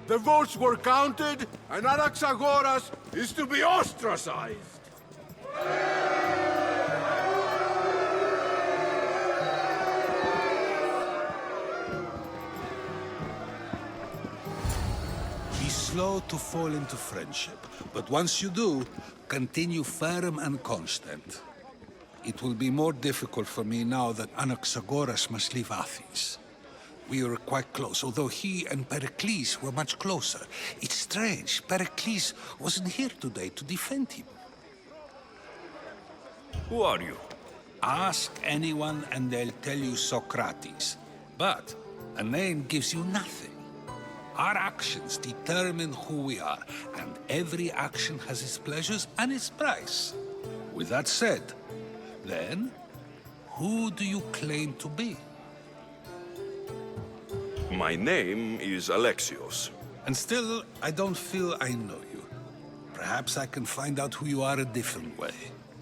The votes were counted, and Anaxagoras is to be ostracized. Be slow to fall into friendship, but once you do, continue firm and constant. It will be more difficult for me now that Anaxagoras must leave Athens. We were quite close, although he and Pericles were much closer. It's strange, Pericles wasn't here today to defend him. Who are you? Ask anyone and they'll tell you Socrates. But a name gives you nothing. Our actions determine who we are, and every action has its pleasures and its price. With that said, then, who do you claim to be? My name is Alexios. And still, I don't feel I know you. Perhaps I can find out who you are a different way.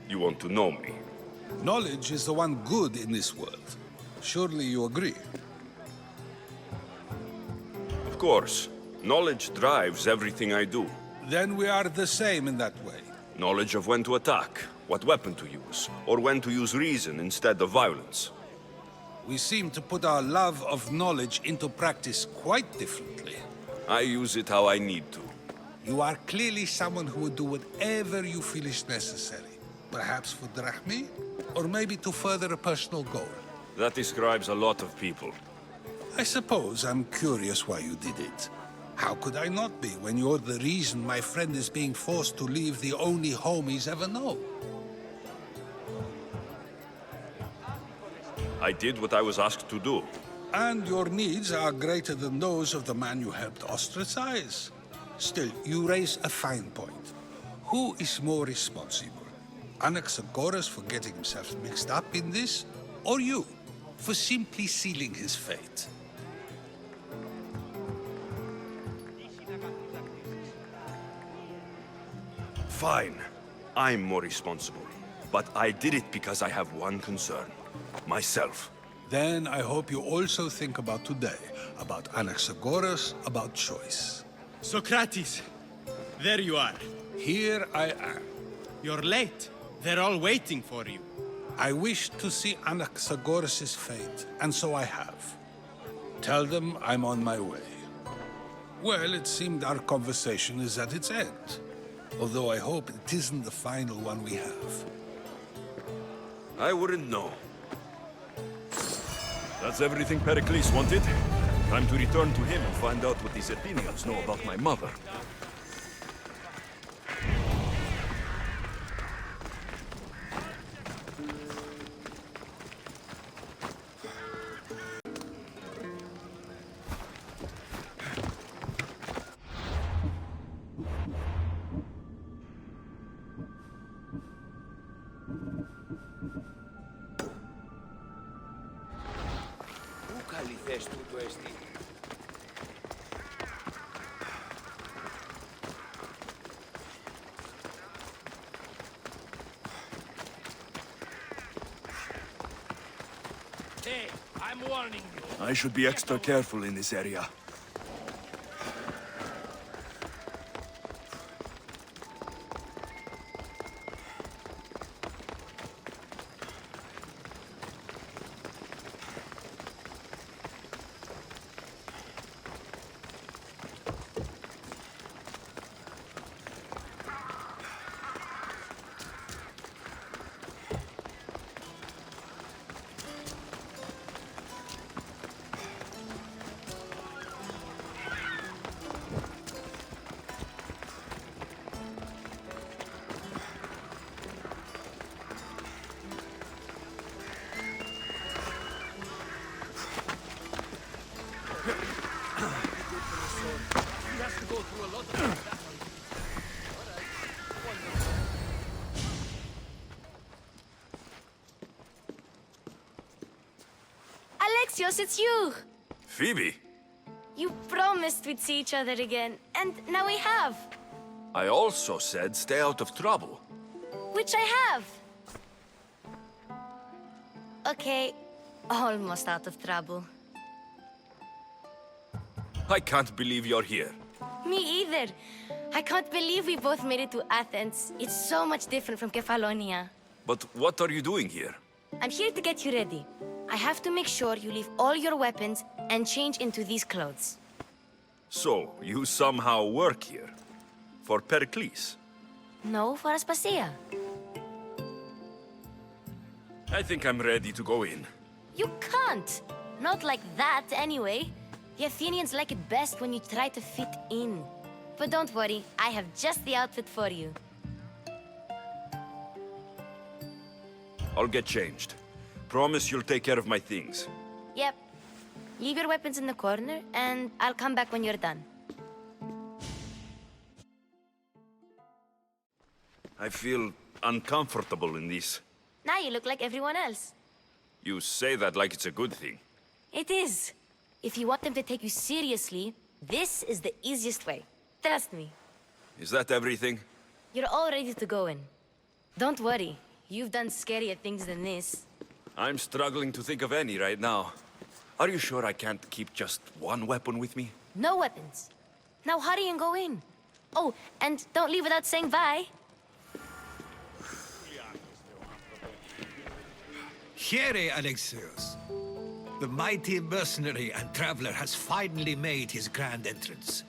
You want to know me? Knowledge is the one good in this world. Surely you agree? Of course. Knowledge drives everything I do. Then we are the same in that way. Knowledge of when to attack, what weapon to use, or when to use reason instead of violence. We seem to put our love of knowledge into practice quite differently. I use it how I need to. You are clearly someone who would do whatever you feel is necessary. Perhaps for drachmi, or maybe to further a personal goal. That describes a lot of people. I suppose I'm curious why you did it. How could I not be when you're the reason my friend is being forced to leave the only home he's ever known? I did what I was asked to do. And your needs are greater than those of the man you helped ostracize. Still, you raise a fine point. Who is more responsible? Anaxagoras for getting himself mixed up in this, or you, for simply sealing his fate? Fine. I'm more responsible. But I did it because I have one concern. Myself. Then I hope you also think about today, about Anaxagoras, about choice. Socrates, there you are. Here I am. You're late. They're all waiting for you. I wish to see Anaxagoras' fate, and so I have. Tell them I'm on my way. Well, it seemed our conversation is at its end. Although I hope it isn't the final one we have. I wouldn't know. That's everything Pericles wanted. Time to return to him and find out what these Athenians know about my mother. Hey, I'm warning you. I should be extra careful in this area. Alexios, it's you! Phoebe! You promised we'd see each other again, and now we have. I also said stay out of trouble. Which I have. Okay, almost out of trouble. I can't believe you're here. Me either. I can't believe we both made it to Athens. It's so much different from Kefalonia. But what are you doing here? I'm here to get you ready. I have to make sure you leave all your weapons and change into these clothes. So, you somehow work here? For Pericles? No, for Aspasia. I think I'm ready to go in. You can't. Not like that, anyway. The Athenians like it best when you try to fit in. But don't worry, I have just the outfit for you. I'll get changed. Promise you'll take care of my things. Yep. Leave your weapons in the corner, and I'll come back when you're done. I feel uncomfortable in this. Now you look like everyone else. You say that like it's a good thing. It is. If you want them to take you seriously, this is the easiest way. Trust me. Is that everything? You're all ready to go in. Don't worry. You've done scarier things than this. I'm struggling to think of any right now. Are you sure I can't keep just one weapon with me? No weapons. Now hurry and go in. Oh, and don't leave without saying bye. Here, Alexios. The mighty mercenary and traveler has finally made his grand entrance.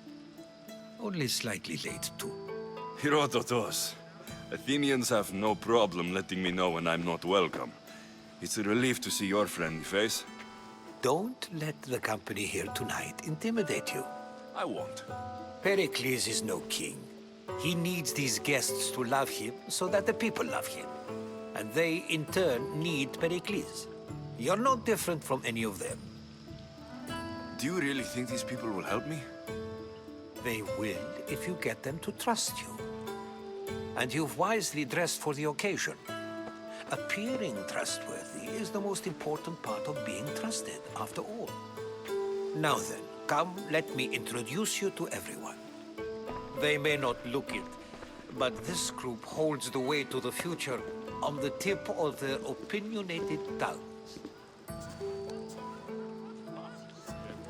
Only slightly late, too. Herodotos. Athenians have no problem letting me know when I'm not welcome. It's a relief to see your friendly face. Don't let the company here tonight intimidate you. I won't. Pericles is no king. He needs these guests to love him so that the people love him. And they, in turn, need Pericles. You're no different from any of them. Do you really think these people will help me? They will if you get them to trust you. And you've wisely dressed for the occasion. Appearing trustworthy is the most important part of being trusted, after all. Now then, come, let me introduce you to everyone. They may not look it, but this group holds the way to the future on the tip of their opinionated tongues.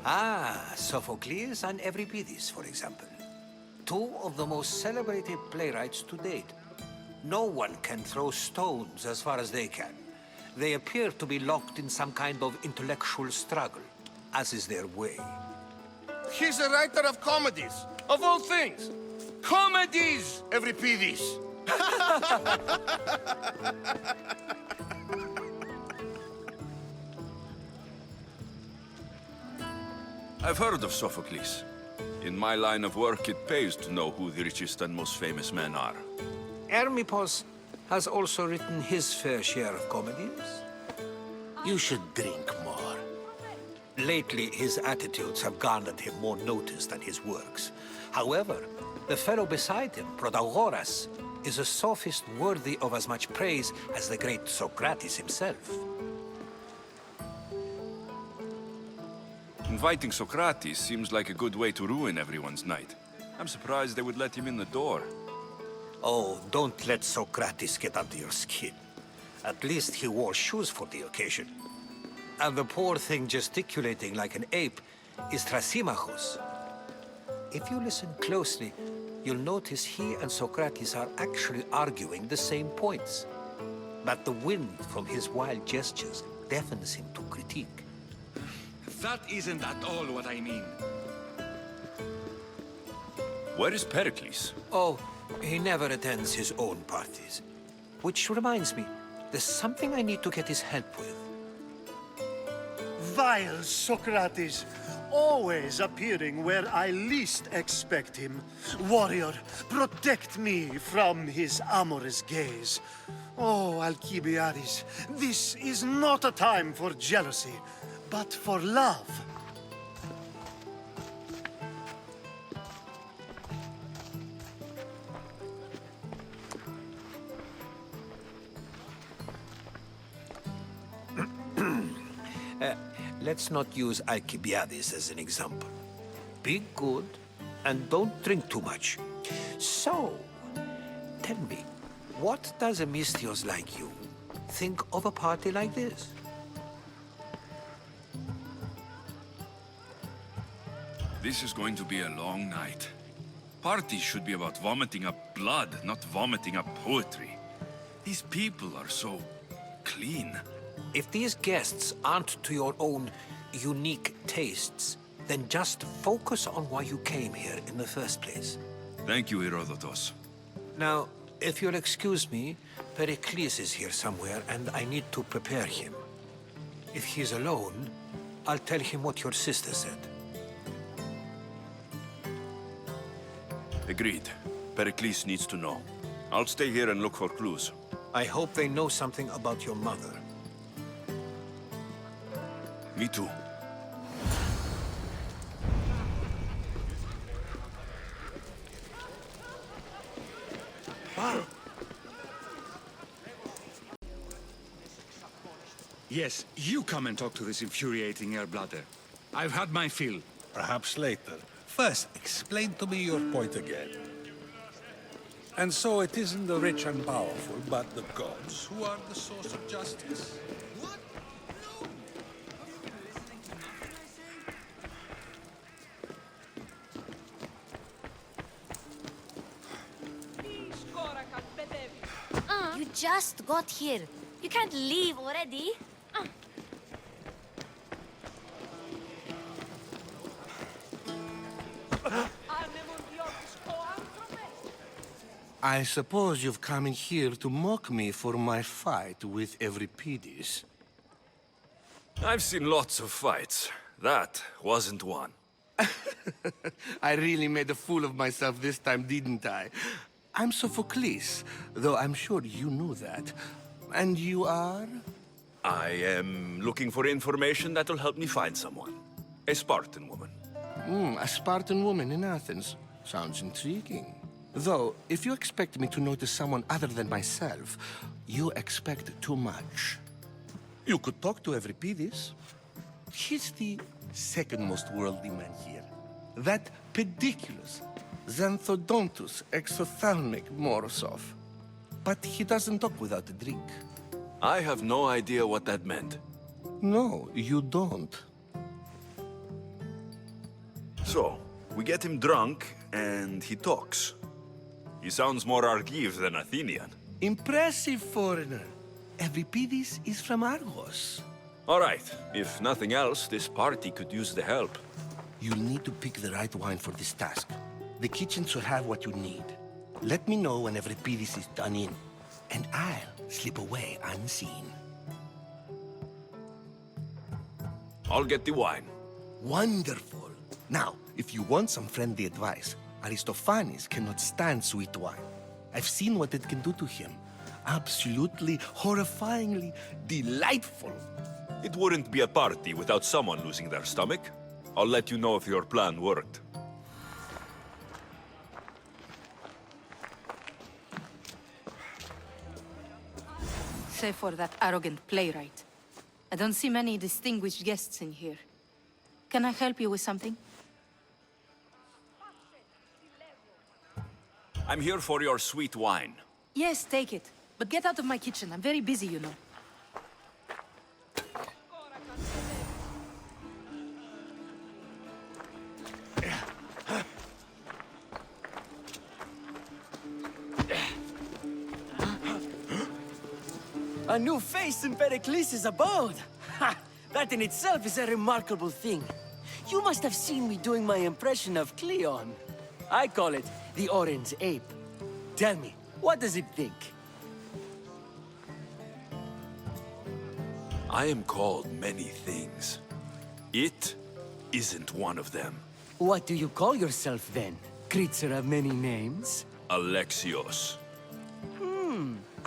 Ah, Sophocles and Euripides, for example. Two of the most celebrated playwrights to date. No one can throw stones as far as they can. They appear to be locked in some kind of intellectual struggle, as is their way. He's a writer of comedies, of all things. Comedies, Euripides. I've heard of Sophocles. In my line of work, it pays to know who the richest and most famous men are. Hermippos has also written his fair share of comedies. You should drink more. Lately, his attitudes have garnered him more notice than his works. However, the fellow beside him, Protagoras, is a sophist worthy of as much praise as the great Socrates himself. Inviting Socrates seems like a good way to ruin everyone's night. I'm surprised they would let him in the door. Oh, don't let Socrates get under your skin. At least he wore shoes for the occasion. And the poor thing gesticulating like an ape is Thrasymachus. If you listen closely, you'll notice he and Socrates are actually arguing the same points. But the wind from his wild gestures deafens him to critique. That isn't at all what I mean. Where is Pericles? Oh, he never attends his own parties. Which reminds me, there's something I need to get his help with. Vile Socrates, always appearing where I least expect him. Warrior, protect me from his amorous gaze. Oh, Alcibiades, this is not a time for jealousy, but for love. Let's not use Alcibiades as an example. Be good, and don't drink too much. So, tell me, what does a Misthios like you think of a party like this? This is going to be a long night. Parties should be about vomiting up blood, not vomiting up poetry. These people are so clean. If these guests aren't to your own unique tastes, then just focus on why you came here in the first place. Thank you, Herodotus. Now, if you'll excuse me, Pericles is here somewhere, and I need to prepare him. If he's alone, I'll tell him what your sister said. Agreed. Pericles needs to know. I'll stay here and look for clues. I hope they know something about your mother. Me too. Yes, you come and talk to this infuriating airbladder. I've had my fill. Perhaps later. First, explain to me your point again. And so it isn't the rich and powerful, but the gods who are the source of justice? What? You just got here. You can't leave already. I suppose you've come in here to mock me for my fight with Euripides. I've seen lots of fights. That wasn't one. I really made a fool of myself this time, didn't I? I'm Sophocles, though I'm sure you knew that. And you are? I am looking for information that will help me find someone. A Spartan woman. A Spartan woman in Athens. Sounds intriguing. Though, if you expect me to notice someone other than myself, you expect too much. You could talk to Euripides. He's the second most worldly man here. That pediculous, xanthodontus exophthalmic Morosov. But he doesn't talk without a drink. I have no idea what that meant. No, you don't. So, we get him drunk, and he talks. He sounds more Argive than Athenian. Impressive, foreigner. Euripides is from Argos. All right. If nothing else, this party could use the help. You'll need to pick the right wine for this task. The kitchen should have what you need. Let me know when every piece is done in, and I'll slip away unseen. I'll get the wine. Wonderful. Now, if you want some friendly advice, Aristophanes cannot stand sweet wine. I've seen what it can do to him. Absolutely, horrifyingly delightful. It wouldn't be a party without someone losing their stomach. I'll let you know if your plan worked. Save for that arrogant playwright. I don't see many distinguished guests in here. Can I help you with something? I'm here for your sweet wine. Yes, take it. But get out of my kitchen. I'm very busy, you know. A new face in Pericles' abode! Ha! That in itself is a remarkable thing. You must have seen me doing my impression of Cleon. I call it the Orange Ape. Tell me, what does it think? I am called many things. It isn't one of them. What do you call yourself then? Creature of many names? Alexios.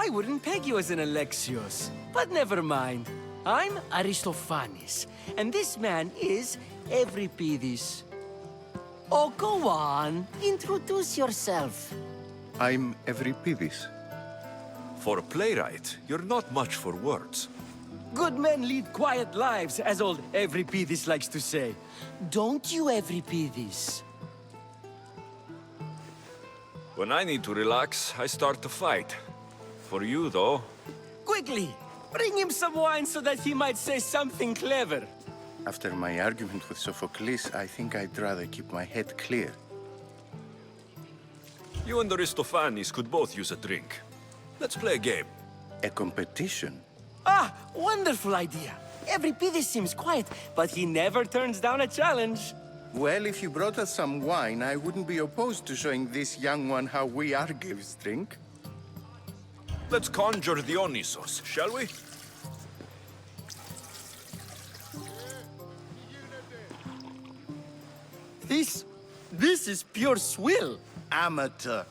I wouldn't peg you as an Alexios. But never mind. I'm Aristophanes, and this man is Euripides. Oh, go on. Introduce yourself. I'm Euripides. For a playwright, you're not much for words. Good men lead quiet lives, as old Euripides likes to say. Don't you, Euripides? When I need to relax, I start to fight. For you, though... Quickly! Bring him some wine so that he might say something clever. After my argument with Sophocles, I think I'd rather keep my head clear. You and Aristophanes could both use a drink. Let's play a game. A competition? Ah, wonderful idea. Euripides seems quiet, but he never turns down a challenge. Well, if you brought us some wine, I wouldn't be opposed to showing this young one how we Argives drink. Let's conjure Dionysos, shall we? This is pure swill. Amateur.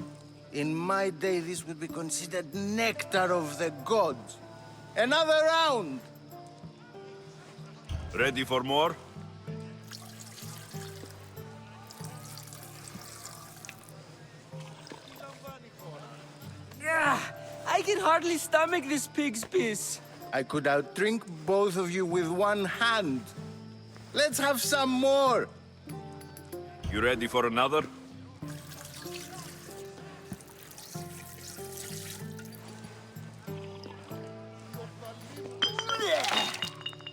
In my day, this would be considered nectar of the gods. Another round! Ready for more? I can hardly stomach this pig's piss. I could outdrink both of you with one hand. Let's have some more! You ready for another?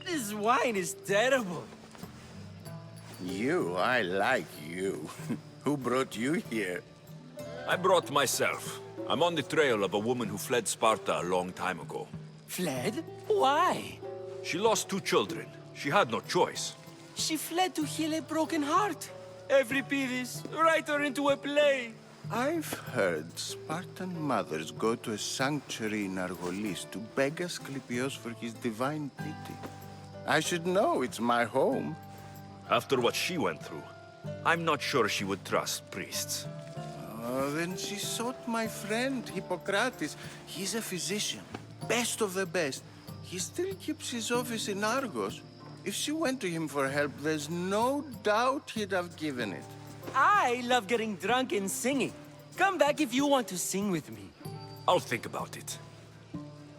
This wine is terrible. I like you. Who brought you here? I brought myself. I'm on the trail of a woman who fled Sparta a long time ago. Fled? Why? She lost 2 children. She had no choice. She fled to heal a broken heart. Euripides, write her into a play. I've heard Spartan mothers go to a sanctuary in Argolis to beg Asclepios for his divine pity. I should know, it's my home. After what she went through, I'm not sure she would trust priests. Oh, then she sought my friend, Hippocrates. He's a physician, best of the best. He still keeps his office in Argos. If she went to him for help, there's no doubt he'd have given it. I love getting drunk and singing. Come back if you want to sing with me. I'll think about it.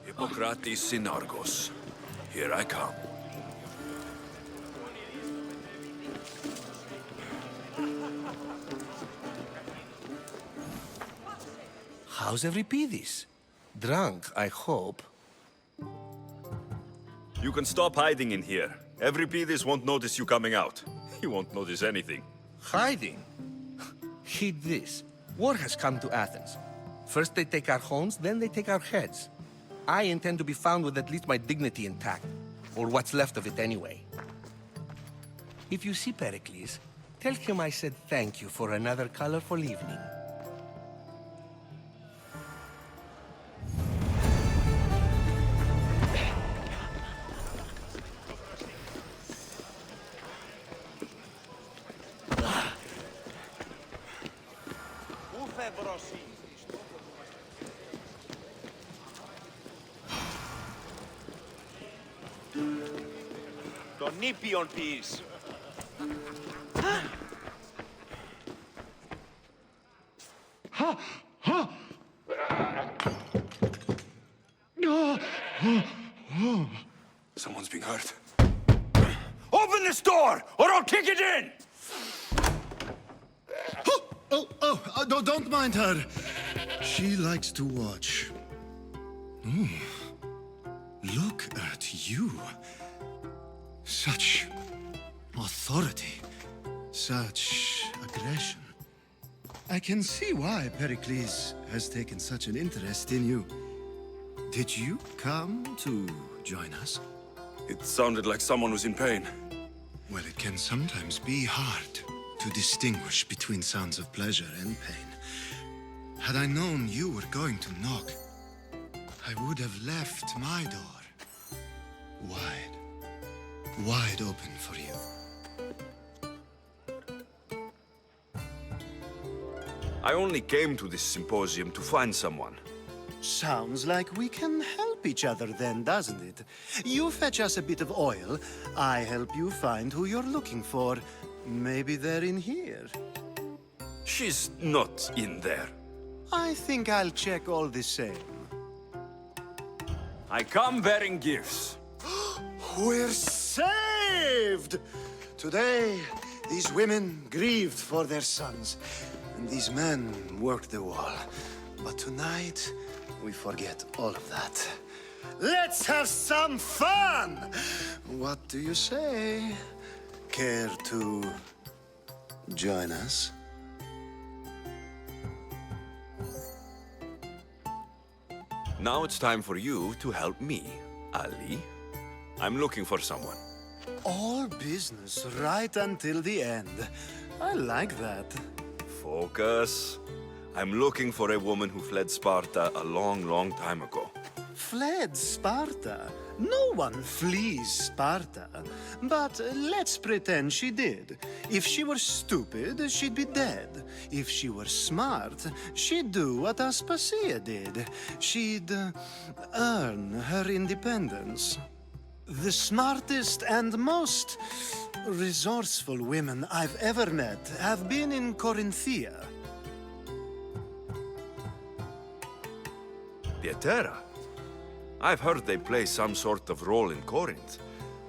Hippocrates in Argos. Here I come. How's Euripides? Drunk, I hope. You can stop hiding in here. Euripides won't notice you coming out. He won't notice anything. Hiding? Heed this. War has come to Athens. First they take our homes, then they take our heads. I intend to be found with at least my dignity intact. Or what's left of it anyway. If you see Pericles, Tell him I said thank you for another colorful evening. Τον νήπιον ποιείς. Someone's being hurt. Open this door, or I'll kick it in! Don't mind her. She likes to watch. Look at you. Such authority. Such aggression. I can see why Pericles has taken such an interest in you. Did you come to join us? It sounded like someone was in pain. Well, it can sometimes be hard to distinguish between sounds of pleasure and pain. Had I known you were going to knock, I would have left my door wide open for you. I only came to this symposium to find someone. Sounds like we can help each other then, doesn't it? You fetch us a bit of oil, I help you find who you're looking for. Maybe they're in here. She's not in there. I think I'll check all the same. I come bearing gifts. We're saved! Today, these women grieved for their sons, and these men worked the wall. But tonight, we forget all of that. Let's have some fun! What do you say? Care to join us? Now it's time for you to help me, Ali. I'm looking for someone. All business right until the end. I like that. Focus. I'm looking for a woman who fled Sparta a long time ago. Fled Sparta? No one flees Sparta. But let's pretend she did. If she were stupid, she'd be dead. If she were smart, she'd do what Aspasia did. She'd earn her independence. The smartest and most resourceful women I've ever met have been in Corinthia. Pietera? I've heard they play some sort of role in Corinth,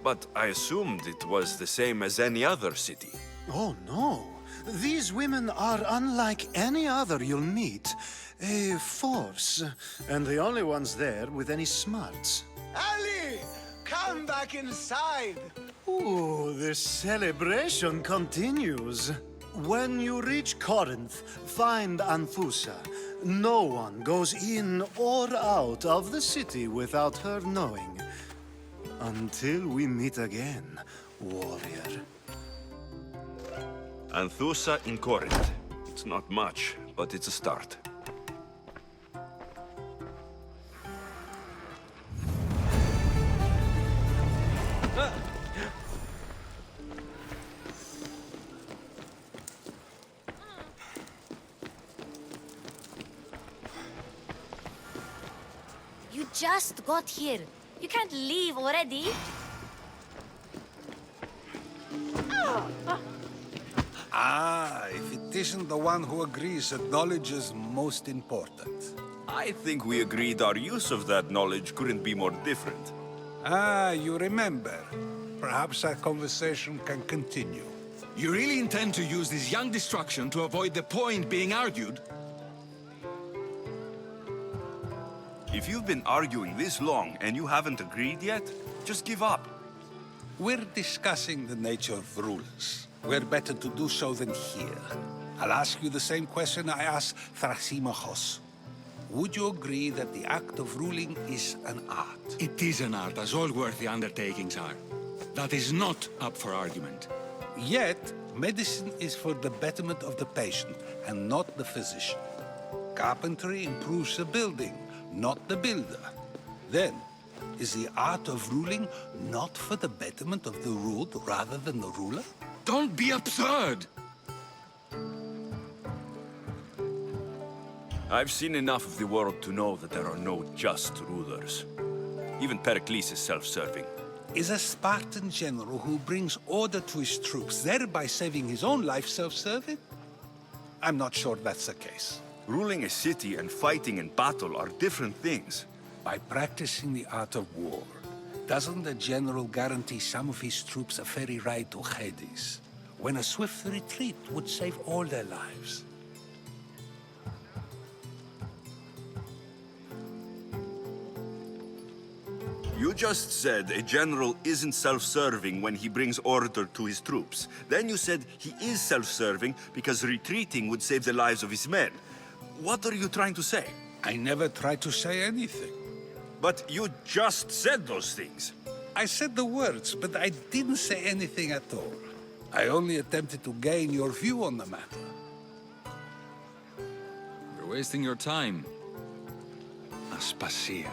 but I assumed it was the same as any other city. Oh, no. These women are unlike any other you'll meet. A force, and the only ones there with any smarts. Ali! Come back inside! Ooh, the celebration continues. When you reach Corinth, find Anthusa. No one goes in or out of the city without her knowing. Until we meet again, warrior. Anthusa in Corinth. It's not much, but it's a start. You just got here. You can't leave already. If it isn't the one who agrees that knowledge is most important. I think we agreed our use of that knowledge couldn't be more different. You remember. Perhaps our conversation can continue. You really intend to use this young destruction to avoid the point being argued? If you've been arguing this long and you haven't agreed yet, just give up. We're discussing the nature of rules. Where better to do so than here? I'll ask you the same question I asked Thrasymachos. Would you agree that the act of ruling is an art? It is an art, as all worthy undertakings are. That is not up for argument. Yet, Medicine is for the betterment of the patient, and not the physician. Carpentry improves the building, not the builder. Then, is the art of ruling not for the betterment of the ruled rather than the ruler? Don't be absurd! I've seen enough of the world to know that there are no just rulers. Even Pericles is self-serving. Is a Spartan general who brings order to his troops, thereby saving his own life, self-serving? I'm not sure that's the case. Ruling a city and fighting in battle are different things. By practicing the art of war, doesn't the general guarantee some of his troops a ferry ride to Hades, when a swift retreat would save all their lives? You just said a general isn't self-serving when he brings order to his troops. Then you said he is self-serving because retreating would save the lives of his men. What are you trying to say? I never tried to say anything. But you just said those things. I said the words, but I didn't say anything at all. I only attempted to gain your view on the matter. You're wasting your time. Aspasia.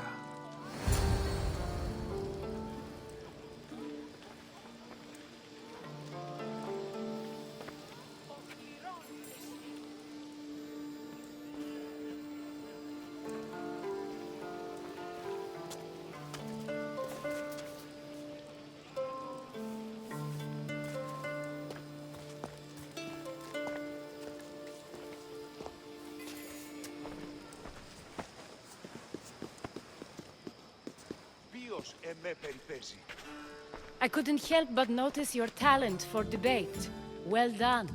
I couldn't help but notice your talent for debate. Well done.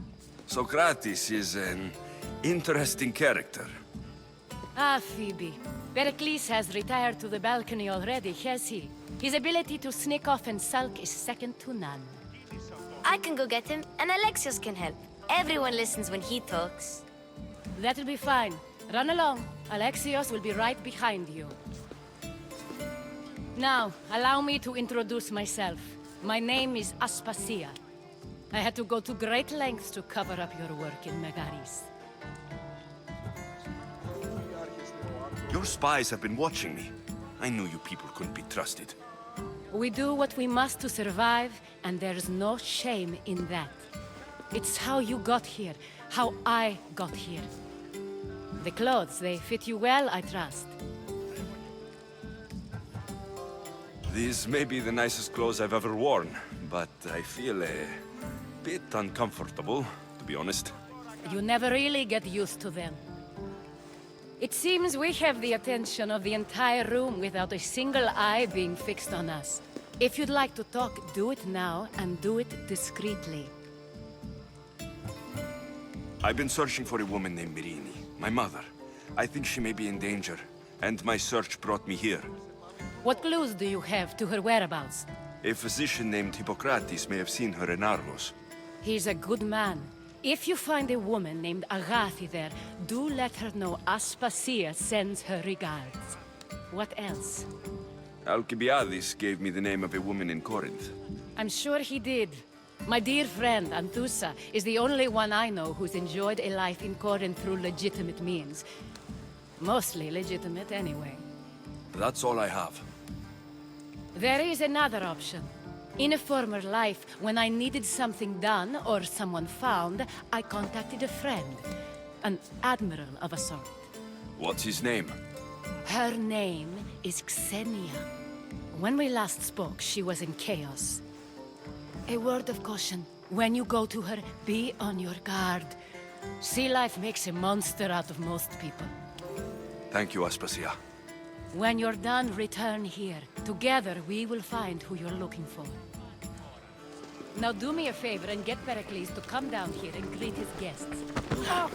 Socrates is an interesting character. Ah, Phoebe. Pericles has retired to the balcony already, has he? His ability to sneak off and sulk is second to none. I can go get him, and Alexios can help. Everyone listens when he talks. That'll be fine. Run along. Alexios will be right behind you. Now, allow me to introduce myself. My name is Aspasia. I had to go to great lengths to cover up your work in Megaris. Your spies have been watching me. I knew you people couldn't be trusted. We do what we must to survive, and there's no shame in that. It's how you got here, how I got here. The clothes, they fit you well, I trust. These may be the nicest clothes I've ever worn, but I feel a bit uncomfortable, to be honest. You never really get used to them. It seems we have the attention of the entire room without a single eye being fixed on us. If you'd like to talk, do it now, and do it discreetly. I've been searching for a woman named Myrine, my mother. I think she may be in danger, and my search brought me here. What clues do you have to her whereabouts? A physician named Hippocrates may have seen her in Argos. He's a good man. If you find a woman named Agathi there, do let her know Aspasia sends her regards. What else? Alcibiades gave me the name of a woman in Corinth. I'm sure he did. My dear friend, Anthusa, is the only one I know who's enjoyed a life in Corinth through legitimate means. Mostly legitimate, anyway. That's all I have. There is another option. In a former life, when I needed something done or someone found, I contacted a friend. An admiral of a sort. What's his name? Her name is Xenia. When we last spoke, she was in chaos. A word of caution. When you go to her, be on your guard. Sea life makes a monster out of most people. Thank you, Aspasia. When you're done, return here. Together, we will find who you're looking for. Now do me a favor and get Pericles to come down here and greet his guests. Oh.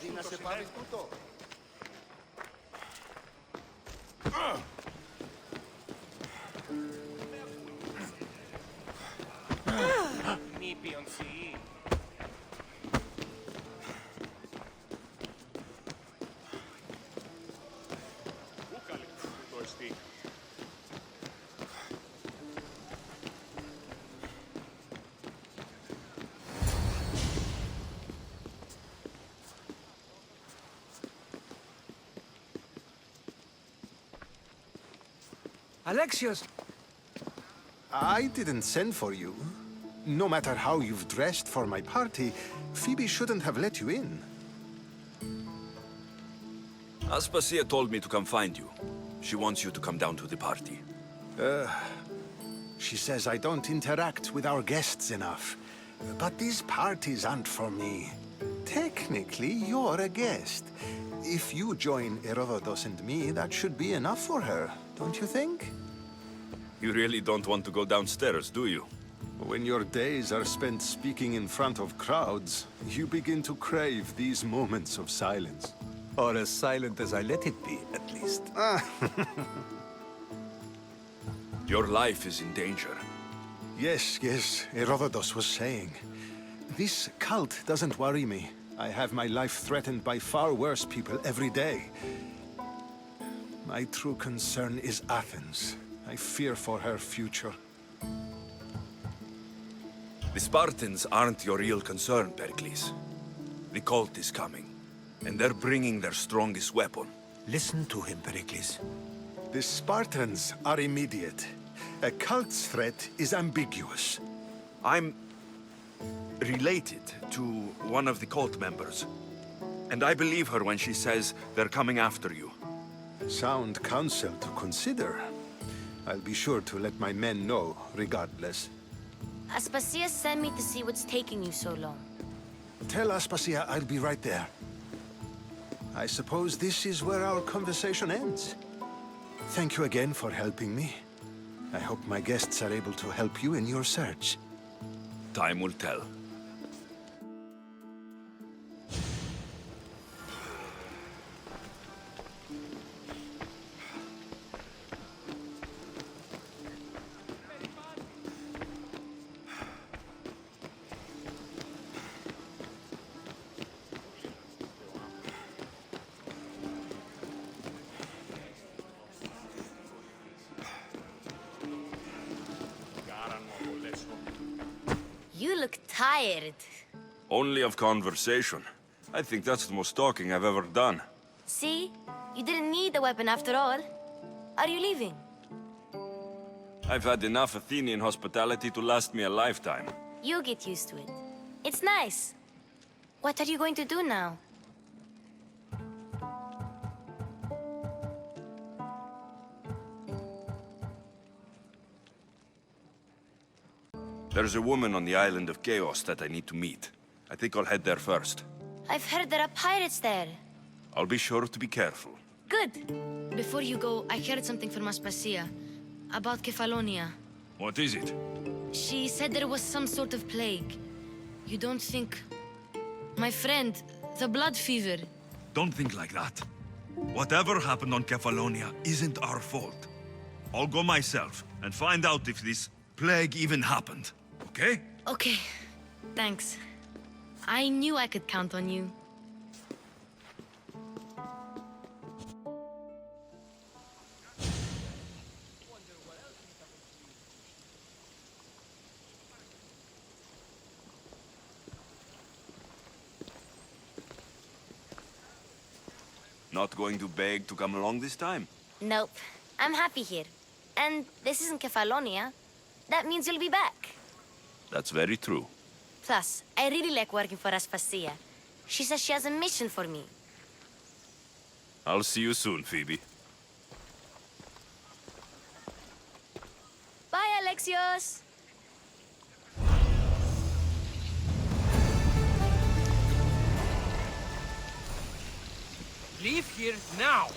Τι να σε πάρει τούτο. Μη πιονσί. Πού καλύπτει το εστί. Alexios! I didn't send for you. No matter how you've dressed for my party, Phoebe shouldn't have let you in. Aspasia told me to come find you. She wants you to come down to the party. She says I don't interact with our guests enough. But these parties aren't for me. Technically, you're a guest. If you join Herodotus and me, that should be enough for her, don't you think? You really don't want to go downstairs, do you? When your days are spent speaking in front of crowds, you begin to crave these moments of silence. Or as silent as I let it be, at least. Your life is in danger. Yes, Herodotus was saying. This cult doesn't worry me. I have my life threatened by far worse people every day. My true concern is Athens. I fear for her future. The Spartans aren't your real concern, Pericles. The cult is coming, and they're bringing their strongest weapon. Listen to him, Pericles. The Spartans are immediate. A cult's threat is ambiguous. I'm related to one of the cult members, and I believe her when she says they're coming after you. Sound counsel to consider. I'll be sure to let my men know, regardless. Aspasia sent me to see what's taking you so long. Tell Aspasia I'll be right there. I suppose this is where our conversation ends. Thank you again for helping me. I hope my guests are able to help you in your search. Time will tell. You look tired. Only of conversation. I think that's the most talking I've ever done. See? You didn't need the weapon after all. Are you leaving? I've had enough Athenian hospitality to last me a lifetime. You get used to it. It's nice. What are you going to do now? There's a woman on the island of Chaos that I need to meet. I think I'll head there first. I've heard there are pirates there. I'll be sure to be careful. Good. Before you go, I heard something from Aspasia. About Kefalonia. What is it? She said there was some sort of plague. You don't think... My friend, the blood fever. Don't think like that. Whatever happened on Kefalonia isn't our fault. I'll go myself and find out if this plague even happened, okay? Okay. Thanks. I knew I could count on you. Not going to beg to come along this time? Nope. I'm happy here. And this isn't Kefalonia. That means you'll be back. That's very true. Plus, I really like working for Aspasia. She says she has a mission for me. I'll see you soon, Phoebe. Bye, Alexios! Leave here now!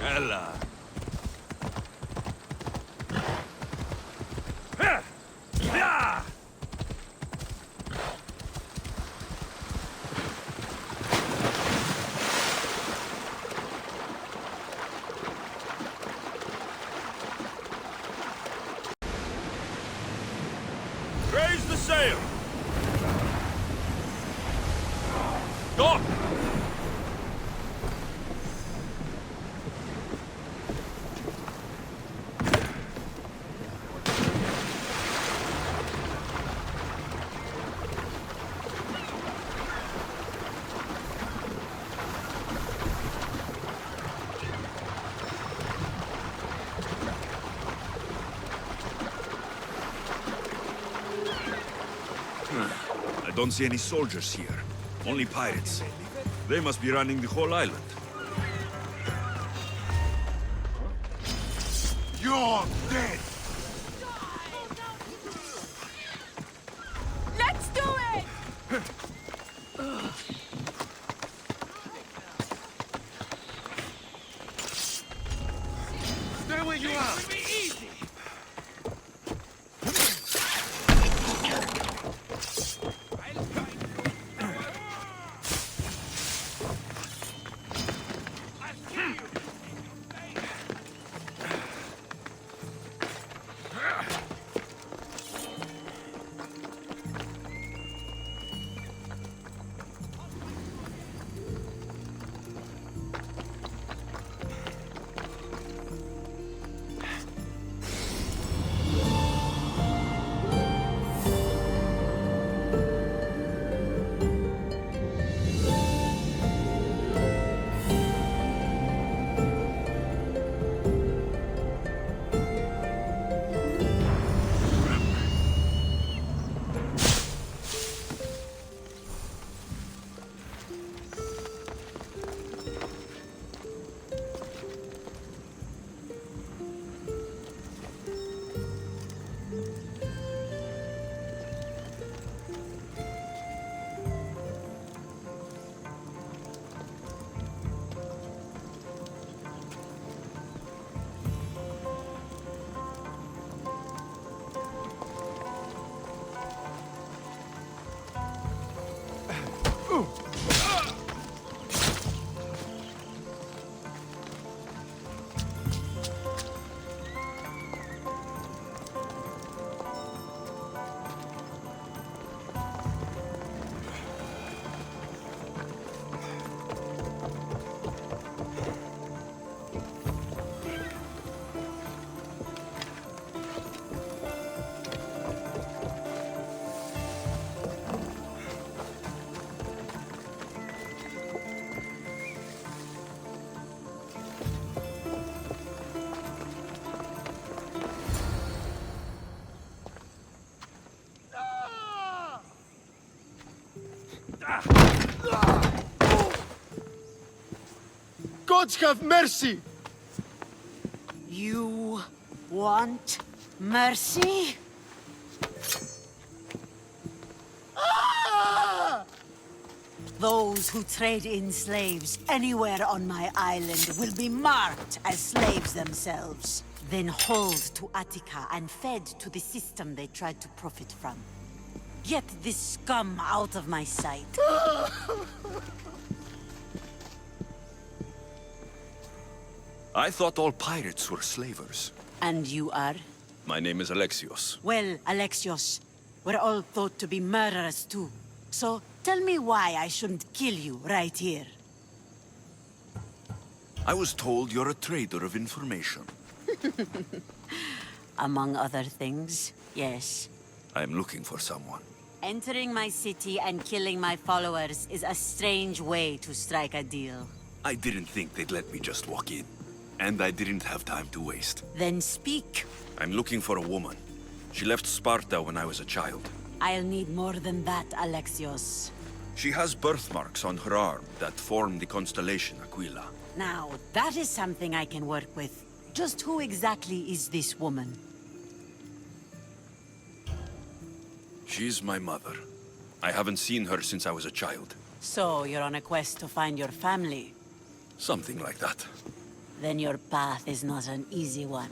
Ella. Raise the sail! Dock! I don't see any soldiers here. Only pirates. They must be running the whole island. You're dead! Let's do it! Stay where you are! Gods have mercy! You want mercy? Those who trade in slaves anywhere on my island will be marked as slaves themselves, then hauled to Attica and fed to the system they tried to profit from. Get this scum out of my sight. I thought all pirates were slavers. And you are? My name is Alexios. Well, Alexios, we're all thought to be murderers too. So, tell me why I shouldn't kill you right here. I was told you're a trader of information. Among other things, yes. I'm looking for someone. Entering my city and killing my followers is a strange way to strike a deal. I didn't think they'd let me just walk in. And I didn't have time to waste. Then speak. I'm looking for a woman. She left Sparta when I was a child. I'll need more than that, Alexios. She has birthmarks on her arm that form the constellation Aquila. Now, that is something I can work with. Just who exactly is this woman? She's my mother. I haven't seen her since I was a child. So, you're on a quest to find your family? Something like that. Then your path is not an easy one.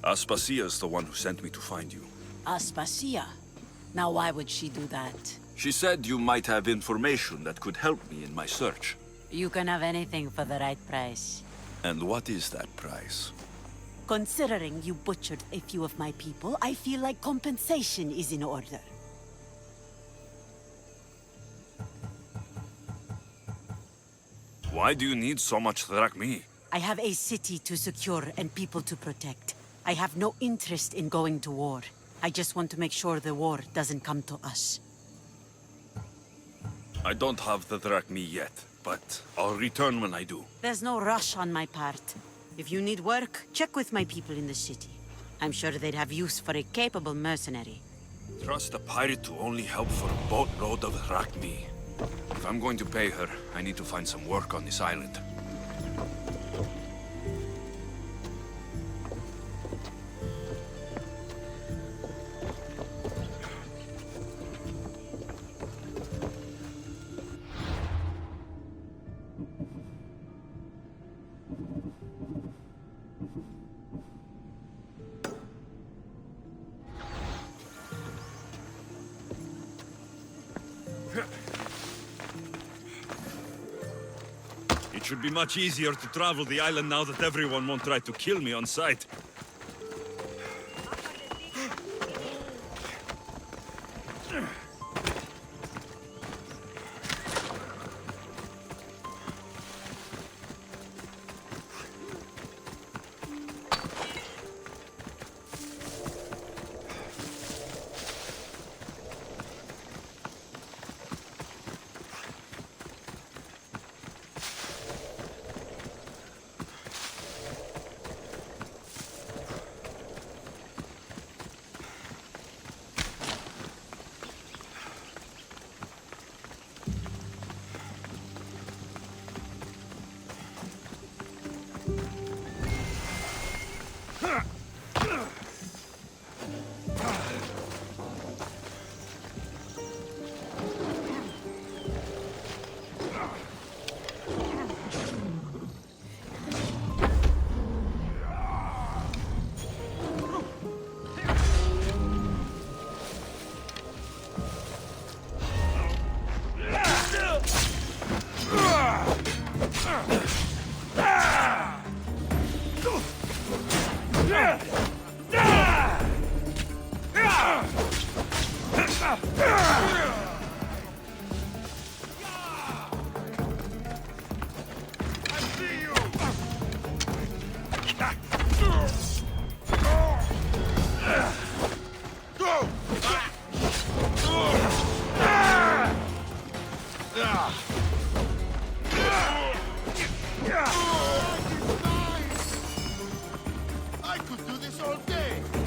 Aspasia's the one who sent me to find you. Aspasia? Now why would she do that? She said you might have information that could help me in my search. You can have anything for the right price. And what is that price? Considering you butchered a few of my people, I feel like compensation is in order. Why do you need so much drachmi? I have a city to secure and people to protect. I have no interest in going to war. I just want to make sure the war doesn't come to us. I don't have the drachmi yet, but I'll return when I do. There's no rush on my part. If you need work, check with my people in the city. I'm sure they'd have use for a capable mercenary. Trust a pirate to only help for a boatload of drachmi. If I'm going to pay her, I need to find some work on this island. It should be much easier to travel the island now that everyone won't try to kill me on sight. I could do this all day!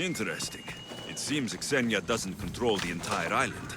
Interesting. It seems Xenia doesn't control the entire island.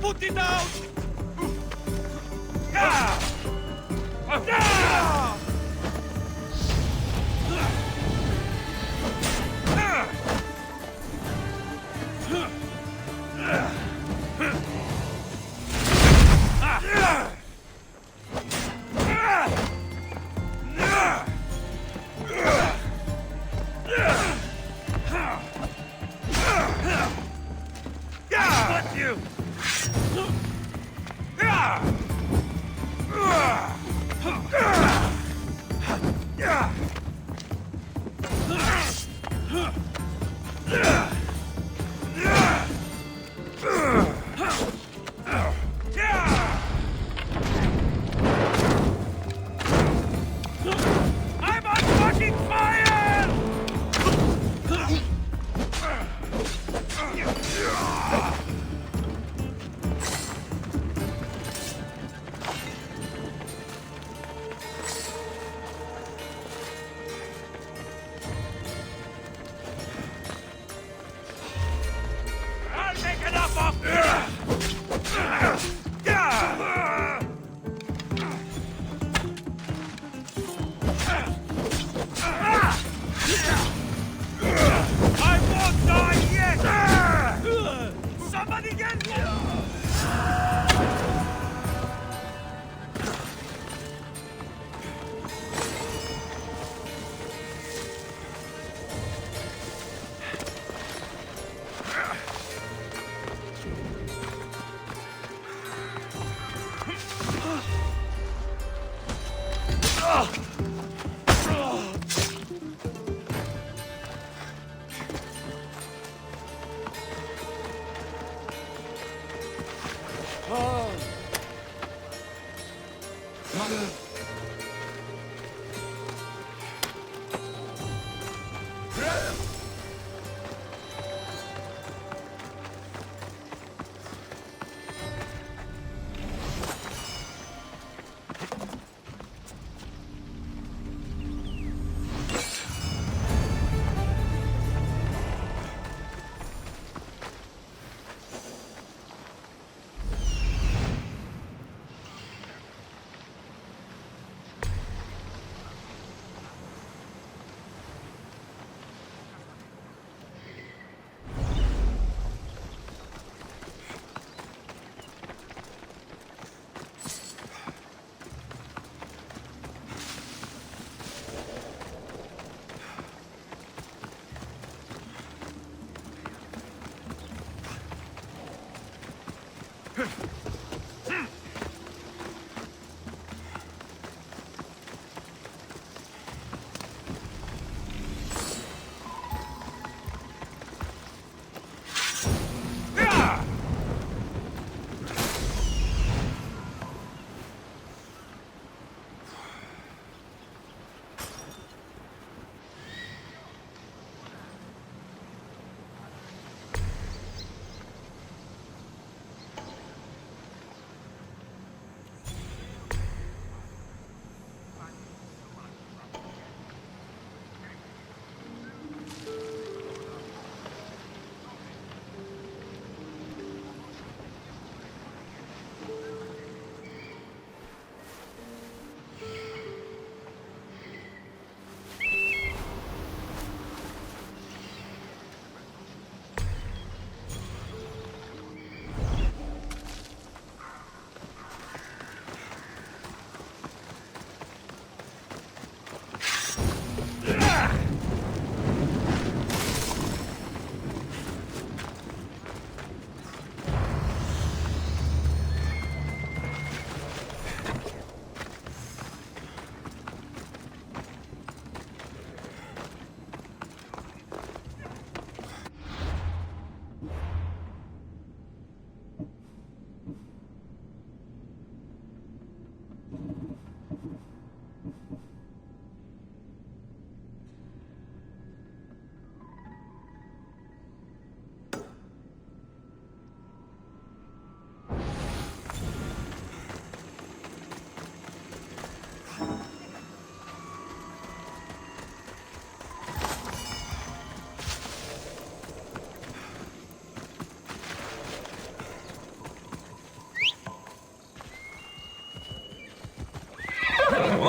Put it out!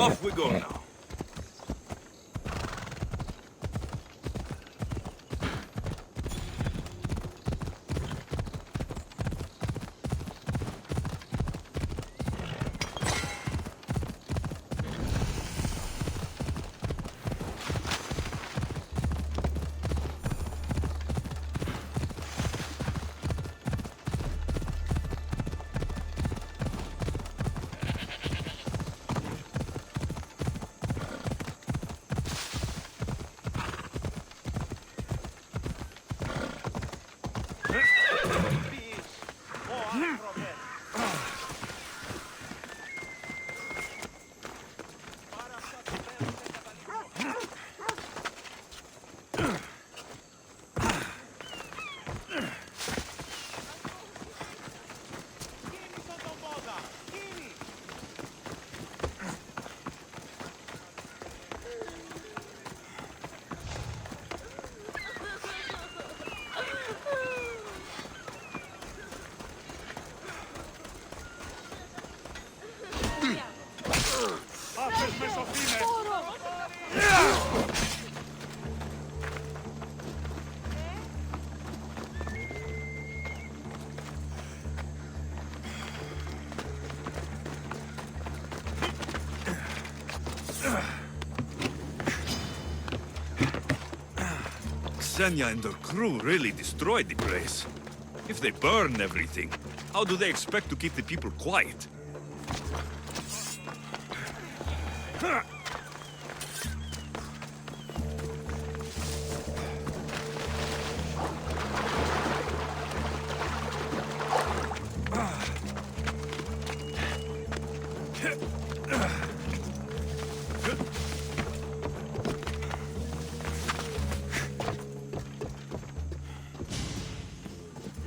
Off we go now. Ksenia and her crew really destroyed the place. If they burn everything, how do they expect to keep the people quiet?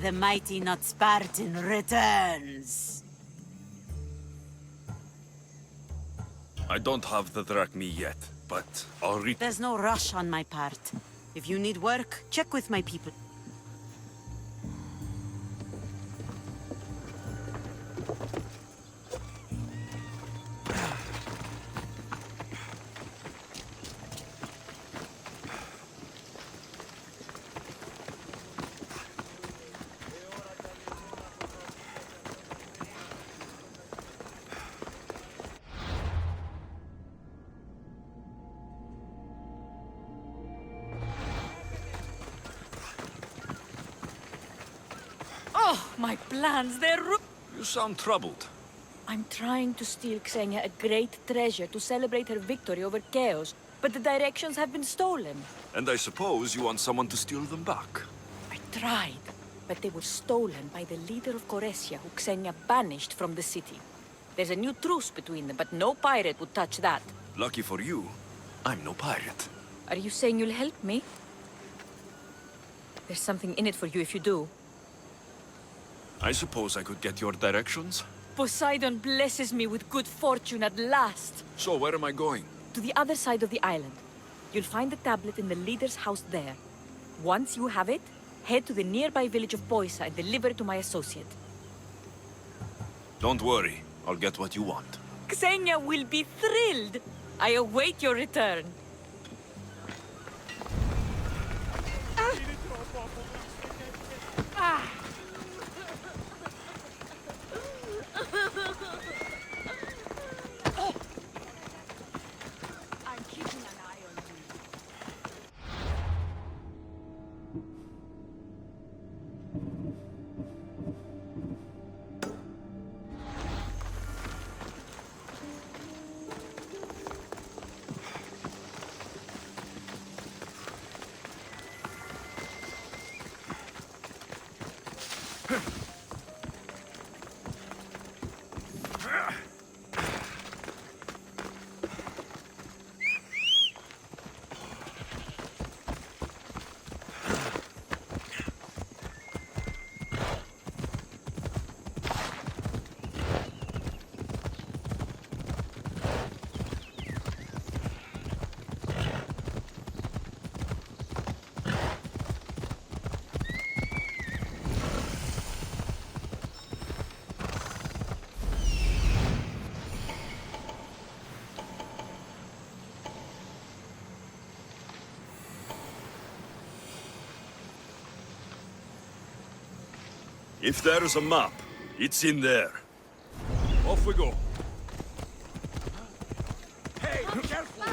The mighty not Spartan returns. I don't have the drachmi yet, but I'll read. There's no rush on my part. If you need work, check with my people. My plans, they're You sound troubled. I'm trying to steal Ksenia a great treasure to celebrate her victory over Chaos, but the directions have been stolen. And I suppose you want someone to steal them back. I tried, but they were stolen by the leader of Koresia, who Ksenia banished from the city. There's a new truce between them, but no pirate would touch that. Lucky for you, I'm no pirate. Are you saying you'll help me? There's something in it for you if you do. I suppose I could get your directions? Poseidon blesses me with good fortune at last. So where am I going? To the other side of the island. You'll find the tablet in the leader's house there. Once you have it, head to the nearby village of Poisa and deliver it to my associate. Don't worry, I'll get what you want. Ksenia will be thrilled. I await your return. If there's a map, it's in there. Off we go. Hey, careful!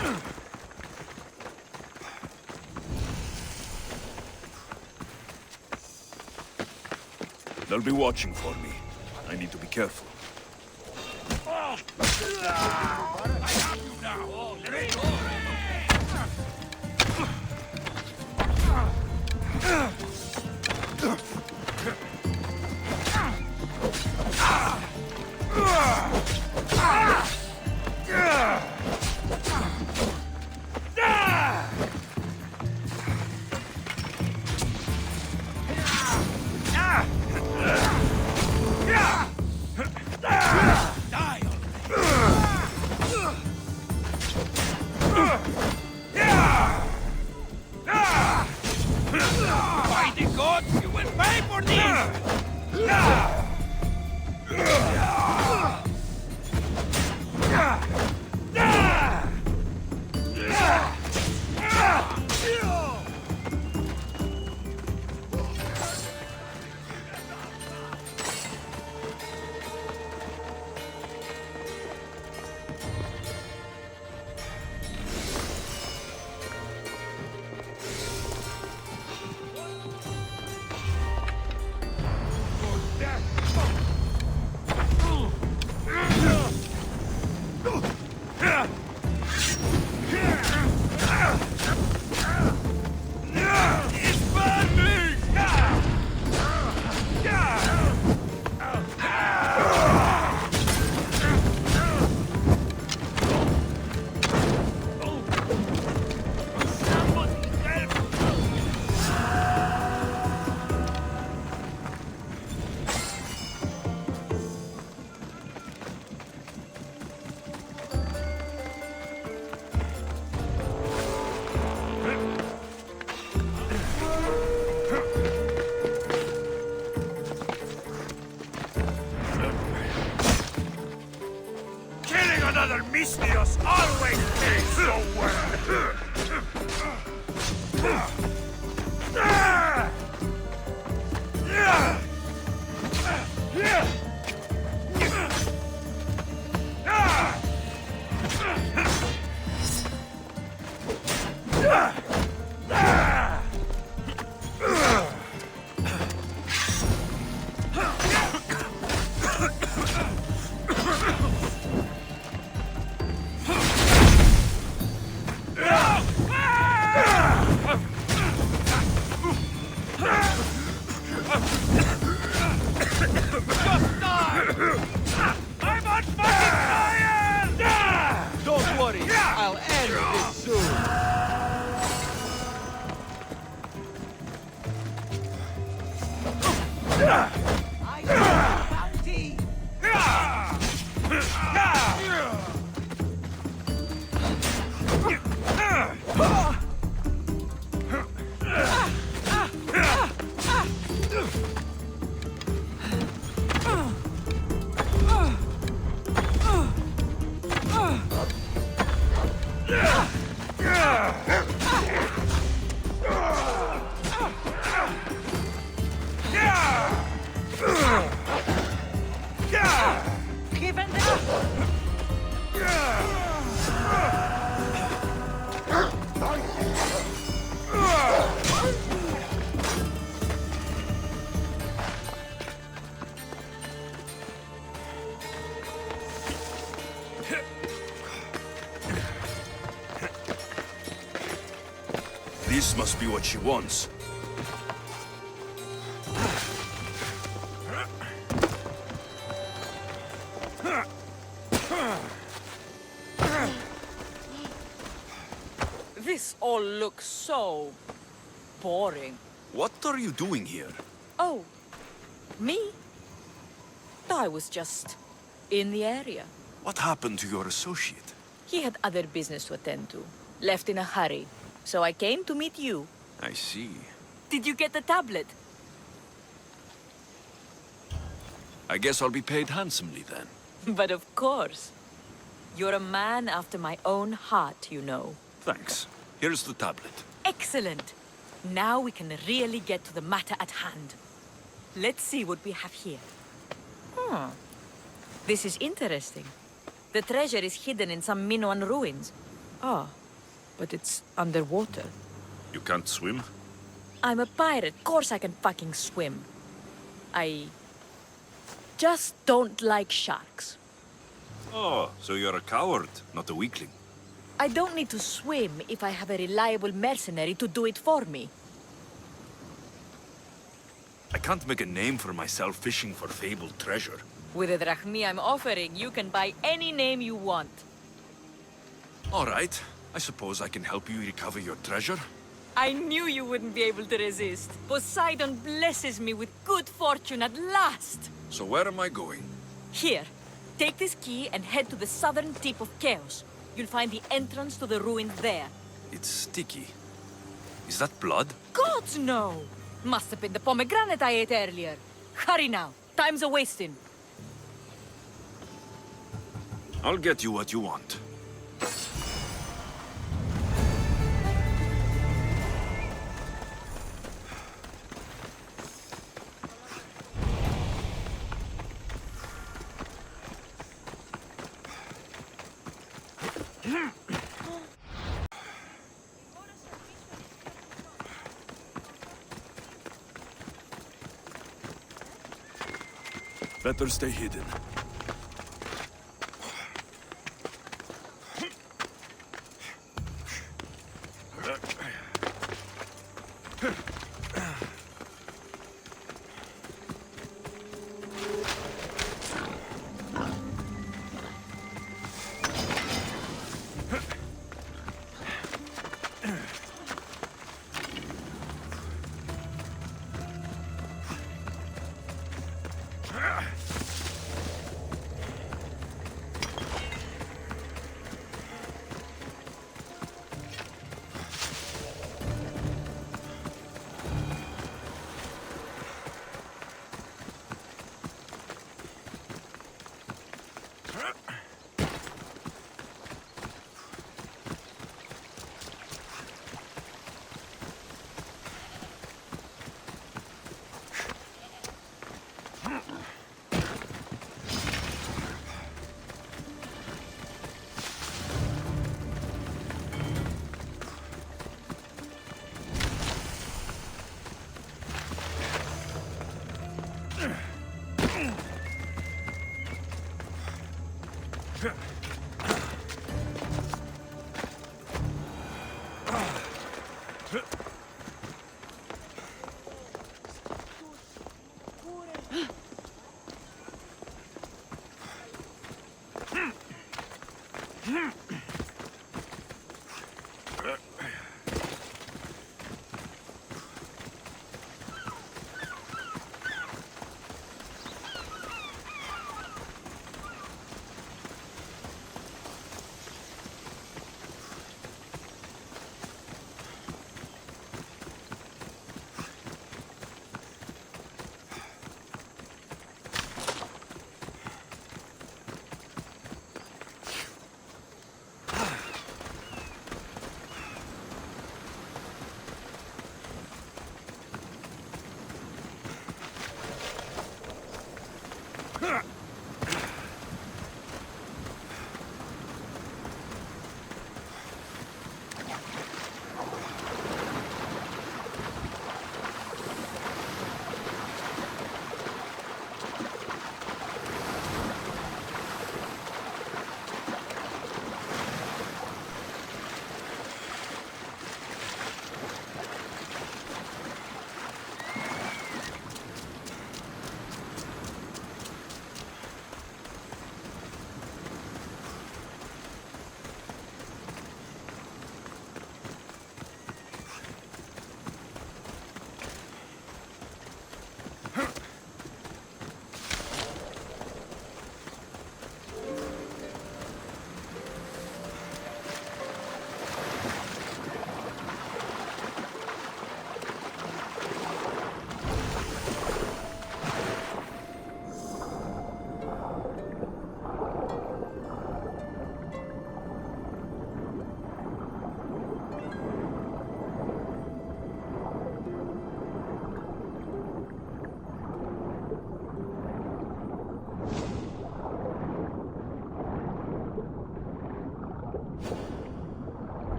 They'll be watching for me. I need to be careful. I have you now! Let go! By the gods, you will pay for this! Another Mystios always pays so well! This must be what she wants. This all looks so boring. What are you doing here? Oh, me? I was just in the area. What happened to your associate? He had other business to attend to. Left in a hurry. So I came to meet you. I see. Did you get the tablet? I guess I'll be paid handsomely then. But of course. You're a man after my own heart, you know. Thanks. Here's the tablet. Excellent. Now we can really get to the matter at hand. Let's see what we have here. This is interesting. The treasure is hidden in some Minoan ruins. Oh, but it's underwater. You can't swim? I'm a pirate. Of course I can fucking swim. I just don't like sharks. Oh, so you're a coward, not a weakling. I don't need to swim if I have a reliable mercenary to do it for me. I can't make a name for myself fishing for fabled treasure. With the drachmi I'm offering, you can buy any name you want. All right. I suppose I can help you recover your treasure. I knew you wouldn't be able to resist. Poseidon blesses me with good fortune at last. So where am I going? Here, take this key and head to the southern tip of Chaos. You'll find the entrance to the ruins there. It's sticky. Is that blood? Gods, no! Must have been the pomegranate I ate earlier. Hurry now. Time's a-wasting. I'll get you what you want. Better stay hidden.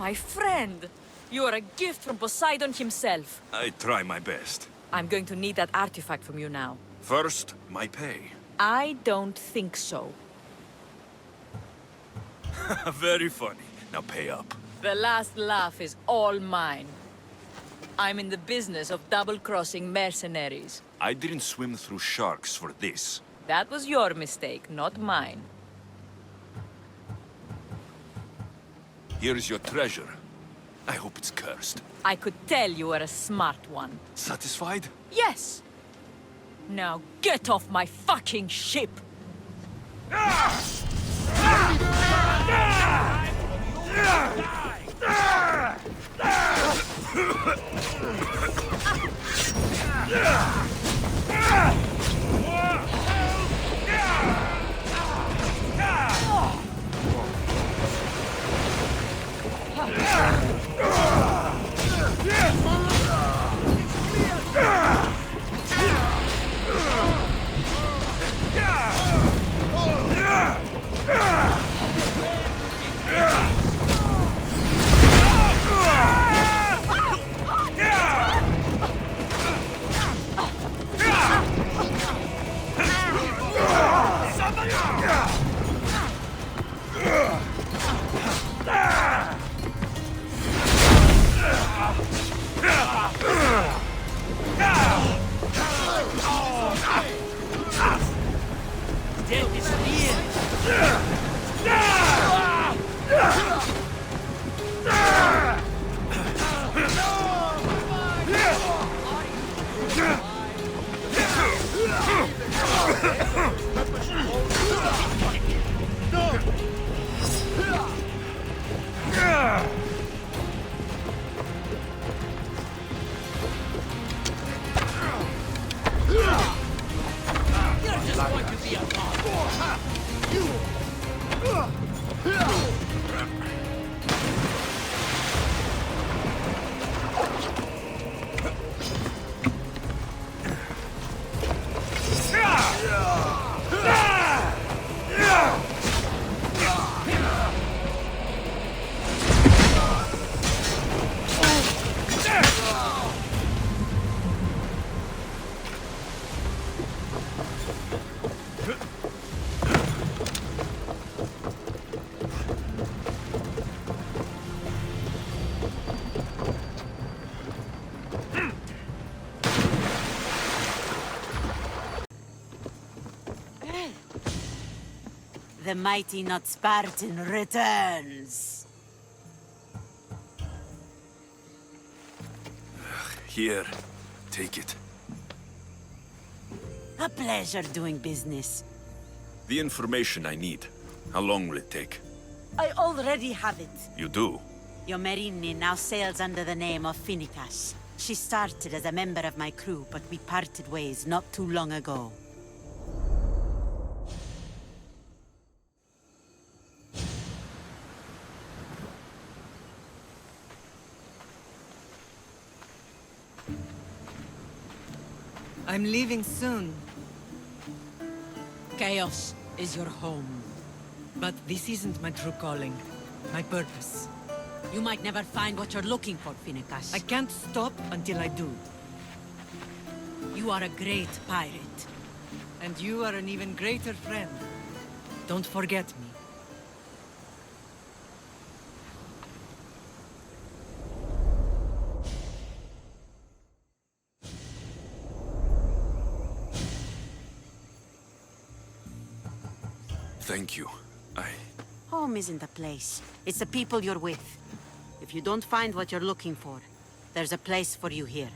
My friend! You are a gift from Poseidon himself. I try my best. I'm going to need that artifact from you now. First, my pay. I don't think so. Very funny. Now pay up. The last laugh is all mine. I'm in the business of double-crossing mercenaries. I didn't swim through sharks for this. That was your mistake, not mine. Here's your treasure. I hope it's cursed. I could tell you were a smart one. Satisfied? Yes! Now get off my fucking ship! Death is near. You're just going to be a god. The mighty not Spartan returns. Here, take it. A pleasure doing business. The information I need. How long will it take? I already have it. You do? Your Merini now sails under the name of Finikas. She started as a member of my crew, but we parted ways not too long ago. I'm leaving soon. Chaos is your home. But this isn't my true calling. My purpose. You might never find what you're looking for, Finikas. I can't stop until I do. You are a great pirate. And you are an even greater friend. Don't forget me. Thank you. Home isn't a place. It's the people you're with. If you don't find what you're looking for, there's a place for you here.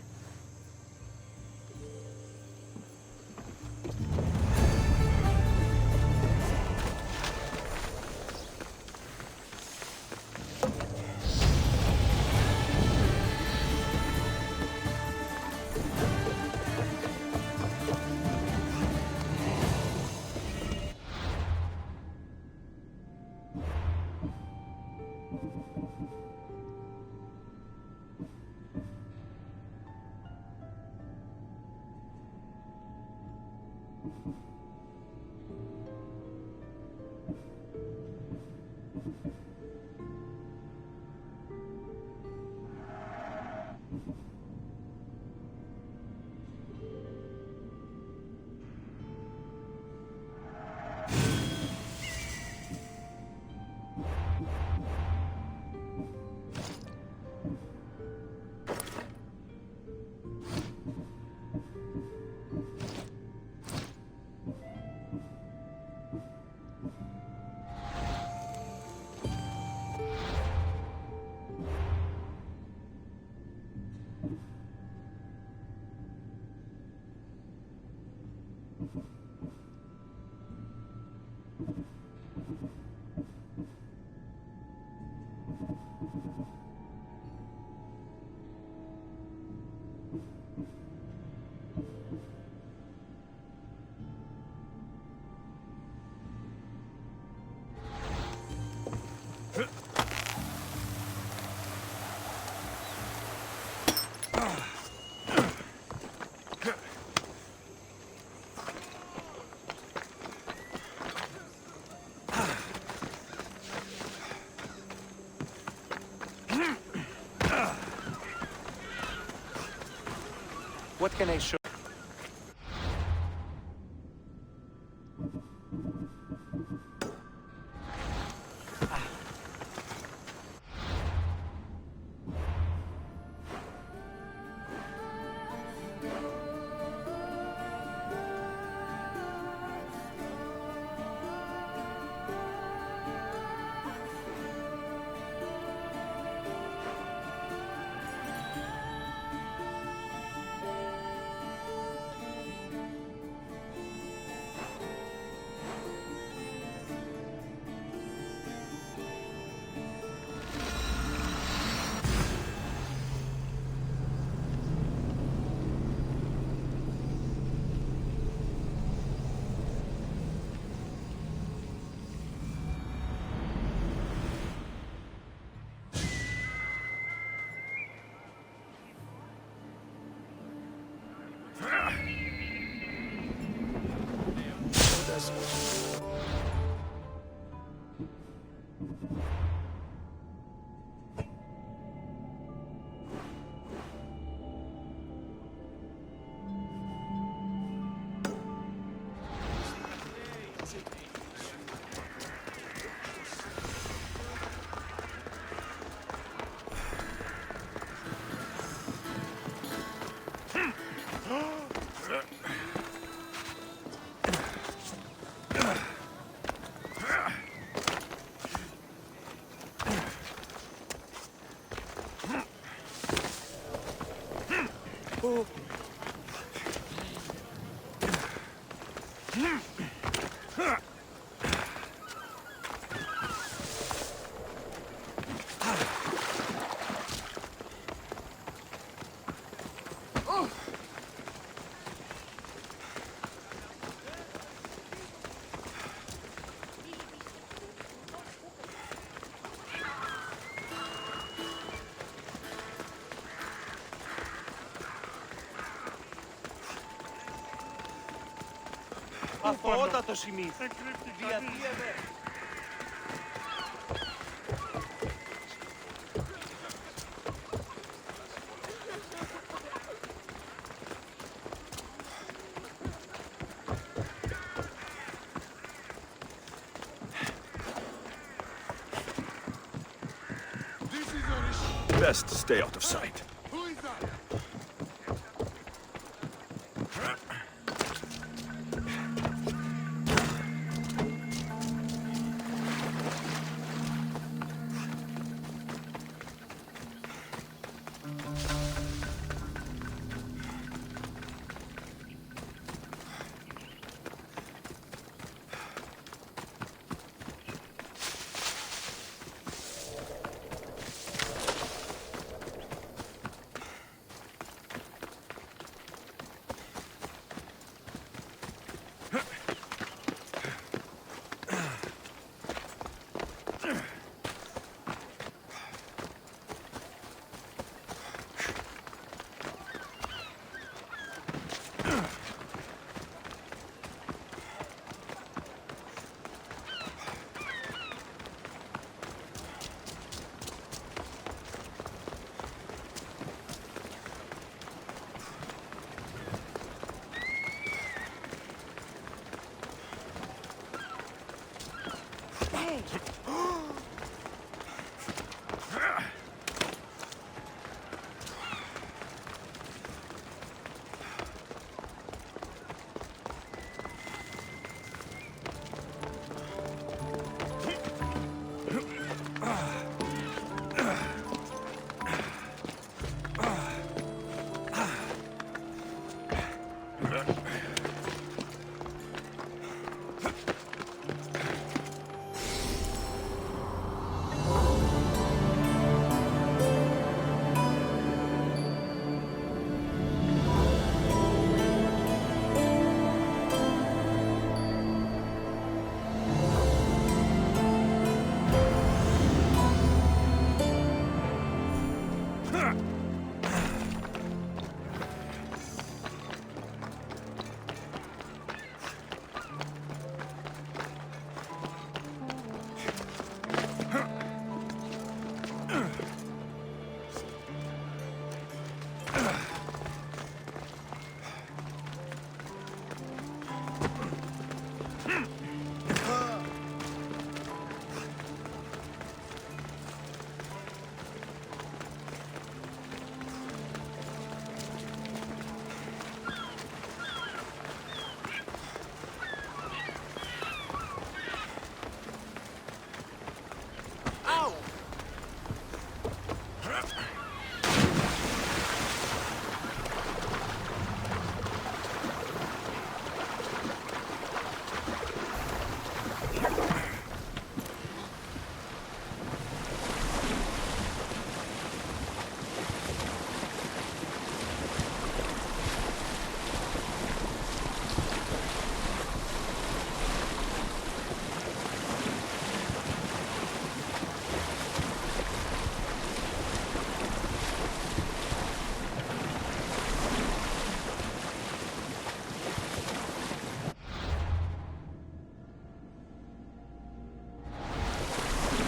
can I show? Αθωότατο σημείο. Διαδίευε. Best stay out of sight.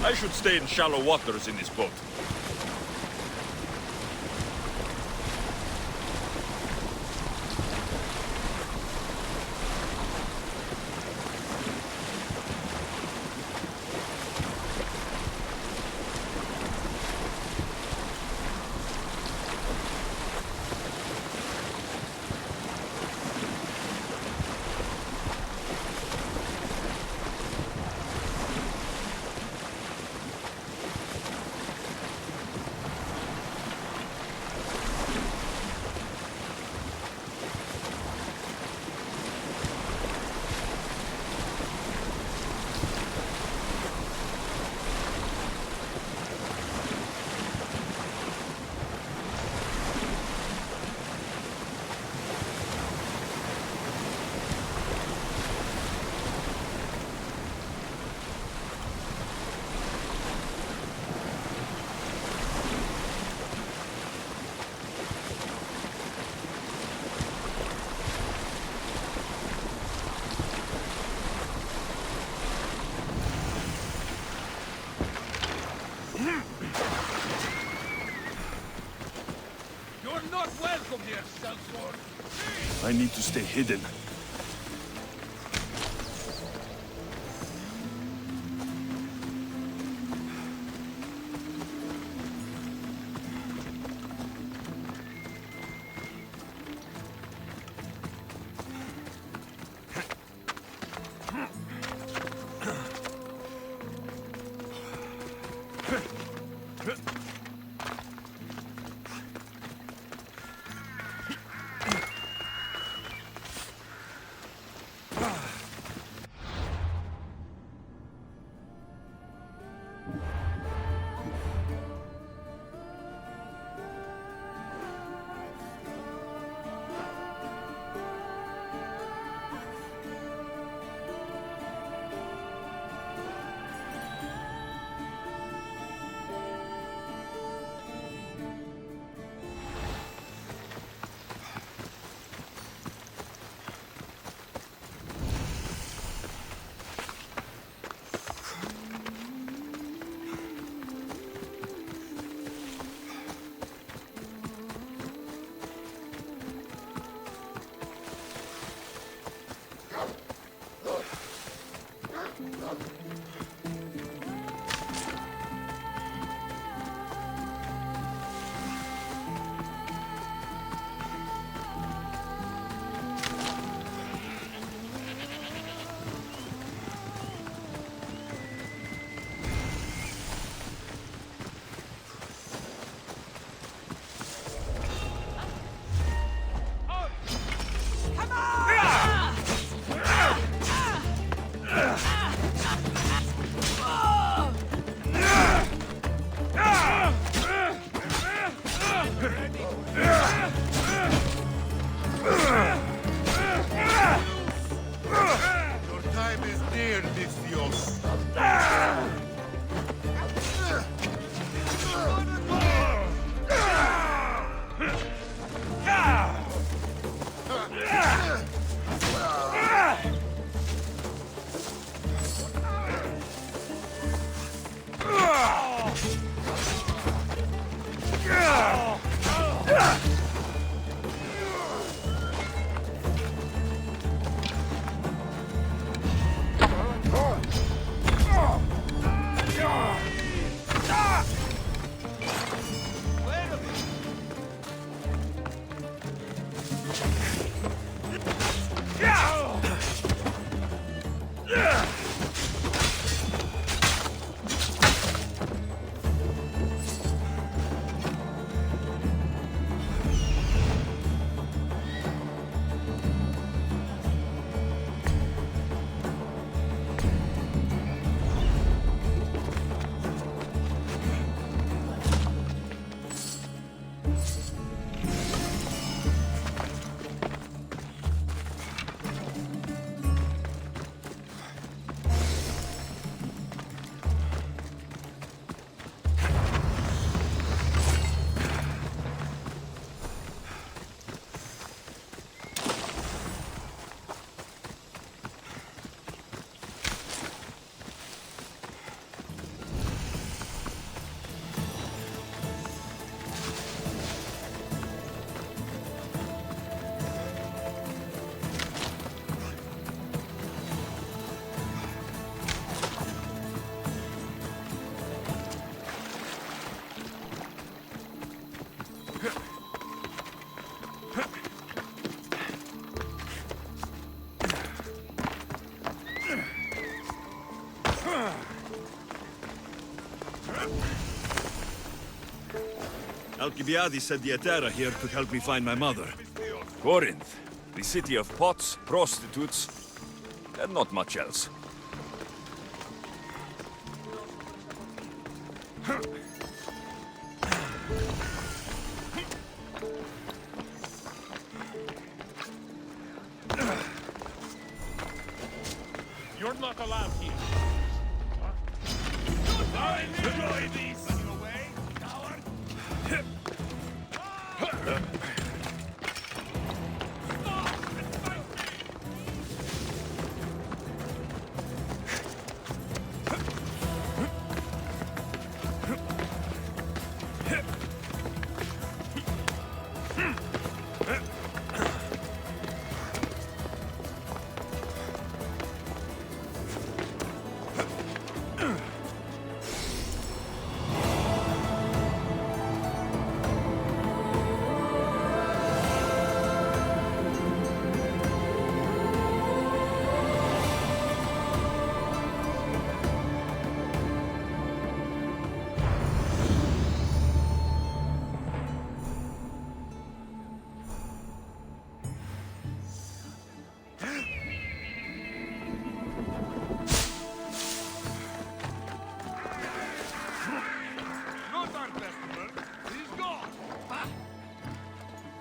I should stay in shallow waters in this boat. I need to stay hidden. Alcibiades said the Etera here could help me find my mother. Corinth, the city of pots, prostitutes, and not much else. You're not allowed here. Enjoy this! Away, coward!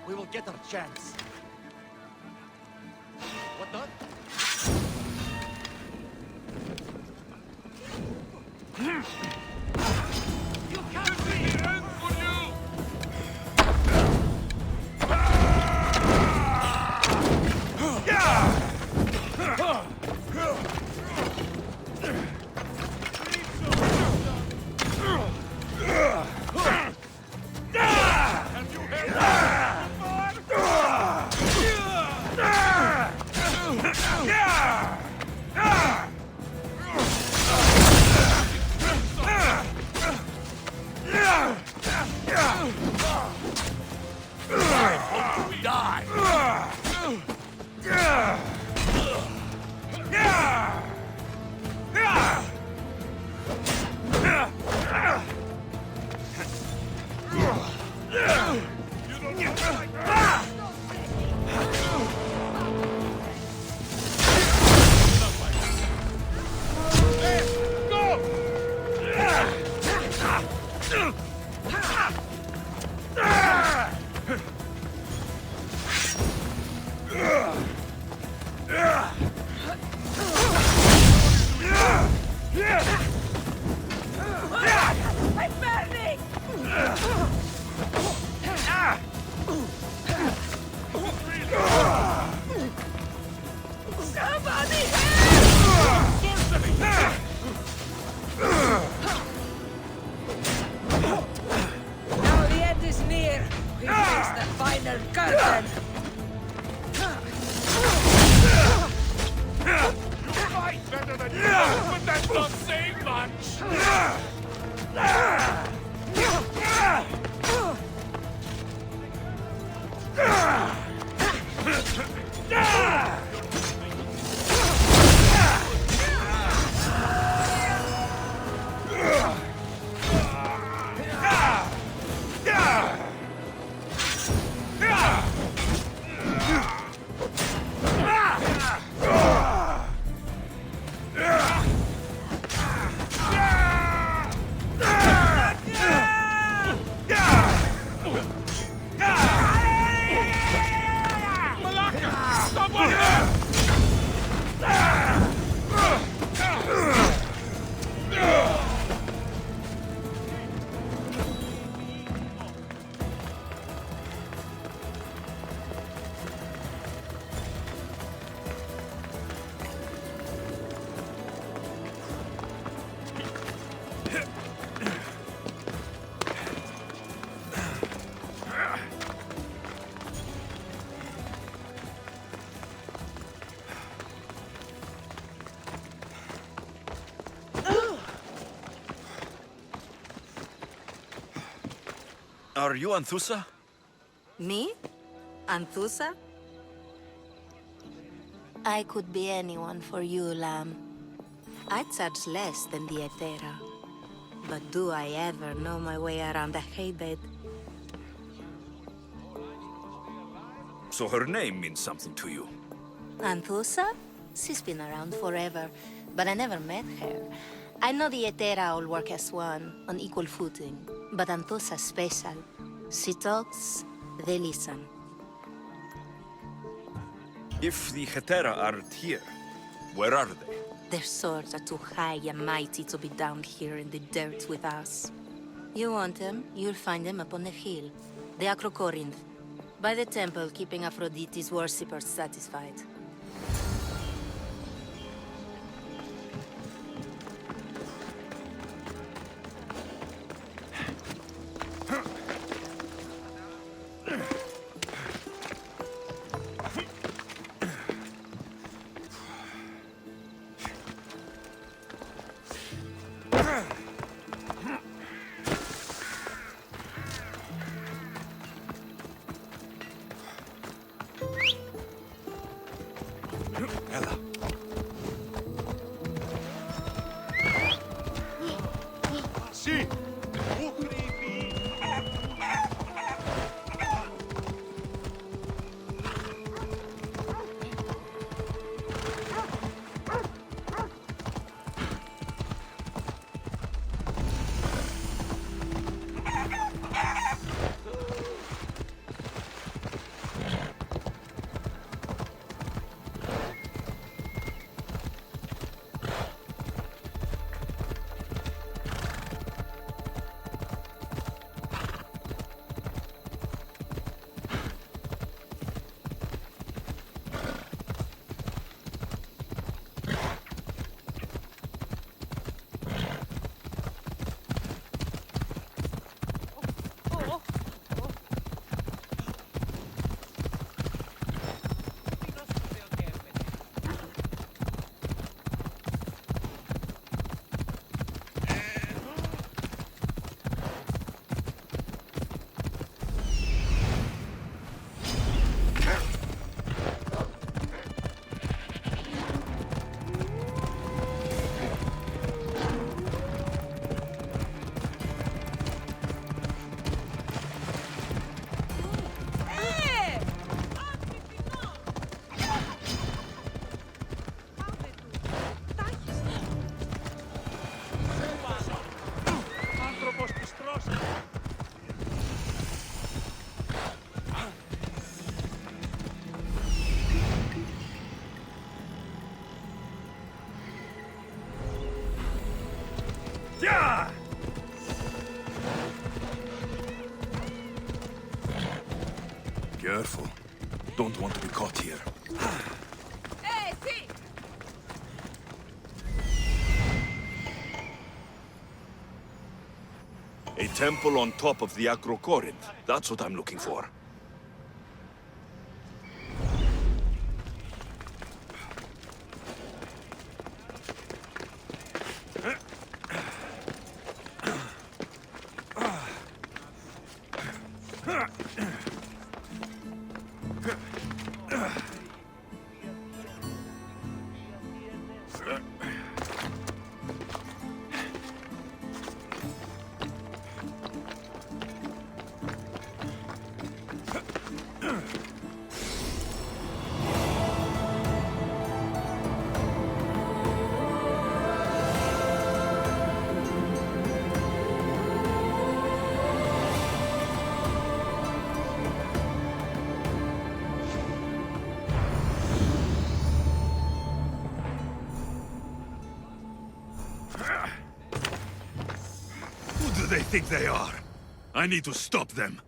We will get our chance. What not? You can't be here for you! I'm burning! Somebody Now the end is near. We face the final curtain. You fight better than you, but that's not saying much! Are you Anthusa? Me? Anthusa? I could be anyone for you, Lamb. I'd charge less than the Etera. But do I ever know my way around a haybed? So her name means something to you? Anthusa? She's been around forever, but I never met her. I know the Etera all work as one, on equal footing. But Anthusa's special. She talks, they listen. If the Hetera aren't here, where are they? Their swords are too high and mighty to be down here in the dirt with us. You want them, you'll find them up on the hill. The Acrocorinth. By the temple, keeping Aphrodite's worshippers satisfied. Careful. Don't want to be caught here. A temple on top of the Acrocorinth. That's what I'm looking for. Who do they think they are? I need to stop them.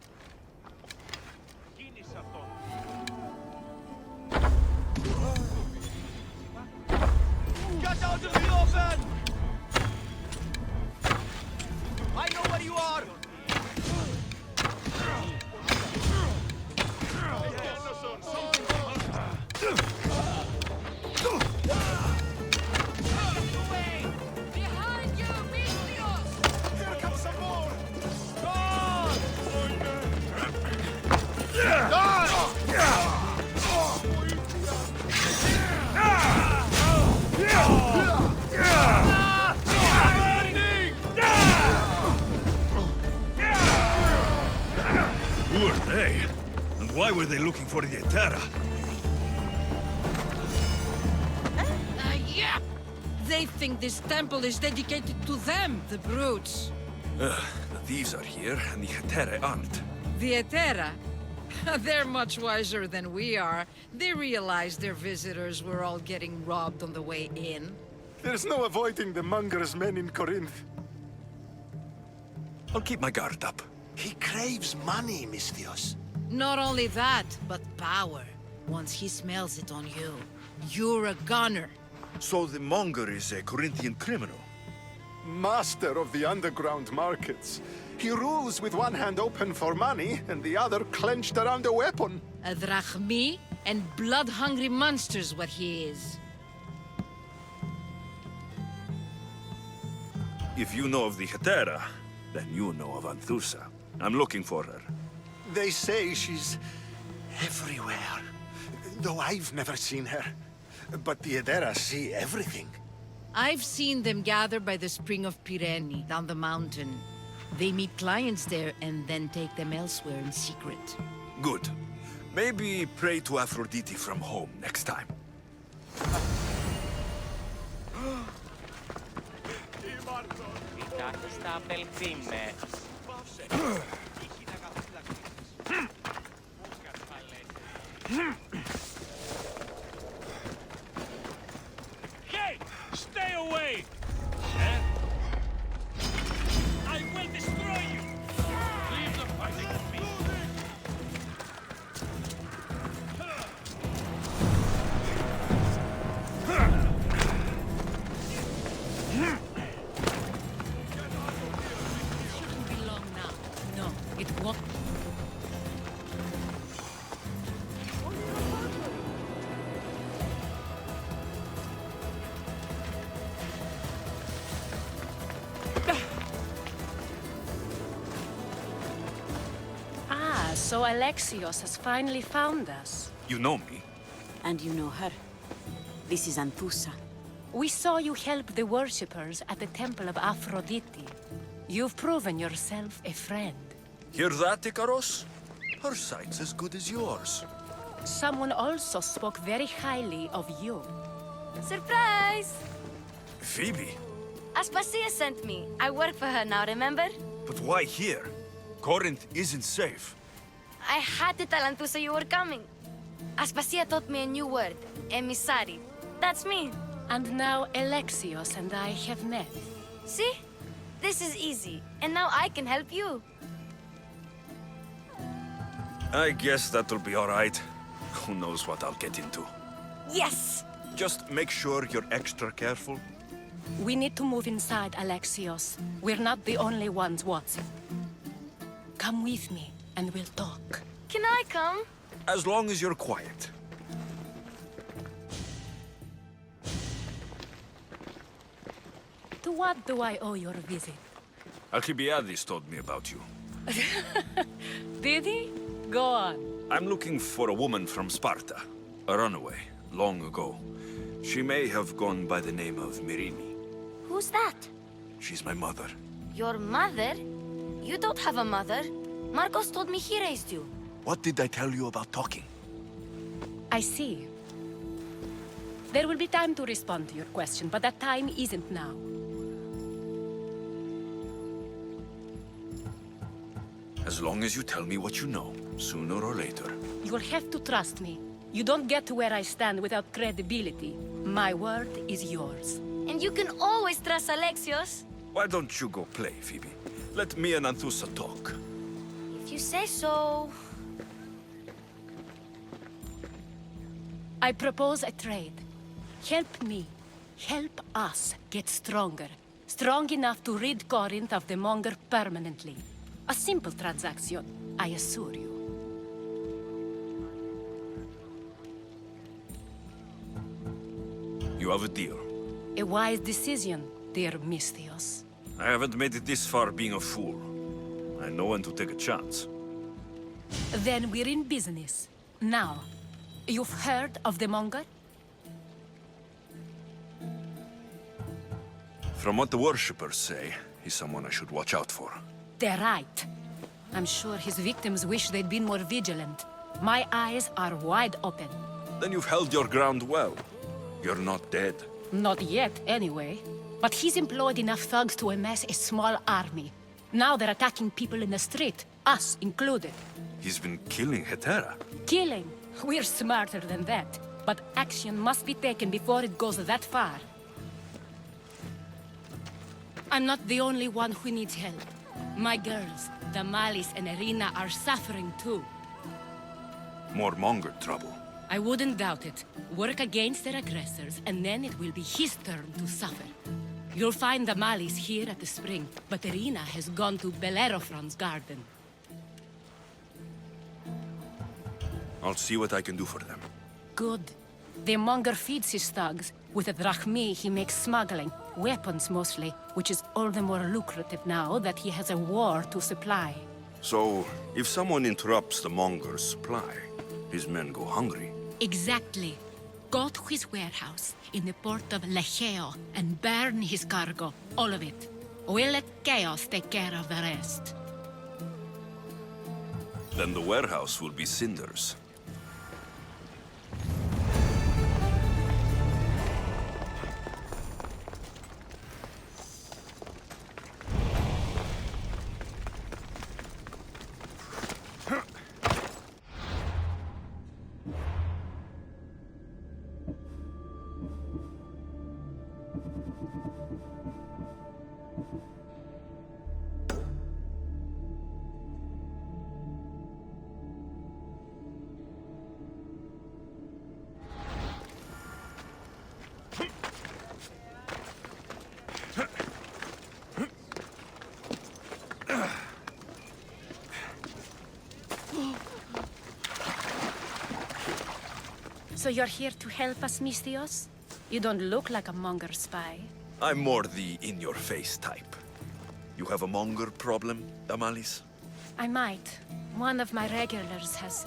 Get out of the open! I know where you are! Behind you, Here comes some more! God! were they looking for the Aetera? Yeah! They think this temple is dedicated to them, the brutes. The thieves are here, and the Aetera aren't. The Aetera? They're much wiser than we are. They realized their visitors were all getting robbed on the way in. There's no avoiding the monger's men in Corinth. I'll keep my guard up. He craves money, Misthios. Not only that, but power. Once he smells it on you, you're a gunner. So the monger is a Corinthian criminal? Master of the underground markets. He rules with one hand open for money and the other clenched around a weapon. A drachmi and blood-hungry monster's what he is. If you know of the Aetera, then you know of Anthusa. I'm looking for her. They say she's everywhere, though I've never seen her. But the Aetera see everything. I've seen them gather by the spring of Pirene, down the mountain. They meet clients there and then take them elsewhere in secret. Good. Maybe pray to Aphrodite from home next time. Hey! Stay away! I will destroy you! Leave the fighting to me! Shouldn't be long now. No, it won't. So Alexios has finally found us. You know me? And you know her. This is Anthusa. We saw you help the worshippers at the Temple of Aphrodite. You've proven yourself a friend. Hear that, Ikaros? Her sight's as good as yours. Someone also spoke very highly of you. Surprise! Phoebe? Aspasia sent me. I work for her now, remember? But why here? Corinth isn't safe. I had to tell Anthusa you were coming. Aspasia taught me a new word, emissary. That's me. And now Alexios and I have met. See? This is easy, and now I can help you. I guess that'll be all right. Who knows what I'll get into. Yes! Just make sure you're extra careful. We need to move inside, Alexios. We're not the only ones watching. Come with me, and we'll talk. Can I come? As long as you're quiet. To what do I owe your visit? Alcibiades told me about you. Did he? Go on. I'm looking for a woman from Sparta. A runaway, long ago. She may have gone by the name of Myrine. Who's that? She's my mother. Your mother? You don't have a mother. Marcos told me he raised you. What did I tell you about talking? I see. There will be time to respond to your question, but that time isn't now. As long as you tell me what you know, sooner or later. You'll have to trust me. You don't get to where I stand without credibility. My word is yours. And you can always trust Alexios. Why don't you go play, Phoebe? Let me and Anthusa talk. If you say so... I propose a trade. Help me. Help us get stronger. Strong enough to rid Corinth of the monger permanently. A simple transaction, I assure you. You have a deal. A wise decision, dear Misthios. I haven't made it this far being a fool. I know when to take a chance. Then we're in business. Now, you've heard of the monger? From what the worshippers say, he's someone I should watch out for. They're right. I'm sure his victims wish they'd been more vigilant. My eyes are wide open. Then you've held your ground well. You're not dead. Not yet, anyway. But he's employed enough thugs to amass a small army. Now they're attacking people in the street, us included. He's been killing Hetera. Killing? We're smarter than that. But action must be taken before it goes that far. I'm not the only one who needs help. My girls, Damalis and Irina, are suffering too. More Monger trouble. I wouldn't doubt it. Work against their aggressors, and then it will be his turn to suffer. You'll find Damalis here at the spring, but Irina has gone to Bellerophon's garden. I'll see what I can do for them. Good. The Monger feeds his thugs. With the drachmi, he makes smuggling. Weapons, mostly, which is all the more lucrative now that he has a war to supply. So, if someone interrupts the Monger's supply, his men go hungry. Exactly. Go to his warehouse in the port of Lecheo and burn his cargo, all of it. We'll let Chaos take care of the rest. Then the warehouse will be cinders. So you're here to help us, Misthios? You don't look like a Monger spy. I'm more the in-your-face type. You have a Monger problem, Damalis? I might. One of my regulars has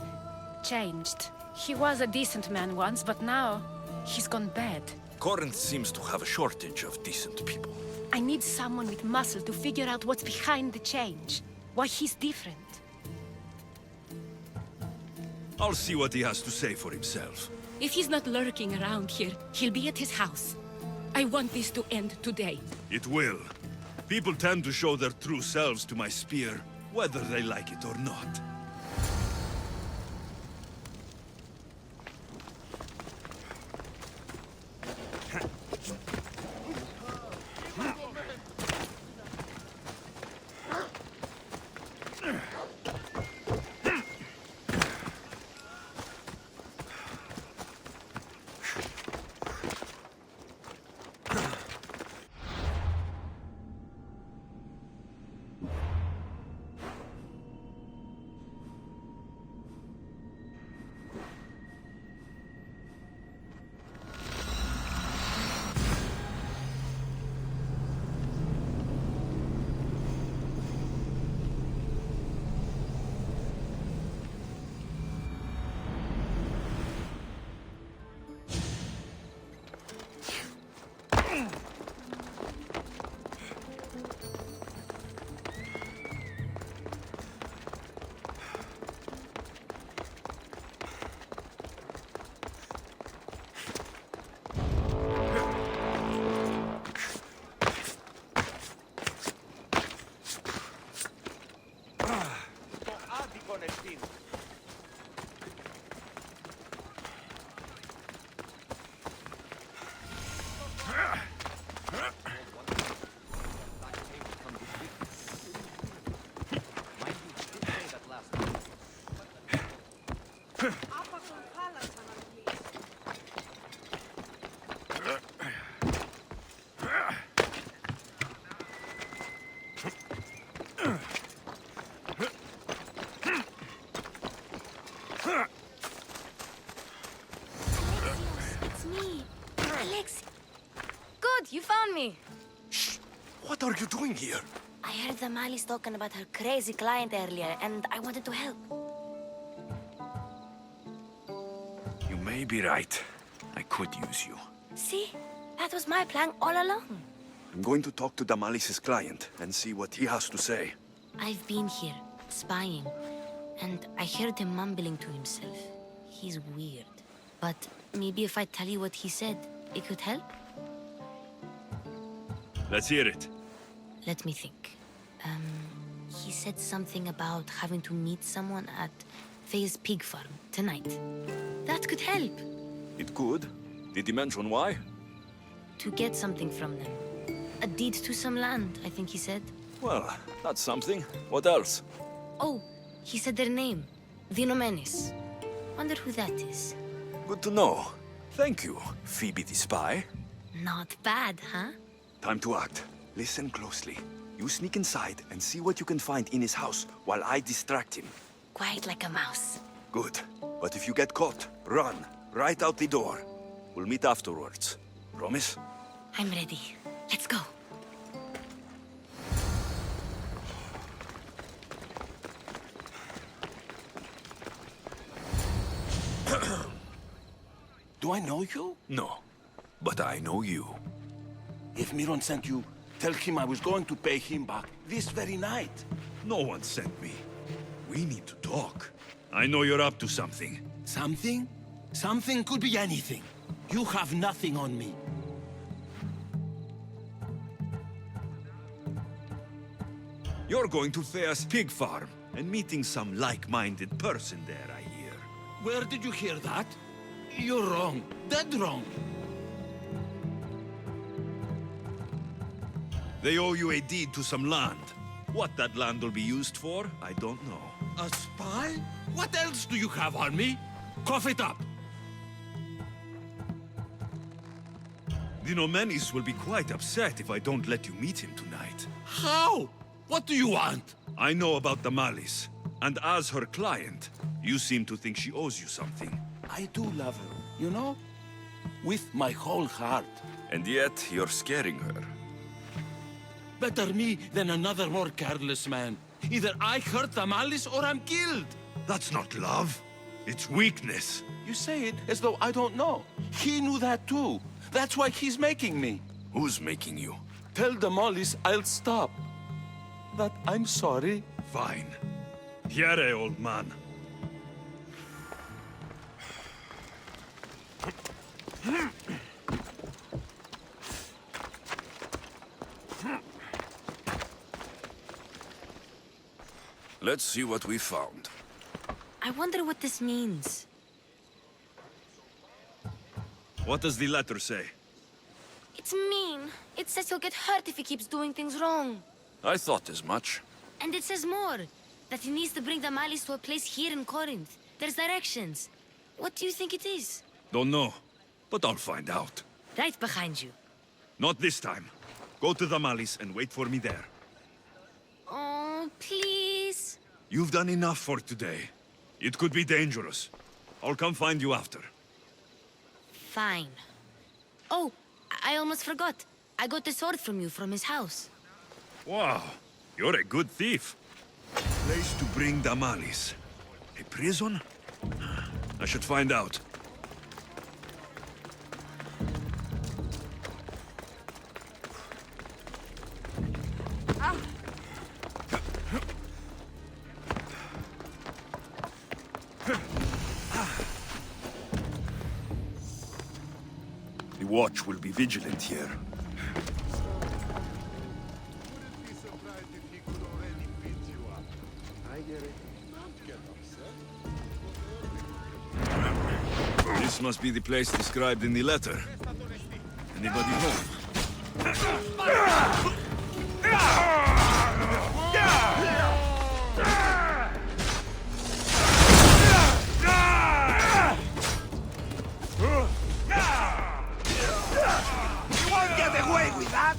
changed. He was a decent man once, but now he's gone bad. Corinth seems to have a shortage of decent people. I need someone with muscle to figure out what's behind the change. Why he's different. I'll see what he has to say for himself. If he's not lurking around here, he'll be at his house. I want this to end today. It will. People tend to show their true selves to my spear, whether they like it or not. It's me, Alexios. Good, you found me. What are you doing here? I heard Damalis talking about her crazy client earlier, and I wanted to help. You may be right. I could use you. See? That was my plan all along. I'm going to talk to Damalis' client and see what he has to say. I've been here, spying. and I heard him mumbling to himself. He's weird. But maybe if I tell you what he said, it could help? Let's hear it. Let me think. He said something about having to meet someone at Faye's pig farm tonight. That could help. It could. Did he mention why? To get something from them. A deed to some land, I think he said. Well, that's something. What else? Oh, he said their name. The Nomenis. Wonder who that is. Good to know. Thank you, Phoebe the spy. Not bad, huh? Time to act. Listen closely. You sneak inside and see what you can find in his house while I distract him. Quiet like a mouse. Good. But if you get caught, run. Right out the door. We'll meet afterwards. Promise? I'm ready. Let's go. Do I know you? No. But I know you. If Miron sent you, tell him I was going to pay him back this very night. No one sent me. We need to talk. I know you're up to something. Something? Something could be anything. You have nothing on me. You're going to Thea's pig farm and meeting some like-minded person there, I hear. Where did you hear that? You're wrong. Dead wrong. They owe you a deed to some land. What that land will be used for, I don't know. A spy? What else do you have on me? Cough it up. The Nomenis will be quite upset if I don't let you meet him tonight. How? What do you want? I know about the Malice, and as her client, you seem to think she owes you something. I do love her, you know? With my whole heart. And yet, you're scaring her. Better me than another more careless man. Either I hurt the Malice or I'm killed. That's not love. It's weakness. You say it as though I don't know. He knew that too. That's why he's making me. Who's making you? Tell the Malice I'll stop. That I'm sorry. Fine. Here, old man. Let's see what we found. I wonder what this means. What does the letter say? It's mean. It says he'll get hurt if he keeps doing things wrong. I thought as much. And it says more. That he needs to bring the Malice to a place here in Corinth. There's directions. What do you think it is? Don't know, but I'll find out. Right behind you. Not this time. Go to the Malice and wait for me there. Oh, please. You've done enough for today. It could be dangerous. I'll come find you after. Fine. Oh, I almost forgot. I got the sword from you from his house. Wow, you're a good thief. Place to bring the Malice. A prison? I should find out. The watch will be vigilant here. This must be the place described in the letter. Anybody home? You won't get away with that!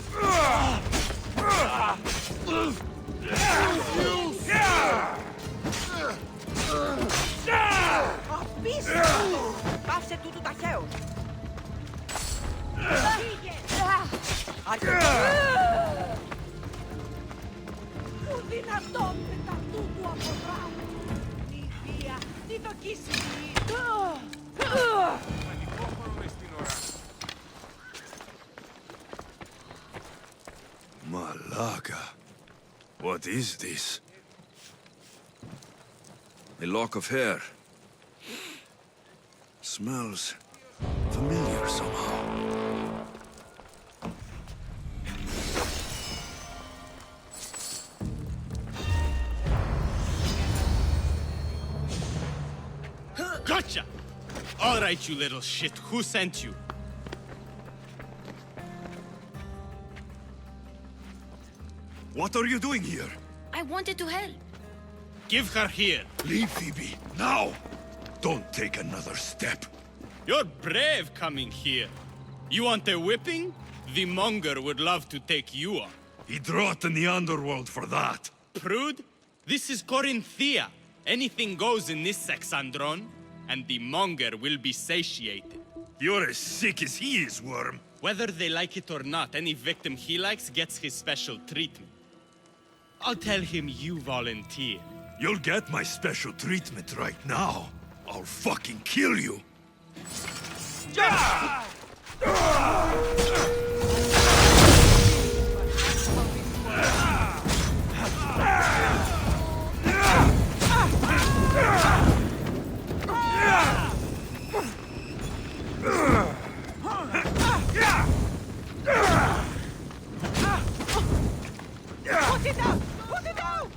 Απίστευτο! Πάψε τούτου ταχαίως! Πού δυνατόν μετά τούτου από δράμου! Τι βία, τι δοκίσιμη! Malaga. What is this? A lock of hair. Smells familiar somehow. Gotcha! All right, you little shit. Who sent you? What are you doing here? I wanted to help. Give her here. Leave Phoebe, now! Don't take another step. You're brave coming here. You want a whipping? The monger would love to take you on. He'd rot in the underworld for that. Prude, this is Corinthia. Anything goes in this Kassandron, and the monger will be satiated. You're as sick as he is, Worm. Whether they like it or not, any victim he likes gets his special treatment. I'll tell him you volunteer. You'll get my special treatment right now. I'll fucking kill you. Put it out! Put it out!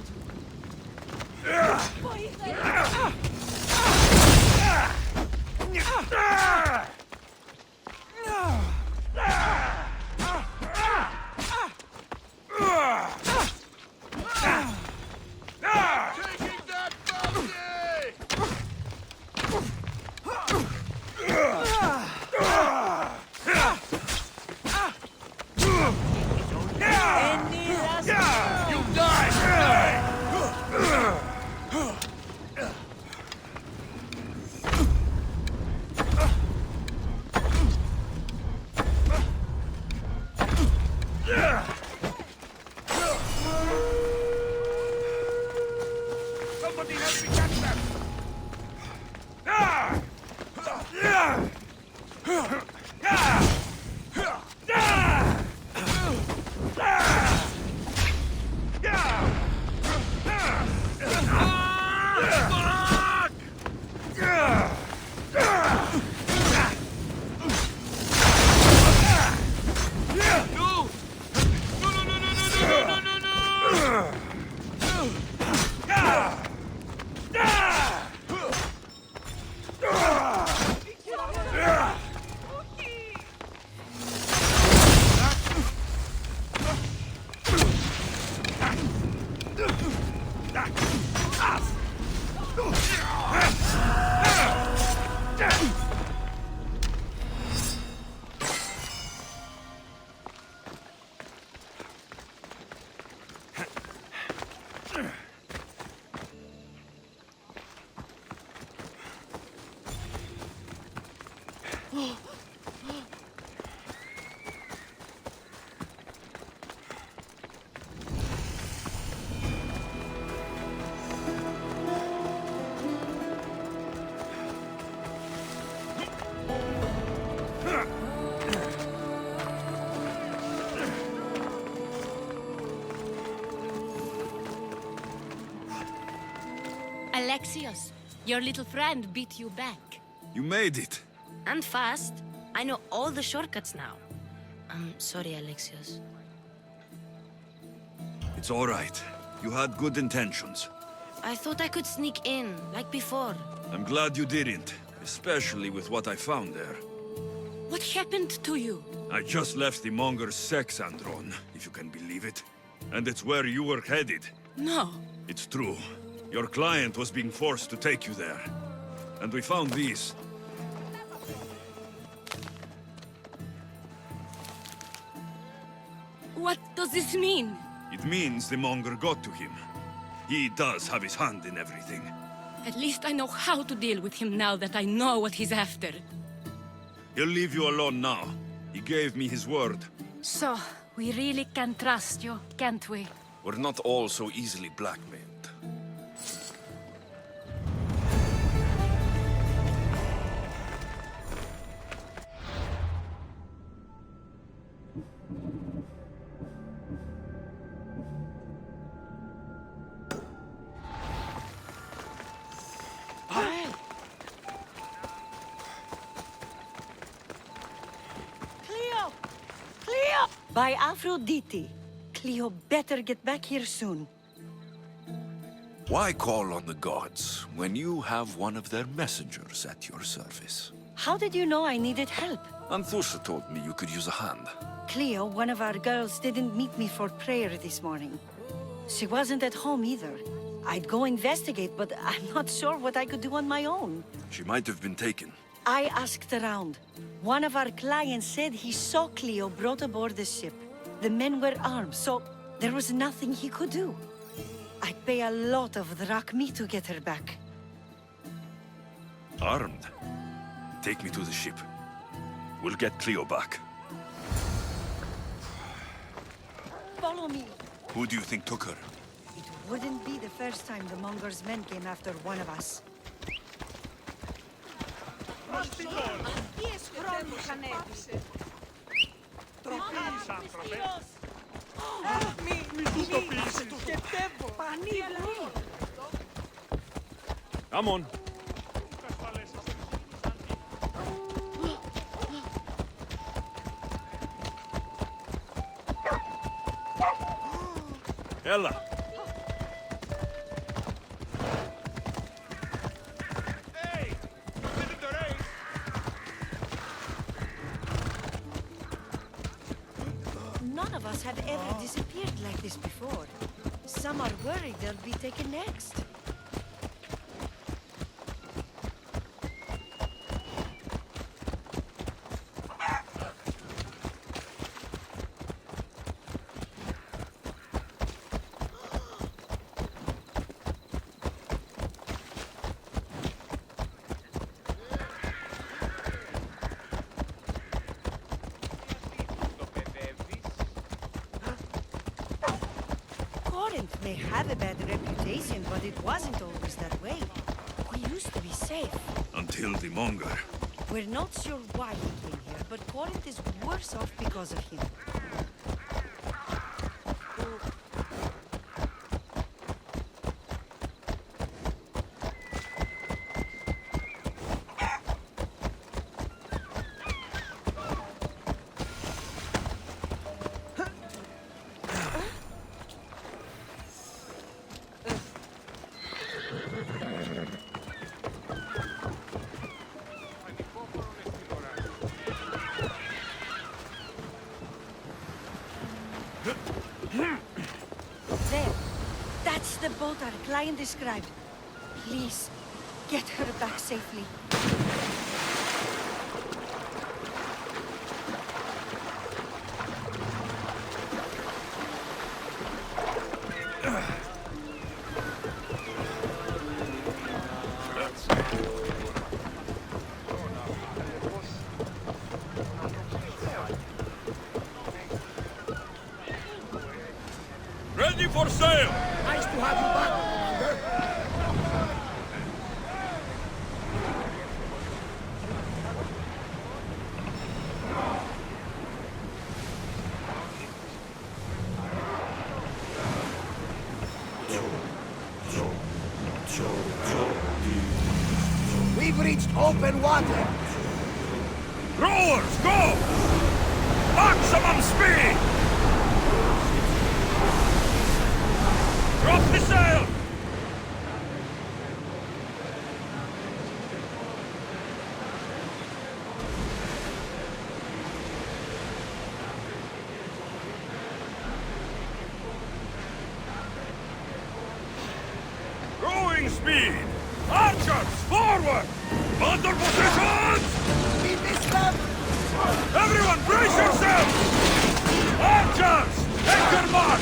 Somebody help me catch them! Alexios, your little friend beat you back. You made it. And fast. I know all the shortcuts now. I'm sorry, Alexios. It's all right. You had good intentions. I thought I could sneak in, like before. I'm glad you didn't, especially with what I found there. What happened to you? I just left the monger's Kassandra, if you can believe it. And it's where you were headed. No. It's true. Your client was being forced to take you there. And we found these. What does this mean? It means the monger got to him. He does have his hand in everything. At least I know how to deal with him now that I know what he's after. He'll leave you alone now. He gave me his word. So, we really can trust you, can't we? We're not all so easily blackmailed. By Aphrodite. Cleo better get back here soon. Why call on the gods when you have one of their messengers at your service? How did you know I needed help? Anthusa told me you could use a hand. Cleo, one of our girls, didn't meet me for prayer this morning. She wasn't at home either. I'd go investigate, but I'm not sure what I could do on my own. She might have been taken. I asked around. One of our clients said he saw Cleo brought aboard the ship. The men were armed, so there was nothing he could do. I'd pay a lot of drachmi to get her back. Armed? Take me to the ship. We'll get Cleo back. Follow me. Who do you think took her? It wouldn't be the first time the Monger's men came after one of us. Come on. Ella. None of us have ever disappeared like this before. Some are worried they'll be taken next. Corinth may have a bad reputation, but it wasn't always that way. We used to be safe. Until the Monger. We're not sure why he came here, but Corinth is worse off because of him. There. That's the boat our client described. Please, get her back safely. Ready for sail! Nice to have you back, Commander. We've reached open water. Rowers, go! Maximum speed! Drop the sail! Rowing speed! Archers, forward! Under positions! We missed them! Everyone, brace yourselves! Archers, take your mark!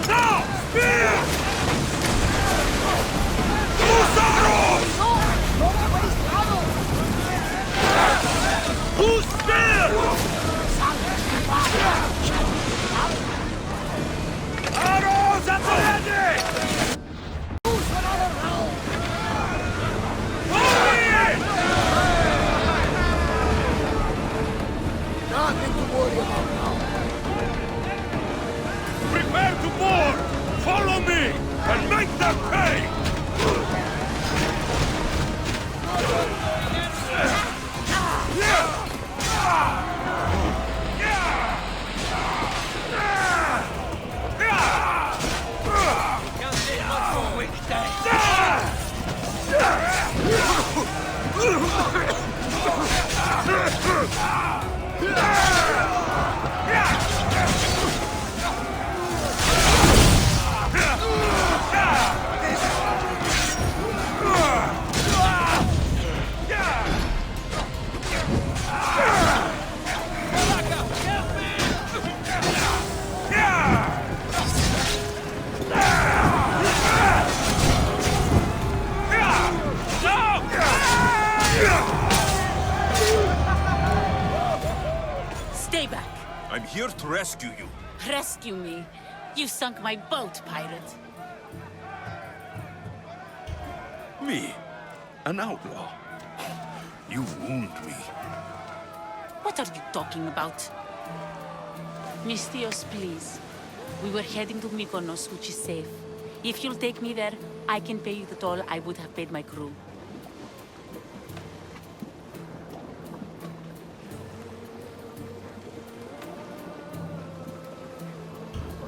Now, spear! Husaros! Who's spear? Arrows at the ready! Nothing to worry about now. Prepare to board! Follow me! And make them pay! rescue you. Rescue me. You sunk my boat, pirate. Me? An outlaw? You wound me. What are you talking about? Misthios, please. We were heading to Mykonos, which is safe. If you'll take me there, I can pay you the toll I would have paid my crew.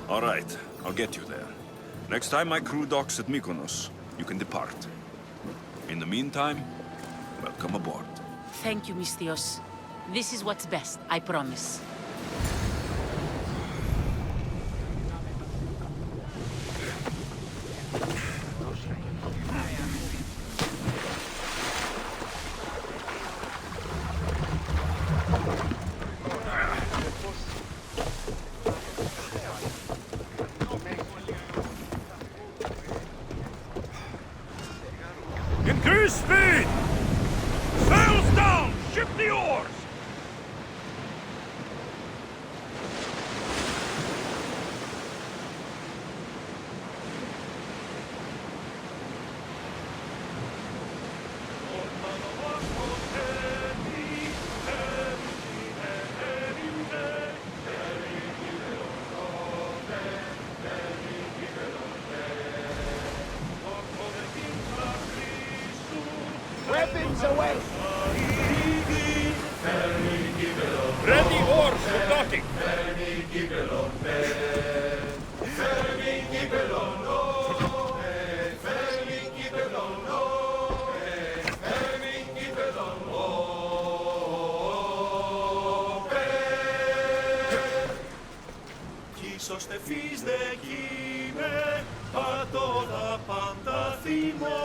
All right, I'll get you there. Next time my crew docks at Mykonos, you can depart. In the meantime, welcome aboard. Thank you, Misthios. This is what's best, I promise. Increase speed! Sails down! Ship the oars! Weapons away! Ready oars for docking! Ίσως τεφείς δε κείνε, πατώ τα πάντα θυμώ.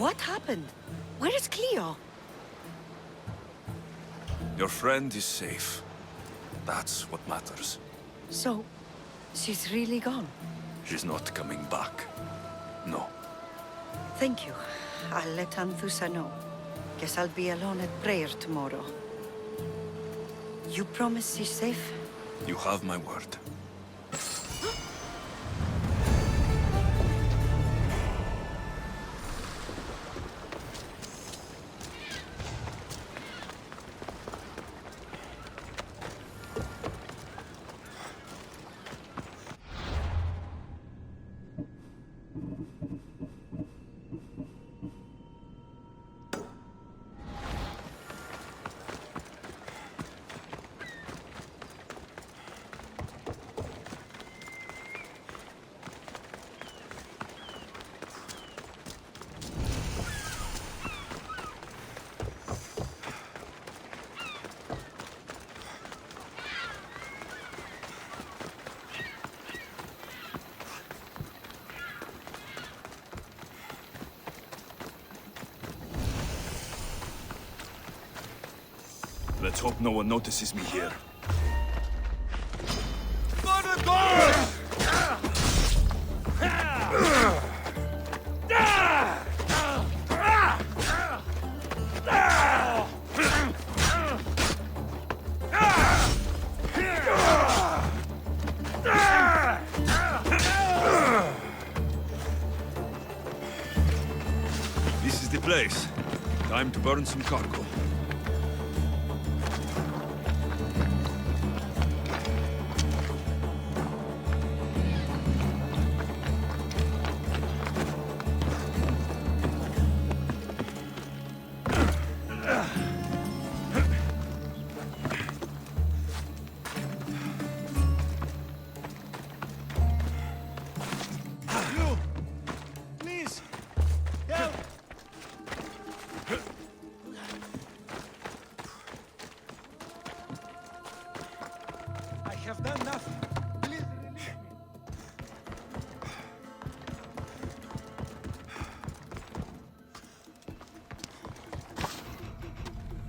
What happened? Where is Cleo? Your friend is safe. That's what matters. So, she's really gone? She's not coming back. No. Thank you. I'll let Anthusa know. Guess I'll be alone at prayer tomorrow. You promise she's safe? You have my word. Let's hope no one notices me here. This is the place. Time to burn some cargo.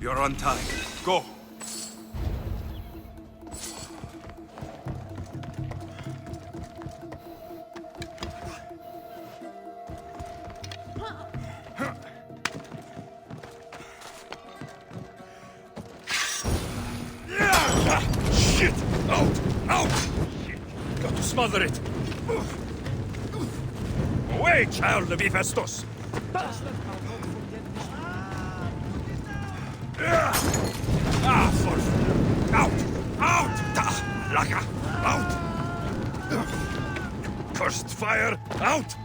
You're untied. Go! Shit! Out! Out! Shit! Got to smother it! Away, child of Hephaestus! For... Out! Out! Laka! Out! Cursed fire! Out!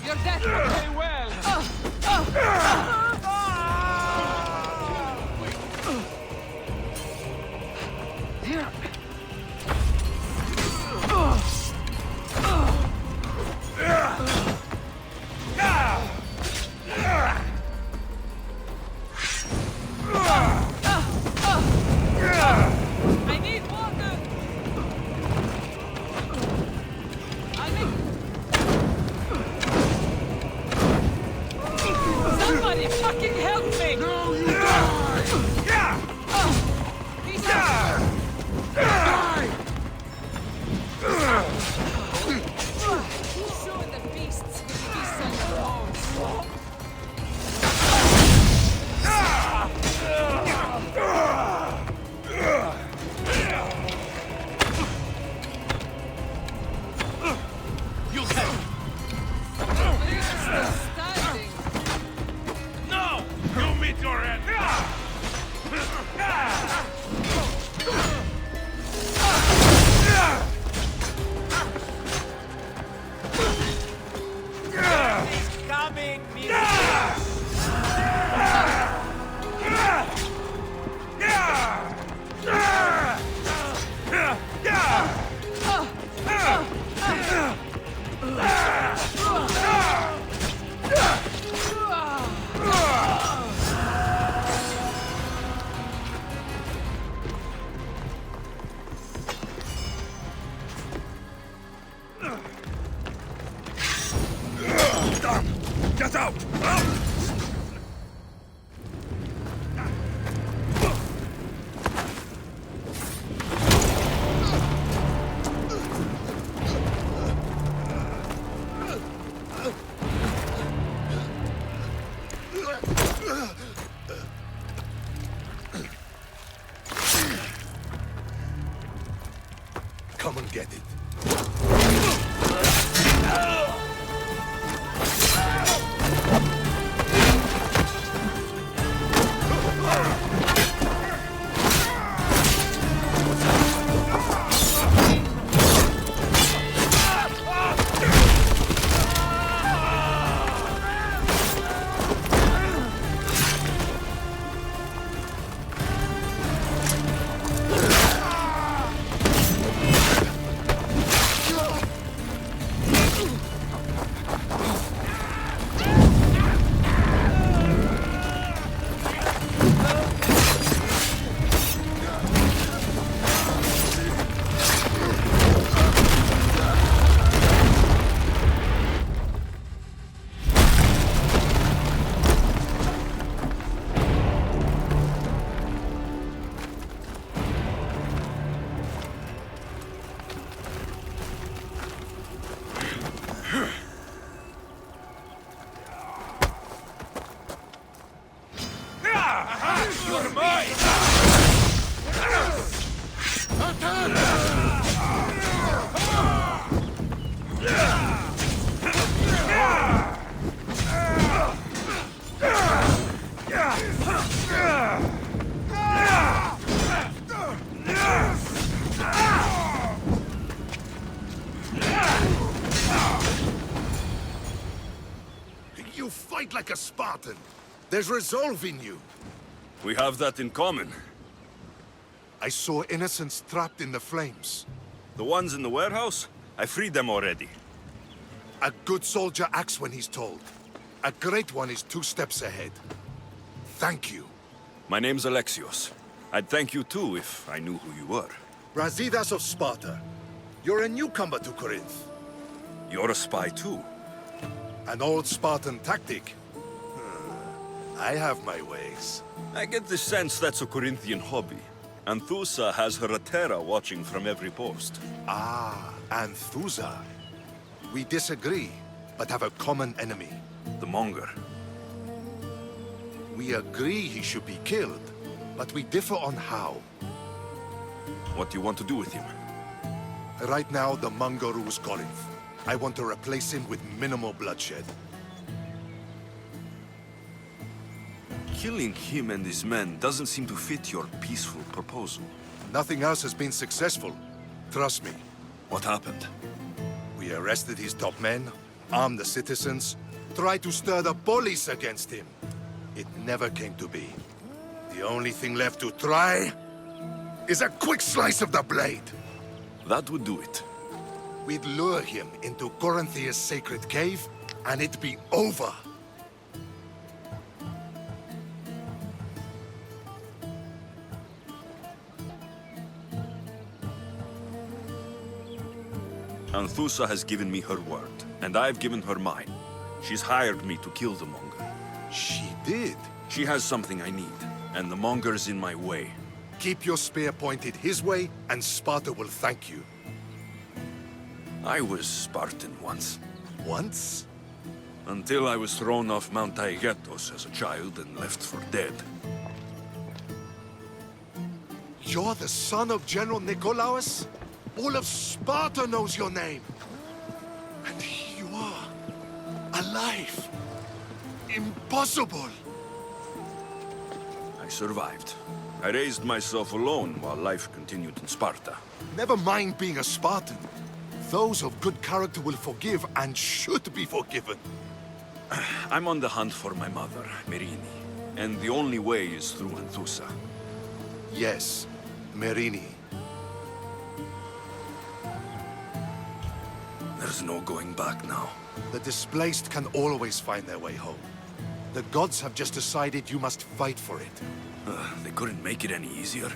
Your death will pay well. I need water! Somebody fucking help me! No, you die! He's die! Soon the beasts will feast on your bones. You can. Still standing. No! You meet your end. He's coming, Get out! Out! Come and get it. You're mine! You fight like a Spartan. There's resolve in you. We have that in common. I saw innocents trapped in the flames. The ones in the warehouse? I freed them already. A good soldier acts when he's told. A great one is 2 steps ahead. Thank you. My name's Alexios. I'd thank you too if I knew who you were. Brasidas of Sparta. You're a newcomer to Corinth. You're a spy too. An old Spartan tactic. I have my ways. I get the sense that's a Corinthian hobby. Anthusa has her Atera watching from every post. Ah, Anthusa. We disagree, but have a common enemy. The Monger. We agree he should be killed, but we differ on how. What do you want to do with him? Right now, the Monger rules Corinth. I want to replace him with minimal bloodshed. Killing him and his men doesn't seem to fit your peaceful proposal. Nothing else has been successful. Trust me. What happened? We arrested his top men, armed the citizens, tried to stir the police against him. It never came to be. The only thing left to try is a quick slice of the blade. That would do it. We'd lure him into Corinthia's sacred cave, and it'd be over. Anthusa has given me her word, and I've given her mine. She's hired me to kill the Monger. She did? She has something I need, and the Monger's in my way. Keep your spear pointed his way, and Sparta will thank you. I was Spartan once. Once? Until I was thrown off Mount Aegean as a child and left for dead. You're the son of General Nikolaos? All of Sparta knows your name. And here you are, alive. Impossible. I survived. I raised myself alone while life continued in Sparta. Never mind being a Spartan. Those of good character will forgive and should be forgiven. I'm on the hunt for my mother, Merini. And the only way is through Anthusa. Yes, Merini. There's no going back now. The displaced can always find their way home. The gods have just decided you must fight for it. They couldn't make it any easier.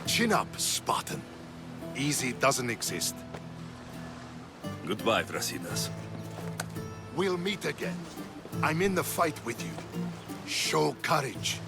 Chin up, Spartan. Easy doesn't exist. Goodbye, Brasidas. We'll meet again. I'm in the fight with you. Show courage.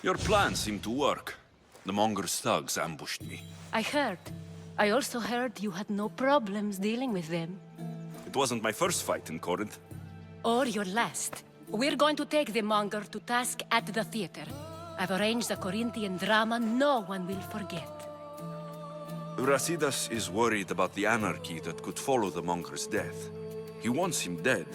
Your plan seemed to work. The Monger's thugs ambushed me. I heard. I also heard you had no problems dealing with them. It wasn't my first fight in Corinth. Or your last. We're going to take the Monger to task at the theater. I've arranged a Corinthian drama no one will forget. Brasidas is worried about the anarchy that could follow the Monger's death. He wants him dead,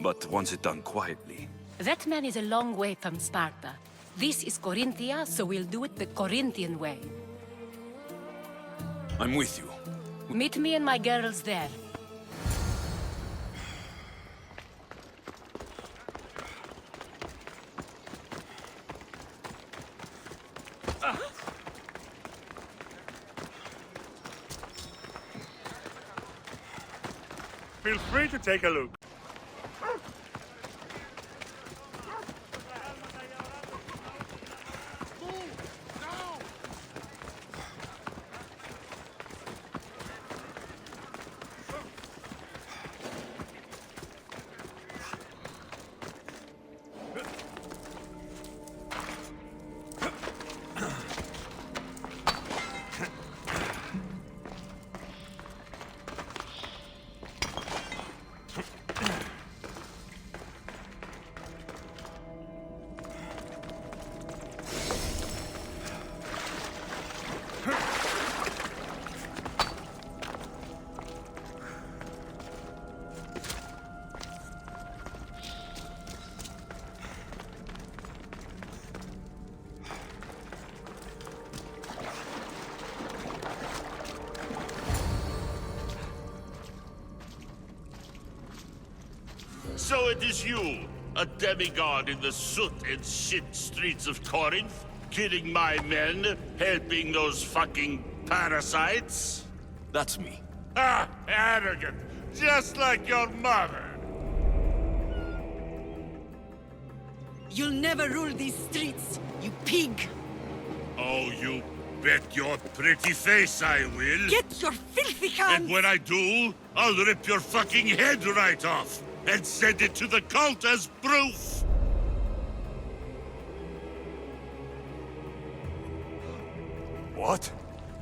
but wants it done quietly. That man is a long way from Sparta. This is Corinthia, so we'll do it the Corinthian way. I'm with you. Meet me and my girls there. Feel free to take a look. So it is you, a demigod in the soot and shit streets of Corinth, killing my men, helping those fucking parasites? That's me. Ah, arrogant, just like your mother. You'll never rule these streets, you pig! Oh, you bet your pretty face I will. Get your filthy hands! And when I do, I'll rip your fucking head right off and send it to the cult as proof. What?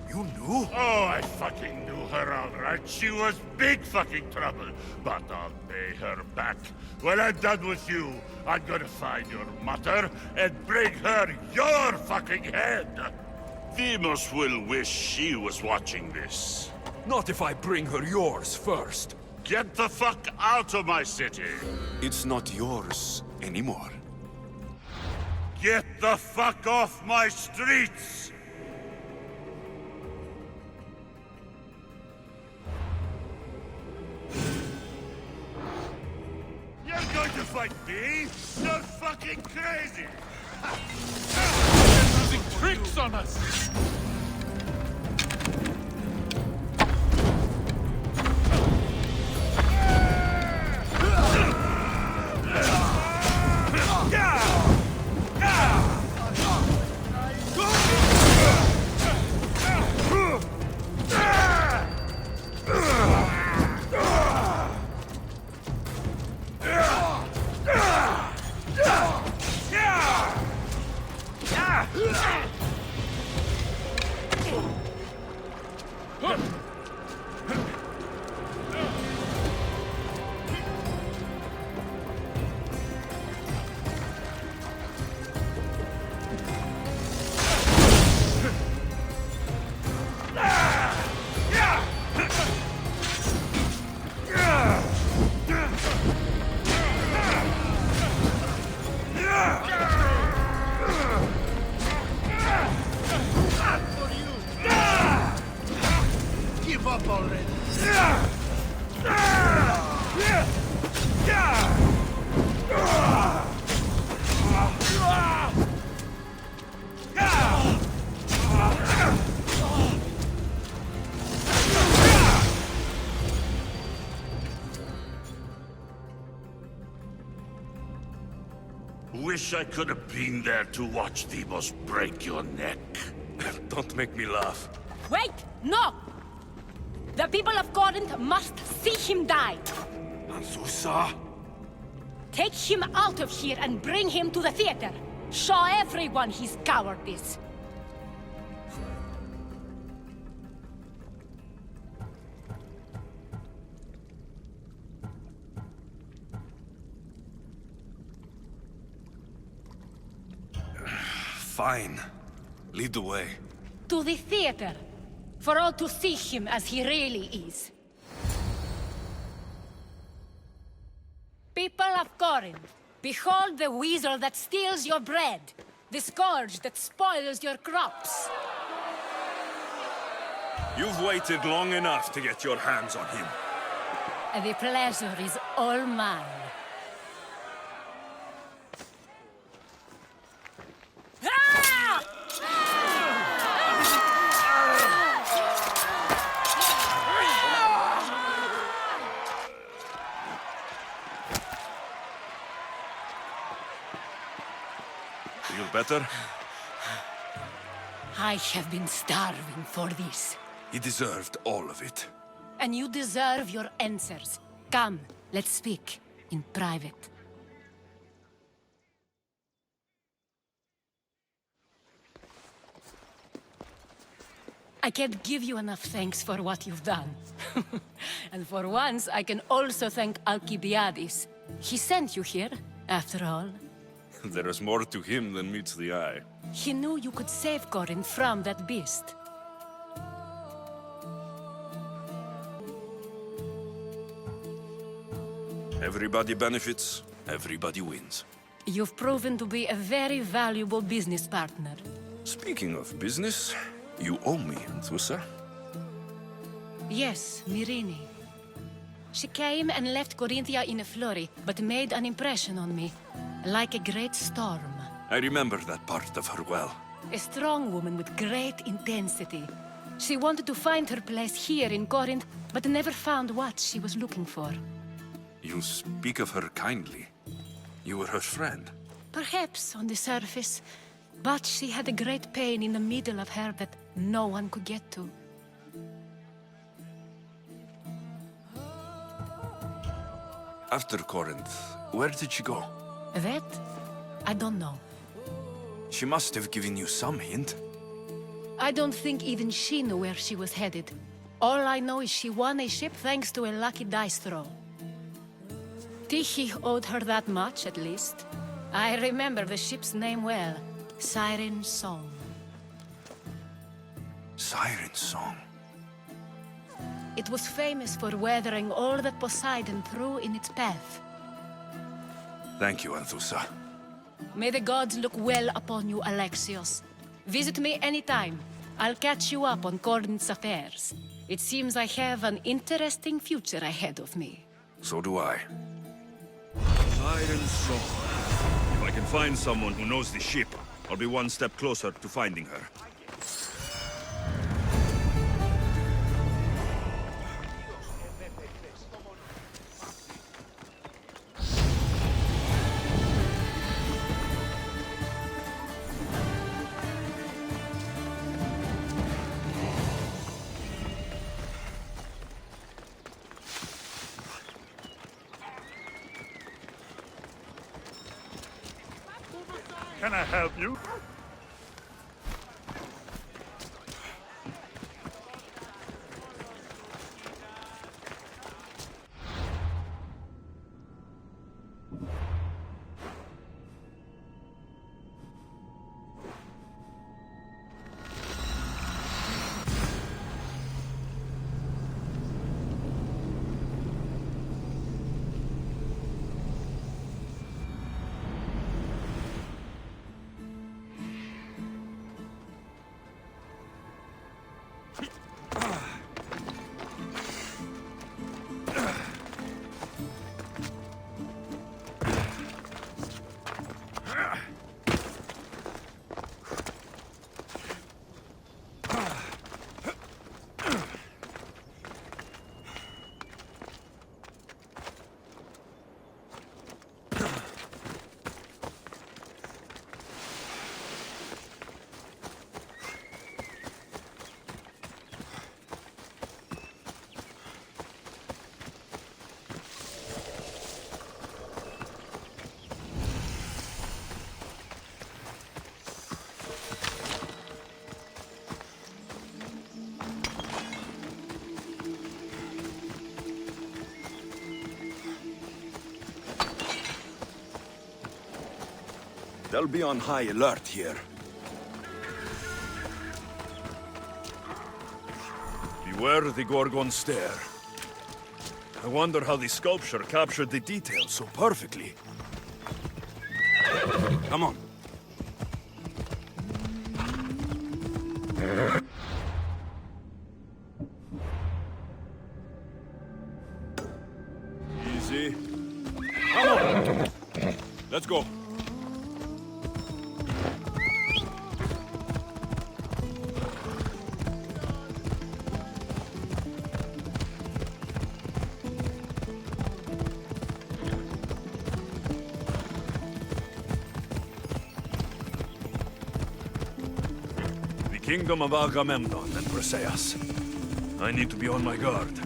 You knew? Oh, I fucking knew her all right. She was big fucking trouble. But I'll pay her back. When I'm done with you, I'm gonna find your mother and bring her your fucking head. Demos will wish she was watching this. Not if I bring her yours first. Get the fuck out of my city! It's not yours anymore. Get the fuck off my streets! You're going to fight me? You're fucking crazy! They're using tricks on us! Give up already! Wish I could have been there to watch Demos break your neck. Don't make me laugh. Wait! No! The people of Corinth must see him die! Anzusa? Take him out of here and bring him to the theater! Show everyone his cowardice! Fine. Lead the way. To the theater! For all to see him as he really is. People of Corinth, behold the weasel that steals your bread, the scourge that spoils your crops. You've waited long enough to get your hands on him. The pleasure is all mine. Feel better? I have been starving for this. He deserved all of it. And you deserve your answers. Come, let's speak in private. I can't give you enough thanks for what you've done. And for once, I can also thank Alcibiades. He sent you here, after all. There is more to him than meets the eye. He knew you could save Corinth from that beast. Everybody benefits, everybody wins. You've proven to be a very valuable business partner. Speaking of business, you owe me, Anthusa. Yes, Myrine. She came and left Corinthia in a flurry, but made an impression on me, like a great storm. I remember that part of her well. A strong woman with great intensity. She wanted to find her place here in Corinth, but never found what she was looking for. You speak of her kindly. You were her friend. Perhaps on the surface, but she had a great pain in the middle of her that no one could get to. After Corinth, where did she go? That? I don't know. She must have given you some hint. I don't think even she knew where she was headed. All I know is she won a ship thanks to a lucky dice throw. Tyche owed her that much, at least. I remember the ship's name well. Siren Song. Siren Song. It was famous for weathering all that Poseidon threw in its path. Thank you, Anthusa. May the gods look well upon you, Alexios. Visit me anytime. I'll catch you up on Corinth's affairs. It seems I have an interesting future ahead of me. So do I. Siren Song. If I can find someone who knows the ship, I'll be one step closer to finding her. Can I help you? They'll be on high alert here. Beware the Gorgon stare. I wonder how the sculpture captured the details so perfectly. Come on. Let's go. The kingdom of Agamemnon and Briseis. I need to be on my guard.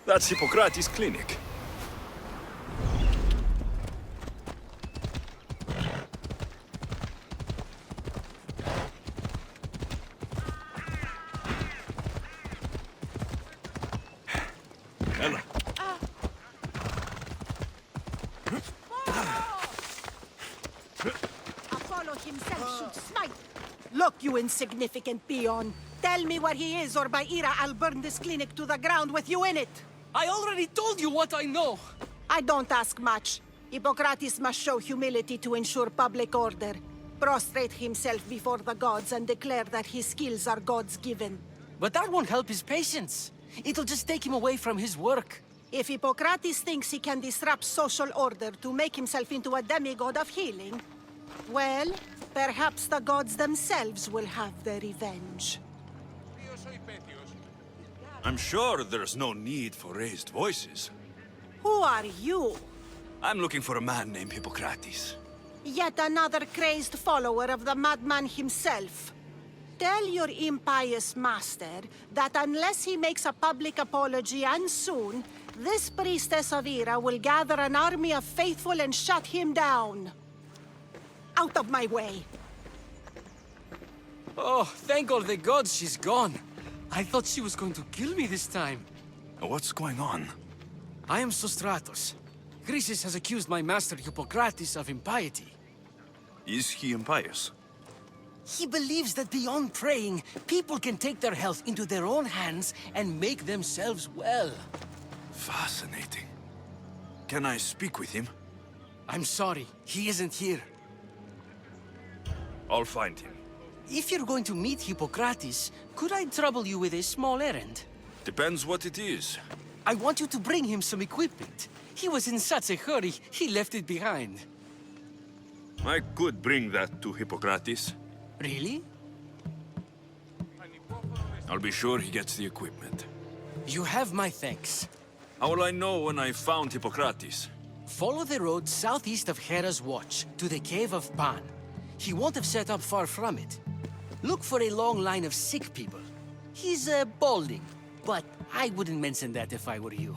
That's Hippocrates' clinic. Ella. Apollo himself should smite. Look, you insignificant peon. Tell me where he is, or by Ira, I'll burn this clinic to the ground with you in it. I already told you what I know. I don't ask much. Hippocrates must show humility to ensure public order. Prostrate himself before the gods and declare that his skills are gods given. But that won't help his patients. It'll just take him away from his work. If Hippocrates thinks he can disrupt social order to make himself into a demigod of healing, well, perhaps the gods themselves will have their revenge. I'm sure there's no need for raised voices. Who are you? I'm looking for a man named Hippocrates. Yet another crazed follower of the madman himself. Tell your impious master that unless he makes a public apology, and soon, this priestess of Ira will gather an army of faithful and shut him down. Out of my way! Oh, thank all the gods she's gone. I thought she was going to kill me this time. What's going on? I am Sostratos. Chrysis has accused my master Hippocrates of impiety. Is he impious? He believes that beyond praying, people can take their health into their own hands and make themselves well. Fascinating. Can I speak with him? I'm sorry, he isn't here. I'll find him. If you're going to meet Hippocrates, could I trouble you with a small errand? Depends what it is. I want you to bring him some equipment. He was in such a hurry, he left it behind. I could bring that to Hippocrates. Really? I'll be sure he gets the equipment. You have my thanks. How will I know when I found Hippocrates? Follow the road southeast of Hera's Watch, to the Cave of Pan. He won't have set up far from it. Look for a long line of sick people. He's balding, but I wouldn't mention that if I were you.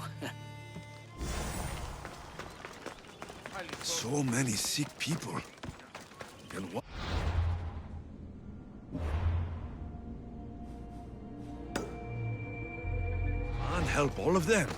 So many sick people. And what? Can't help all of them.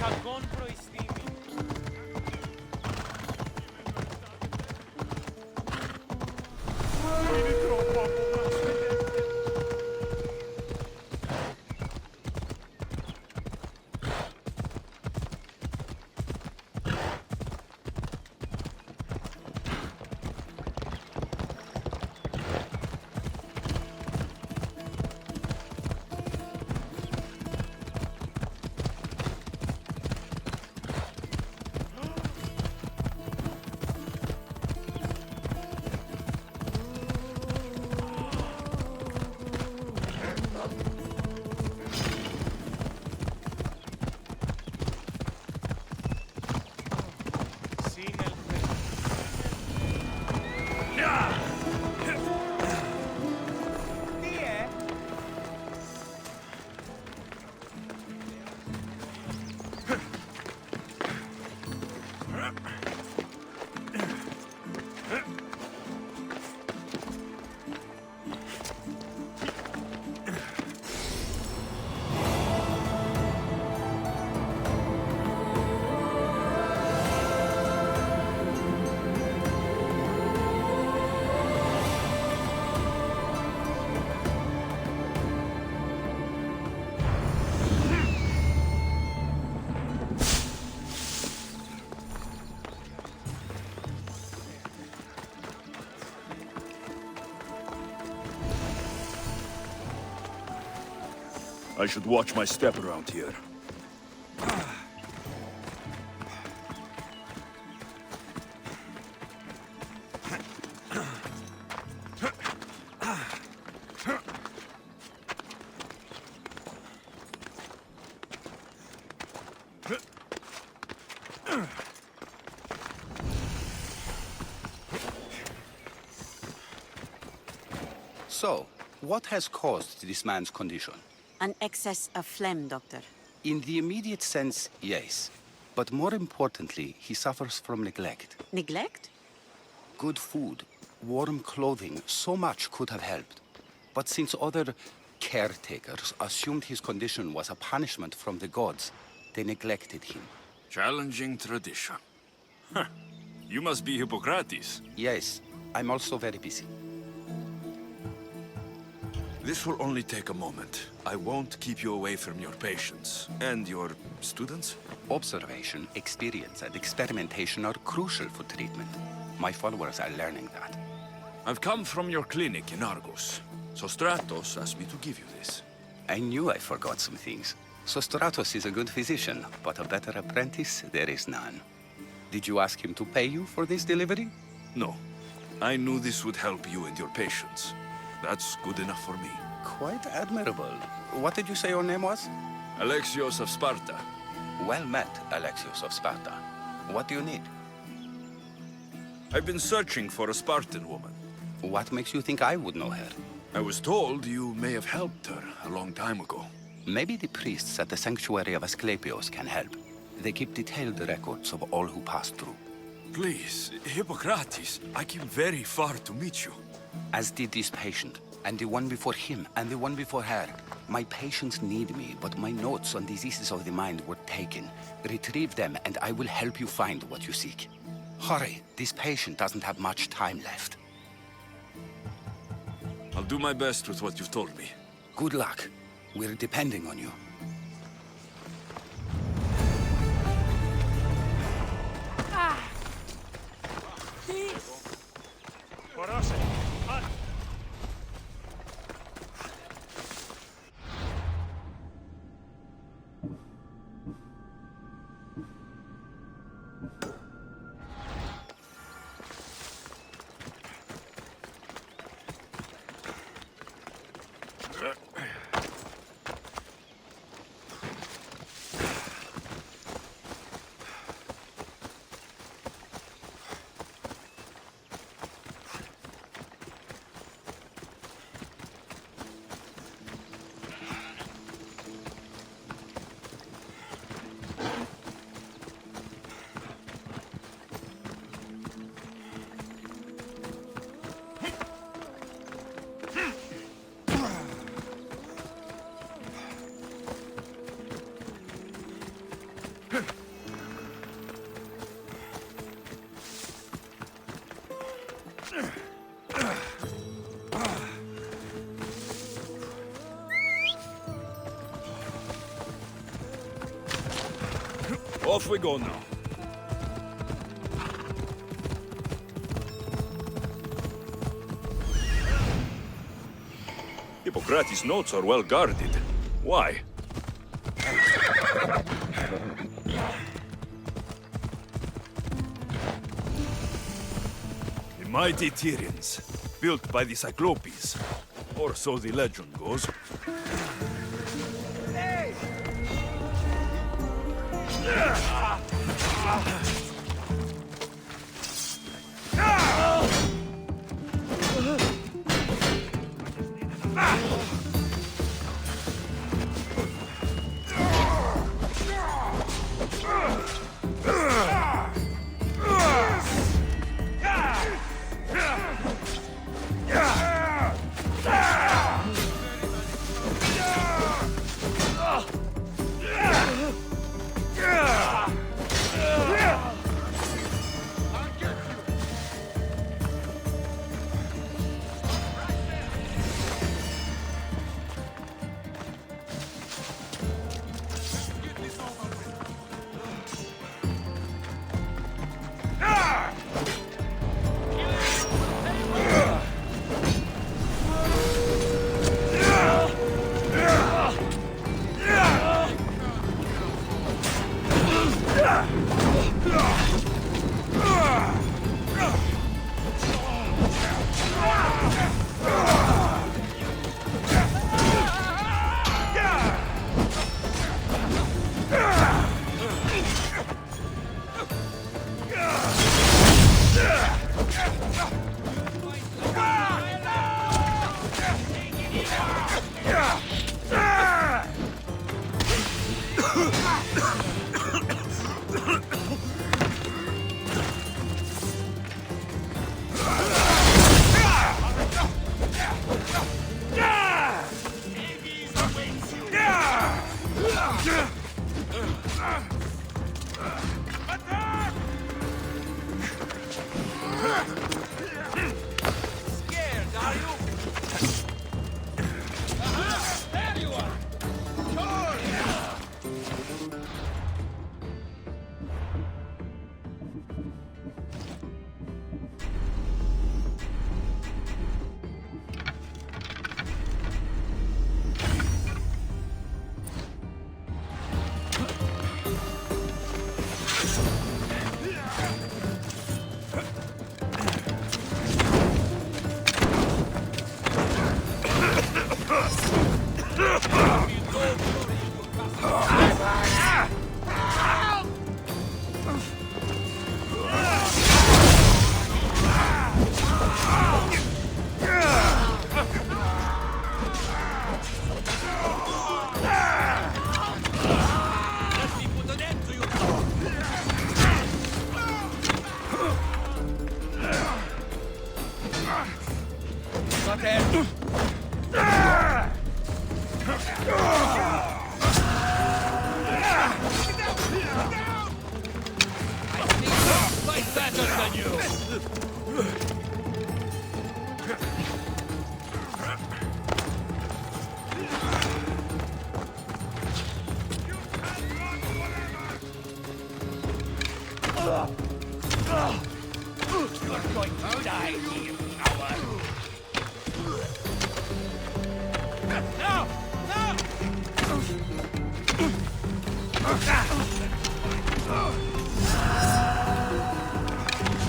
Κακόν προϊστήμη. Είναι τρόπο απομάσαι. I should watch my step around here. So, what has caused this man's condition? An excess of phlegm, Doctor. In the immediate sense, yes. But more importantly, he suffers from neglect. Neglect? Good food, warm clothing, so much could have helped. But since other caretakers assumed his condition was a punishment from the gods, they neglected him. Challenging tradition. Huh. You must be Hippocrates. Yes, I'm also very busy. This will only take a moment. I won't keep you away from your patients. And your students? Observation, experience, and experimentation are crucial for treatment. My followers are learning that. I've come from your clinic in Argos. So Stratos asked me to give you this. I knew I forgot some things. Sostratos is a good physician, but a better apprentice there is none. Did you ask him to pay you for this delivery? No. I knew this would help you and your patients. That's good enough for me. Quite admirable. What did you say your name was? Alexios of Sparta. Well met, Alexios of Sparta. What do you need? I've been searching for a Spartan woman. What makes you think I would know her? I was told you may have helped her a long time ago. Maybe the priests at the sanctuary of Asclepios can help. They keep detailed records of all who passed through. Please, Hippocrates, I came very far to meet you. As did this patient, and the one before him, and the one before her. My patients need me, but my notes on diseases of the mind were taken. Retrieve them, and I will help you find what you seek. Hurry, this patient doesn't have much time left. I'll do my best with what you've told me. Good luck. We're depending on you. Off we go now. Hippocrates' notes are well guarded. Why? The mighty Tyrians, built by the Cyclopes, or so the legend goes.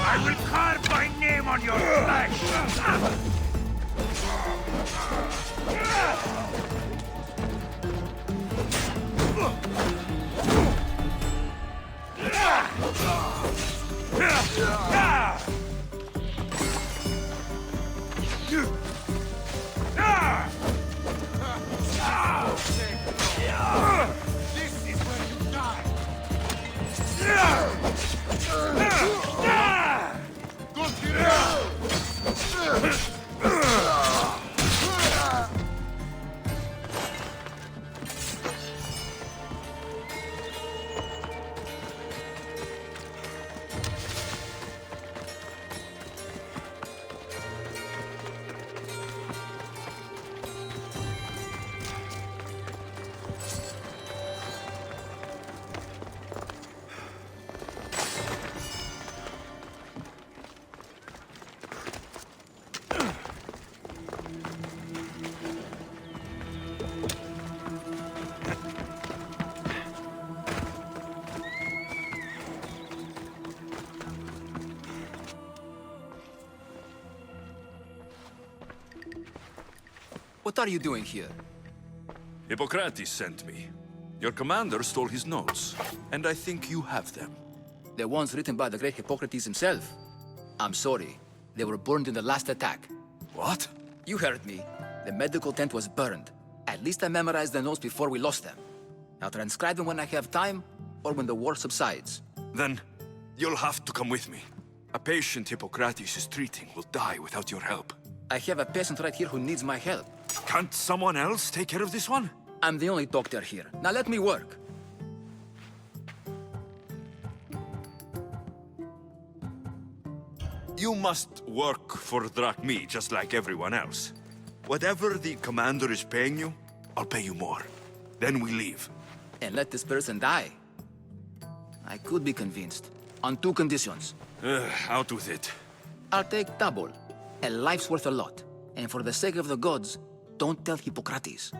I will carve my name on your flesh! What are you doing here? Hippocrates sent me. Your commander stole his notes, and I think you have them. The ones written by the great Hippocrates himself. I'm sorry. They were burned in the last attack. What? You heard me. The medical tent was burned. At least I memorized the notes before we lost them. I'll transcribe them when I have time, or when the war subsides. Then, you'll have to come with me. A patient Hippocrates is treating will die without your help. I have a patient right here who needs my help. Can't someone else take care of this one? I'm the only doctor here. Now let me work. You must work for drachmi, just like everyone else. Whatever the commander is paying you, I'll pay you more. Then we leave. And let this person die. I could be convinced. On two conditions. Out with it. I'll take double. A life's worth a lot. And for the sake of the gods, don't tell Hippocrates.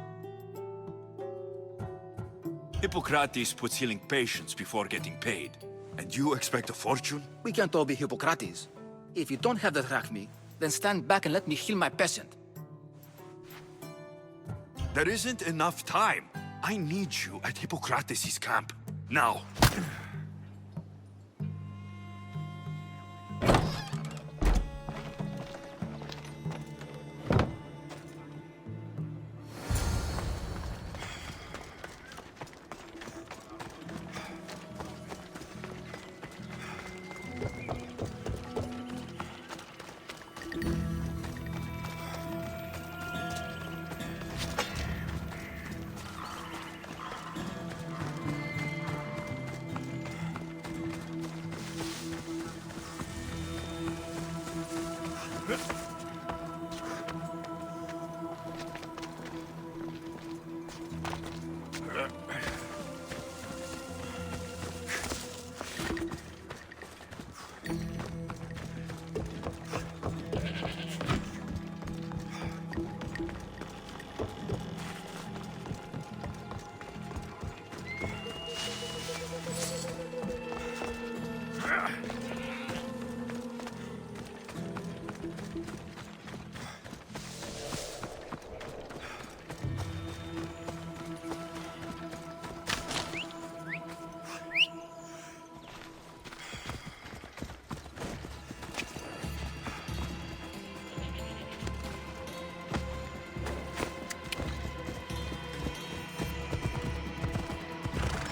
Hippocrates puts healing patients before getting paid. And you expect a fortune? We can't all be Hippocrates. If you don't have the drachmi, then stand back and let me heal my patient. There isn't enough time. I need you at Hippocrates' camp. Now.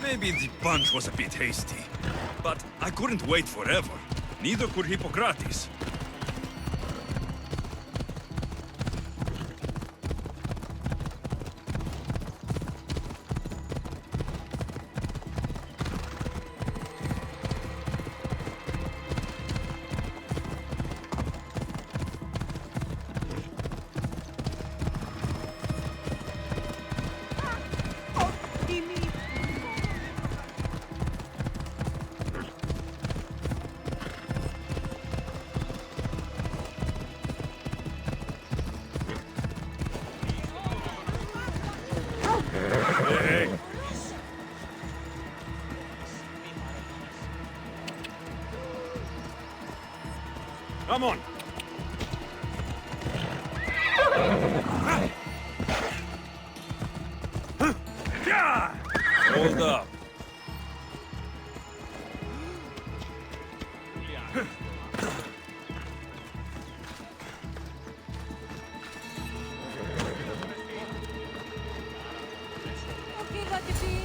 Maybe the punch was a bit hasty, but I couldn't wait forever. Neither could Hippocrates. Come on. Hold up.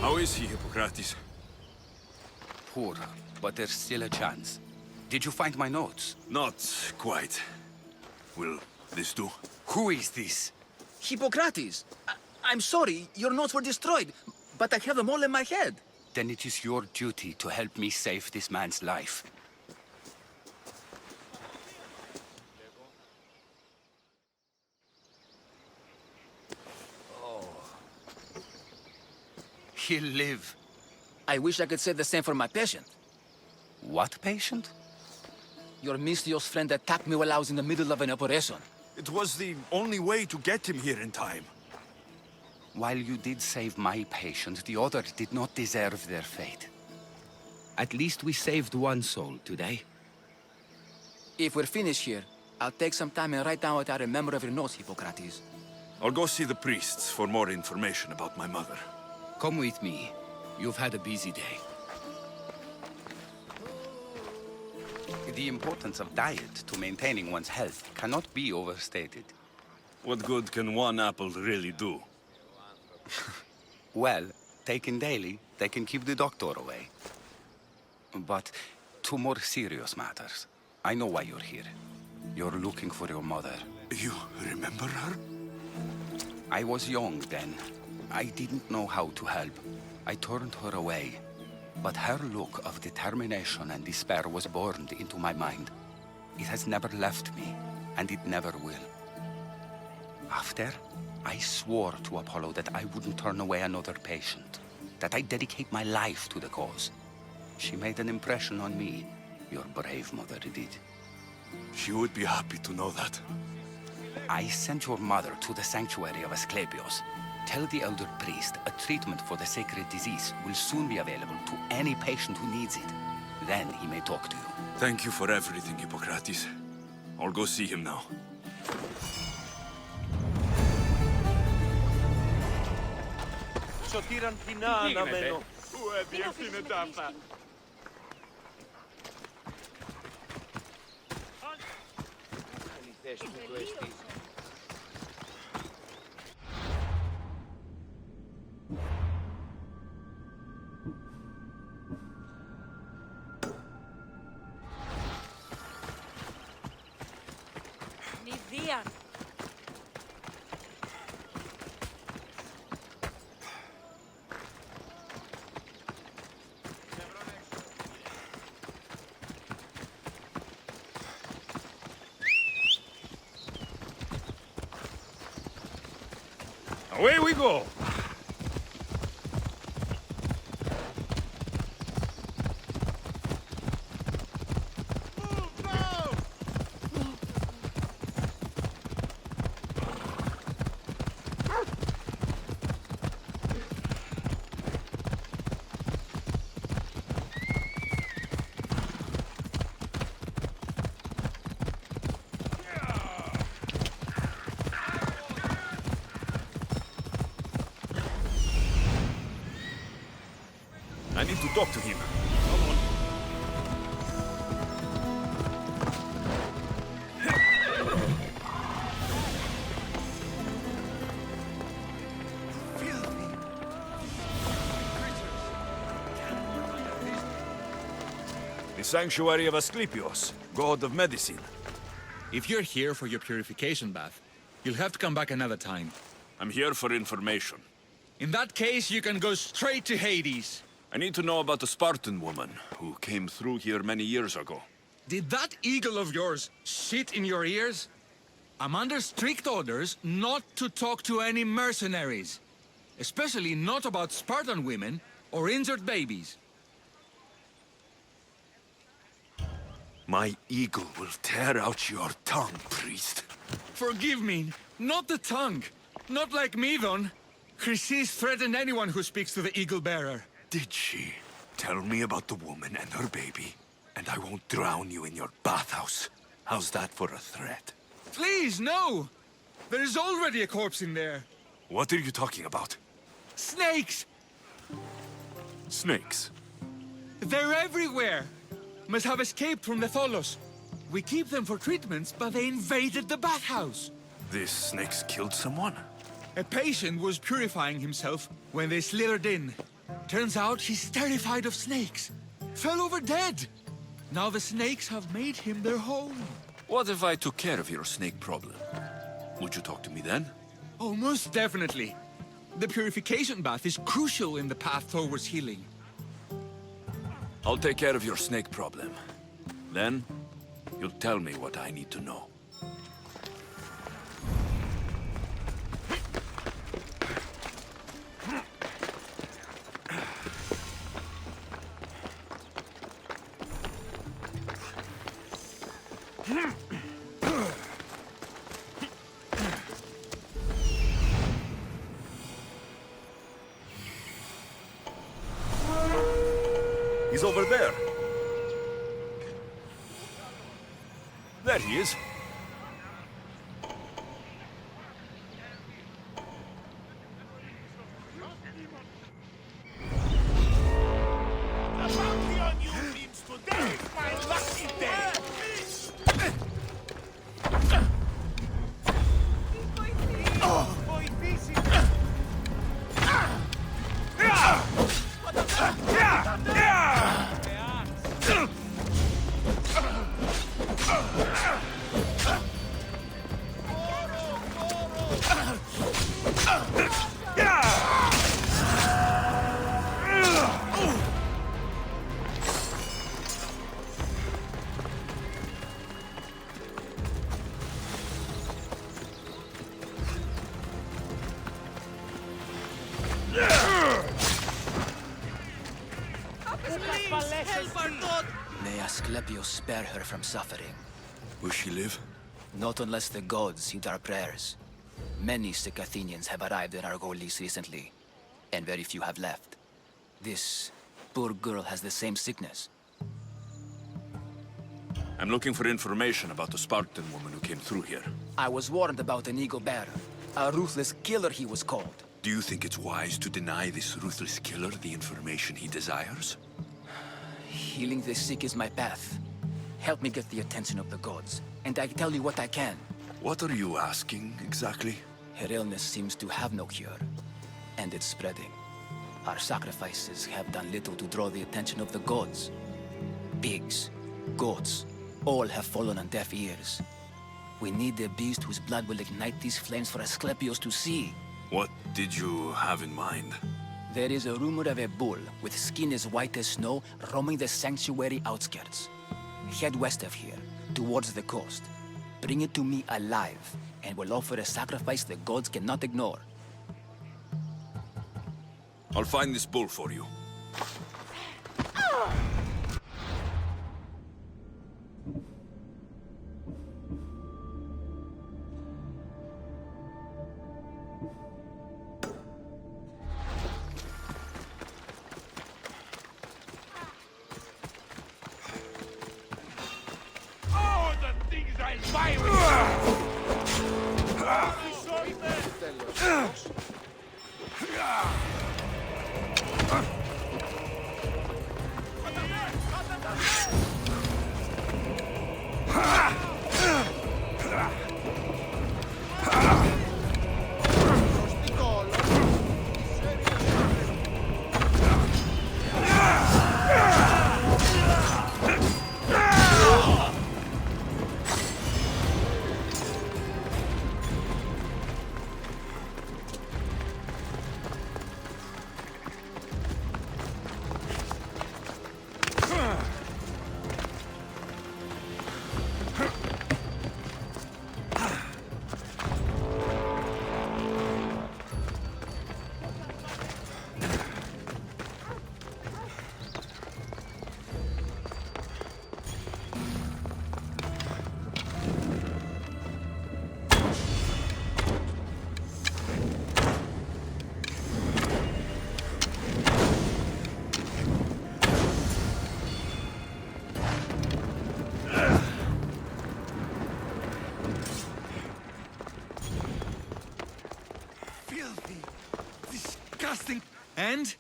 How is he, Hippocrates? Poor, but there's still a chance. Did you find my notes? Not quite. Will this do? Who is this? Hippocrates! I'm sorry, your notes were destroyed, but I have them all in my head. Then it is your duty to help me save this man's life. He'll live. I wish I could say the same for my patient. What patient? Your Mystios friend attacked me while I was in the middle of an operation. It was the only way to get him here in time. While you did save my patient, the others did not deserve their fate. At least we saved one soul today. If we're finished here, I'll take some time and write down what I remember of your notes, Hippocrates. I'll go see the priests for more information about my mother. Come with me. You've had a busy day. The importance of diet to maintaining one's health cannot be overstated. What good can one apple really do? Well, taken daily, they can keep the doctor away. But to more serious matters, I know why you're here. You're looking for your mother. You remember her? I was young then. I didn't know how to help. I turned her away. But her look of determination and despair was burned into my mind. It has never left me, and it never will. After, I swore to Apollo that I wouldn't turn away another patient, that I'd dedicate my life to the cause. She made an impression on me. Your brave mother did. She would be happy to know that. I sent your mother to the sanctuary of Asclepios. Tell the elder priest a treatment for the sacred disease will soon be available to any patient who needs it. Then he may talk to you. Thank you for everything, Hippocrates. I'll go see him now. Σωτήραν πεινά αναμένω. Πού έδιωξε τάφα. Νηδίαν. Away we go! I need to talk to him. Come on. The sanctuary of Asclepios, god of medicine. If you're here for your purification bath, you'll have to come back another time. I'm here for information. In that case, you can go straight to Hades. I need to know about the Spartan woman who came through here many years ago. Did that eagle of yours shit in your ears? I'm under strict orders not to talk to any mercenaries. Especially not about Spartan women or injured babies. My eagle will tear out your tongue, priest. Forgive me, not the tongue. Not like Medon. Chrysis threatened anyone who speaks to the eagle bearer. Did she? Tell me about the woman and her baby, and I won't drown you in your bathhouse. How's that for a threat? Please, no! There is already a corpse in there. What are you talking about? Snakes! Snakes? They're everywhere! Must have escaped from the Tholos. We keep them for treatments, but they invaded the bathhouse. These snakes killed someone? A patient was purifying himself when they slithered in. Turns out he's terrified of snakes. Fell over dead. Now the snakes have made him their home. What if I took care of your snake problem? Would you talk to me then? Oh, most definitely. The purification bath is crucial in the path towards healing. I'll take care of your snake problem. Then, you'll tell me what I need to know. He's over there. There he is. May Asclepios spare her from suffering. Will she live? Not unless the gods heed our prayers. Many sick Athenians have arrived in Argolis recently, and very few have left. This poor girl has the same sickness. I'm looking for information about the Spartan woman who came through here. I was warned about an eagle bearer. A ruthless killer he was called. Do you think it's wise to deny this ruthless killer the information he desires? Healing the sick is my path. Help me get the attention of the gods, and I tell you what I can. What are you asking, exactly? Her illness seems to have no cure, and it's spreading. Our sacrifices have done little to draw the attention of the gods. Pigs, goats, all have fallen on deaf ears. We need a beast whose blood will ignite these flames for Asclepios to see. What did you have in mind? There is a rumor of a bull with skin as white as snow roaming the sanctuary outskirts. Head west of here, towards the coast. Bring it to me alive, and we'll offer a sacrifice the gods cannot ignore. I'll find this bull for you. And?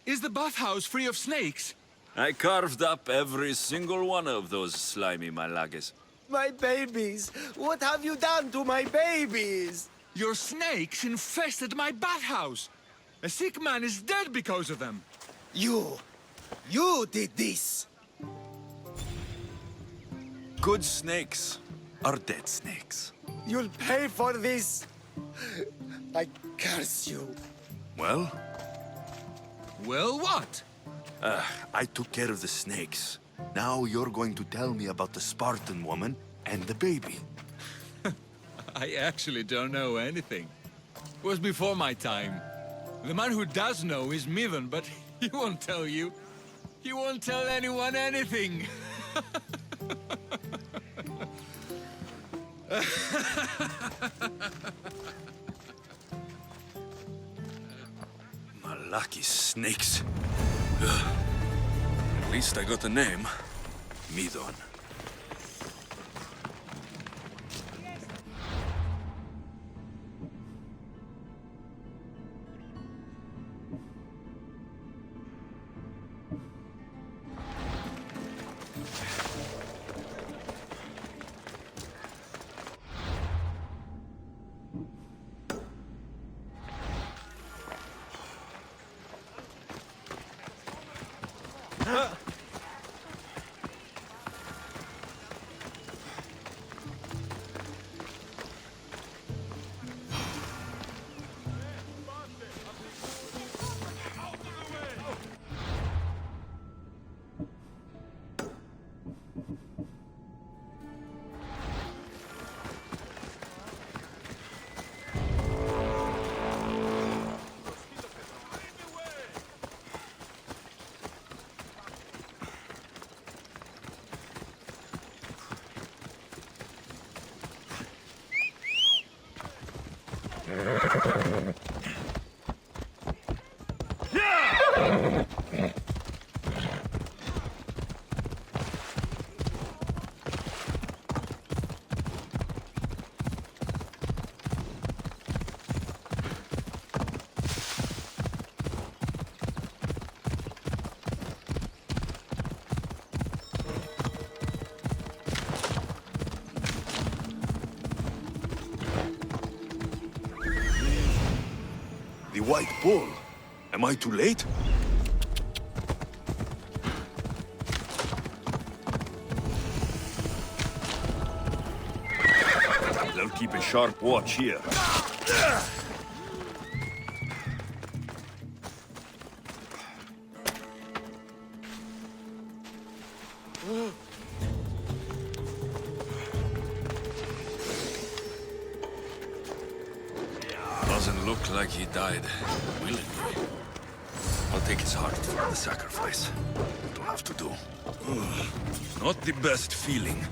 Is the bathhouse free of snakes? I carved up every single one of those slimy malagas. My babies! What have you done to my babies? Your snakes infested my bathhouse! A sick man is dead because of them! You did this! Good snakes are dead snakes. You'll pay for this! I curse you. Well? Well, what? I took care of the snakes. Now you're going to tell me about the Spartan woman and the baby. I actually don't know anything. It was before my time. The man who does know is Midon, but he won't tell you. He won't tell anyone anything. Lucky snakes. Ugh. At least I got a name. Midon. The White Bull. Am I too late? They'll keep a sharp watch here. Doesn't look like he died willingly. I'll take his heart for the sacrifice. It'll have to do. Not the best feeling.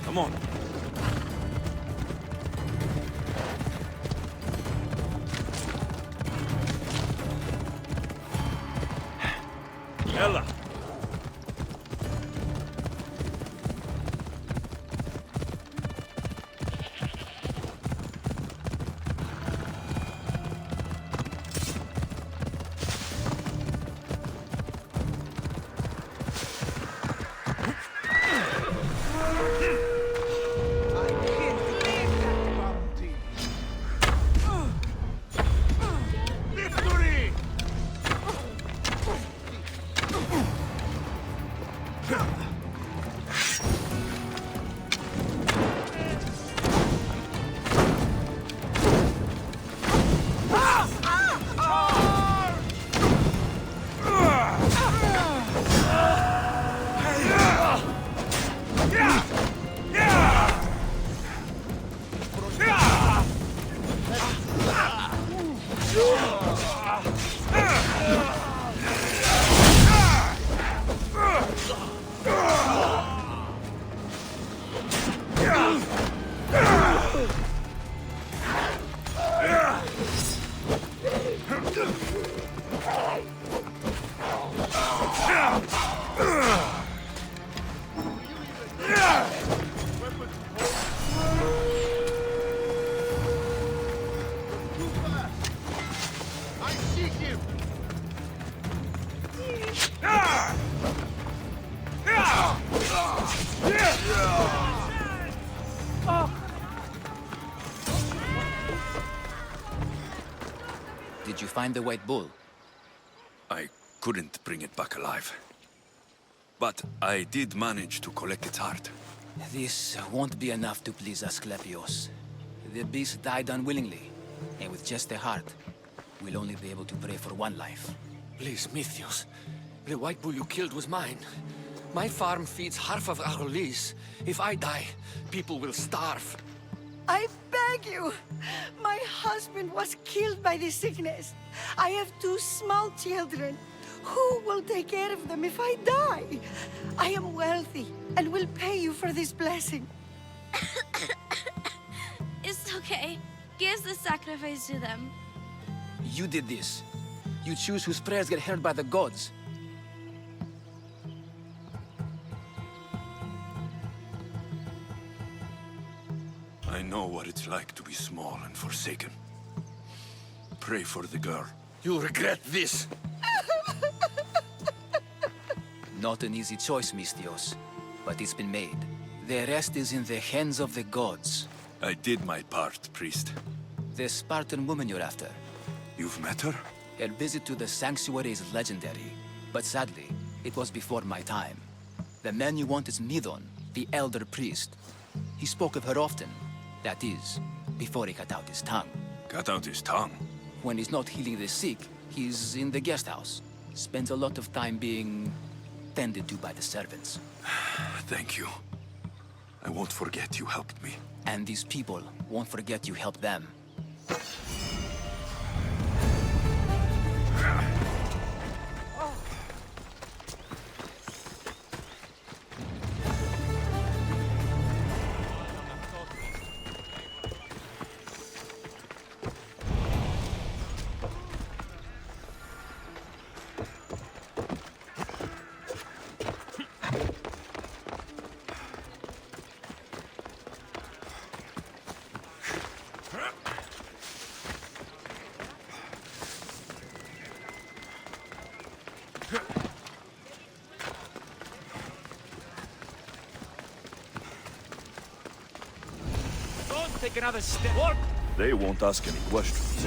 Come on. Ella. Did you find the White Bull? I couldn't bring it back alive. But I did manage to collect its heart. This won't be enough to please Asclepios. The beast died unwillingly, and with just the heart, we'll only be able to pray for one life. Please, Mythios. The White Bull you killed was mine. My farm feeds half of our lease. If I die, people will starve. I beg you! My husband was killed by this sickness. I have 2 small children. Who will take care of them if I die? I am wealthy and will pay you for this blessing. It's okay. Give the sacrifice to them. You did this. You choose whose prayers get heard by the gods. I know what it's like to be small and forsaken. Pray for the girl. You'll regret this. Not an easy choice, Mystios, but it's been made. The rest is in the hands of the gods. I did my part, priest. The Spartan woman you're after. You've met her? Her visit to the sanctuary is legendary, but sadly, it was before my time. The man you want is Midon, the elder priest. He spoke of her often. That is, before he cut out his tongue. Cut out his tongue? When he's not healing the sick, he's in the guest house. spends a lot of time being tended to by the servants. Thank you. I won't forget you helped me. And these people won't forget you helped them. Take another step. What? They won't ask any questions.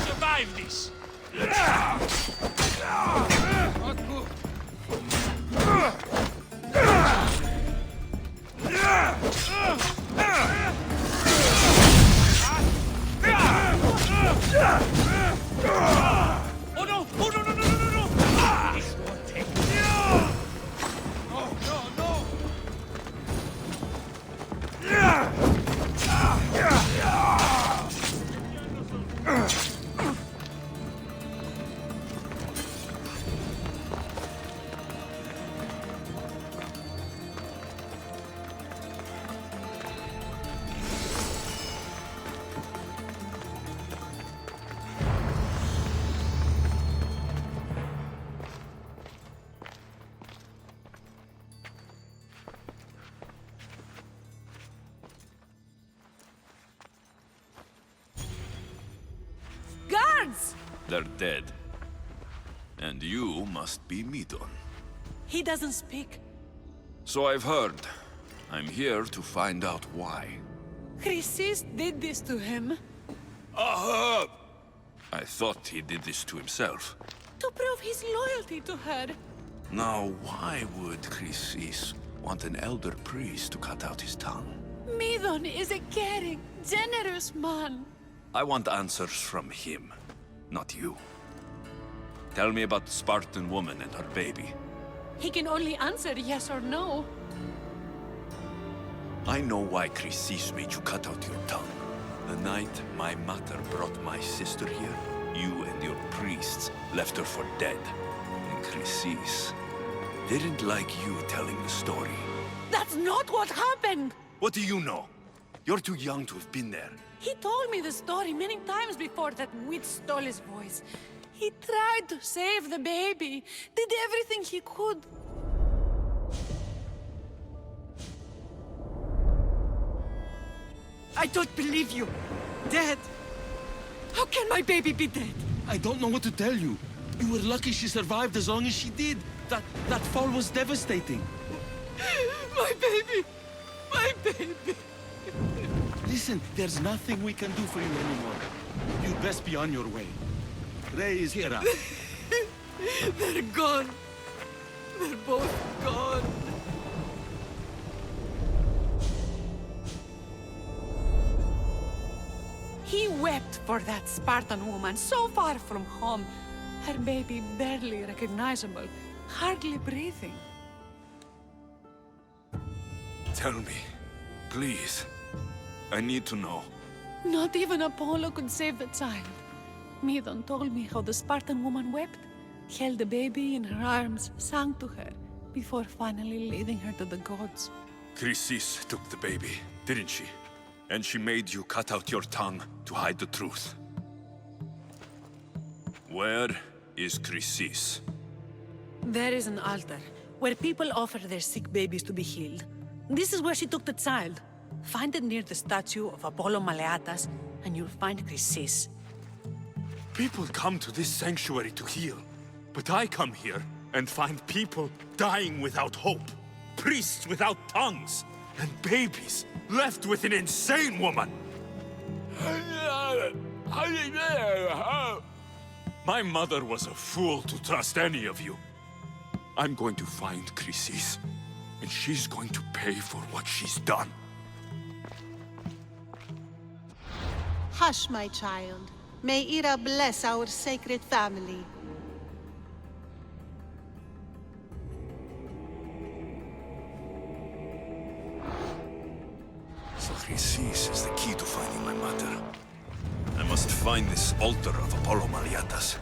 Survive this. Oh no! Oh no! No! No! No! No! No! This won't take. Oh no! No! Guards! They're dead. And you must be Midon. He doesn't speak. So I've heard. I'm here to find out why. Chrysis did this to him. Aha! I thought he did this to himself. To prove his loyalty to her. Now, why would Chrysis want an elder priest to cut out his tongue? Midon is a caring, generous man. I want answers from him, not you. Tell me about the Spartan woman and her baby. He can only answer yes or no. I know why Chrysis made you cut out your tongue. The night my mother brought my sister here, you and your priests left her for dead. And Chrysis didn't like you telling the story. That's not what happened! What do you know? You're too young to have been there. He told me the story many times before that witch stole his voice. He tried to save the baby, did everything he could. I don't believe you. Dead? How can my baby be dead? I don't know what to tell you. You were lucky she survived as long as she did. That fall was devastating. My baby! My baby! Listen, there's nothing we can do for you anymore. You'd best be on your way. Ray is here. They're gone. They're both gone. He wept for that Spartan woman so far from home. Her baby barely recognizable, hardly breathing. Tell me, please. I need to know. Not even Apollo could save the child. Midon told me how the Spartan woman wept, held the baby in her arms, sang to her, before finally leading her to the gods. Chrysis took the baby, didn't she? And she made you cut out your tongue to hide the truth. Where is Chrysis? There is an altar, where people offer their sick babies to be healed. This is where she took the child. Find it near the statue of Apollo Maleatas, and you'll find Chrysis. People come to this sanctuary to heal, but I come here and find people dying without hope, priests without tongues, and babies left with an insane woman. My mother was a fool to trust any of you. I'm going to find Chrysis, and she's going to pay for what she's done. Hush, my child. May Ira bless our sacred family. So Chrysis is the key to finding my mother. I must find this altar of Apollo Maleatas.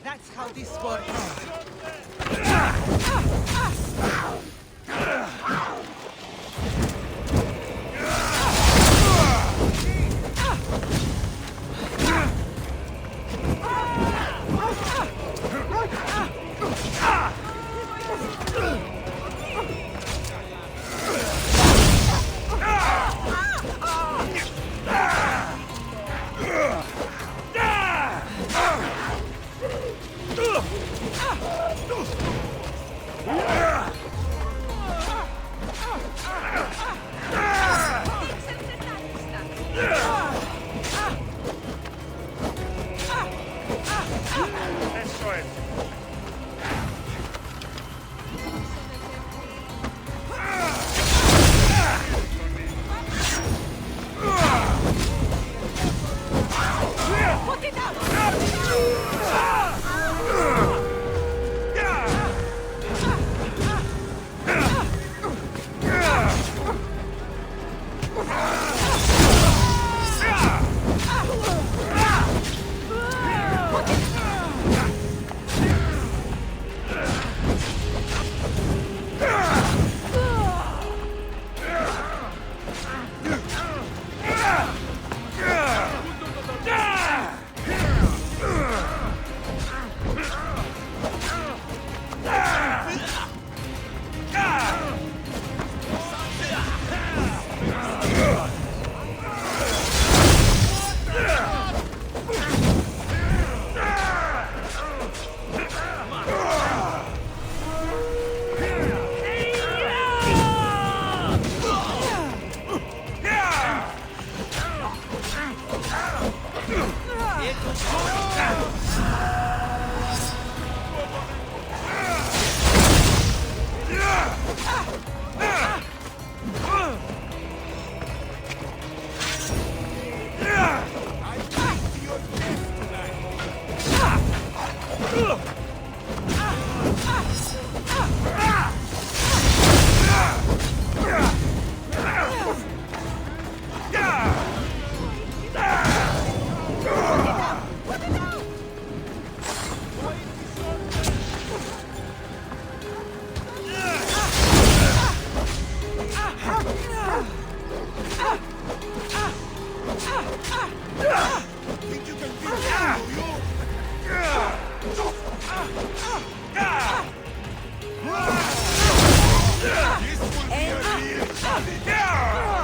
That's how this works. Yeah!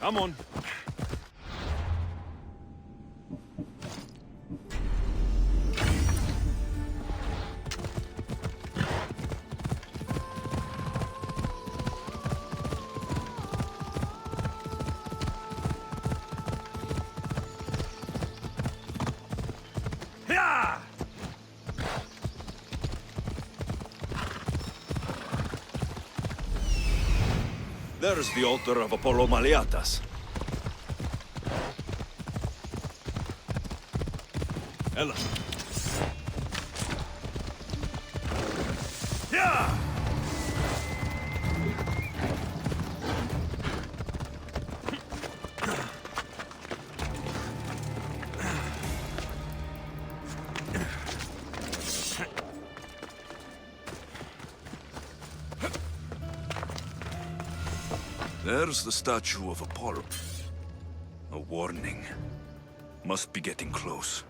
Come on. There's the altar of Apollo Maleatas. Ella. Yeah! There's the statue of Apollo. A warning. Must be getting close.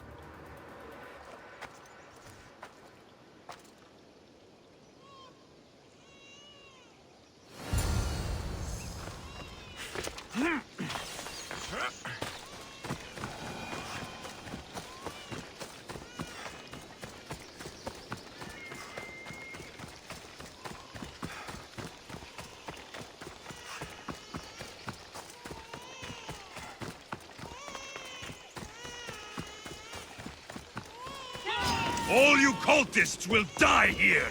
All you cultists will die here!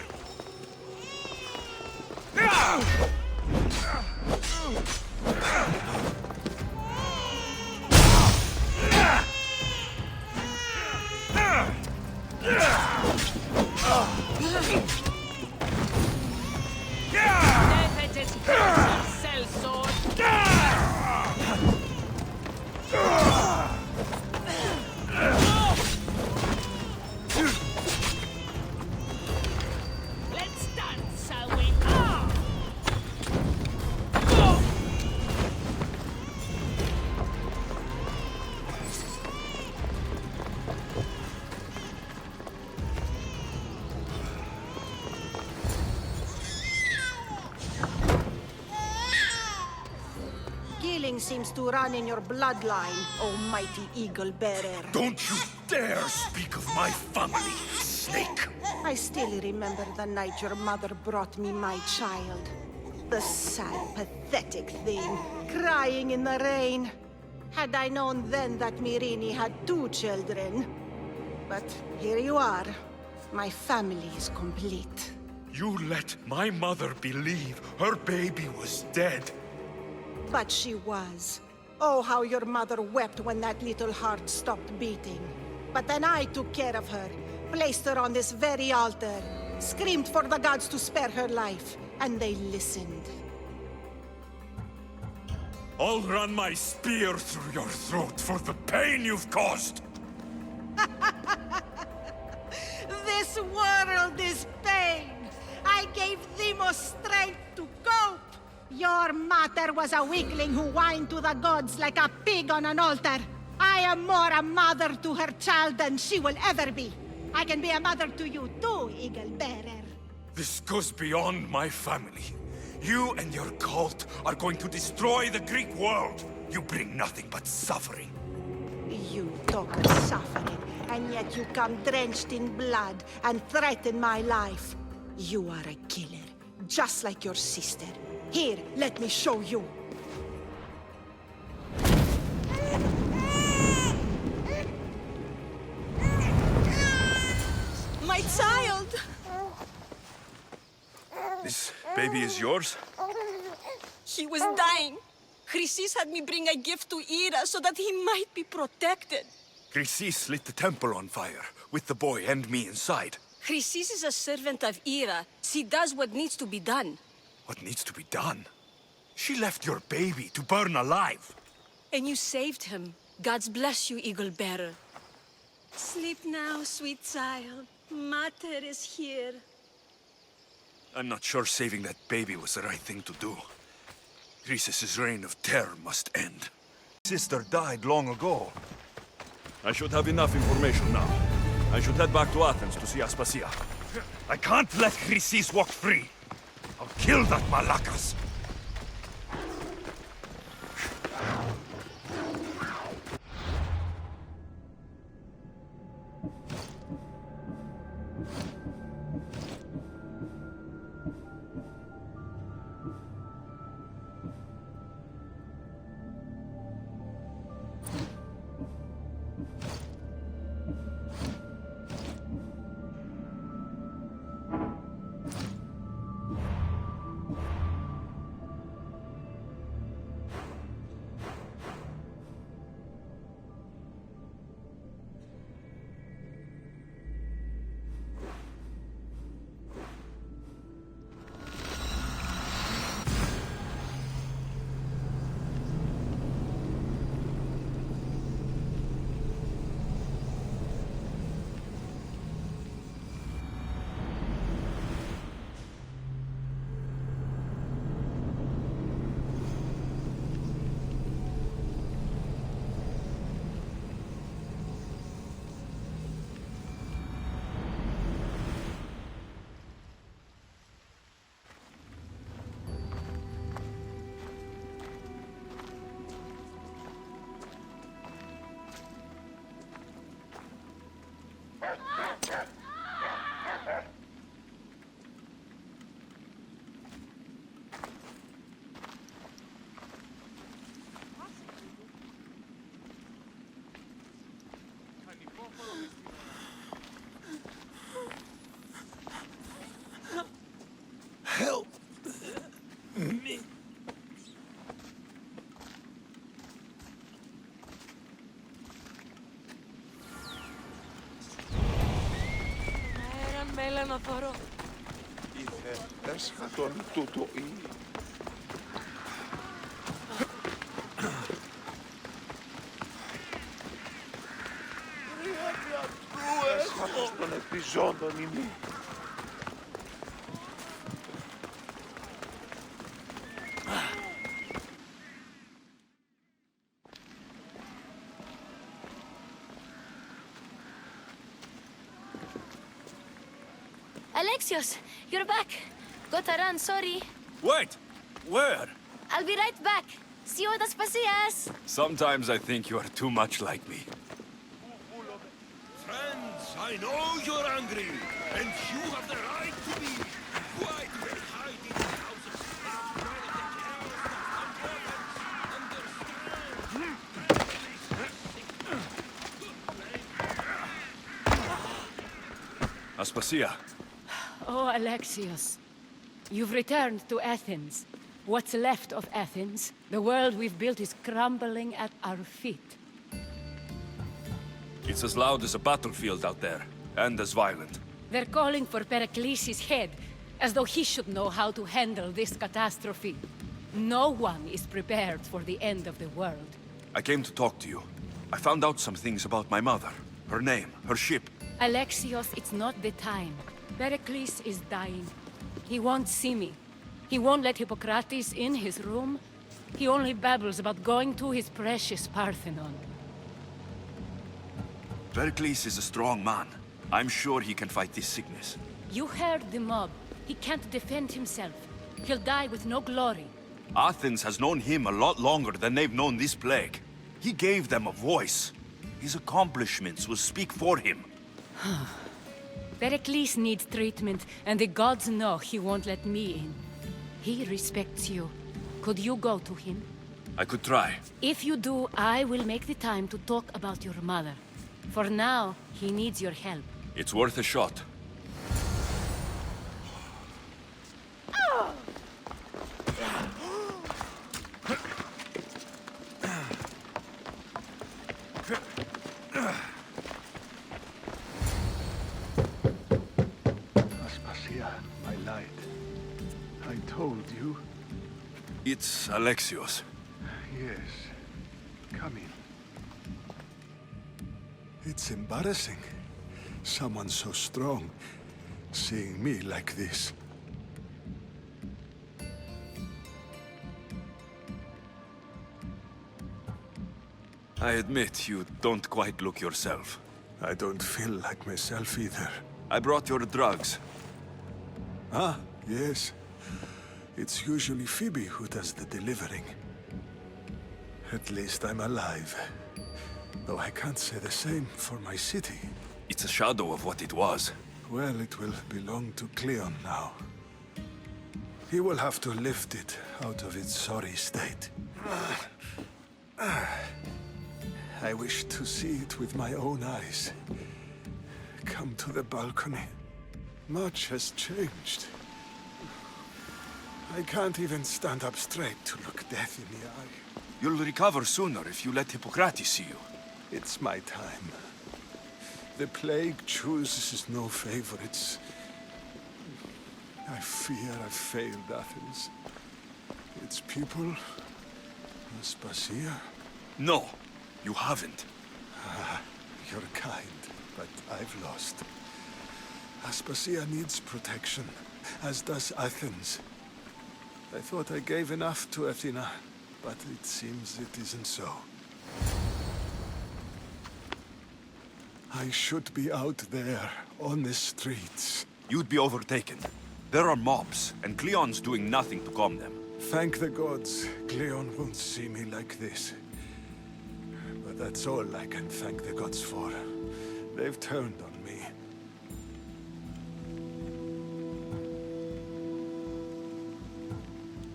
Seems to run in your bloodline, almighty eagle bearer. Don't you dare speak of my family, snake! I still remember the night your mother brought me my child. The sad, pathetic thing, crying in the rain. Had I known then that Myrini had 2 children. But here you are. My family is complete. You let my mother believe her baby was dead. But she was. Oh, how your mother wept when that little heart stopped beating. But then I took care of her, placed her on this very altar, screamed for the gods to spare her life, and they listened. I'll run my spear through your throat for the pain you've caused! This world is pain! I gave Demos strength to cope! Your mother was a weakling who whined to the gods like a pig on an altar. I am more a mother to her child than she will ever be. I can be a mother to you too, Eagle Bearer. This goes beyond my family. You and your cult are going to destroy the Greek world. You bring nothing but suffering. You talk of suffering, and yet you come drenched in blood and threaten my life. You are a killer, just like your sister. Here, let me show you. My child! This baby is yours? He was dying. Chrysis had me bring a gift to Ira so that he might be protected. Chrysis lit the temple on fire, with the boy and me inside. Chrysis is a servant of Ira. She does what needs to be done. What needs to be done? She left your baby to burn alive. And you saved him. Gods bless you, Eagle Bearer. Sleep now, sweet child. Mater is here. I'm not sure saving that baby was the right thing to do. Chrysis' reign of terror must end. Sister died long ago. I should have enough information now. I should head back to Athens to see Aspasia. I can't let Chrysis walk free. I'll kill that Malakas! απορώ. Έσχατον τούτο ή. Έσχατος των επιζώντων ημί. Alexios, you're back. Gotta run, sorry. Wait! Where? I'll be right back. See you at Aspasias. Sometimes I think you are too much like me. Friends, I know you're angry, and you have the right to be. Why do they hide in the houses and Aspasia. Oh, Alexios. You've returned to Athens. What's left of Athens, the world we've built is crumbling at our feet. It's as loud as a battlefield out there, and as violent. They're calling for Pericles' head, as though he should know how to handle this catastrophe. No one is prepared for the end of the world. I came to talk to you. I found out some things about my mother. Her name, her ship. Alexios, it's not the time. Pericles is dying. He won't see me. He won't let Hippocrates in his room. He only babbles about going to his precious Parthenon. Pericles is a strong man. I'm sure he can fight this sickness. You heard the mob. He can't defend himself. He'll die with no glory. Athens has known him a lot longer than they've known this plague. He gave them a voice. His accomplishments will speak for him. Pericles needs treatment, and the gods know he won't let me in. He respects you. Could you go to him? I could try. If you do, I will make the time to talk about your mother. For now, he needs your help. It's worth a shot. Aspasia, my light. I told you. It's Alexios. Yes. Come in. It's embarrassing. Someone so strong, seeing me like this. I admit you don't quite look yourself. I don't feel like myself either. I brought your drugs. Ah, yes. It's usually Phoebe who does the delivering. At least I'm alive. Though I can't say the same for my city. It's a shadow of what it was. Well, it will belong to Cleon now. He will have to lift it out of its sorry state. I wish to see it with my own eyes. Come to the balcony. Much has changed. I can't even stand up straight to look death in the eye. You'll recover sooner if you let Hippocrates see you. It's my time. The plague chooses no favorites. I fear I've failed Athens. Its people, Aspasia. No, you haven't. Ah, you're kind, but I've lost. Aspasia needs protection, as does Athens. I thought I gave enough to Athena, but it seems it isn't so. I should be out there, on the streets. You'd be overtaken. There are mobs, and Cleon's doing nothing to calm them. Thank the gods, Cleon won't see me like this. But that's all I can thank the gods for. They've turned on me.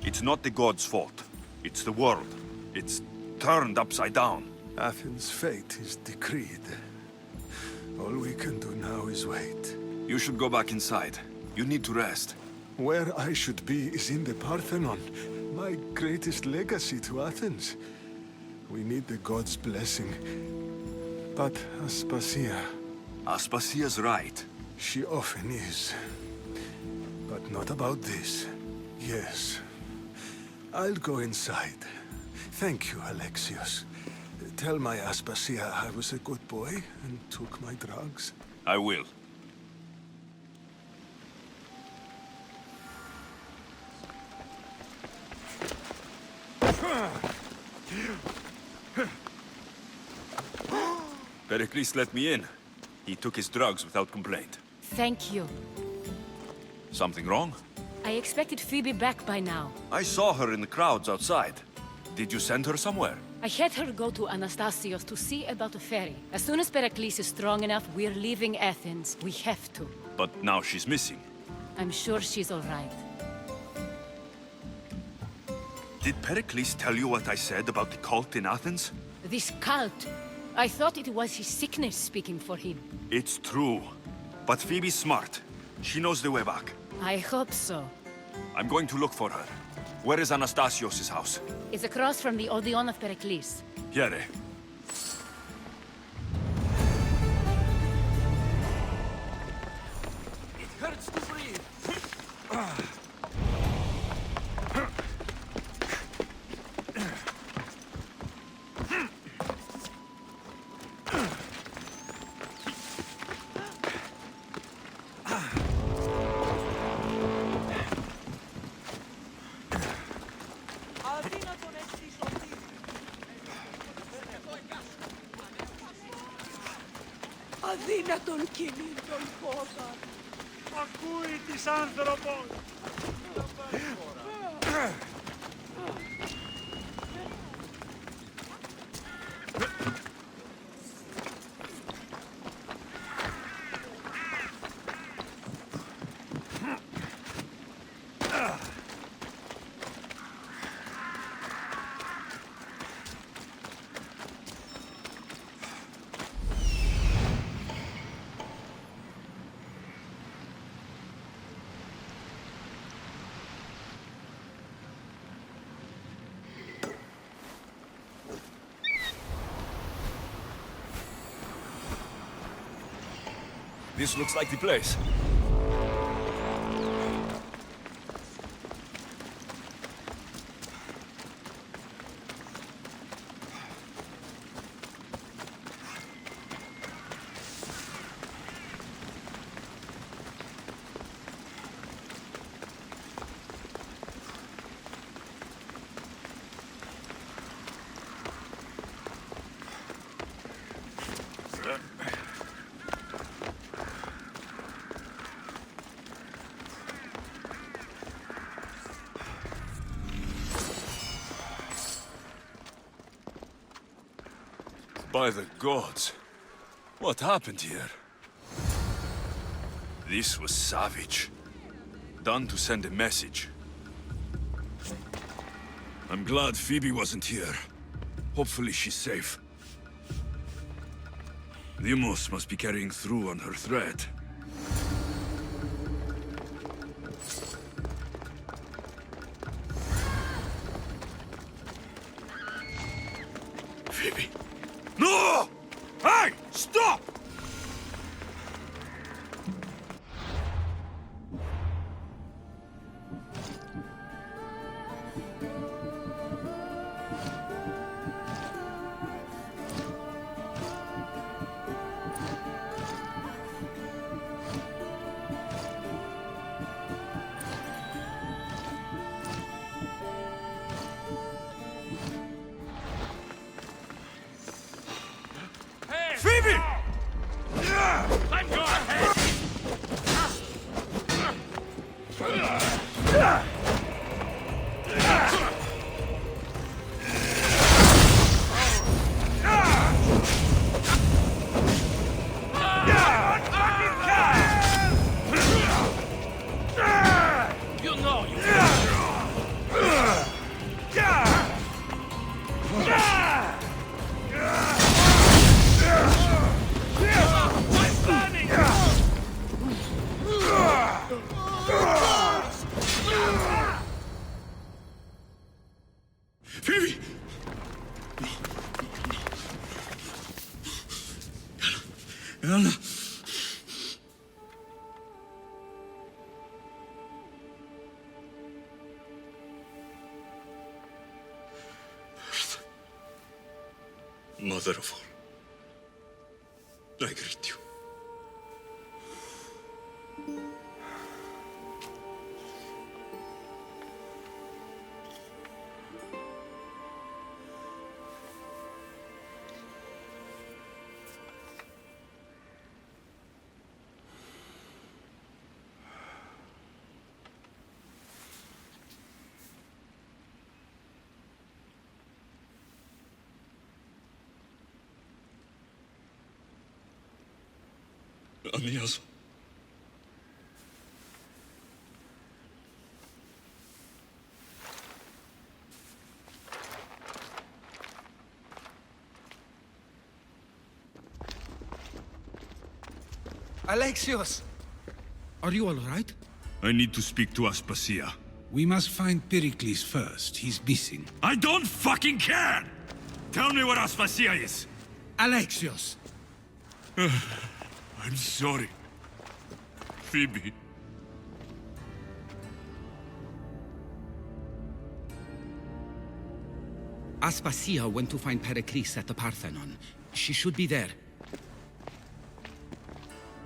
It's not the gods' fault. It's the world. It's turned upside down. Athens' fate is decreed. All we can do now is wait. You should go back inside. You need to rest. Where I should be is in the Parthenon, my greatest legacy to Athens. We need the gods' blessing. But Aspasia... Aspasia's right. She often is. But not about this. Yes. I'll go inside. Thank you, Alexios. Tell my Aspasia I was a good boy and took my drugs. I will. Pericles let me in. He took his drugs without complaint. Thank you. Something wrong? I expected Phoebe back by now. I saw her in the crowds outside. Did you send her somewhere? I had her go to Anastasios to see about a ferry. As soon as Pericles is strong enough, we're leaving Athens. We have to. But now she's missing. I'm sure she's all right. Did Pericles tell you what I said about the cult in Athens? This cult. I thought it was his sickness speaking for him. It's true. But Phoebe's smart. She knows the way back. I hope so. I'm going to look for her. Where is Anastasios' house? It's across from the Odeon of Pericles. Here. It hurts to breathe. Αδύνατον κινήν τον πόδα. Ακούει της άνθρωπος. This looks like the place. By the gods, what happened here? This was savage. Done to send a message. I'm glad Phoebe wasn't here. Hopefully she's safe. The Immerse must be carrying through on her threat. Phoebe. No! Hey! Stop! Phoebe! Let go ahead! You know you I'm planning! Mother of all, I greet you. Aegean. Alexios! Are you all right? I need to speak to Aspasia. We must find Pericles first. He's missing. I don't fucking care! Tell me where Aspasia is! Alexios! I'm sorry. Phoebe. Aspasia went to find Pericles at the Parthenon. She should be there.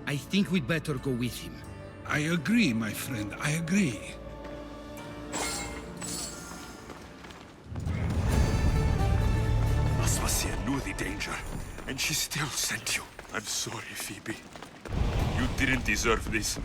I think we'd better go with him. I agree, my friend. I agree. Aspasia knew the danger, and she still sent you. I'm sorry, Phoebe. You didn't deserve this.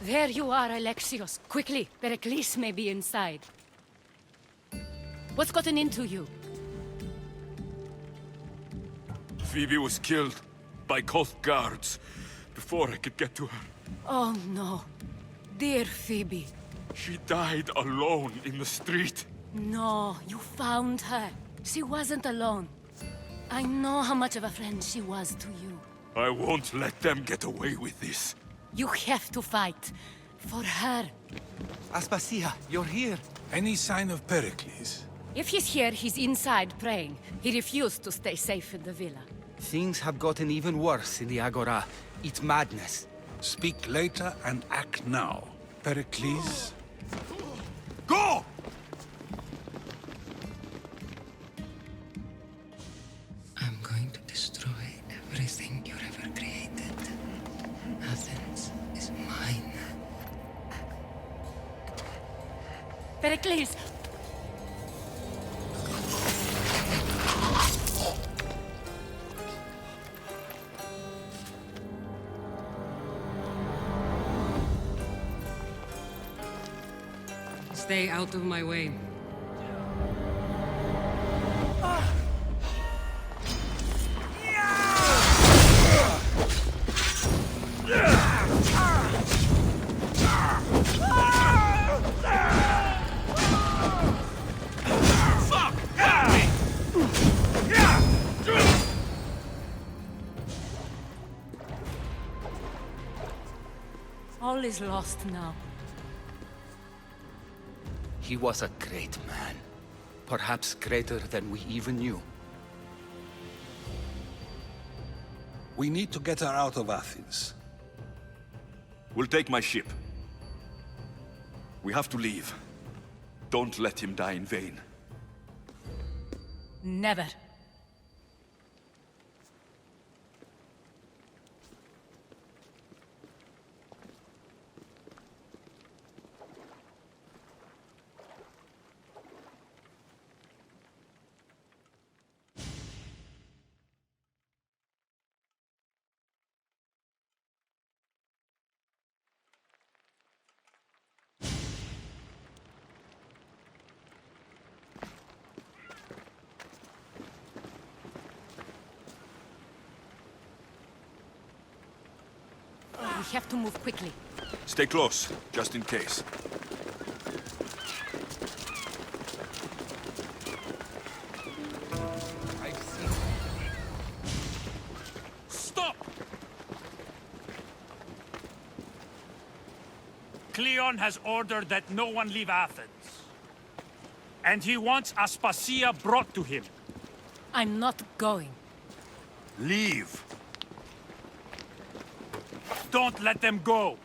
There you are, Alexios. Quickly, Pericles may be inside. What's gotten into you? Phoebe was killed by Koth guards before I could get to her. Oh no. Dear Phoebe. She died alone in the street. No, you found her. She wasn't alone. I know how much of a friend she was to you. I won't let them get away with this. You have to fight. For her. Aspasia, you're here. Any sign of Pericles? If he's here, he's inside praying. He refused to stay safe in the villa. Things have gotten even worse in the Agora. It's madness. Speak later and act now. Pericles? Go! I'm going to destroy everything you've ever created. Athens is mine. Pericles! Stay out of my way. All is lost now. He was a great man. Perhaps greater than we even knew. We need to get her out of Athens. We'll take my ship. We have to leave. Don't let him die in vain. Never. We have to move quickly. Stay close, just in case. Stop! Cleon has ordered that no one leave Athens. And he wants Aspasia brought to him. I'm not going. Leave. Don't let them go.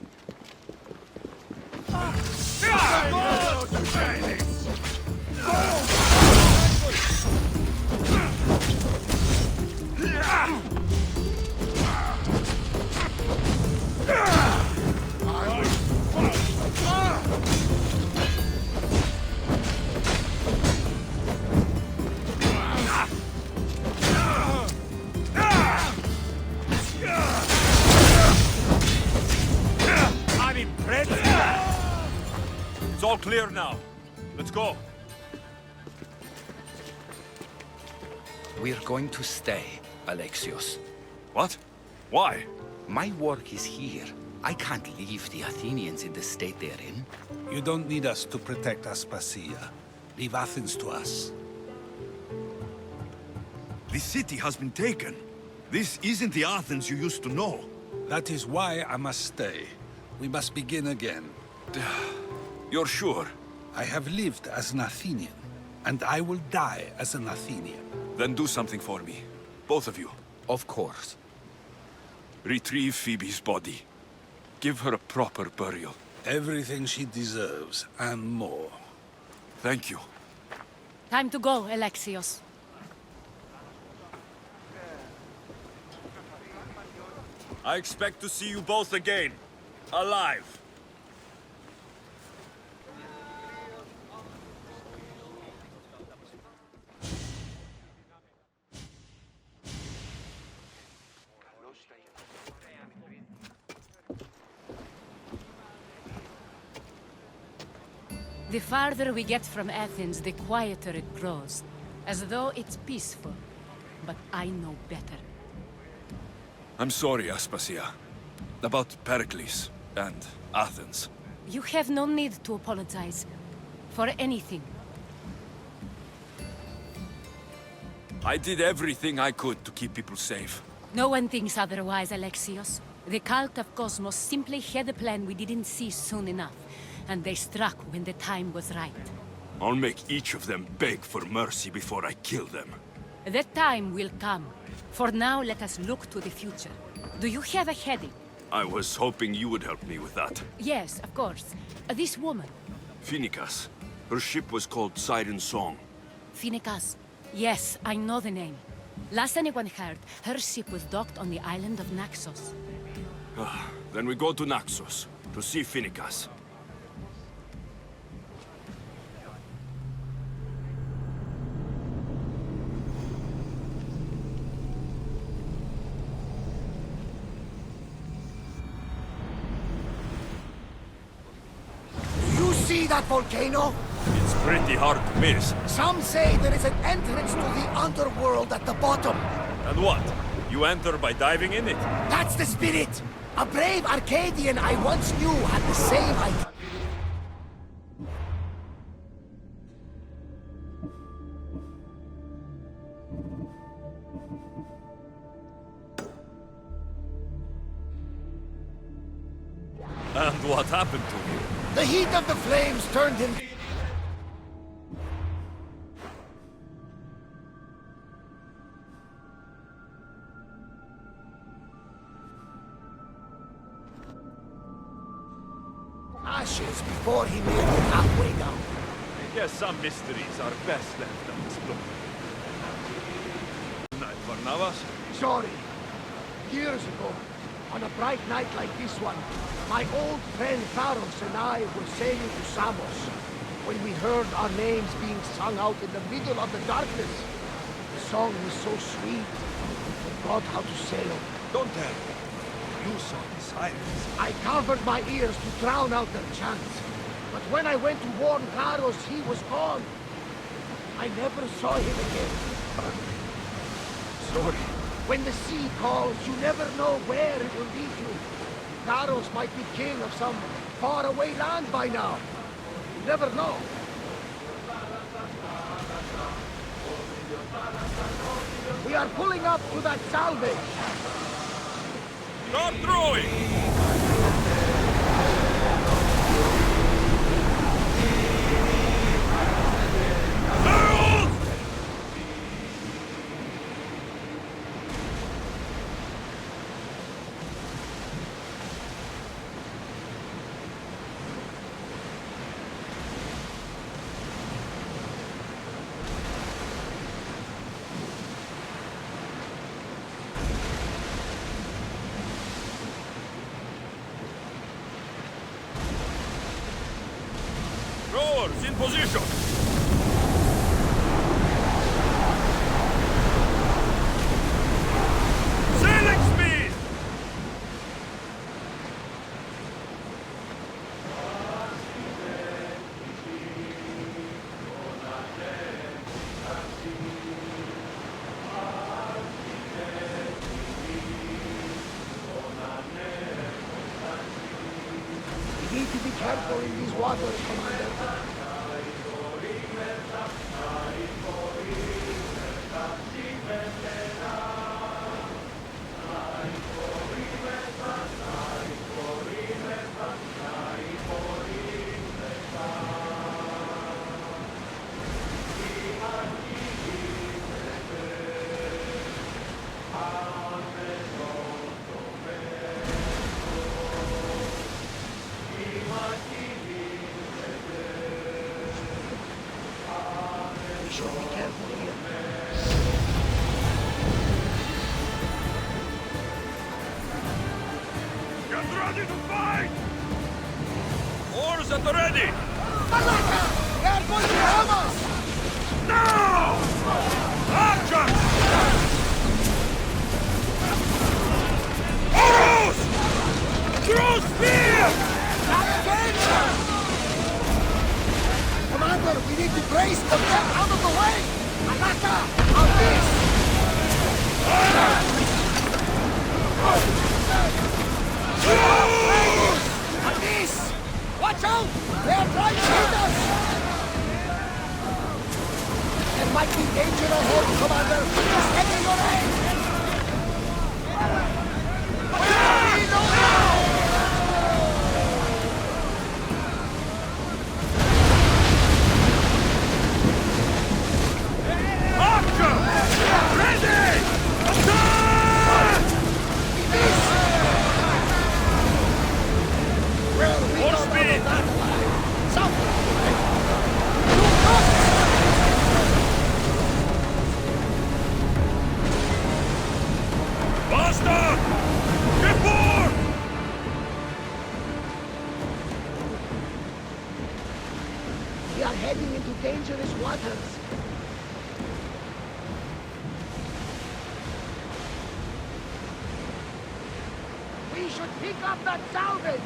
I'm impressed. It's all clear now. Let's go. We're going to stay, Alexios. What? Why? My work is here. I can't leave the Athenians in the state they're in. You don't need us to protect Aspasia. Leave Athens to us. The city has been taken. This isn't the Athens you used to know. That is why I must stay. We must begin again. You're sure? I have lived as an Athenian, and I will die as an Athenian. Then do something for me. Both of you. Of course. Retrieve Phoebe's body. Give her a proper burial. Everything she deserves, and more. Thank you. Time to go, Alexios. I expect to see you both again. Alive. The farther we get from Athens, the quieter it grows. As though it's peaceful. But I know better. I'm sorry, Aspasia. About Pericles and Athens. You have no need to apologize. For anything. I did everything I could to keep people safe. No one thinks otherwise, Alexios. The cult of Cosmos simply had a plan we didn't see soon enough. And they struck when the time was right. I'll make each of them beg for mercy before I kill them. That time will come. For now, let us look to the future. Do you have a heading? I was hoping you would help me with that. Yes, of course. This woman. Phoenicas. Her ship was called Siren Song. Phoenicas. Yes, I know the name. Last anyone heard, her ship was docked on the island of Naxos. Then we go to Naxos to see Phoenicas. See that volcano? It's pretty hard to miss. Some say there is an entrance to the underworld at the bottom. And what? You enter by diving in it? That's the spirit! A brave Arcadian I once knew had the same idea. And what happened to him? The heat of the flames turned him... ashes before he made it halfway down. I guess some mysteries are best left unexplored. Night, Barnabas? Sorry. Years ago, on a bright night like this one, my old friend Pharos and I were sailing to Samos when we heard our names being sung out in the middle of the darkness. The song was so sweet, we forgot how to sail. Don't tell me. You saw the sirens. I covered my ears to drown out their chants. But when I went to warn Pharos, he was gone. I never saw him again. Sorry. When the sea calls, you never know where it will lead you. Pharos might be king of some faraway land by now. You never know. We are pulling up to that salvage. Start throwing! Rowers in position! Sailing speed! We need to be careful in these waters, Commander. We should be careful here. Get ready to fight! Oars at the ready! Malaka! They are going to have us! Now! Action! Arrows! Throw spear! Commander, we need to brace to get out of the way! Malaka! On this! On this! Watch out! They are trying to hit us! There might be danger ahead, Commander! Steady your aim! Where are we now? Ready! Attack! More speed! Faster! Get more! We are heading into dangerous waters. We should pick up that salvage!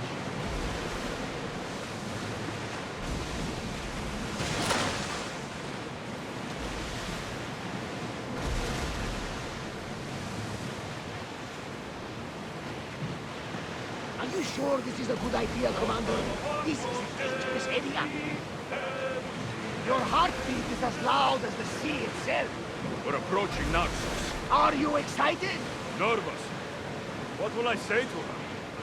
Are you sure this is a good idea, Commander? This is a dangerous area. Your heartbeat is as loud as the sea itself. We're approaching Naxos. Are you excited? Nervous. What will I say to her?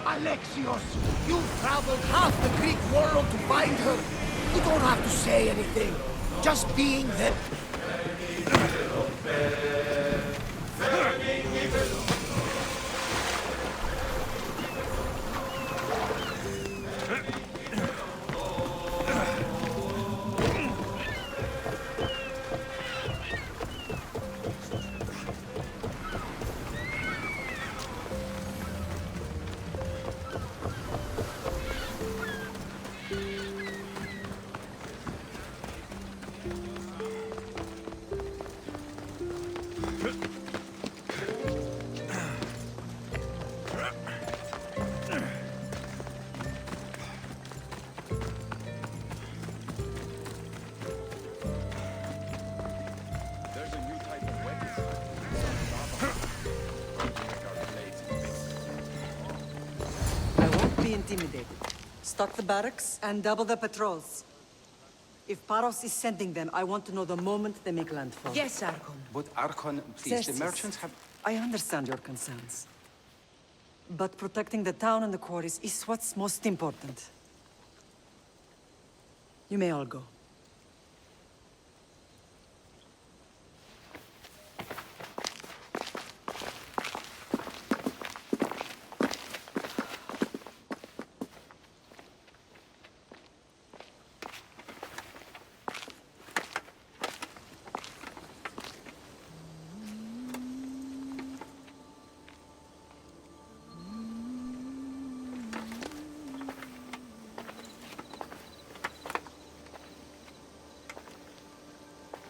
Alexios, you've traveled half the Greek world to find her. You don't have to say anything. Just being there. intimidated. Stock the barracks and double the patrols. If Paros is sending them, I want to know the moment they make landfall. Yes, Archon. But Archon, please, the Xerxes, merchants have... I understand your concerns. But protecting the town and the quarries is what's most important. You may all go.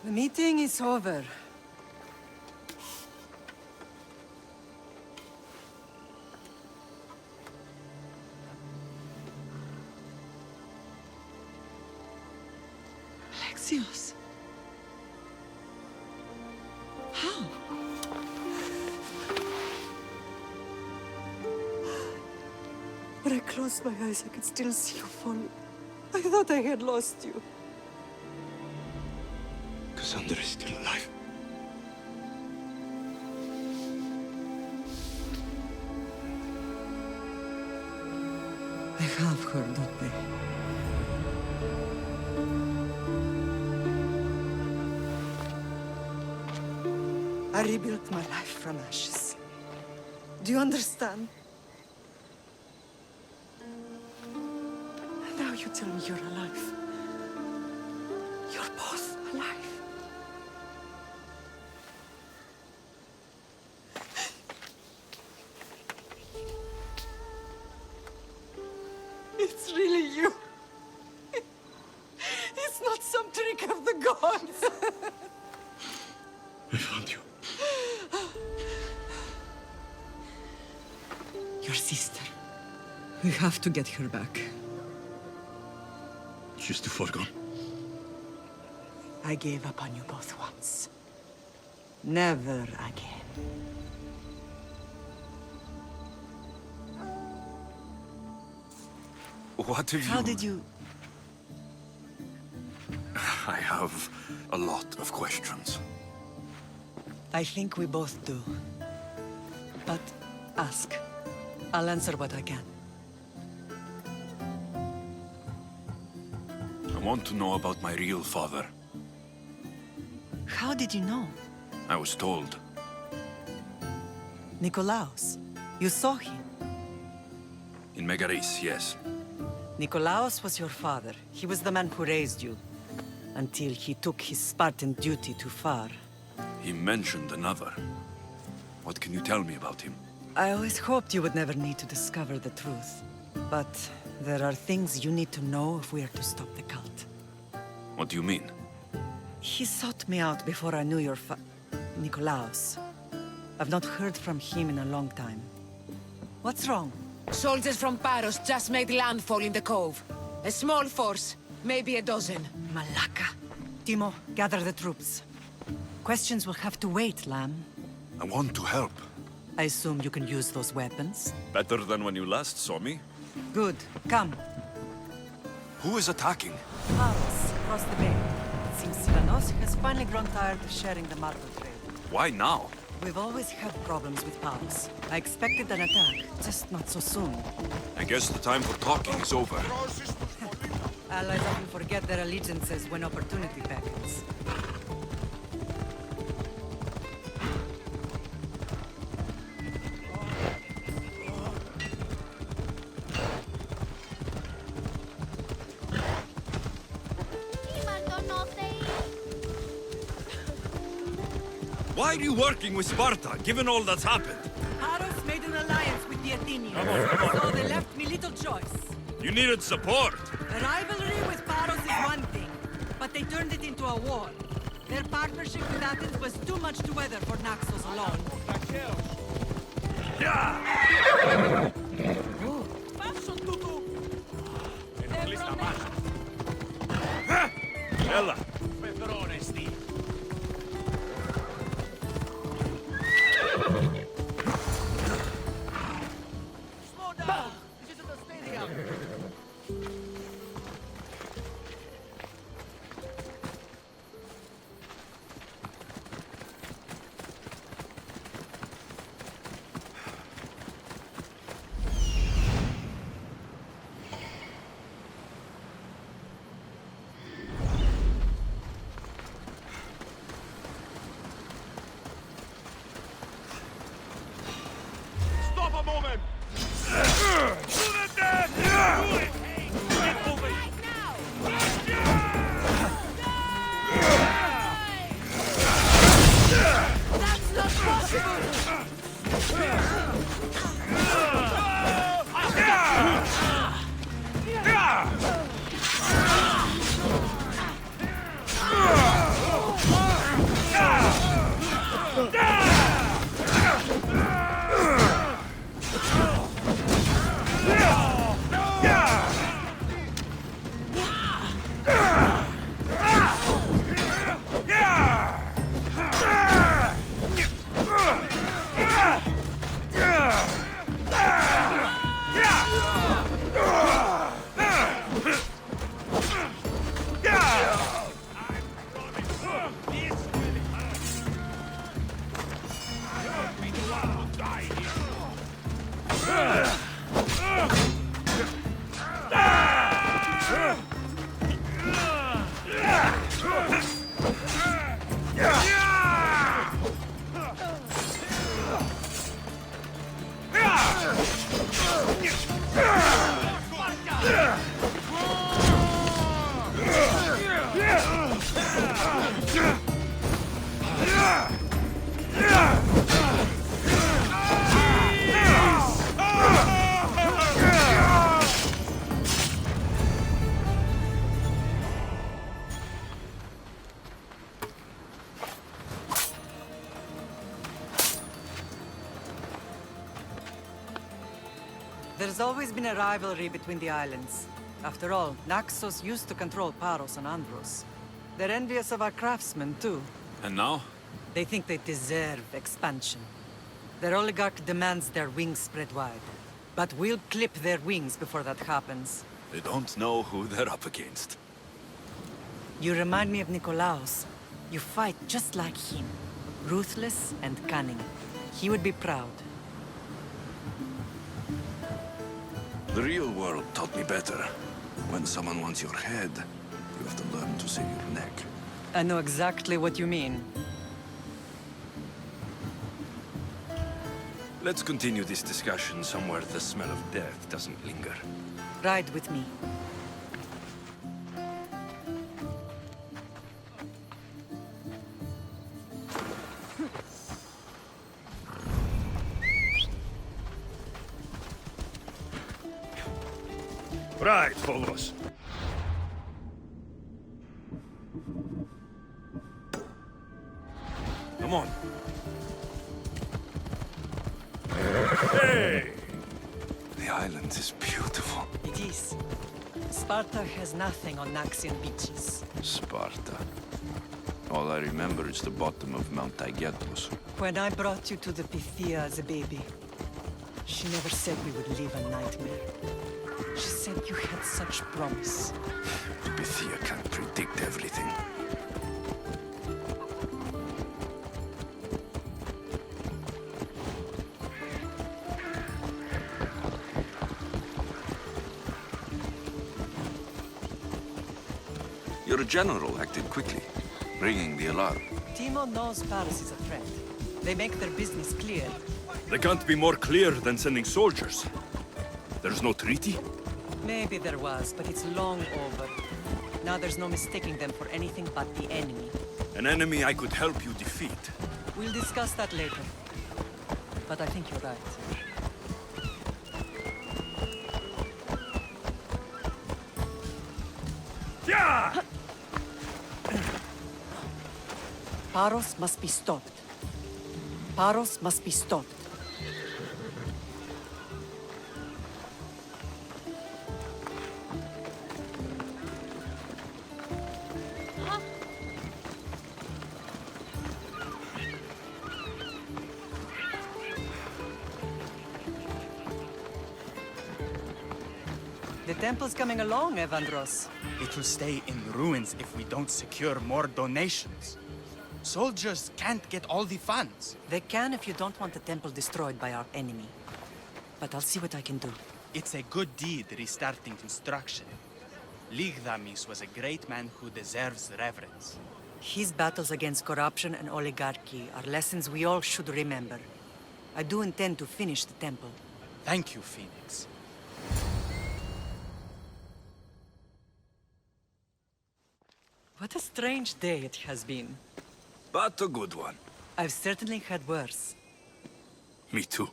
The meeting is over. Alexios. How? When I closed my eyes, I could still see you falling. I thought I had lost you. Kassandra is still alive. I have heard that day. I rebuilt my life from ashes. Do you understand? Now you tell me you're alive. You're both alive. It's really you. It's not some trick of the gods. I found you. Your sister. We have to get her back. She's too far gone. I gave up on you both once. Never again. What have you... How did you... I have a lot of questions. I think we both do. But ask. I'll answer what I can. I want to know about my real father. How did you know? I was told. Nikolaos. You saw him. In Megaris, yes. Nikolaos was your father. He was the man who raised you. Until he took his Spartan duty too far. He mentioned another. What can you tell me about him? I always hoped you would never need to discover the truth. But there are things you need to know if we are to stop the cult. What do you mean? He sought me out before I knew your Nikolaos. I've not heard from him in a long time. What's wrong? Soldiers from Paros just made landfall in the cove. A small force, maybe a dozen. Malaka. Timo, gather the troops. Questions will have to wait, Lamb. I want to help. I assume you can use those weapons? Better than when you last saw me. Good. Come. Who is attacking? Paros, across the bay. It seems Silanos has finally grown tired of sharing the marble trade. Why now? We've always had problems with Paros. I expected an attack, just not so soon. I guess the time for talking is over. Allies often forget their allegiances when opportunity beckons. Why are you working with Sparta, given all that's happened? Paros made an alliance with the Athenians, so they left me little choice. You needed support. A rivalry with Paros is one thing, but they turned it into a war. Their partnership with Athens was too much to weather for Naxos alone. Ella! There's always been a rivalry between the islands. After all, Naxos used to control Paros and Andros. They're envious of our craftsmen, too. And now? They think they deserve expansion. Their oligarch demands their wings spread wide. But we'll clip their wings before that happens. They don't know who they're up against. You remind me of Nikolaos. You fight just like him. Ruthless and cunning. He would be proud. The real world taught me better. When someone wants your head, you have to learn to save your neck. I know exactly what you mean. Let's continue this discussion somewhere the smell of death doesn't linger. Ride with me. Right, Phobos. Come on. Hey! The island is beautiful. It is. Sparta has nothing on Naxian beaches. Sparta. All I remember is the bottom of Mount Aegean. When I brought you to the Pythia as a baby, she never said we would live a nightmare. She said you had such promise. Pythia can't predict everything. Your general acted quickly, ringing the alarm. Timo knows Paris is a threat. They make their business clear. They can't be more clear than sending soldiers. There's no treaty? Maybe there was, but it's long over. Now there's no mistaking them for anything but the enemy. An enemy I could help you defeat. We'll discuss that later. But I think you're right. Yeah! Paros must be stopped. Paros must be stopped. The temple's coming along, Evandros. It will stay in ruins if we don't secure more donations. Soldiers can't get all the funds. They can if you don't want the temple destroyed by our enemy. But I'll see what I can do. It's a good deed restarting construction. Ligdamis was a great man who deserves reverence. His battles against corruption and oligarchy are lessons we all should remember. I do intend to finish the temple. Thank you, Phoenix. What a strange day it has been. But a good one. I've certainly had worse. Me too.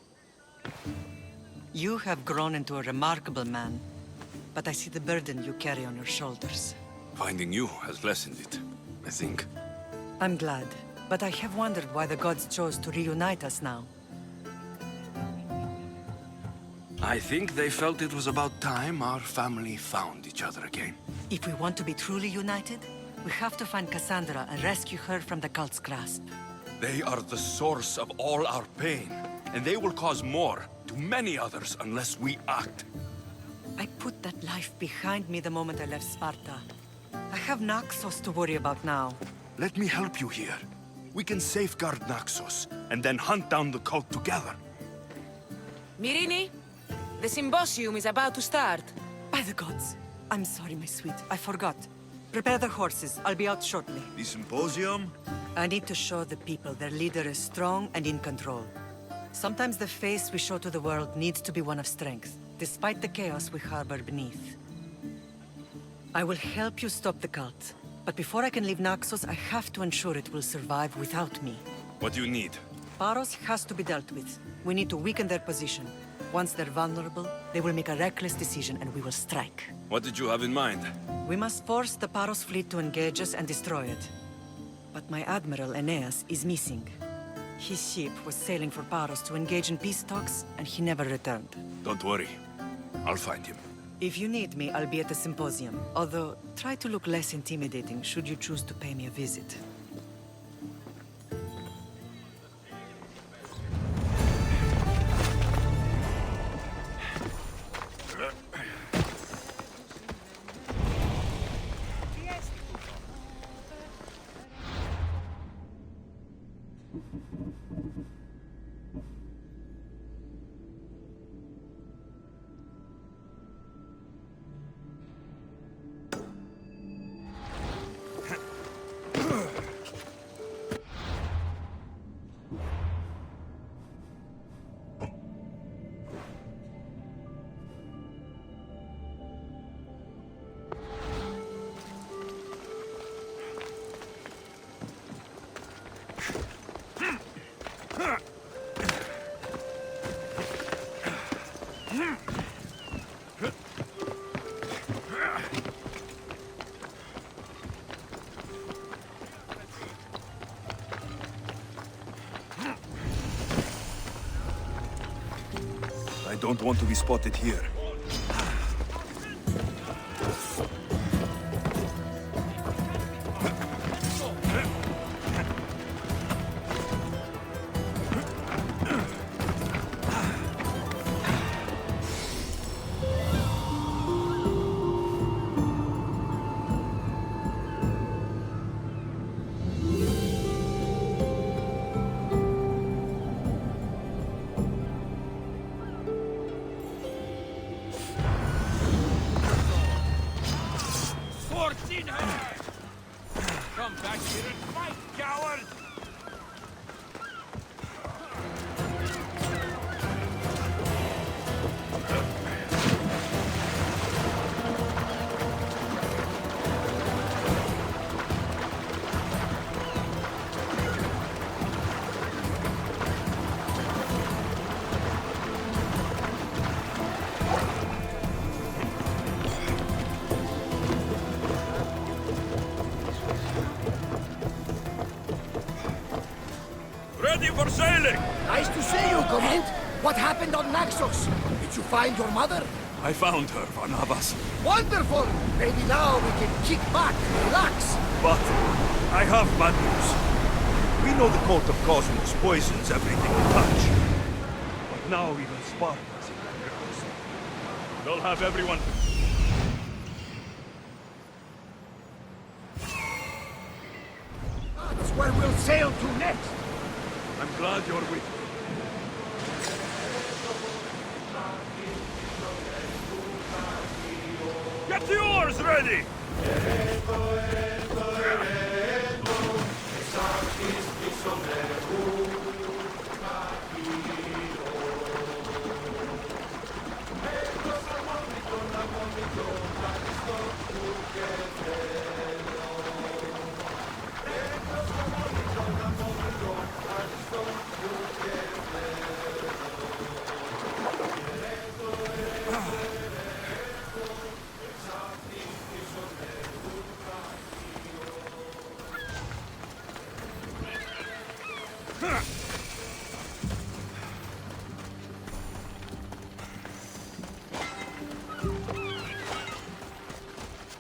You have grown into a remarkable man, but I see the burden you carry on your shoulders. Finding you has lessened it, I think. I'm glad, but I have wondered why the gods chose to reunite us now. I think they felt it was about time our family found each other again. If we want to be truly united, we have to find Kassandra and rescue her from the cult's grasp. They are the source of all our pain, and they will cause more to many others unless we act. I put that life behind me the moment I left Sparta. I have Naxos to worry about now. Let me help you here. We can safeguard Naxos, and then hunt down the cult together. Myrrine, the symposium is about to start. By the gods. I'm sorry, my sweet. I forgot. Prepare the horses. I'll be out shortly. The symposium? I need to show the people their leader is strong and in control. Sometimes the face we show to the world needs to be one of strength, despite the chaos we harbor beneath. I will help you stop the cult, but before I can leave Naxos, I have to ensure it will survive without me. What do you need? Paros has to be dealt with. We need to weaken their position. Once they're vulnerable, they will make a reckless decision and we will strike. What did you have in mind? We must force the Paros fleet to engage us and destroy it. But my admiral, Aeneas, is missing. His ship was sailing for Paros to engage in peace talks, and he never returned. Don't worry. I'll find him. If you need me, I'll be at the symposium. Although, try to look less intimidating should you choose to pay me a visit. I don't want to be spotted here. Come back here and fight, coward! Ready for sailing! Nice to see you, Command. What happened on Naxos? Did you find your mother? I found her, Barnabas. Wonderful! Maybe now we can kick back and relax. But I have bad news. We know the cult of Cosmos poisons everything we touch. But now even Sparta's in their grips. They'll have everyone... That's where we'll sail to next. I'm glad you're with me. Get the oars ready!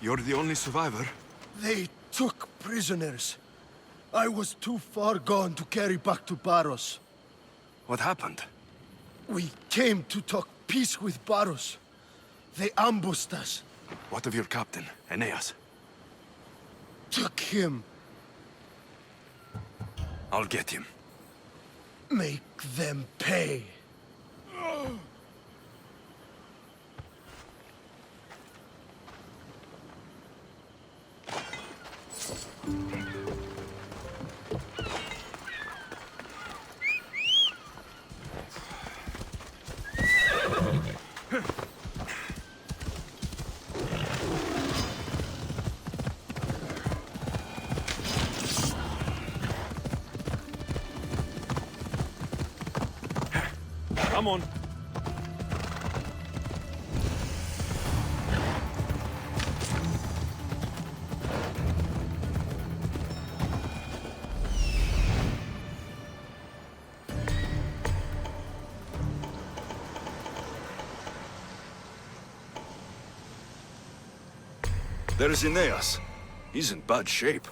You're the only survivor? They took prisoners. I was too far gone to carry back to Baros. What happened? We came to talk peace with Baros. They ambushed us. What of your captain, Aeneas? Took him. I'll get him. Make them pay. Come on. There's Aeneas. He's in bad shape.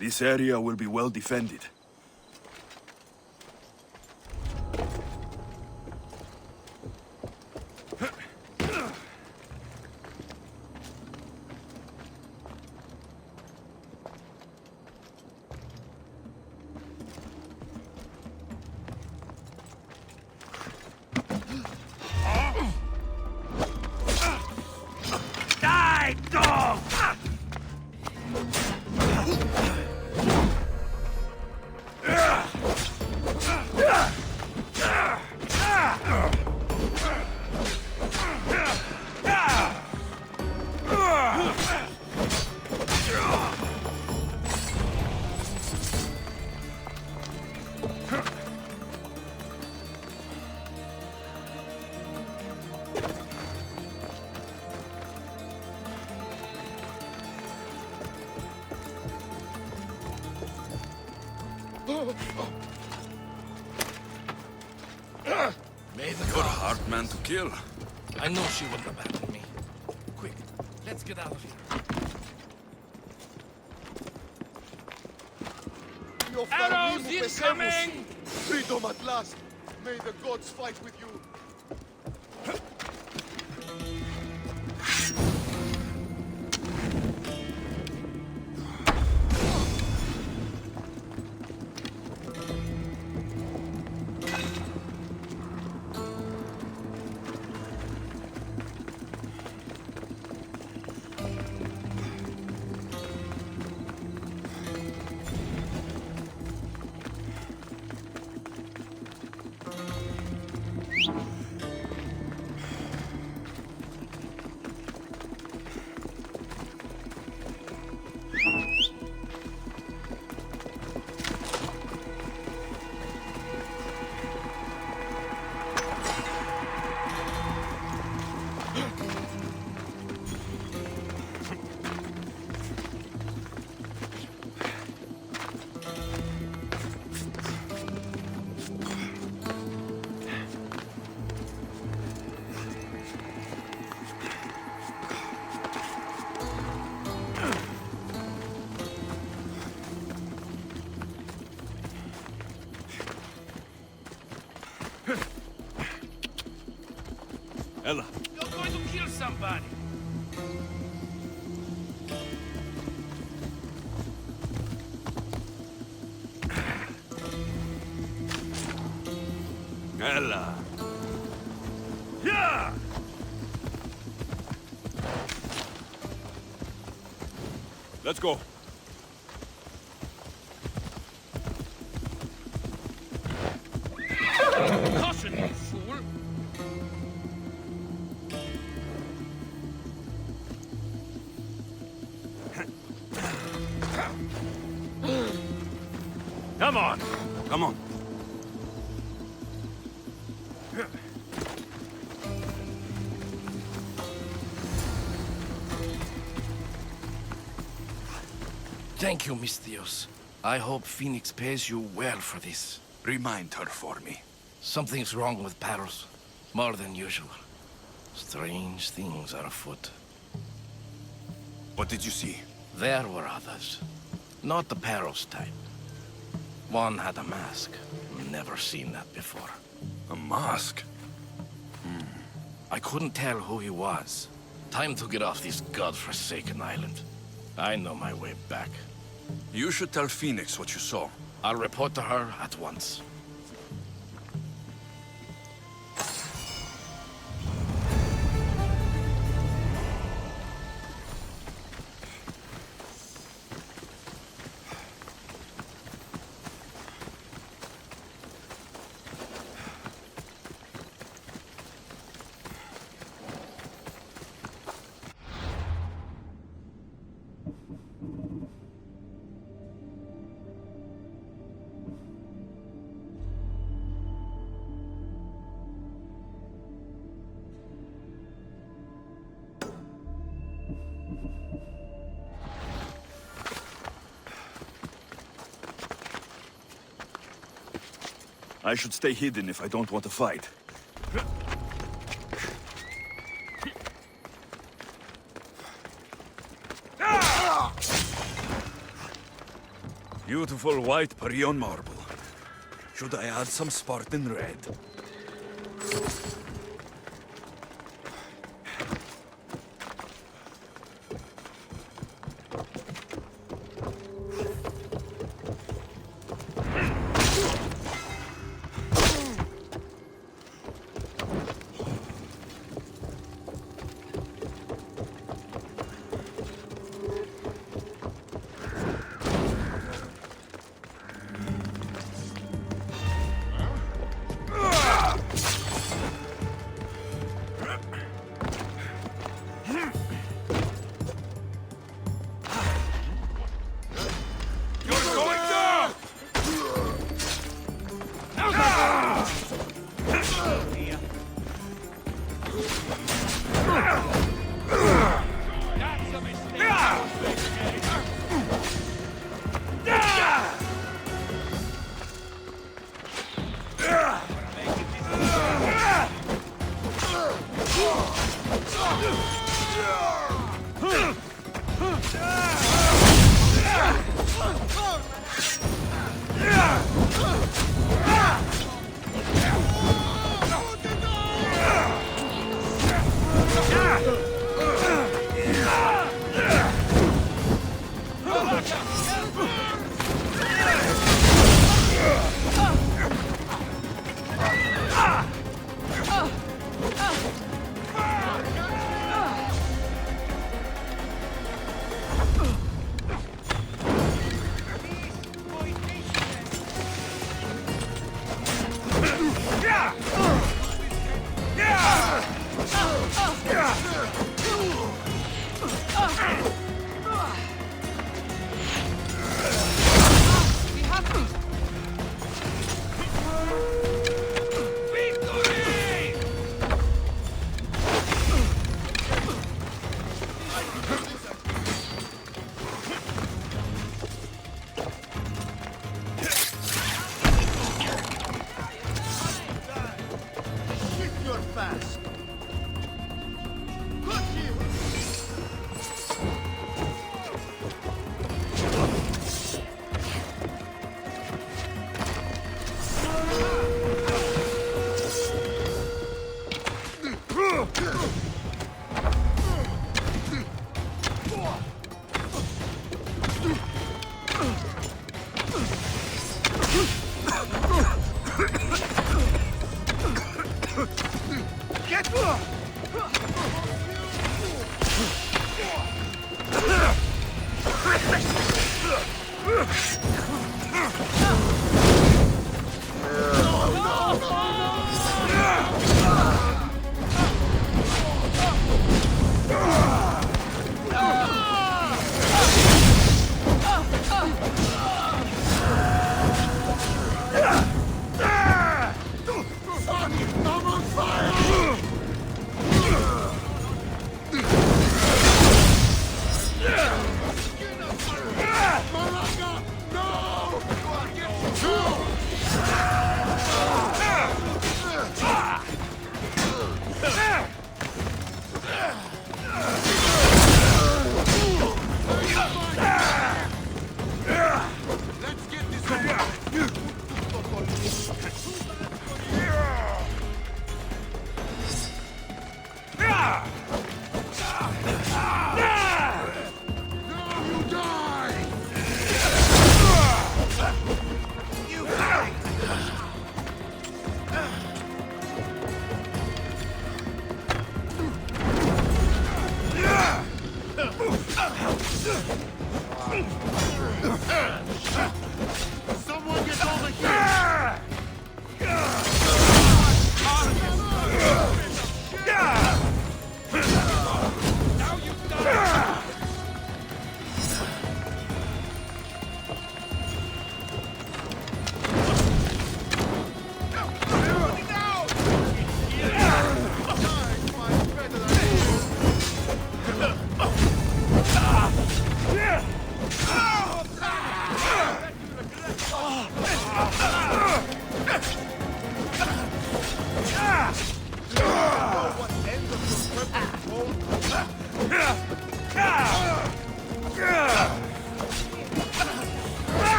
This area will be well defended. Die, dog! You're a hard man to kill. I know she wouldn't abandon me. Quick, let's get out of here. Arrows incoming! Freedom at last! May the gods fight with you! Ella. You're going to kill somebody! Ella. Yeah! Let's go. Caution, you fool! Come on. Come on. Thank you, Misthios. I hope Phoenix pays you well for this. Remind her for me. Something's wrong with Paros. More than usual. Strange things are afoot. What did you see? There were others. Not the Paros type. One had a mask. Never seen that before. A mask? I couldn't tell who he was. Time to get off this godforsaken island. I know my way back. You should tell Phoenix what you saw. I'll report to her at once. I should stay hidden if I don't want to fight. Beautiful white Parion marble. Should I add some Spartan red?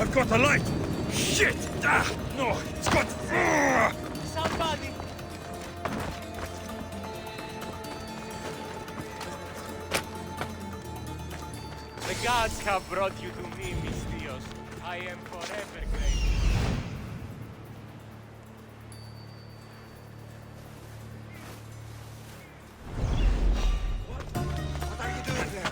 I've got a light! Shit! Ah! No, it's got... Somebody! The gods have brought you to me, Mystios. I am forever grateful. What are you doing there?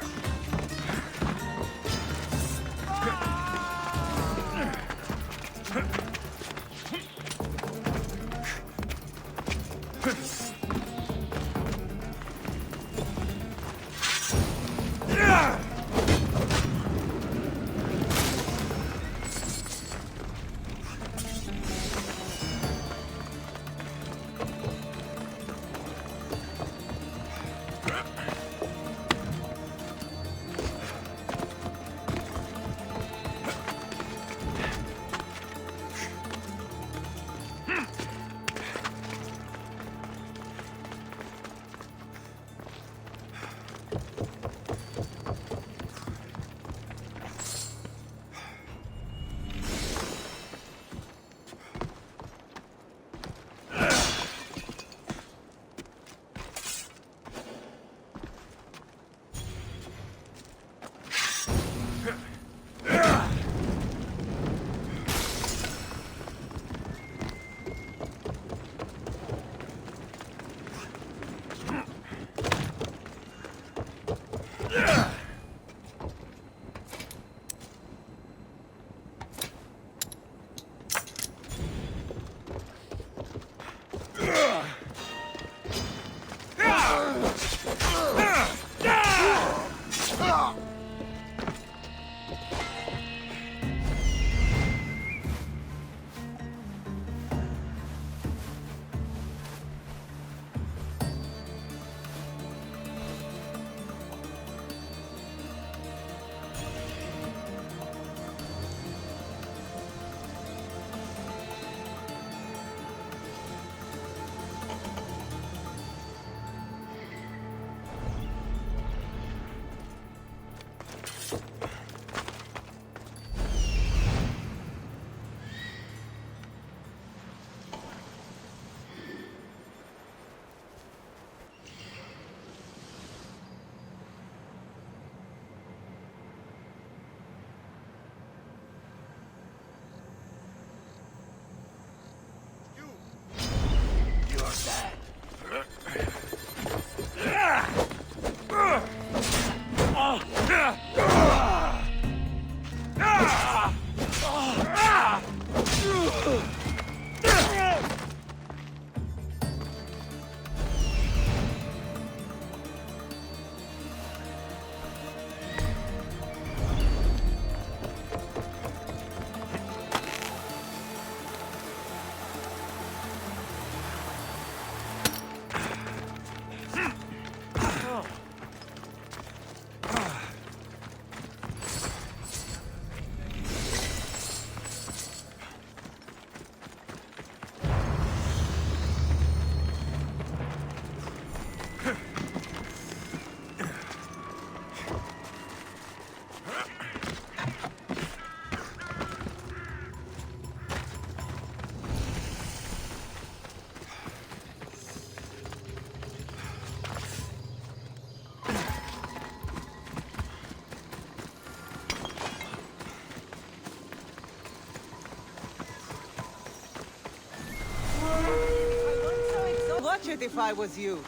Watch it if I was you.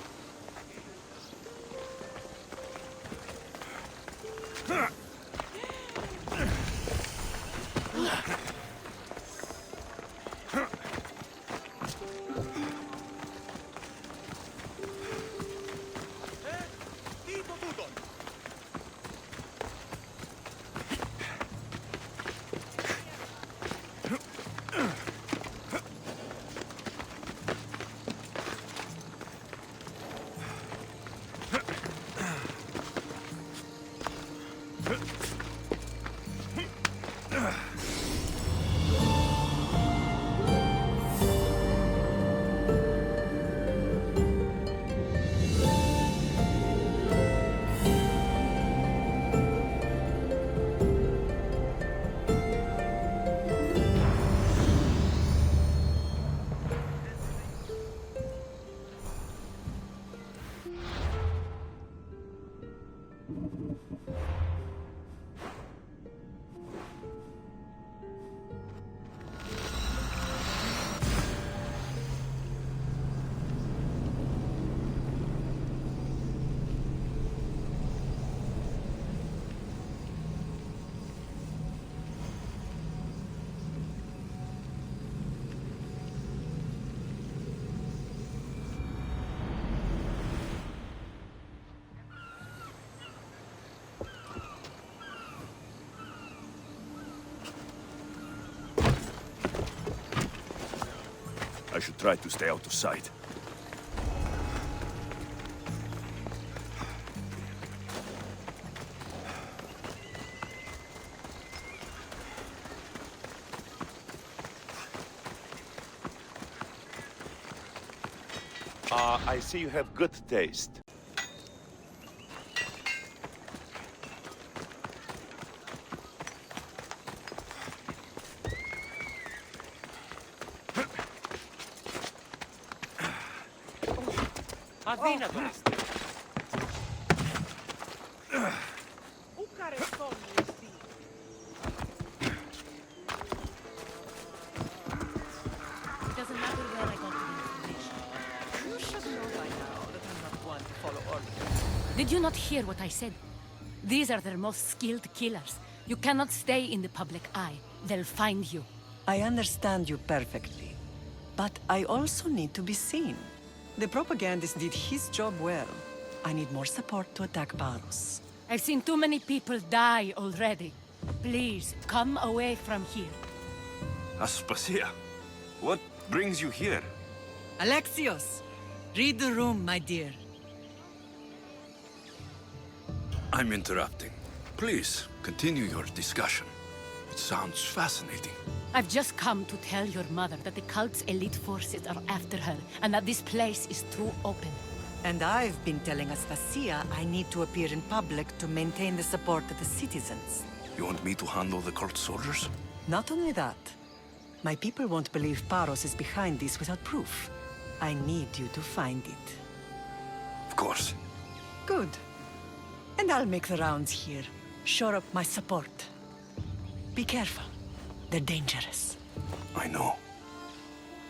I should try to stay out of sight. I see you have good taste. Αδύνατο. Πού καρεστώνει εσύ? It doesn't matter where I got the information. You should know by now that I'm not one to follow orders. Did you not hear what I said? These are their most skilled killers. You cannot stay in the public eye. They'll find you. I understand you perfectly, but I also need to be seen. The propagandist did his job well. I need more support to attack Paros. I've seen too many people die already. Please, come away from here. Aspasia, what brings you here? Alexios! Read the room, my dear. I'm interrupting. Please, continue your discussion. It sounds fascinating. I've just come to tell your mother that the cult's elite forces are after her, and that this place is too open. And I've been telling Aspasia I need to appear in public to maintain the support of the citizens. You want me to handle the cult soldiers? Not only that, my people won't believe Paros is behind this without proof. I need you to find it. Of course. Good. And I'll make the rounds here. Shore up my support. Be careful. They're dangerous. I know.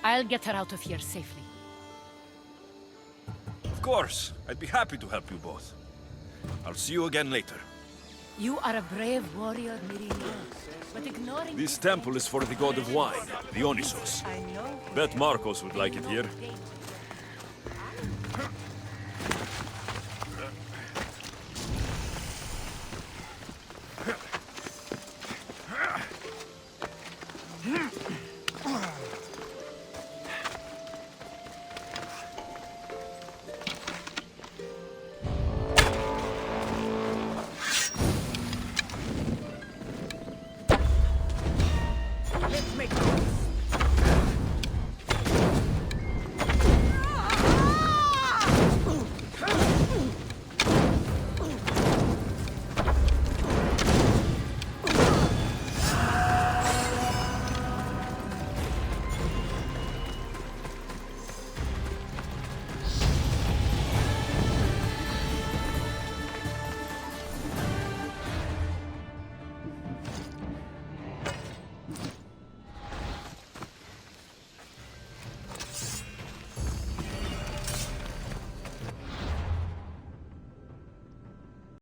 I'll get her out of here safely. Of course. I'd be happy to help you both. I'll see you again later. You are a brave warrior, Miriam, but ignoring This temple is for the god of wine, Dionysos. Bet Marcos would like it here.